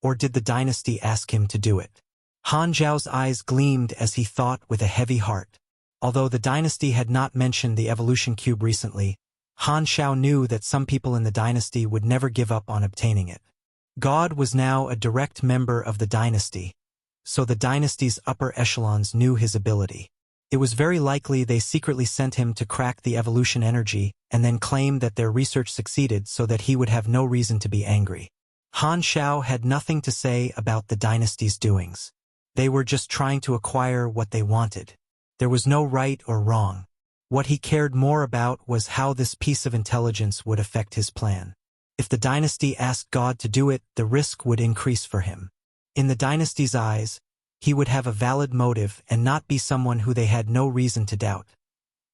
or did the dynasty ask him to do it? Han Xiao's eyes gleamed as he thought with a heavy heart. Although the dynasty had not mentioned the evolution cube recently, Han Xiao knew that some people in the dynasty would never give up on obtaining it. God was now a direct member of the dynasty, so the dynasty's upper echelons knew his ability. It was very likely they secretly sent him to crack the evolution energy and then claimed that their research succeeded so that he would have no reason to be angry. Han Xiao had nothing to say about the dynasty's doings. They were just trying to acquire what they wanted. There was no right or wrong. What he cared more about was how this piece of intelligence would affect his plan. If the dynasty asked God to do it, the risk would increase for him. In the dynasty's eyes, he would have a valid motive and not be someone who they had no reason to doubt.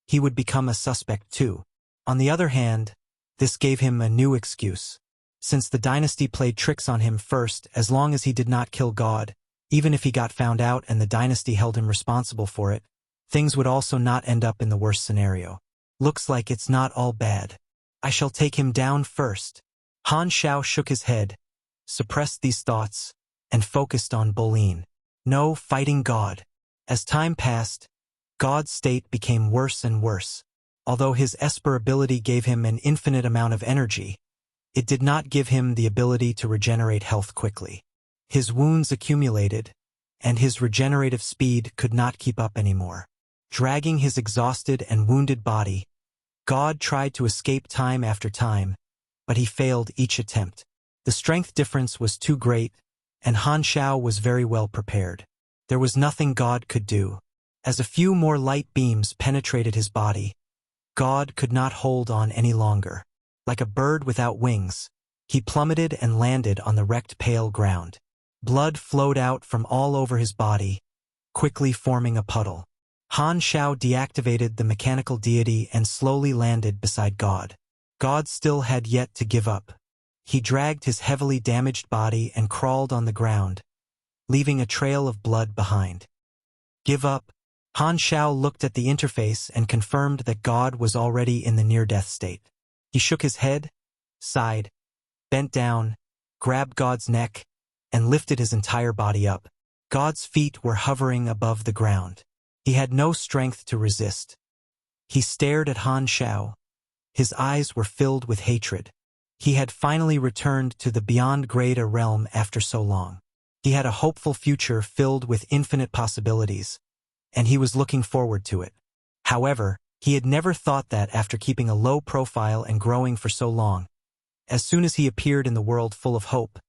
He would become a suspect too. On the other hand, this gave him a new excuse. Since the dynasty played tricks on him first, as long as he did not kill God, even if he got found out and the dynasty held him responsible for it, things would also not end up in the worst scenario. Looks like it's not all bad. I shall take him down first. Han Xiao shook his head, suppressed these thoughts, and focused on bullying. No fighting God. As time passed, God's state became worse and worse. Although his Esper ability gave him an infinite amount of energy, it did not give him the ability to regenerate health quickly. His wounds accumulated, and his regenerative speed could not keep up anymore. Dragging his exhausted and wounded body, God tried to escape time after time, but he failed each attempt. The strength difference was too great, and Han Xiao was very well prepared. There was nothing God could do. As a few more light beams penetrated his body, God could not hold on any longer. Like a bird without wings, he plummeted and landed on the wrecked pale ground. Blood flowed out from all over his body, quickly forming a puddle. Han Xiao deactivated the mechanical deity and slowly landed beside God. God still had yet to give up. He dragged his heavily damaged body and crawled on the ground, leaving a trail of blood behind. Give up? Han Xiao looked at the interface and confirmed that God was already in the near-death state. He shook his head, sighed, bent down, grabbed God's neck, and lifted his entire body up. God's feet were hovering above the ground. He had no strength to resist. He stared at Han Xiao. His eyes were filled with hatred. He had finally returned to the Beyond Grade realm after so long. He had a hopeful future filled with infinite possibilities, and he was looking forward to it. However, he had never thought that after keeping a low profile and growing for so long, as soon as he appeared in the world full of hope,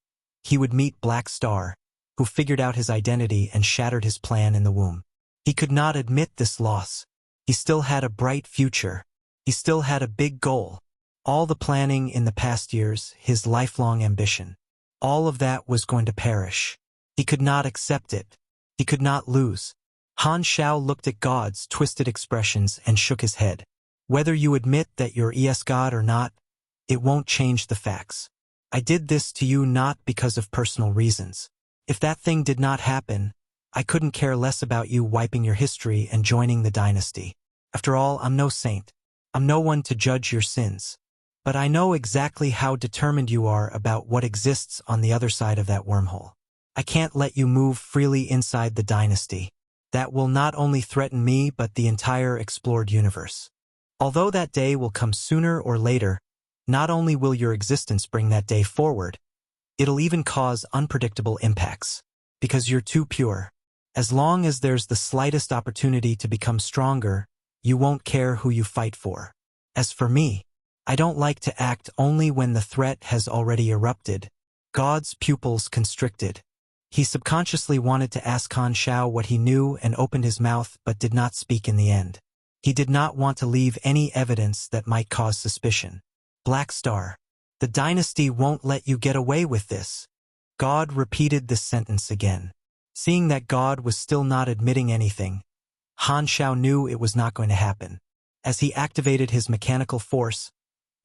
he would meet Black Star, who figured out his identity and shattered his plan in the womb. He could not admit this loss. He still had a bright future. He still had a big goal. All the planning in the past years, his lifelong ambition, all of that was going to perish. He could not accept it. He could not lose. Han Xiao looked at God's twisted expressions and shook his head. Whether you admit that you're God or not, it won't change the facts. I did this to you not because of personal reasons. If that thing did not happen, I couldn't care less about you wiping your history and joining the dynasty. After all, I'm no saint. I'm no one to judge your sins. but I know exactly how determined you are about what exists on the other side of that wormhole. I can't let you move freely inside the dynasty. That will not only threaten me but the entire explored universe. Although that day will come sooner or later, not only will your existence bring that day forward, it'll even cause unpredictable impacts. Because you're too pure. As long as there's the slightest opportunity to become stronger, you won't care who you fight for. As for me, I don't like to act only when the threat has already erupted. God's pupils constricted. He subconsciously wanted to ask Han Xiao what he knew and opened his mouth but did not speak in the end. He did not want to leave any evidence that might cause suspicion. Black Star. The dynasty won't let you get away with this. God repeated this sentence again. Seeing that God was still not admitting anything, Han Xiao knew it was not going to happen. As he activated his mechanical force,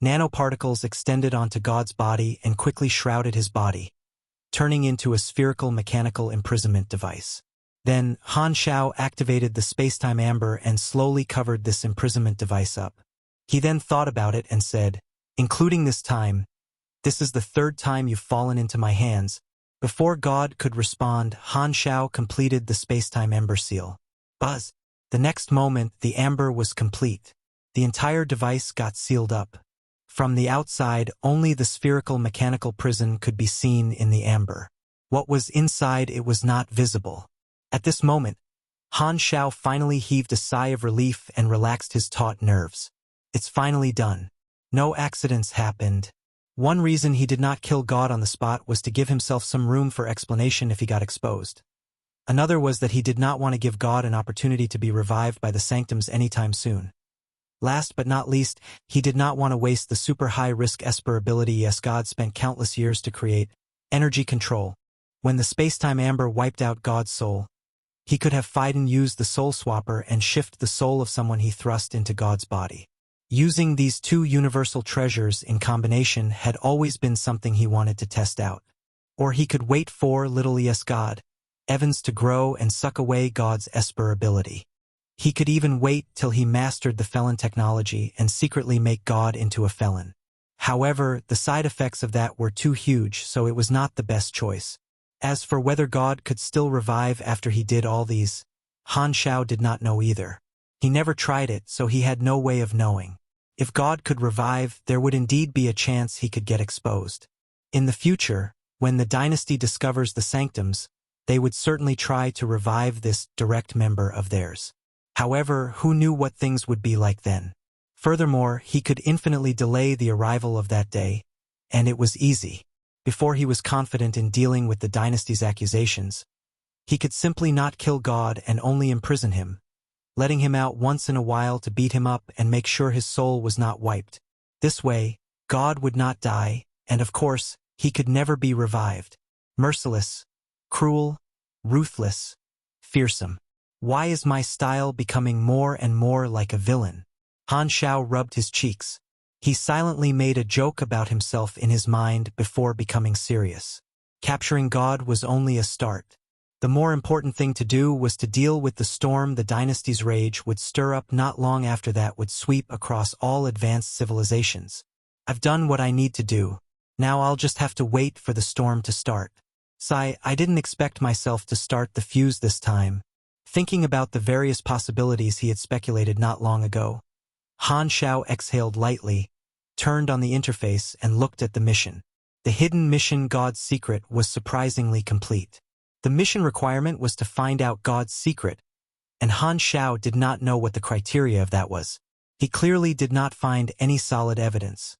nanoparticles extended onto God's body and quickly shrouded his body, turning into a spherical mechanical imprisonment device. Then, Han Xiao activated the space-time amber and slowly covered this imprisonment device up. He then thought about it and said, "Including this time, this is the third time you've fallen into my hands." Before God could respond, Han Xiao completed the space-time amber seal. Buzz. The next moment, the amber was complete. The entire device got sealed up. From the outside, only the spherical mechanical prison could be seen in the amber. What was inside it was not visible. At this moment, Han Xiao finally heaved a sigh of relief and relaxed his taut nerves. It's finally done. No accidents happened. One reason he did not kill God on the spot was to give himself some room for explanation if he got exposed. Another was that he did not want to give God an opportunity to be revived by the sanctums anytime soon. Last but not least, he did not want to waste the super high-risk Esper ability yes God spent countless years to create, energy control. When the space-time amber wiped out God's soul, he could have Fiden use the soul swapper and shift the soul of someone he thrust into God's body. Using these two universal treasures in combination had always been something he wanted to test out. Or he could wait for little yes God, Evans to grow and suck away God's Esper ability. He could even wait till he mastered the felon technology and secretly make God into a felon. However, the side effects of that were too huge, so it was not the best choice. As for whether God could still revive after he did all these, Han Xiao did not know either. He never tried it, so he had no way of knowing. If God could revive, there would indeed be a chance he could get exposed. In the future, when the dynasty discovers the sanctums, they would certainly try to revive this direct member of theirs. However, who knew what things would be like then? Furthermore, he could infinitely delay the arrival of that day, and it was easy. Before he was confident in dealing with the dynasty's accusations, he could simply not kill God and only imprison him, letting him out once in a while to beat him up and make sure his soul was not wiped. This way, God would not die, and of course, he could never be revived. Merciless, cruel, ruthless, fearsome. Why is my style becoming more and more like a villain? Han Xiao rubbed his cheeks. He silently made a joke about himself in his mind before becoming serious. Capturing God was only a start. The more important thing to do was to deal with the storm the dynasty's rage would stir up not long after that would sweep across all advanced civilizations. I've done what I need to do. Now I'll just have to wait for the storm to start. I didn't expect myself to start the fuse this time. Thinking about the various possibilities he had speculated not long ago, Han Xiao exhaled lightly, turned on the interface and looked at the mission. The hidden mission God's secret was surprisingly complete. The mission requirement was to find out God's secret, and Han Xiao did not know what the criteria of that was. He clearly did not find any solid evidence,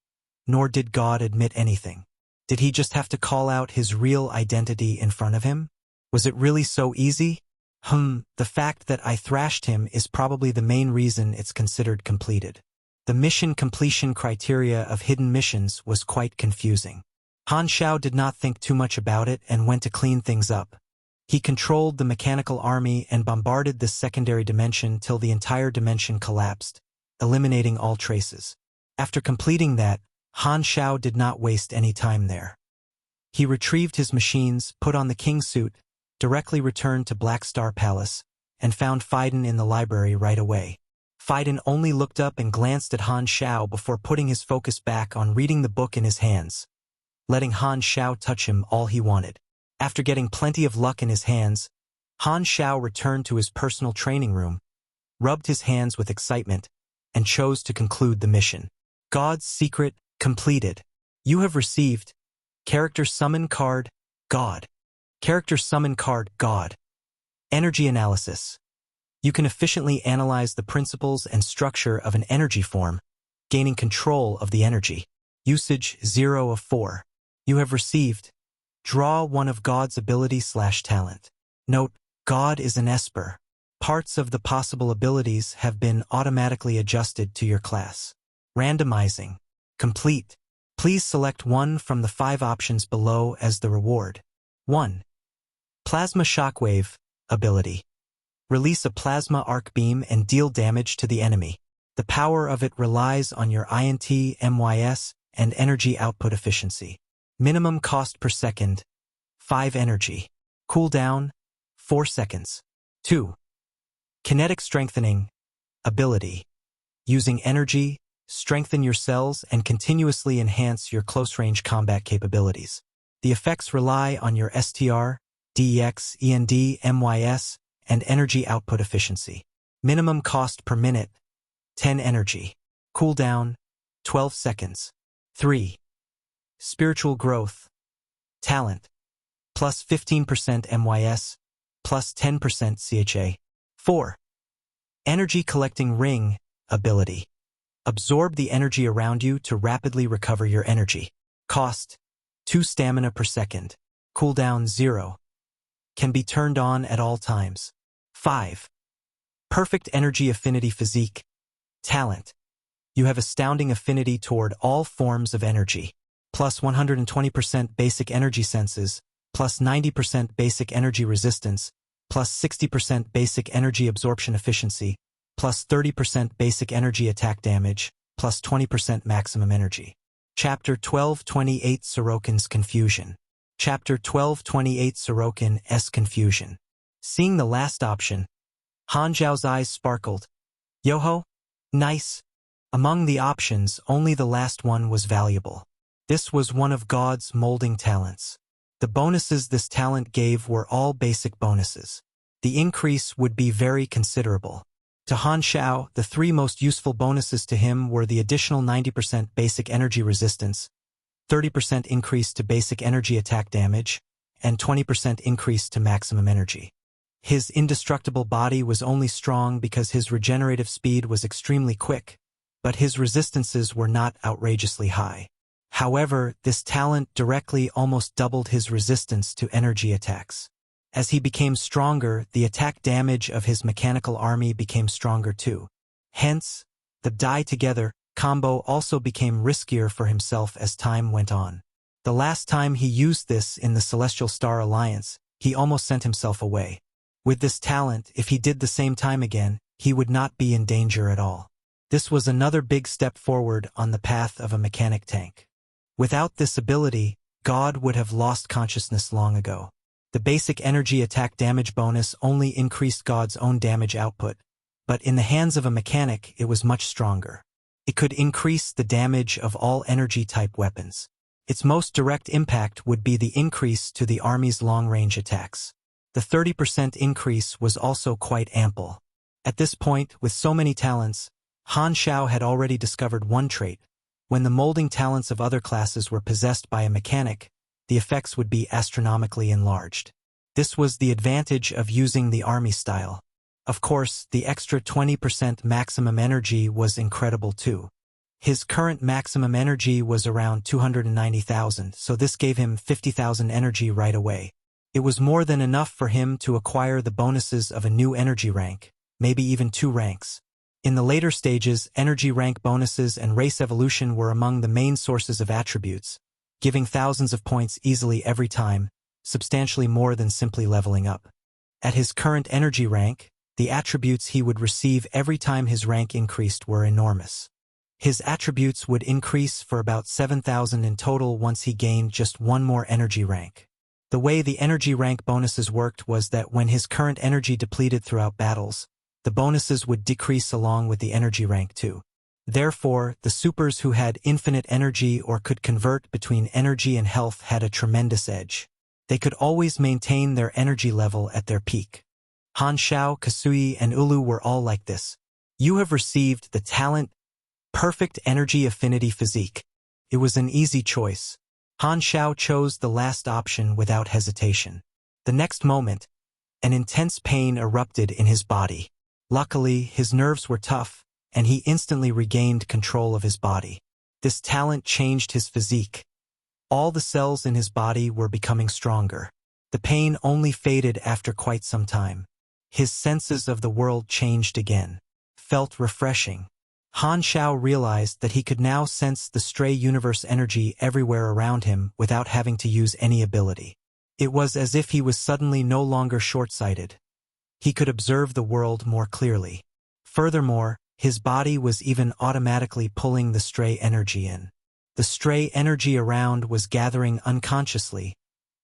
nor did God admit anything. Did he just have to call out his real identity in front of him? Was it really so easy? The fact that I thrashed him is probably the main reason it's considered completed. The mission completion criteria of hidden missions was quite confusing. Han Xiao did not think too much about it and went to clean things up. He controlled the mechanical army and bombarded this secondary dimension till the entire dimension collapsed, eliminating all traces. After completing that, Han Xiao did not waste any time there. He retrieved his machines, put on the king suit, directly returned to Black Star Palace, and found Fiden in the library right away. Fiden only looked up and glanced at Han Xiao before putting his focus back on reading the book in his hands, letting Han Xiao touch him all he wanted. After getting plenty of luck in his hands, Han Xiao returned to his personal training room, rubbed his hands with excitement, and chose to conclude the mission. God's Secret completed. You have received Character Summon Card, God. Character Summon Card, God. Energy Analysis. You can efficiently analyze the principles and structure of an energy form, gaining control of the energy. Usage 0 of 4. You have received Draw one of God's ability/talent. Note, God is an Esper. Parts of the possible abilities have been automatically adjusted to your class. Randomizing. Complete. Please select one from the 5 options below as the reward. 1. Plasma Shockwave ability. Release a plasma arc beam and deal damage to the enemy. The power of it relies on your INT, MYS, and energy output efficiency. Minimum cost per second, 5 energy. Cooldown, 4 seconds. 2. Kinetic Strengthening ability. Using energy, strengthen your cells and continuously enhance your close-range combat capabilities. The effects rely on your STR, DEX, END, MYS, and energy output efficiency. Minimum cost per minute, 10 energy. Cooldown, 12 seconds. 3. Spiritual Growth talent. Plus 15% MYS, plus 10% CHA. 4. Energy Collecting Ring ability. Absorb the energy around you to rapidly recover your energy. Cost, 2 stamina per second. Cooldown 0. Can be turned on at all times. 5. Perfect Energy Affinity Physique talent. You have astounding affinity toward all forms of energy. Plus 120% basic energy senses, plus 90% basic energy resistance, plus 60% basic energy absorption efficiency, plus 30% basic energy attack damage, plus 20% maximum energy. Chapter 1228 Sorokin's Confusion. Chapter 1228 Sorokin's Confusion. Seeing the last option, Han Xiao's eyes sparkled. Yo-ho? Nice. Among the options, only the last one was valuable. This was one of God's molding talents. The bonuses this talent gave were all basic bonuses. The increase would be very considerable. To Han Xiao, the 3 most useful bonuses to him were the additional 90% basic energy resistance, 30% increase to basic energy attack damage, and 20% increase to maximum energy. His indestructible body was only strong because his regenerative speed was extremely quick, but his resistances were not outrageously high. However, this talent directly almost doubled his resistance to energy attacks. As he became stronger, the attack damage of his mechanical army became stronger too. Hence, the die together combo also became riskier for himself as time went on. The last time he used this in the Celestial Star Alliance, he almost sent himself away. With this talent, if he did the same time again, he would not be in danger at all. This was another big step forward on the path of a mechanic tank. Without this ability, God would have lost consciousness long ago. The basic energy attack damage bonus only increased God's own damage output, but in the hands of a mechanic it was much stronger. It could increase the damage of all energy-type weapons. Its most direct impact would be the increase to the army's long-range attacks. The 30% increase was also quite ample. At this point, with so many talents, Han Xiao had already discovered one trait. When the molding talents of other classes were possessed by a mechanic, the effects would be astronomically enlarged. This was the advantage of using the army style. Of course, the extra 20% maximum energy was incredible too. His current maximum energy was around 290,000, so this gave him 50,000 energy right away. It was more than enough for him to acquire the bonuses of a new energy rank, maybe even 2 ranks. In the later stages, energy rank bonuses and race evolution were among the main sources of attributes, giving thousands of points easily every time, substantially more than simply leveling up. At his current energy rank, the attributes he would receive every time his rank increased were enormous. His attributes would increase for about 7,000 in total once he gained just one more energy rank. The way the energy rank bonuses worked was that when his current energy depleted throughout battles, the bonuses would decrease along with the energy rank too. Therefore, the supers who had infinite energy or could convert between energy and health had a tremendous edge. They could always maintain their energy level at their peak. Han Xiao, Kasui, and Ulu were all like this. You have received the talent, Perfect Energy Affinity Physique. It was an easy choice. Han Xiao chose the last option without hesitation. The next moment, an intense pain erupted in his body. Luckily, his nerves were tough, and he instantly regained control of his body. This talent changed his physique. All the cells in his body were becoming stronger. The pain only faded after quite some time. His senses of the world changed again. Felt refreshing. Han Xiao realized that he could now sense the stray universe energy everywhere around him without having to use any ability. It was as if he was suddenly no longer short-sighted. He could observe the world more clearly. Furthermore, his body was even automatically pulling the stray energy in. The stray energy around was gathering unconsciously,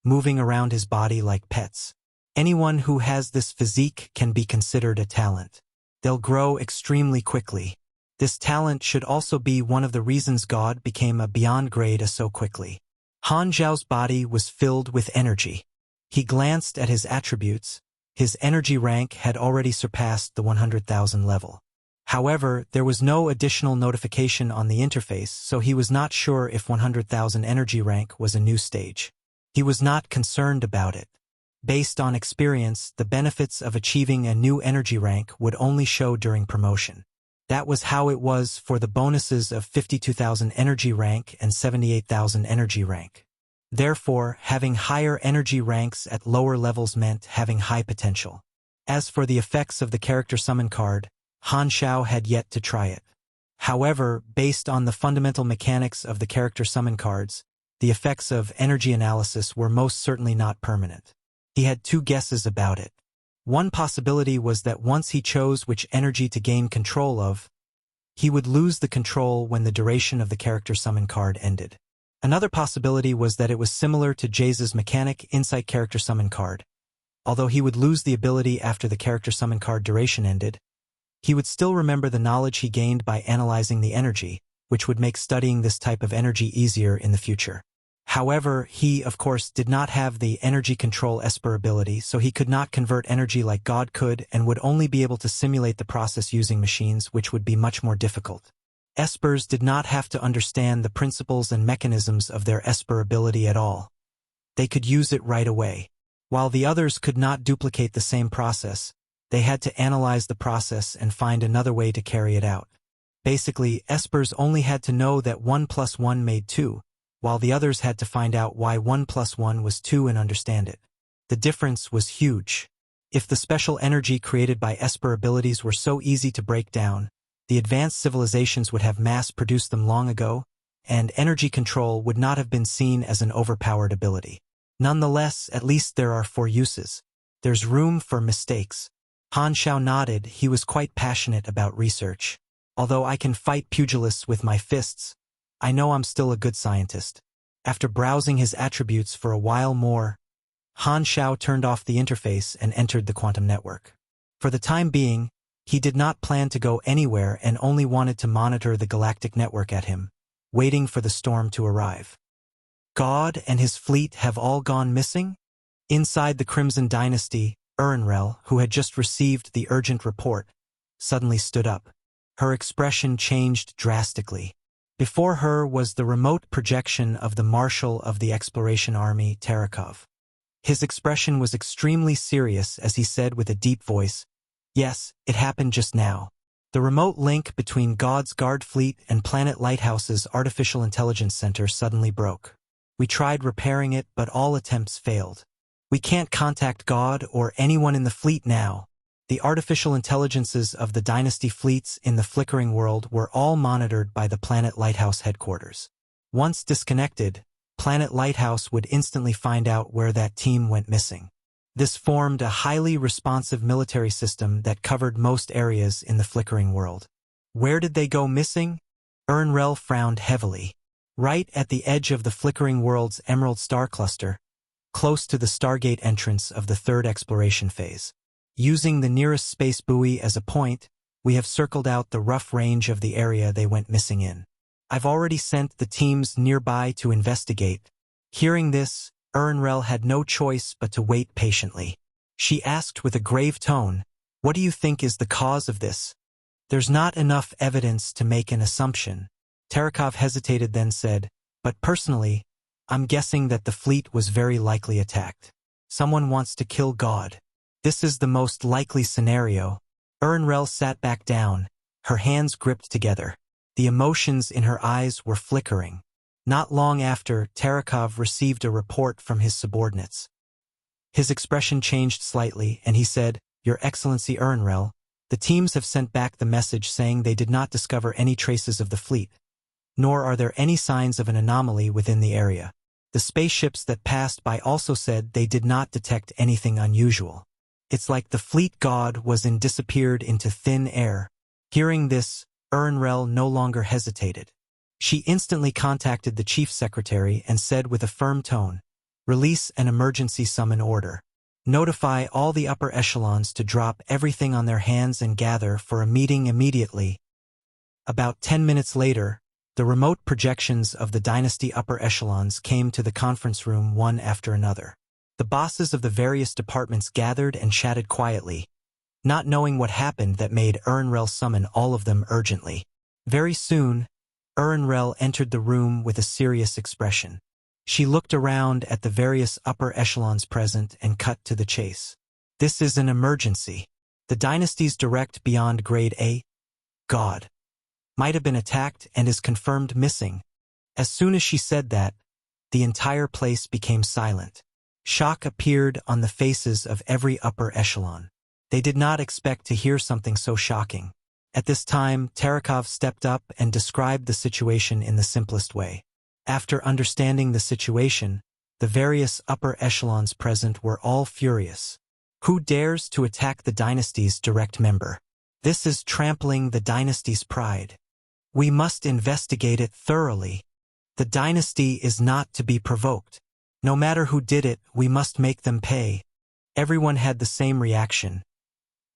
moving around his body like pets. Anyone who has this physique can be considered a talent. They'll grow extremely quickly. This talent should also be one of the reasons God became a beyond grade so quickly. Han Xiao's body was filled with energy. He glanced at his attributes. His energy rank had already surpassed the 100,000 level. However, there was no additional notification on the interface, so he was not sure if 100,000 energy rank was a new stage. He was not concerned about it. Based on experience, the benefits of achieving a new energy rank would only show during promotion. That was how it was for the bonuses of 52,000 energy rank and 78,000 energy rank. Therefore, having higher energy ranks at lower levels meant having high potential. As for the effects of the character summon card, Han Xiao had yet to try it. However, based on the fundamental mechanics of the character summon cards, the effects of energy analysis were most certainly not permanent. He had two guesses about it. One possibility was that once he chose which energy to gain control of, he would lose the control when the duration of the character summon card ended. Another possibility was that it was similar to Jayz's mechanic Insight character summon card. Although he would lose the ability after the character summon card duration ended, he would still remember the knowledge he gained by analyzing the energy, which would make studying this type of energy easier in the future. However, he, of course, did not have the energy control Esper ability, so he could not convert energy like God could and would only be able to simulate the process using machines, which would be much more difficult. Espers did not have to understand the principles and mechanisms of their Esper ability at all. They could use it right away. While the others could not duplicate the same process, they had to analyze the process and find another way to carry it out. Basically, Espers only had to know that 1 + 1 made 2, while the others had to find out why 1 + 1 was 2 and understand it. The difference was huge. If the special energy created by Esper abilities were so easy to break down, the advanced civilizations would have mass-produced them long ago, and energy control would not have been seen as an overpowered ability. Nonetheless, at least there are 4 uses. There's room for mistakes. Han Xiao nodded. He was quite passionate about research. Although I can fight pugilists with my fists, I know I'm still a good scientist. After browsing his attributes for a while more, Han Xiao turned off the interface and entered the quantum network. For the time being, he did not plan to go anywhere and only wanted to monitor the galactic network at him, waiting for the storm to arrive. God and his fleet have all gone missing? Inside the Crimson Dynasty, Urnrel, who had just received the urgent report, suddenly stood up. Her expression changed drastically. Before her was the remote projection of the Marshal of the Exploration Army, Terakov. His expression was extremely serious as he said with a deep voice, "Yes, it happened just now. The remote link between God's Guard Fleet and Planet Lighthouse's Artificial Intelligence Center suddenly broke. We tried repairing it, but all attempts failed. We can't contact God or anyone in the fleet now." The artificial intelligences of the Dynasty fleets in the flickering world were all monitored by the Planet Lighthouse headquarters. Once disconnected, Planet Lighthouse would instantly find out where that team went missing. This formed a highly responsive military system that covered most areas in the flickering world. Where did they go missing? Urnrel frowned heavily. Right at the edge of the flickering world's Emerald Star Cluster, close to the Stargate entrance of the 3rd exploration phase. Using the nearest space buoy as a point, we have circled out the rough range of the area they went missing in. I've already sent the teams nearby to investigate. Hearing this, Ernrel had no choice but to wait patiently. She asked with a grave tone, "What do you think is the cause of this?" "There's not enough evidence to make an assumption." Terekov hesitated, then said, "But personally, I'm guessing that the fleet was very likely attacked. Someone wants to kill God. This is the most likely scenario." Ernrel sat back down, her hands gripped together. The emotions in her eyes were flickering. Not long after, Terekov received a report from his subordinates. His expression changed slightly, and he said, "Your Excellency Ernrel, the teams have sent back the message saying they did not discover any traces of the fleet, nor are there any signs of an anomaly within the area. The spaceships that passed by also said they did not detect anything unusual. It's like the fleet god was disappeared into thin air." Hearing this, Ernrel no longer hesitated. She instantly contacted the chief secretary and said with a firm tone, "Release an emergency summon order. Notify all the upper echelons to drop everything on their hands and gather for a meeting immediately." About 10 minutes later, the remote projections of the dynasty upper echelons came to the conference room one after another. The bosses of the various departments gathered and chatted quietly, not knowing what happened that made Ernrel summon all of them urgently. Very soon, Ernrel entered the room with a serious expression. She looked around at the various upper echelons present and cut to the chase. "This is an emergency. The dynasty's direct beyond grade A, God, might have been attacked and is confirmed missing." As soon as she said that, the entire place became silent. Shock appeared on the faces of every upper echelon. They did not expect to hear something so shocking. At this time, Terekov stepped up and described the situation in the simplest way. After understanding the situation, the various upper echelons present were all furious. "Who dares to attack the dynasty's direct member? This is trampling the dynasty's pride. We must investigate it thoroughly. The dynasty is not to be provoked. No matter who did it, we must make them pay." Everyone had the same reaction.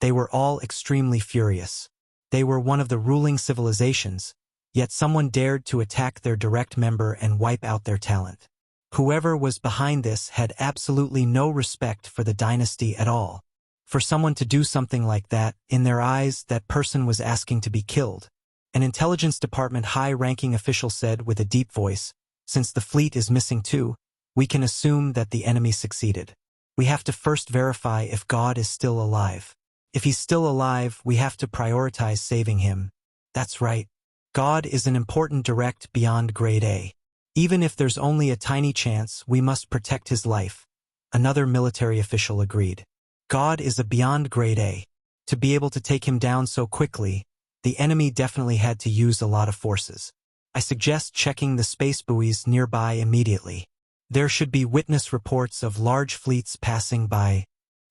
They were all extremely furious. They were one of the ruling civilizations, yet someone dared to attack their direct member and wipe out their talent. Whoever was behind this had absolutely no respect for the dynasty at all. For someone to do something like that, in their eyes, that person was asking to be killed. An intelligence department high-ranking official said with a deep voice, "Since the fleet is missing too, we can assume that the enemy succeeded. We have to first verify if God is still alive. If he's still alive, we have to prioritize saving him." "That's right. God is an important direct beyond grade A. Even if there's only a tiny chance, we must protect his life," another military official agreed. "God is a beyond grade A. To be able to take him down so quickly, the enemy definitely had to use a lot of forces. I suggest checking the space buoys nearby immediately. There should be witness reports of large fleets passing by.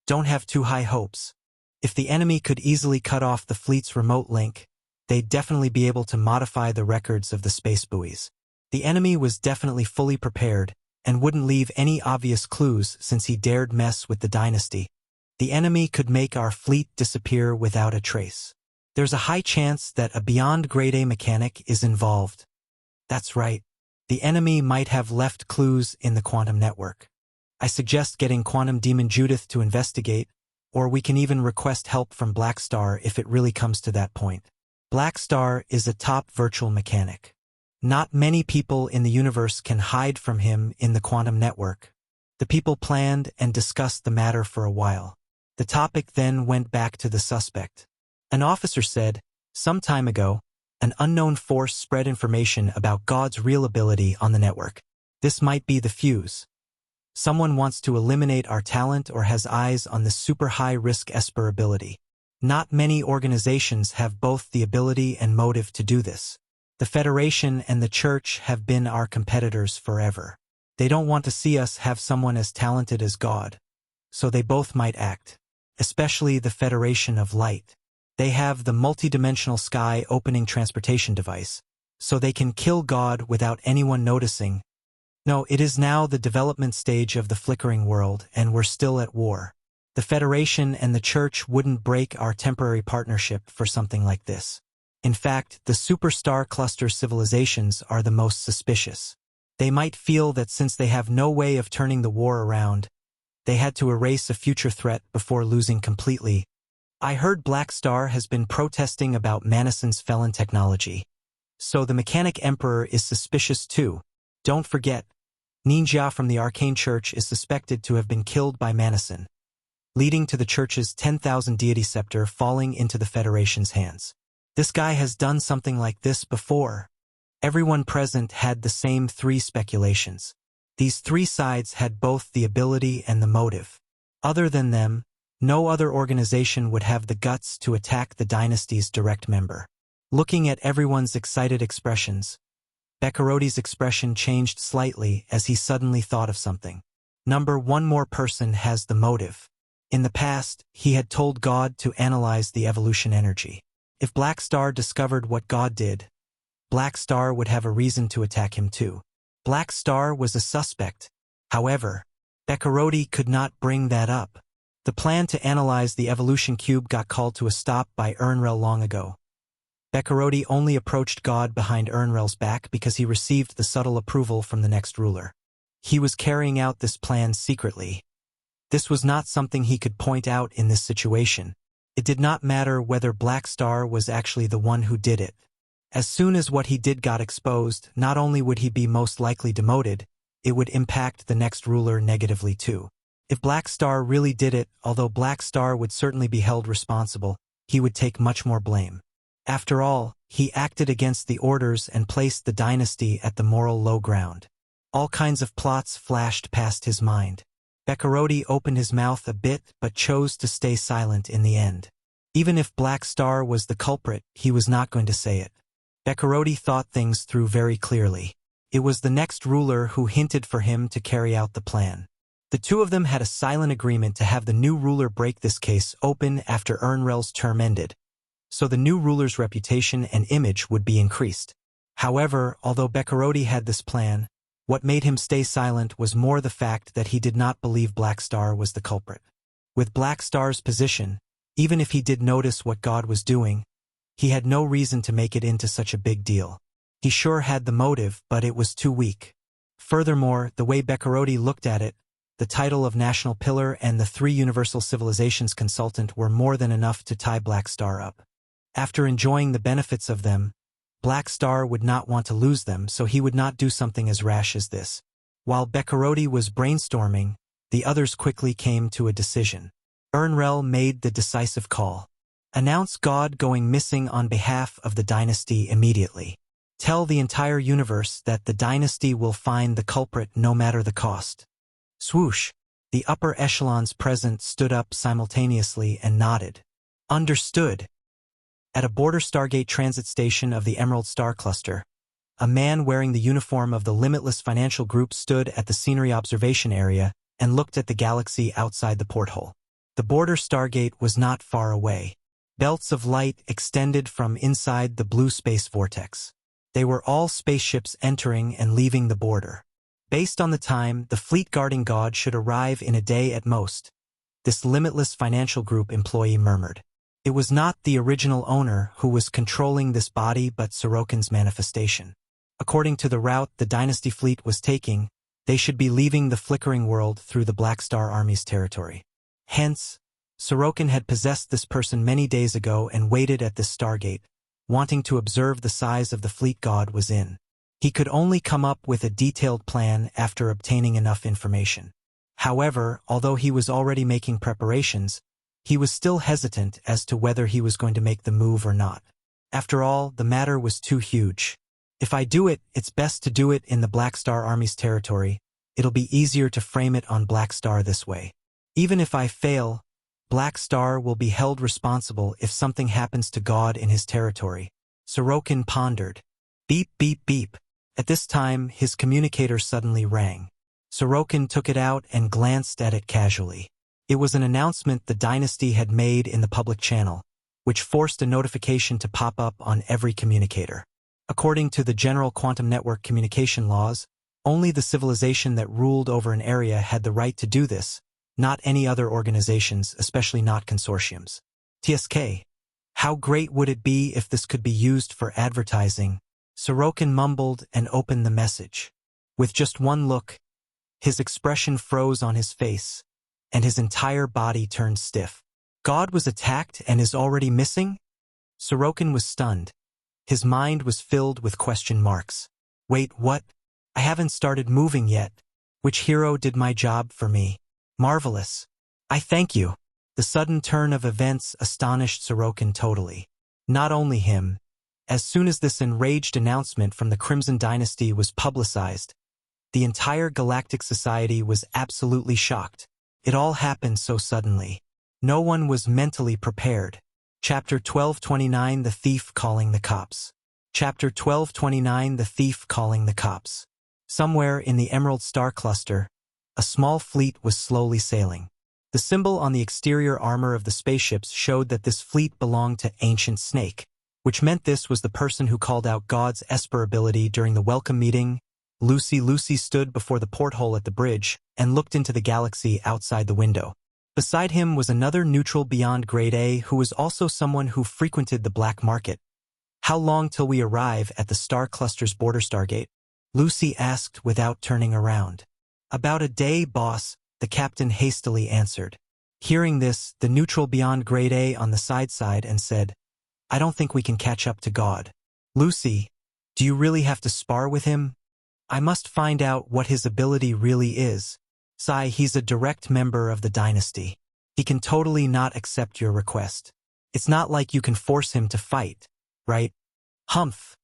Don't have too high hopes. If the enemy could easily cut off the fleet's remote link, they'd definitely be able to modify the records of the space buoys. The enemy was definitely fully prepared and wouldn't leave any obvious clues since he dared mess with the dynasty. The enemy could make our fleet disappear without a trace. There's a high chance that a beyond grade A mechanic is involved." "That's right. The enemy might have left clues in the quantum network. I suggest getting Quantum Demon Judith to investigate, or we can even request help from Black Star if it really comes to that point. Black Star is a top virtual mechanic. Not many people in the universe can hide from him in the quantum network." The people planned and discussed the matter for a while. The topic then went back to the suspect. An officer said, "Some time ago, an unknown force spread information about God's real ability on the network. This might be the fuse. Someone wants to eliminate our talent or has eyes on the super high-risk Esper ability. Not many organizations have both the ability and motive to do this. The Federation and the Church have been our competitors forever. They don't want to see us have someone as talented as God. So they both might act. Especially the Federation of Light. They have the multidimensional sky opening transportation device, so they can kill God without anyone noticing. No, it is now the development stage of the flickering world, and we're still at war. The Federation and the Church wouldn't break our temporary partnership for something like this. In fact, the superstar cluster civilizations are the most suspicious. They might feel that since they have no way of turning the war around, they had to erase a future threat before losing completely. I heard Black Star has been protesting about Manison's felon technology. So the Mechanic Emperor is suspicious too. Don't forget, Ninja from the Arcane Church is suspected to have been killed by Manison, leading to the Church's 10,000 deity scepter falling into the Federation's hands. This guy has done something like this before. Everyone present had the same three speculations. These three sides had both the ability and the motive. Other than them, no other organization would have the guts to attack the dynasty's direct member. Looking at everyone's excited expressions, Beccariotti's expression changed slightly as he suddenly thought of something. One more person has the motive. In the past, he had told God to analyze the evolution energy. If Black Star discovered what God did, Black Star would have a reason to attack him too. Black Star was a suspect. However, Beccarioti could not bring that up. The plan to analyze the evolution cube got called to a stop by Ernrel long ago. Beccarioti only approached God behind Ernrel's back because he received the subtle approval from the next ruler. He was carrying out this plan secretly. This was not something he could point out in this situation. It did not matter whether Black Star was actually the one who did it. As soon as what he did got exposed, not only would he be most likely demoted, it would impact the next ruler negatively too. If Black Star really did it, although Black Star would certainly be held responsible, he would take much more blame. After all, he acted against the orders and placed the dynasty at the moral low ground. All kinds of plots flashed past his mind. Beccarioti opened his mouth a bit but chose to stay silent in the end. Even if Black Star was the culprit, he was not going to say it. Beccarioti thought things through very clearly. It was the next ruler who hinted for him to carry out the plan. The two of them had a silent agreement to have the new ruler break this case open after Ernrel's term ended, so the new ruler's reputation and image would be increased. However, although Beccarioti had this plan, what made him stay silent was more the fact that he did not believe Black Star was the culprit. With Black Star's position, even if he did notice what God was doing, he had no reason to make it into such a big deal. He sure had the motive, but it was too weak. Furthermore, the way Beccarioti looked at it, the title of National Pillar and the 3 Universal Civilizations Consultant were more than enough to tie Black Star up. After enjoying the benefits of them, Black Star would not want to lose them, so he would not do something as rash as this. While Beccarioti was brainstorming, the others quickly came to a decision. Ernrel made the decisive call. Announce God going missing on behalf of the dynasty immediately. Tell the entire universe that the dynasty will find the culprit no matter the cost. Swoosh! The upper echelons present stood up simultaneously and nodded. Understood. At a border Stargate transit station of the Emerald Star Cluster, a man wearing the uniform of the Limitless Financial Group stood at the scenery observation area and looked at the galaxy outside the porthole. The border Stargate was not far away. Belts of light extended from inside the blue space vortex. They were all spaceships entering and leaving the border. Based on the time, the fleet guarding God should arrive in a day at most, this Limitless Financial Group employee murmured. It was not the original owner who was controlling this body but Sorokin's manifestation. According to the route the Dynasty fleet was taking, they should be leaving the flickering world through the Black Star Army's territory. Hence, Sorokin had possessed this person many days ago and waited at this Stargate, wanting to observe the size of the fleet God was in. He could only come up with a detailed plan after obtaining enough information. However, although he was already making preparations, he was still hesitant as to whether he was going to make the move or not. After all, the matter was too huge. If I do it, it's best to do it in the Black Star Army's territory. It'll be easier to frame it on Black Star this way. Even if I fail, Black Star will be held responsible if something happens to God in his territory. Sorokin pondered. Beep, beep, beep. At this time, his communicator suddenly rang. Sorokin took it out and glanced at it casually. It was an announcement the Dynasty had made in the public channel, which forced a notification to pop up on every communicator. According to the general quantum network communication laws, only the civilization that ruled over an area had the right to do this, not any other organizations, especially not consortiums. TSK. How great would it be if this could be used for advertising? Sorokin mumbled and opened the message. With just one look, his expression froze on his face, and his entire body turned stiff. God was attacked and is already missing? Sorokin was stunned. His mind was filled with question marks. Wait, what? I haven't started moving yet. Which hero did my job for me? Marvelous. I thank you. The sudden turn of events astonished Sorokin totally. Not only him. As soon as this enraged announcement from the Crimson Dynasty was publicized, the entire galactic society was absolutely shocked. It all happened so suddenly. No one was mentally prepared. Chapter 1229 The Thief Calling the Cops. Chapter 1229 The Thief Calling the Cops. Somewhere in the Emerald Star Cluster, a small fleet was slowly sailing. The symbol on the exterior armor of the spaceships showed that this fleet belonged to Ancient Snake, which meant this was the person who called out God's Esper ability during the welcome meeting. Lucy stood before the porthole at the bridge and looked into the galaxy outside the window. Beside him was another neutral beyond grade A who was also someone who frequented the black market. How long till we arrive at the Star Cluster's border Stargate? Lucy asked without turning around. About a day, boss, the captain hastily answered. Hearing this, the neutral beyond grade A on the side and said, I don't think we can catch up to God. Lucy, do you really have to spar with him? I must find out what his ability really is. He's a direct member of the dynasty. He can totally not accept your request. It's not like you can force him to fight, right? Humph.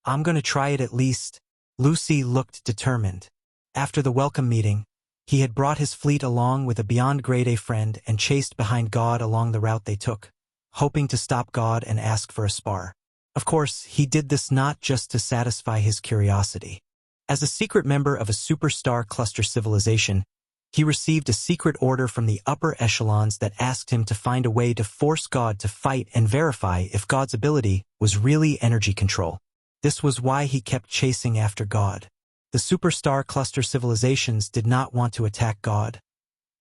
I'm gonna try it at least. Lucy looked determined. After the welcome meeting, he had brought his fleet along with a beyond grade A friend and chased behind God along the route they took, hoping to stop God and ask for a spar. Of course, he did this not just to satisfy his curiosity. As a secret member of a superstar cluster civilization, he received a secret order from the upper echelons that asked him to find a way to force God to fight and verify if God's ability was really energy control. This was why he kept chasing after God. The superstar cluster civilizations did not want to attack God,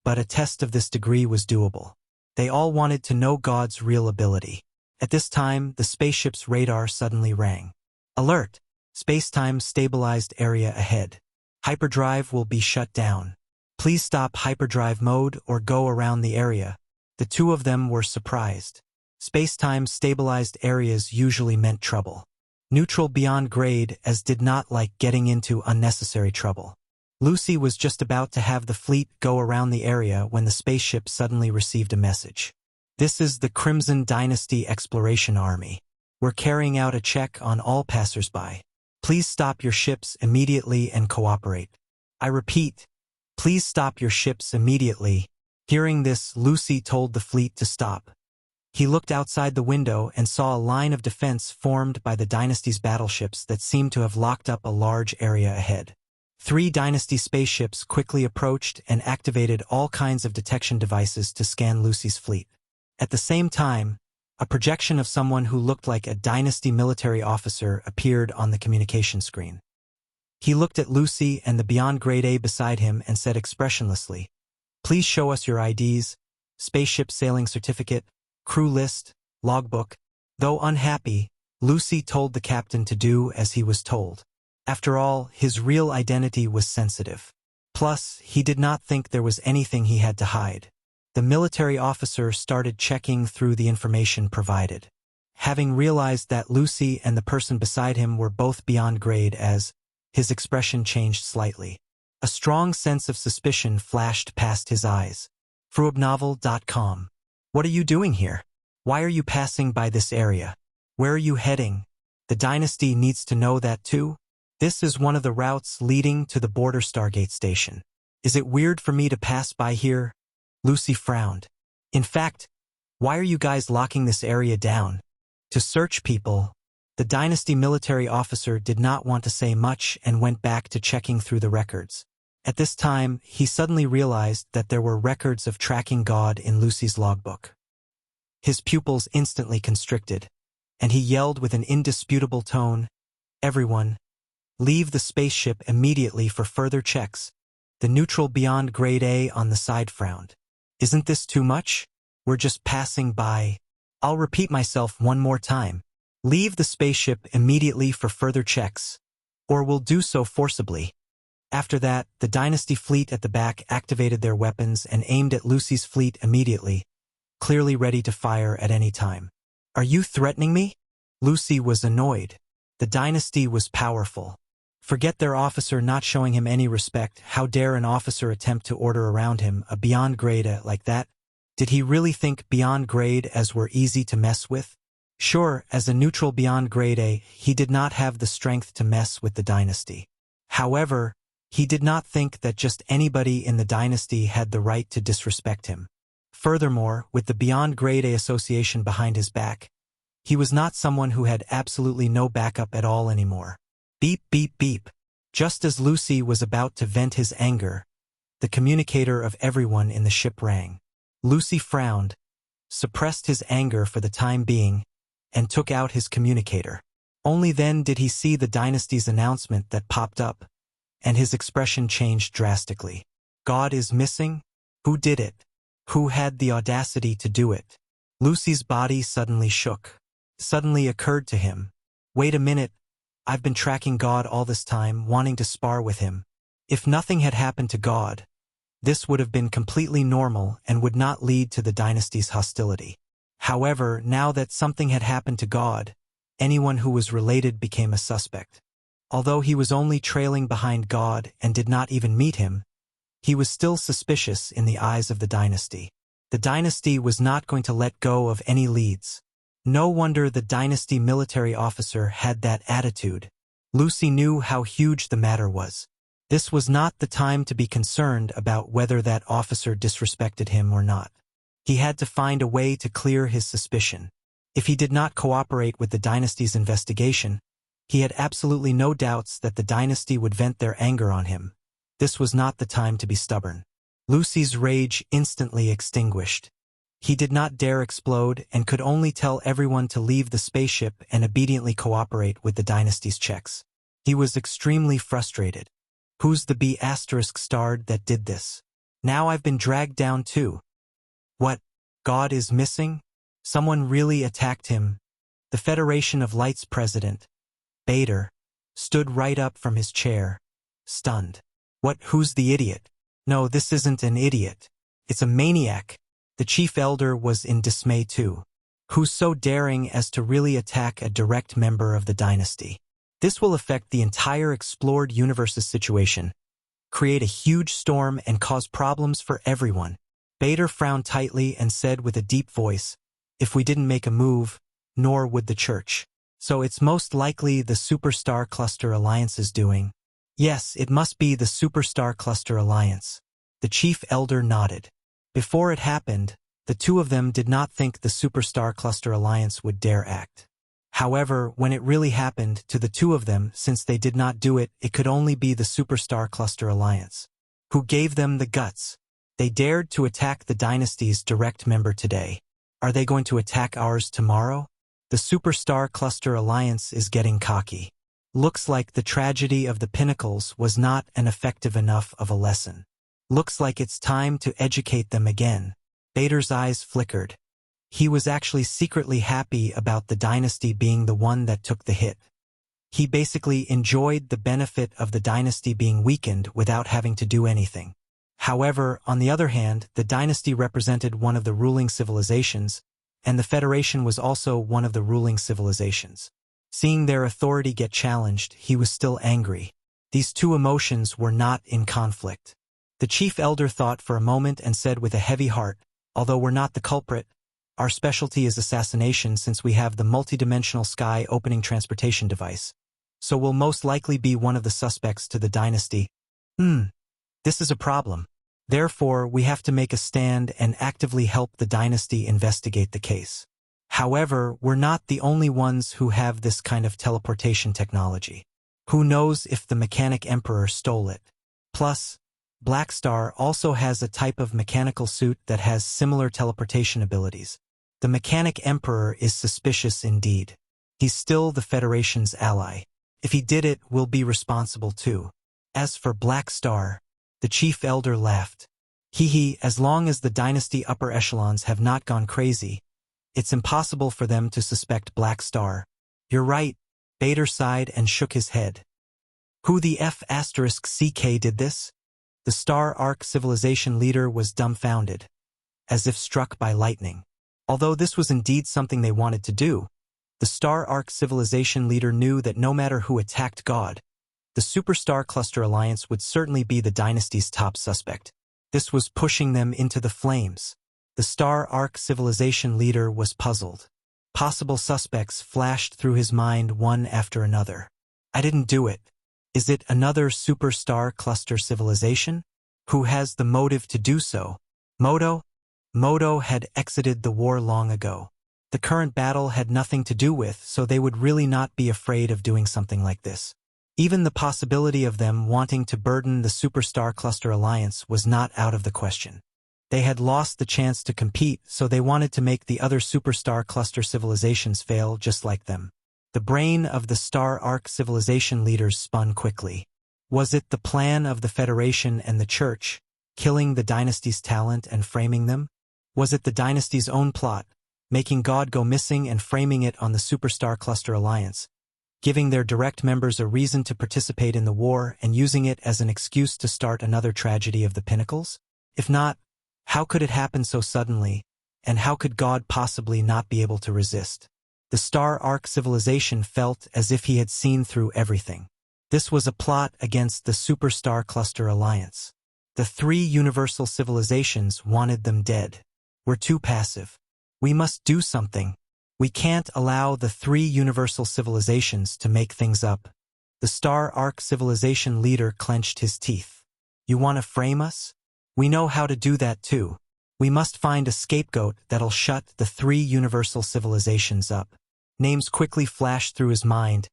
but a test of this degree was doable. They all wanted to know God's real ability. At this time, the spaceship's radar suddenly rang. Alert! Spacetime stabilized area ahead. Hyperdrive will be shut down. Please stop hyperdrive mode or go around the area. The two of them were surprised. Spacetime stabilized areas usually meant trouble. Neutral beyond grade as did not like getting into unnecessary trouble. Lucy was just about to have the fleet go around the area when the spaceship suddenly received a message. This is the Crimson Dynasty Exploration Army. We're carrying out a check on all passersby. Please stop your ships immediately and cooperate. I repeat, please stop your ships immediately. Hearing this, Lucy told the fleet to stop. He looked outside the window and saw a line of defense formed by the Dynasty's battleships that seemed to have locked up a large area ahead. 3 Dynasty spaceships quickly approached and activated all kinds of detection devices to scan Lucy's fleet. At the same time, a projection of someone who looked like a Dynasty military officer appeared on the communication screen. He looked at Lucy and the Beyond Grade A beside him and said expressionlessly, Please show us your IDs, spaceship sailing certificate, crew list, logbook. Though unhappy, Lucy told the captain to do as he was told. After all, his real identity was sensitive. Plus, he did not think there was anything he had to hide. The military officer started checking through the information provided. Having realized that Lucy and the person beside him were both beyond grade as, his expression changed slightly. A strong sense of suspicion flashed past his eyes. Fruibnovel.com. What are you doing here? Why are you passing by this area? Where are you heading? The Dynasty needs to know that too. This is one of the routes leading to the border Stargate station. Is it weird for me to pass by here? Lucy frowned. In fact, why are you guys locking this area down? To search people. The Dynasty military officer did not want to say much and went back to checking through the records. At this time, he suddenly realized that there were records of tracking God in Lucy's logbook. His pupils instantly constricted, and he yelled with an indisputable tone, Everyone, leave the spaceship immediately for further checks. The neutral beyond grade A on the side frowned. Isn't this too much? We're just passing by. I'll repeat myself one more time. Leave the spaceship immediately for further checks, or we'll do so forcibly. After that, the Dynasty fleet at the back activated their weapons and aimed at Lucy's fleet immediately, clearly ready to fire at any time. Are you threatening me? Lucy was annoyed. The Dynasty was powerful. Forget their officer not showing him any respect. How dare an officer attempt to order around him a beyond grade A like that? Did he really think beyond grade As were easy to mess with? Sure, as a neutral beyond grade A, he did not have the strength to mess with the Dynasty. However, he did not think that just anybody in the Dynasty had the right to disrespect him. Furthermore, with the beyond grade A association behind his back, he was not someone who had absolutely no backup at all anymore. Beep, beep, beep. Just as Lucy was about to vent his anger, the communicator of everyone in the ship rang. Lucy frowned, suppressed his anger for the time being, and took out his communicator. Only then did he see the Dynasty's announcement that popped up, and his expression changed drastically. God is missing? Who did it? Who had the audacity to do it? Lucy's body suddenly shook. Suddenly occurred to him. Wait a minute, I've been tracking God all this time, wanting to spar with him. If nothing had happened to God, this would have been completely normal and would not lead to the Dynasty's hostility. However, now that something had happened to God, anyone who was related became a suspect. Although he was only trailing behind God and did not even meet him, he was still suspicious in the eyes of the Dynasty. The Dynasty was not going to let go of any leads. No wonder the Dynasty military officer had that attitude. Lucy knew how huge the matter was. This was not the time to be concerned about whether that officer disrespected him or not. He had to find a way to clear his suspicion. If he did not cooperate with the Dynasty's investigation, he had absolutely no doubts that the Dynasty would vent their anger on him. This was not the time to be stubborn. Lucy's rage instantly extinguished. He did not dare explode and could only tell everyone to leave the spaceship and obediently cooperate with the Dynasty's checks. He was extremely frustrated. Who's the B***starred that did this? Now I've been dragged down too. What? God is missing? Someone really attacked him. The Federation of Light's president, Bader, stood right up from his chair, stunned. What? Who's the idiot? No, this isn't an idiot. It's a maniac. The Chief Elder was in dismay too. Who's so daring as to really attack a direct member of the Dynasty? This will affect the entire explored universe's situation, create a huge storm and cause problems for everyone. Bader frowned tightly and said with a deep voice, if we didn't make a move, nor would the church. So it's most likely the Superstar Cluster Alliance's doing. Yes, it must be the Superstar Cluster Alliance. The Chief Elder nodded. Before it happened, the two of them did not think the Superstar Cluster Alliance would dare act. However, when it really happened to the two of them, since they did not do it, it could only be the Superstar Cluster Alliance. Who gave them the guts? They dared to attack the Dynasty's direct member today. Are they going to attack ours tomorrow? The Superstar Cluster Alliance is getting cocky. Looks like the tragedy of the Pinnacles was not an effective enough of a lesson. Looks like it's time to educate them again. Bader's eyes flickered. He was actually secretly happy about the Dynasty being the one that took the hit. He basically enjoyed the benefit of the Dynasty being weakened without having to do anything. However, on the other hand, the Dynasty represented one of the ruling civilizations, and the Federation was also one of the ruling civilizations. Seeing their authority get challenged, he was still angry. These two emotions were not in conflict. The Chief Elder thought for a moment and said with a heavy heart, although we're not the culprit, our specialty is assassination since we have the multidimensional sky opening transportation device. So we'll most likely be one of the suspects to the Dynasty. This is a problem. Therefore, we have to make a stand and actively help the Dynasty investigate the case. However, we're not the only ones who have this kind of teleportation technology. Who knows if the Mechanic Emperor stole it? Plus, Black Star also has a type of mechanical suit that has similar teleportation abilities. The Mechanic Emperor is suspicious indeed. He's still the Federation's ally. If he did it, we'll be responsible too. As for Black Star, The chief elder laughed. Hee, as long as the dynasty upper echelons have not gone crazy, it's impossible for them to suspect Black Star. You're right, Bader sighed and shook his head. Who the F***CK did this? The Star Arc civilization leader was dumbfounded, as if struck by lightning. Although this was indeed something they wanted to do, the Star Arc civilization leader knew that no matter who attacked God, the Superstar Cluster Alliance would certainly be the dynasty's top suspect. This was pushing them into the flames. The Star Arc civilization leader was puzzled. Possible suspects flashed through his mind one after another. I didn't do it. Is it another Superstar Cluster civilization? Who has the motive to do so? Moto? Moto had exited the war long ago. The current battle had nothing to do with, so they would really not be afraid of doing something like this. Even the possibility of them wanting to burden the Superstar Cluster Alliance was not out of the question. They had lost the chance to compete, so they wanted to make the other Superstar Cluster civilizations fail just like them. The brain of the Star Arc civilization leaders spun quickly. Was it the plan of the Federation and the Church, killing the dynasty's talent and framing them? Was it the dynasty's own plot, making God go missing and framing it on the Superstar Cluster Alliance, giving their direct members a reason to participate in the war and using it as an excuse to start another tragedy of the Pinnacles? If not, how could it happen so suddenly, and how could God possibly not be able to resist? The Star Arc civilization felt as if he had seen through everything. This was a plot against the Superstar Cluster Alliance. The three universal civilizations wanted them dead. We're too passive. We must do something. We can't allow the three universal civilizations to make things up. The Star Arc civilization leader clenched his teeth. You want to frame us? We know how to do that too. We must find a scapegoat that'll shut the three universal civilizations up. Names quickly flashed through his mind,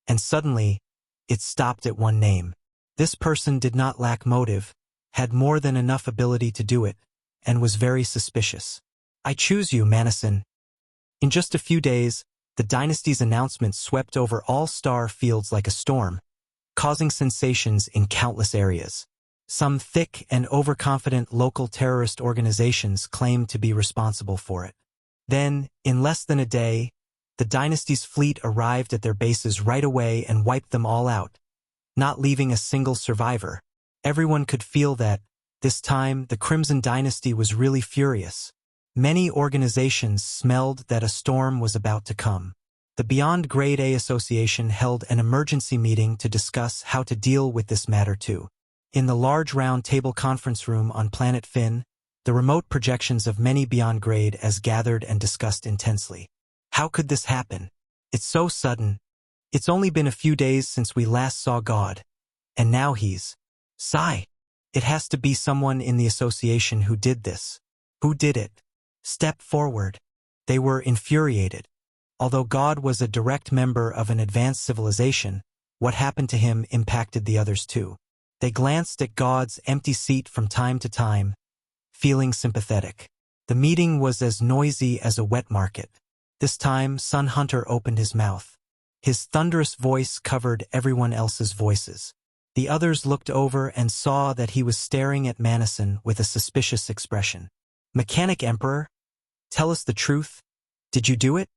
and suddenly, it stopped at one name. This person did not lack motive, had more than enough ability to do it, and was very suspicious. I choose you, Manison. In just a few days, the dynasty's announcement swept over all star fields like a storm, causing sensations in countless areas. Some thick and overconfident local terrorist organizations claimed to be responsible for it. Then, in less than a day, the dynasty's fleet arrived at their bases right away and wiped them all out, not leaving a single survivor. Everyone could feel that, this time, the Crimson Dynasty was really furious. Many organizations smelled that a storm was about to come. The Beyond Grade A Association held an emergency meeting to discuss how to deal with this matter too. In the large round-table conference room on Planet Finn, the remote projections of many Beyond Grade as gathered and discussed intensely. How could this happen? It's so sudden. It's only been a few days since we last saw God. And now he's... Sigh. It has to be someone in the association who did this. Who did it? Step forward. They were infuriated. Although God was a direct member of an advanced civilization, what happened to him impacted the others too. They glanced at God's empty seat from time to time, feeling sympathetic. The meeting was as noisy as a wet market. This time, Sun Hunter opened his mouth. His thunderous voice covered everyone else's voices. The others looked over and saw that he was staring at Manison with a suspicious expression. Mechanic Emperor? Tell us the truth. Did you do it?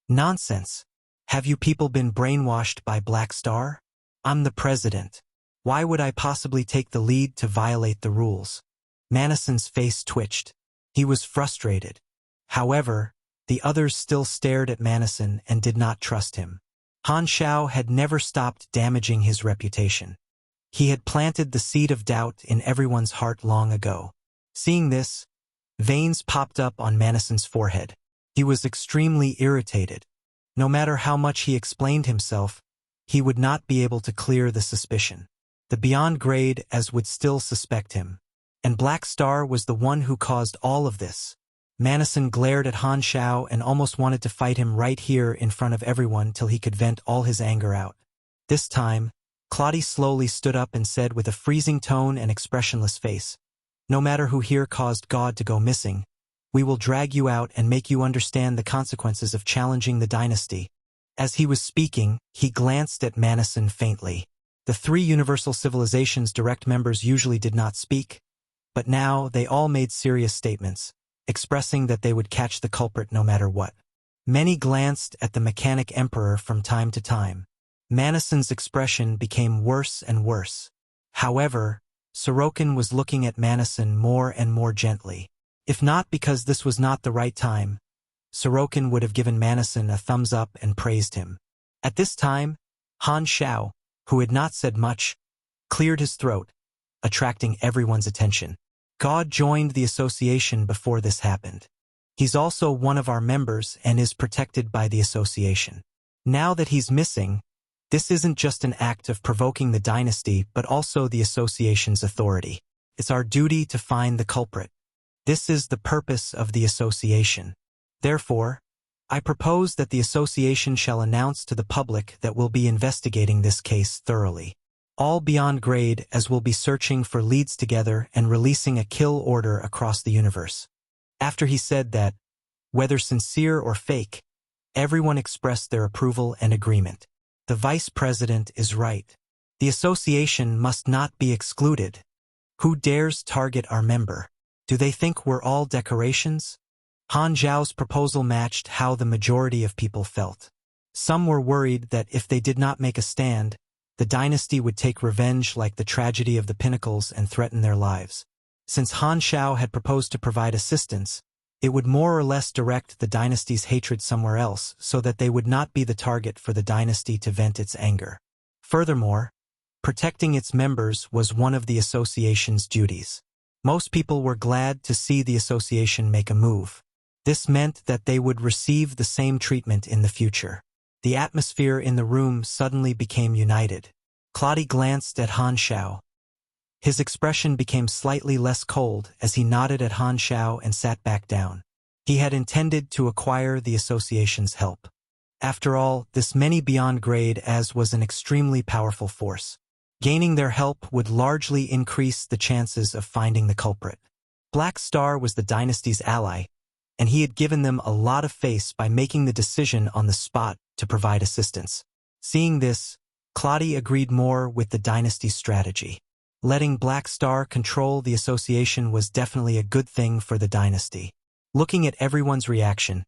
Nonsense. Have you people been brainwashed by Black Star? I'm the president. Why would I possibly take the lead to violate the rules? Manison's face twitched. He was frustrated. However, the others still stared at Manison and did not trust him. Han Xiao had never stopped damaging his reputation. He had planted the seed of doubt in everyone's heart long ago. Seeing this, veins popped up on Manison's forehead. He was extremely irritated. No matter how much he explained himself, he would not be able to clear the suspicion. The Beyond Grade as would still suspect him. And Black Star was the one who caused all of this. Manison glared at Han Xiao and almost wanted to fight him right here in front of everyone till he could vent all his anger out. This time, Claudia slowly stood up and said with a freezing tone and expressionless face, "No matter who here caused God to go missing, we will drag you out and make you understand the consequences of challenging the dynasty." As he was speaking, he glanced at Manison faintly. The three universal civilizations' direct members usually did not speak, but now they all made serious statements, expressing that they would catch the culprit no matter what. Many glanced at the mechanic emperor from time to time. Manason's expression became worse and worse. However, Sorokin was looking at Manason more and more gently. If not because this was not the right time, Sorokin would have given Manason a thumbs up and praised him. At this time, Han Xiao, who had not said much, cleared his throat, attracting everyone's attention. God joined the association before this happened. He's also one of our members and is protected by the association. Now that he's missing, this isn't just an act of provoking the dynasty but also the association's authority. It's our duty to find the culprit. This is the purpose of the association. Therefore, I propose that the association shall announce to the public that we'll be investigating this case thoroughly. All beyond grade as we'll be searching for leads together and releasing a kill order across the universe. After he said that, whether sincere or fake, everyone expressed their approval and agreement. The vice president is right. The association must not be excluded. Who dares target our member? Do they think we're all decorations? Han Xiao's proposal matched how the majority of people felt. Some were worried that if they did not make a stand, the dynasty would take revenge like the tragedy of the Pinnacles and threaten their lives. Since Han Xiao had proposed to provide assistance, it would more or less direct the dynasty's hatred somewhere else so that they would not be the target for the dynasty to vent its anger. Furthermore, protecting its members was one of the association's duties. Most people were glad to see the association make a move. This meant that they would receive the same treatment in the future. The atmosphere in the room suddenly became united. Claudia glanced at Han Xiao. His expression became slightly less cold as he nodded at Han Xiao and sat back down. He had intended to acquire the association's help. After all, this many beyond grade as was an extremely powerful force. Gaining their help would largely increase the chances of finding the culprit. Black Star was the dynasty's ally, and he had given them a lot of face by making the decision on the spot to provide assistance. Seeing this, Claudia agreed more with the dynasty's strategy. Letting Black Star control the association was definitely a good thing for the dynasty. Looking at everyone's reaction,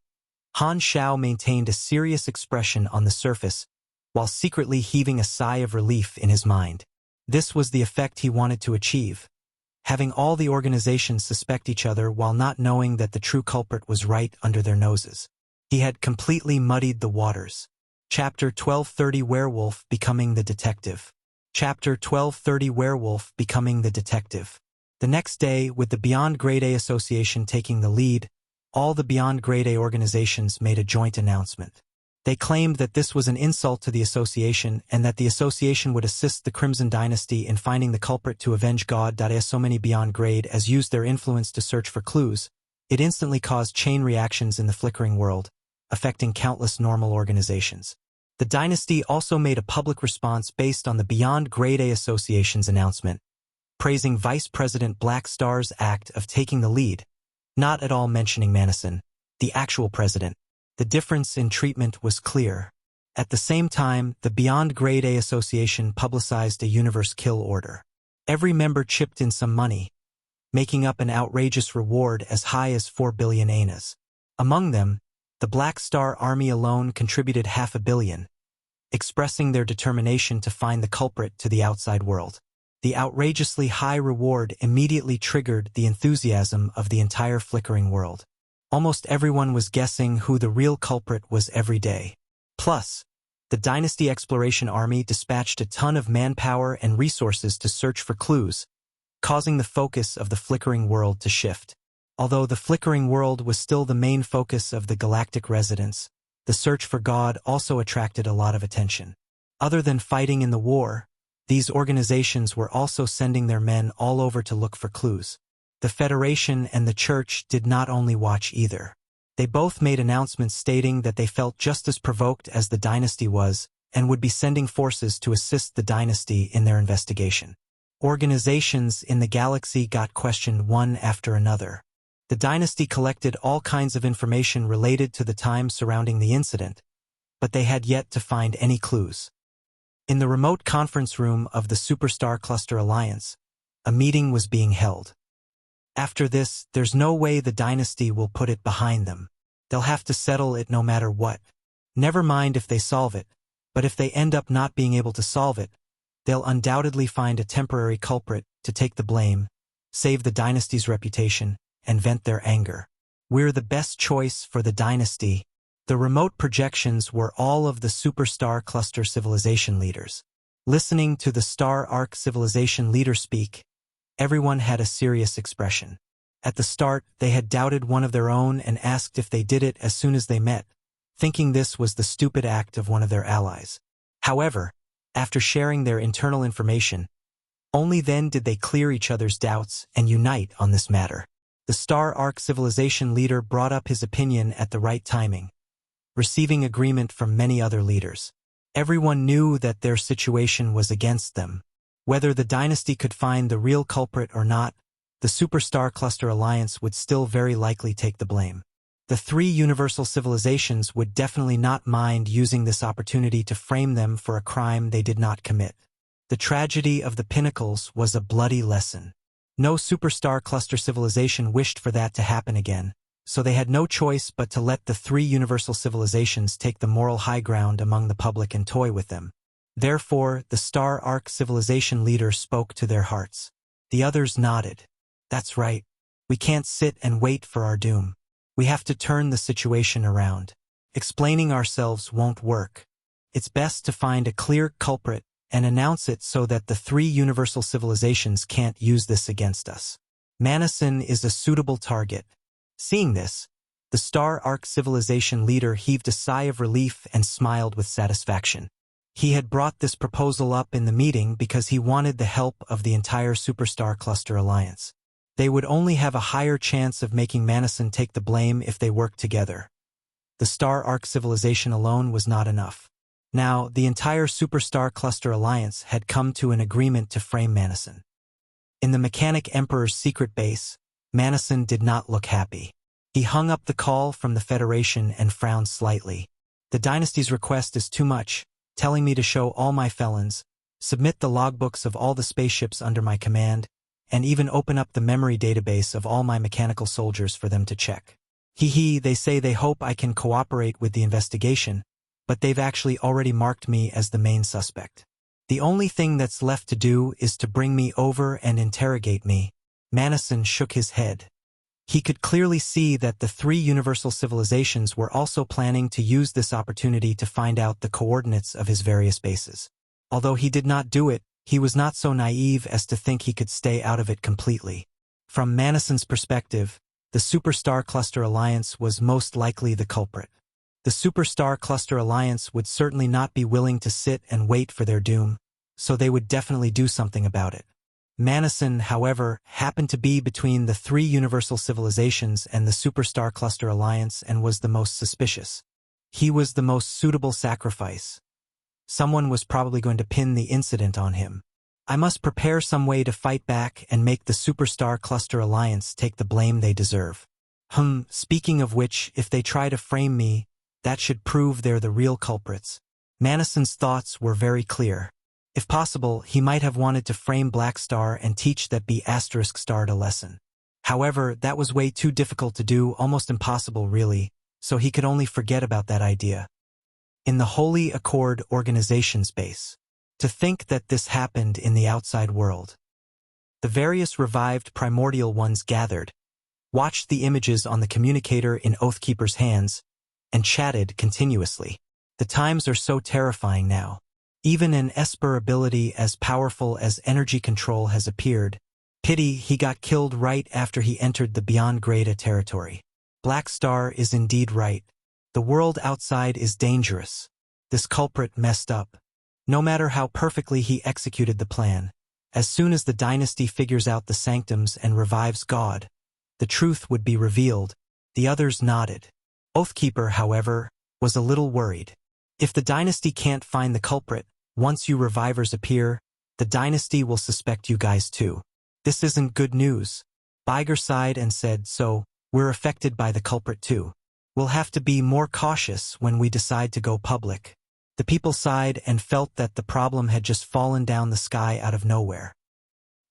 Han Xiao maintained a serious expression on the surface, while secretly heaving a sigh of relief in his mind. This was the effect he wanted to achieve. Having all the organizations suspect each other while not knowing that the true culprit was right under their noses. He had completely muddied the waters. Chapter 1230 Werewolf Becoming the Detective. Chapter 1230 Werewolf Becoming the Detective. The next day, with the Beyond Grade A Association taking the lead, all the Beyond Grade A organizations made a joint announcement. They claimed that this was an insult to the association and that the association would assist the Crimson Dynasty in finding the culprit to avenge God. As so many Beyond Grade as used their influence to search for clues, it instantly caused chain reactions in the flickering world, affecting countless normal organizations. The dynasty also made a public response based on the Beyond Grade A Association's announcement, praising Vice President Black Star's act of taking the lead, not at all mentioning Manason, the actual president. The difference in treatment was clear. At the same time, the Beyond Grade A Association publicized a universe kill order. Every member chipped in some money, making up an outrageous reward as high as 4 billion anas. Among them, the Black Star Army alone contributed $500 million, expressing their determination to find the culprit to the outside world. The outrageously high reward immediately triggered the enthusiasm of the entire flickering world. Almost everyone was guessing who the real culprit was every day. Plus, the Dynasty Exploration Army dispatched a ton of manpower and resources to search for clues, causing the focus of the flickering world to shift. Although the flickering world was still the main focus of the galactic residents, the search for God also attracted a lot of attention. Other than fighting in the war, these organizations were also sending their men all over to look for clues. The Federation and the Church did not only watch either. They both made announcements stating that they felt just as provoked as the dynasty was and would be sending forces to assist the dynasty in their investigation. Organizations in the galaxy got questioned one after another. The dynasty collected all kinds of information related to the time surrounding the incident, but they had yet to find any clues. In the remote conference room of the Superstar Cluster Alliance, a meeting was being held. After this, there's no way the dynasty will put it behind them. They'll have to settle it no matter what. Never mind if they solve it, but if they end up not being able to solve it, they'll undoubtedly find a temporary culprit to take the blame, save the dynasty's reputation, and vent their anger. We're the best choice for the dynasty. The remote projections were all of the Superstar Cluster civilization leaders. Listening to the Star Arc civilization leader speak, everyone had a serious expression. At the start, they had doubted one of their own and asked if they did it as soon as they met, thinking this was the stupid act of one of their allies. However, after sharing their internal information, only then did they clear each other's doubts and unite on this matter. The Star Arc civilization leader brought up his opinion at the right timing, receiving agreement from many other leaders. Everyone knew that their situation was against them. Whether the dynasty could find the real culprit or not, the Superstar Cluster Alliance would still very likely take the blame. The three universal civilizations would definitely not mind using this opportunity to frame them for a crime they did not commit. The tragedy of the Pinnacles was a bloody lesson. No Superstar Cluster civilization wished for that to happen again, so they had no choice but to let the three universal civilizations take the moral high ground among the public and toy with them. Therefore, the Star Arc civilization leader spoke to their hearts. The others nodded. That's right. We can't sit and wait for our doom. We have to turn the situation around. Explaining ourselves won't work. It's best to find a clear culprit and announce it so that the three universal civilizations can't use this against us. Manison is a suitable target. Seeing this, the Star Arc civilization leader heaved a sigh of relief and smiled with satisfaction. He had brought this proposal up in the meeting because he wanted the help of the entire Superstar Cluster Alliance. They would only have a higher chance of making Manison take the blame if they worked together. The Star Arc civilization alone was not enough. Now, the entire Superstar Cluster Alliance had come to an agreement to frame Manison. In the Mechanic Emperor's secret base, Manison did not look happy. He hung up the call from the Federation and frowned slightly. The dynasty's request is too much, telling me to show all my felons, submit the logbooks of all the spaceships under my command, and even open up the memory database of all my mechanical soldiers for them to check. They say they hope I can cooperate with the investigation, but they've actually already marked me as the main suspect. The only thing that's left to do is to bring me over and interrogate me. Manison shook his head. He could clearly see that the three universal civilizations were also planning to use this opportunity to find out the coordinates of his various bases. Although he did not do it, he was not so naive as to think he could stay out of it completely. From Manison's perspective, the Superstar Cluster Alliance was most likely the culprit. The Superstar Cluster Alliance would certainly not be willing to sit and wait for their doom, so they would definitely do something about it. Manison, however, happened to be between the three universal civilizations and the Superstar Cluster Alliance and was the most suspicious. He was the most suitable sacrifice. Someone was probably going to pin the incident on him. I must prepare some way to fight back and make the Superstar Cluster Alliance take the blame they deserve. Speaking of which, if they try to frame me, that should prove they're the real culprits. Manison's thoughts were very clear. If possible, he might have wanted to frame Black Star and teach that B***star a lesson. However, that was way too difficult to do, almost impossible really, so he could only forget about that idea. In the Holy Accord organization's base. To think that this happened in the outside world. The various revived primordial ones gathered, watched the images on the communicator in Oathkeeper's hands, and chatted continuously. The times are so terrifying now. Even an Esper ability as powerful as energy control has appeared. Pity he got killed right after he entered the Beyond Greta territory. Black Star is indeed right. The world outside is dangerous. This culprit messed up. No matter how perfectly he executed the plan, as soon as the dynasty figures out the sanctums and revives God, the truth would be revealed. The others nodded. Oathkeeper, however, was a little worried. If the dynasty can't find the culprit, once you revivers appear, the dynasty will suspect you guys too. This isn't good news. Biger sighed and said, so, we're affected by the culprit too. We'll have to be more cautious when we decide to go public. The people sighed and felt that the problem had just fallen down the sky out of nowhere.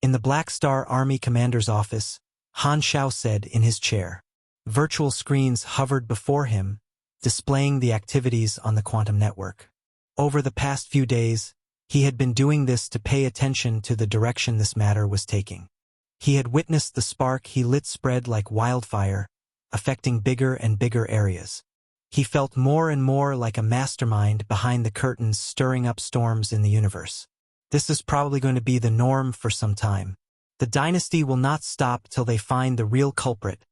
In the Black Star Army commander's office, Han Xiao said in his chair. Virtual screens hovered before him, displaying the activities on the quantum network. Over the past few days, he had been doing this to pay attention to the direction this matter was taking. He had witnessed the spark he lit spread like wildfire, affecting bigger and bigger areas. He felt more and more like a mastermind behind the curtains stirring up storms in the universe. This is probably going to be the norm for some time. The dynasty will not stop till they find the real culprit.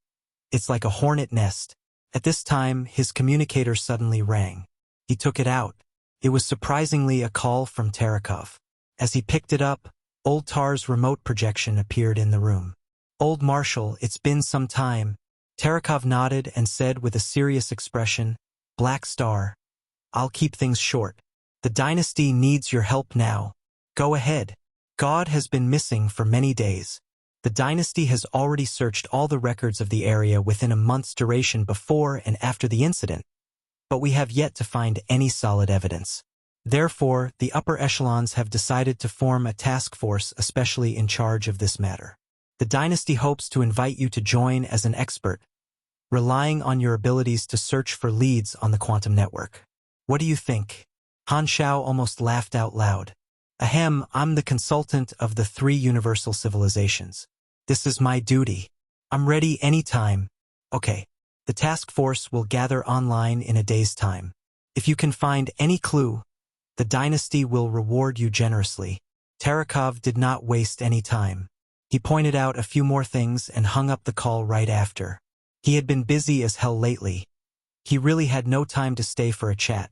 It's like a hornet nest. At this time, his communicator suddenly rang. He took it out. It was surprisingly a call from Tarakov. As he picked it up, Old Tar's remote projection appeared in the room. Old Marshal, it's been some time. Tarakov nodded and said with a serious expression, Black Star, I'll keep things short. The dynasty needs your help now. Go ahead. God has been missing for many days. The dynasty has already searched all the records of the area within a month's duration before and after the incident, but we have yet to find any solid evidence. Therefore, the upper echelons have decided to form a task force especially in charge of this matter. The dynasty hopes to invite you to join as an expert, relying on your abilities to search for leads on the quantum network. What do you think? Han Xiao almost laughed out loud. Ahem, I'm the consultant of the 3 universal civilizations. This is my duty. I'm ready anytime. Okay. The task force will gather online in a day's time. If you can find any clue, the dynasty will reward you generously. Tarakov did not waste any time. He pointed out a few more things and hung up the call right after. He had been busy as hell lately. He really had no time to stay for a chat.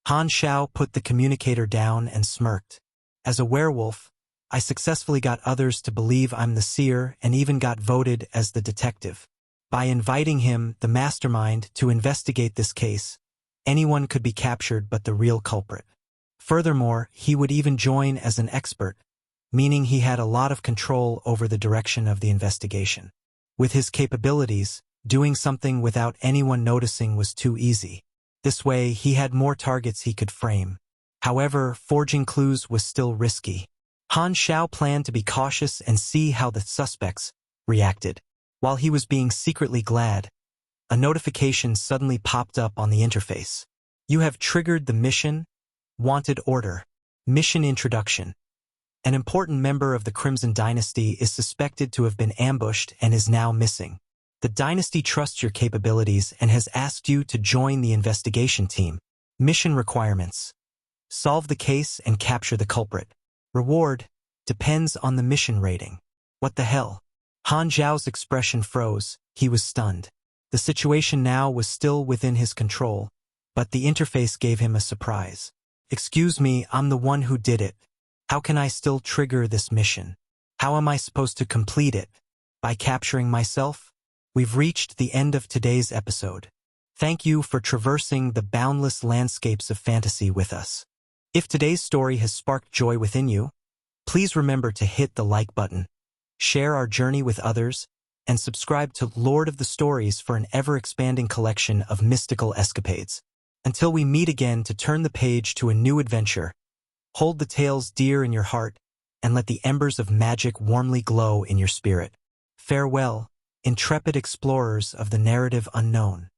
Han Xiao put the communicator down and smirked. As a werewolf, I successfully got others to believe I'm the seer and even got voted as the detective. By inviting him, the mastermind, to investigate this case, anyone could be captured but the real culprit. Furthermore, he would even join as an expert, meaning he had a lot of control over the direction of the investigation. With his capabilities, doing something without anyone noticing was too easy. This way, he had more targets he could frame. However, forging clues was still risky. Han Xiao planned to be cautious and see how the suspects reacted. While he was being secretly glad, a notification suddenly popped up on the interface. You have triggered the mission. Wanted order. Mission introduction. An important member of the Crimson Dynasty is suspected to have been ambushed and is now missing. The dynasty trusts your capabilities and has asked you to join the investigation team. Mission requirements. Solve the case and capture the culprit. Reward depends on the mission rating. What the hell? Han Xiao's expression froze. He was stunned. The situation now was still within his control, but the interface gave him a surprise. Excuse me, I'm the one who did it. How can I still trigger this mission? How am I supposed to complete it? By capturing myself? We've reached the end of today's episode. Thank you for traversing the boundless landscapes of fantasy with us. If today's story has sparked joy within you, please remember to hit the like button, share our journey with others, and subscribe to Lord of the Stories for an ever-expanding collection of mystical escapades. Until we meet again to turn the page to a new adventure, hold the tales dear in your heart and let the embers of magic warmly glow in your spirit. Farewell, intrepid explorers of the narrative unknown.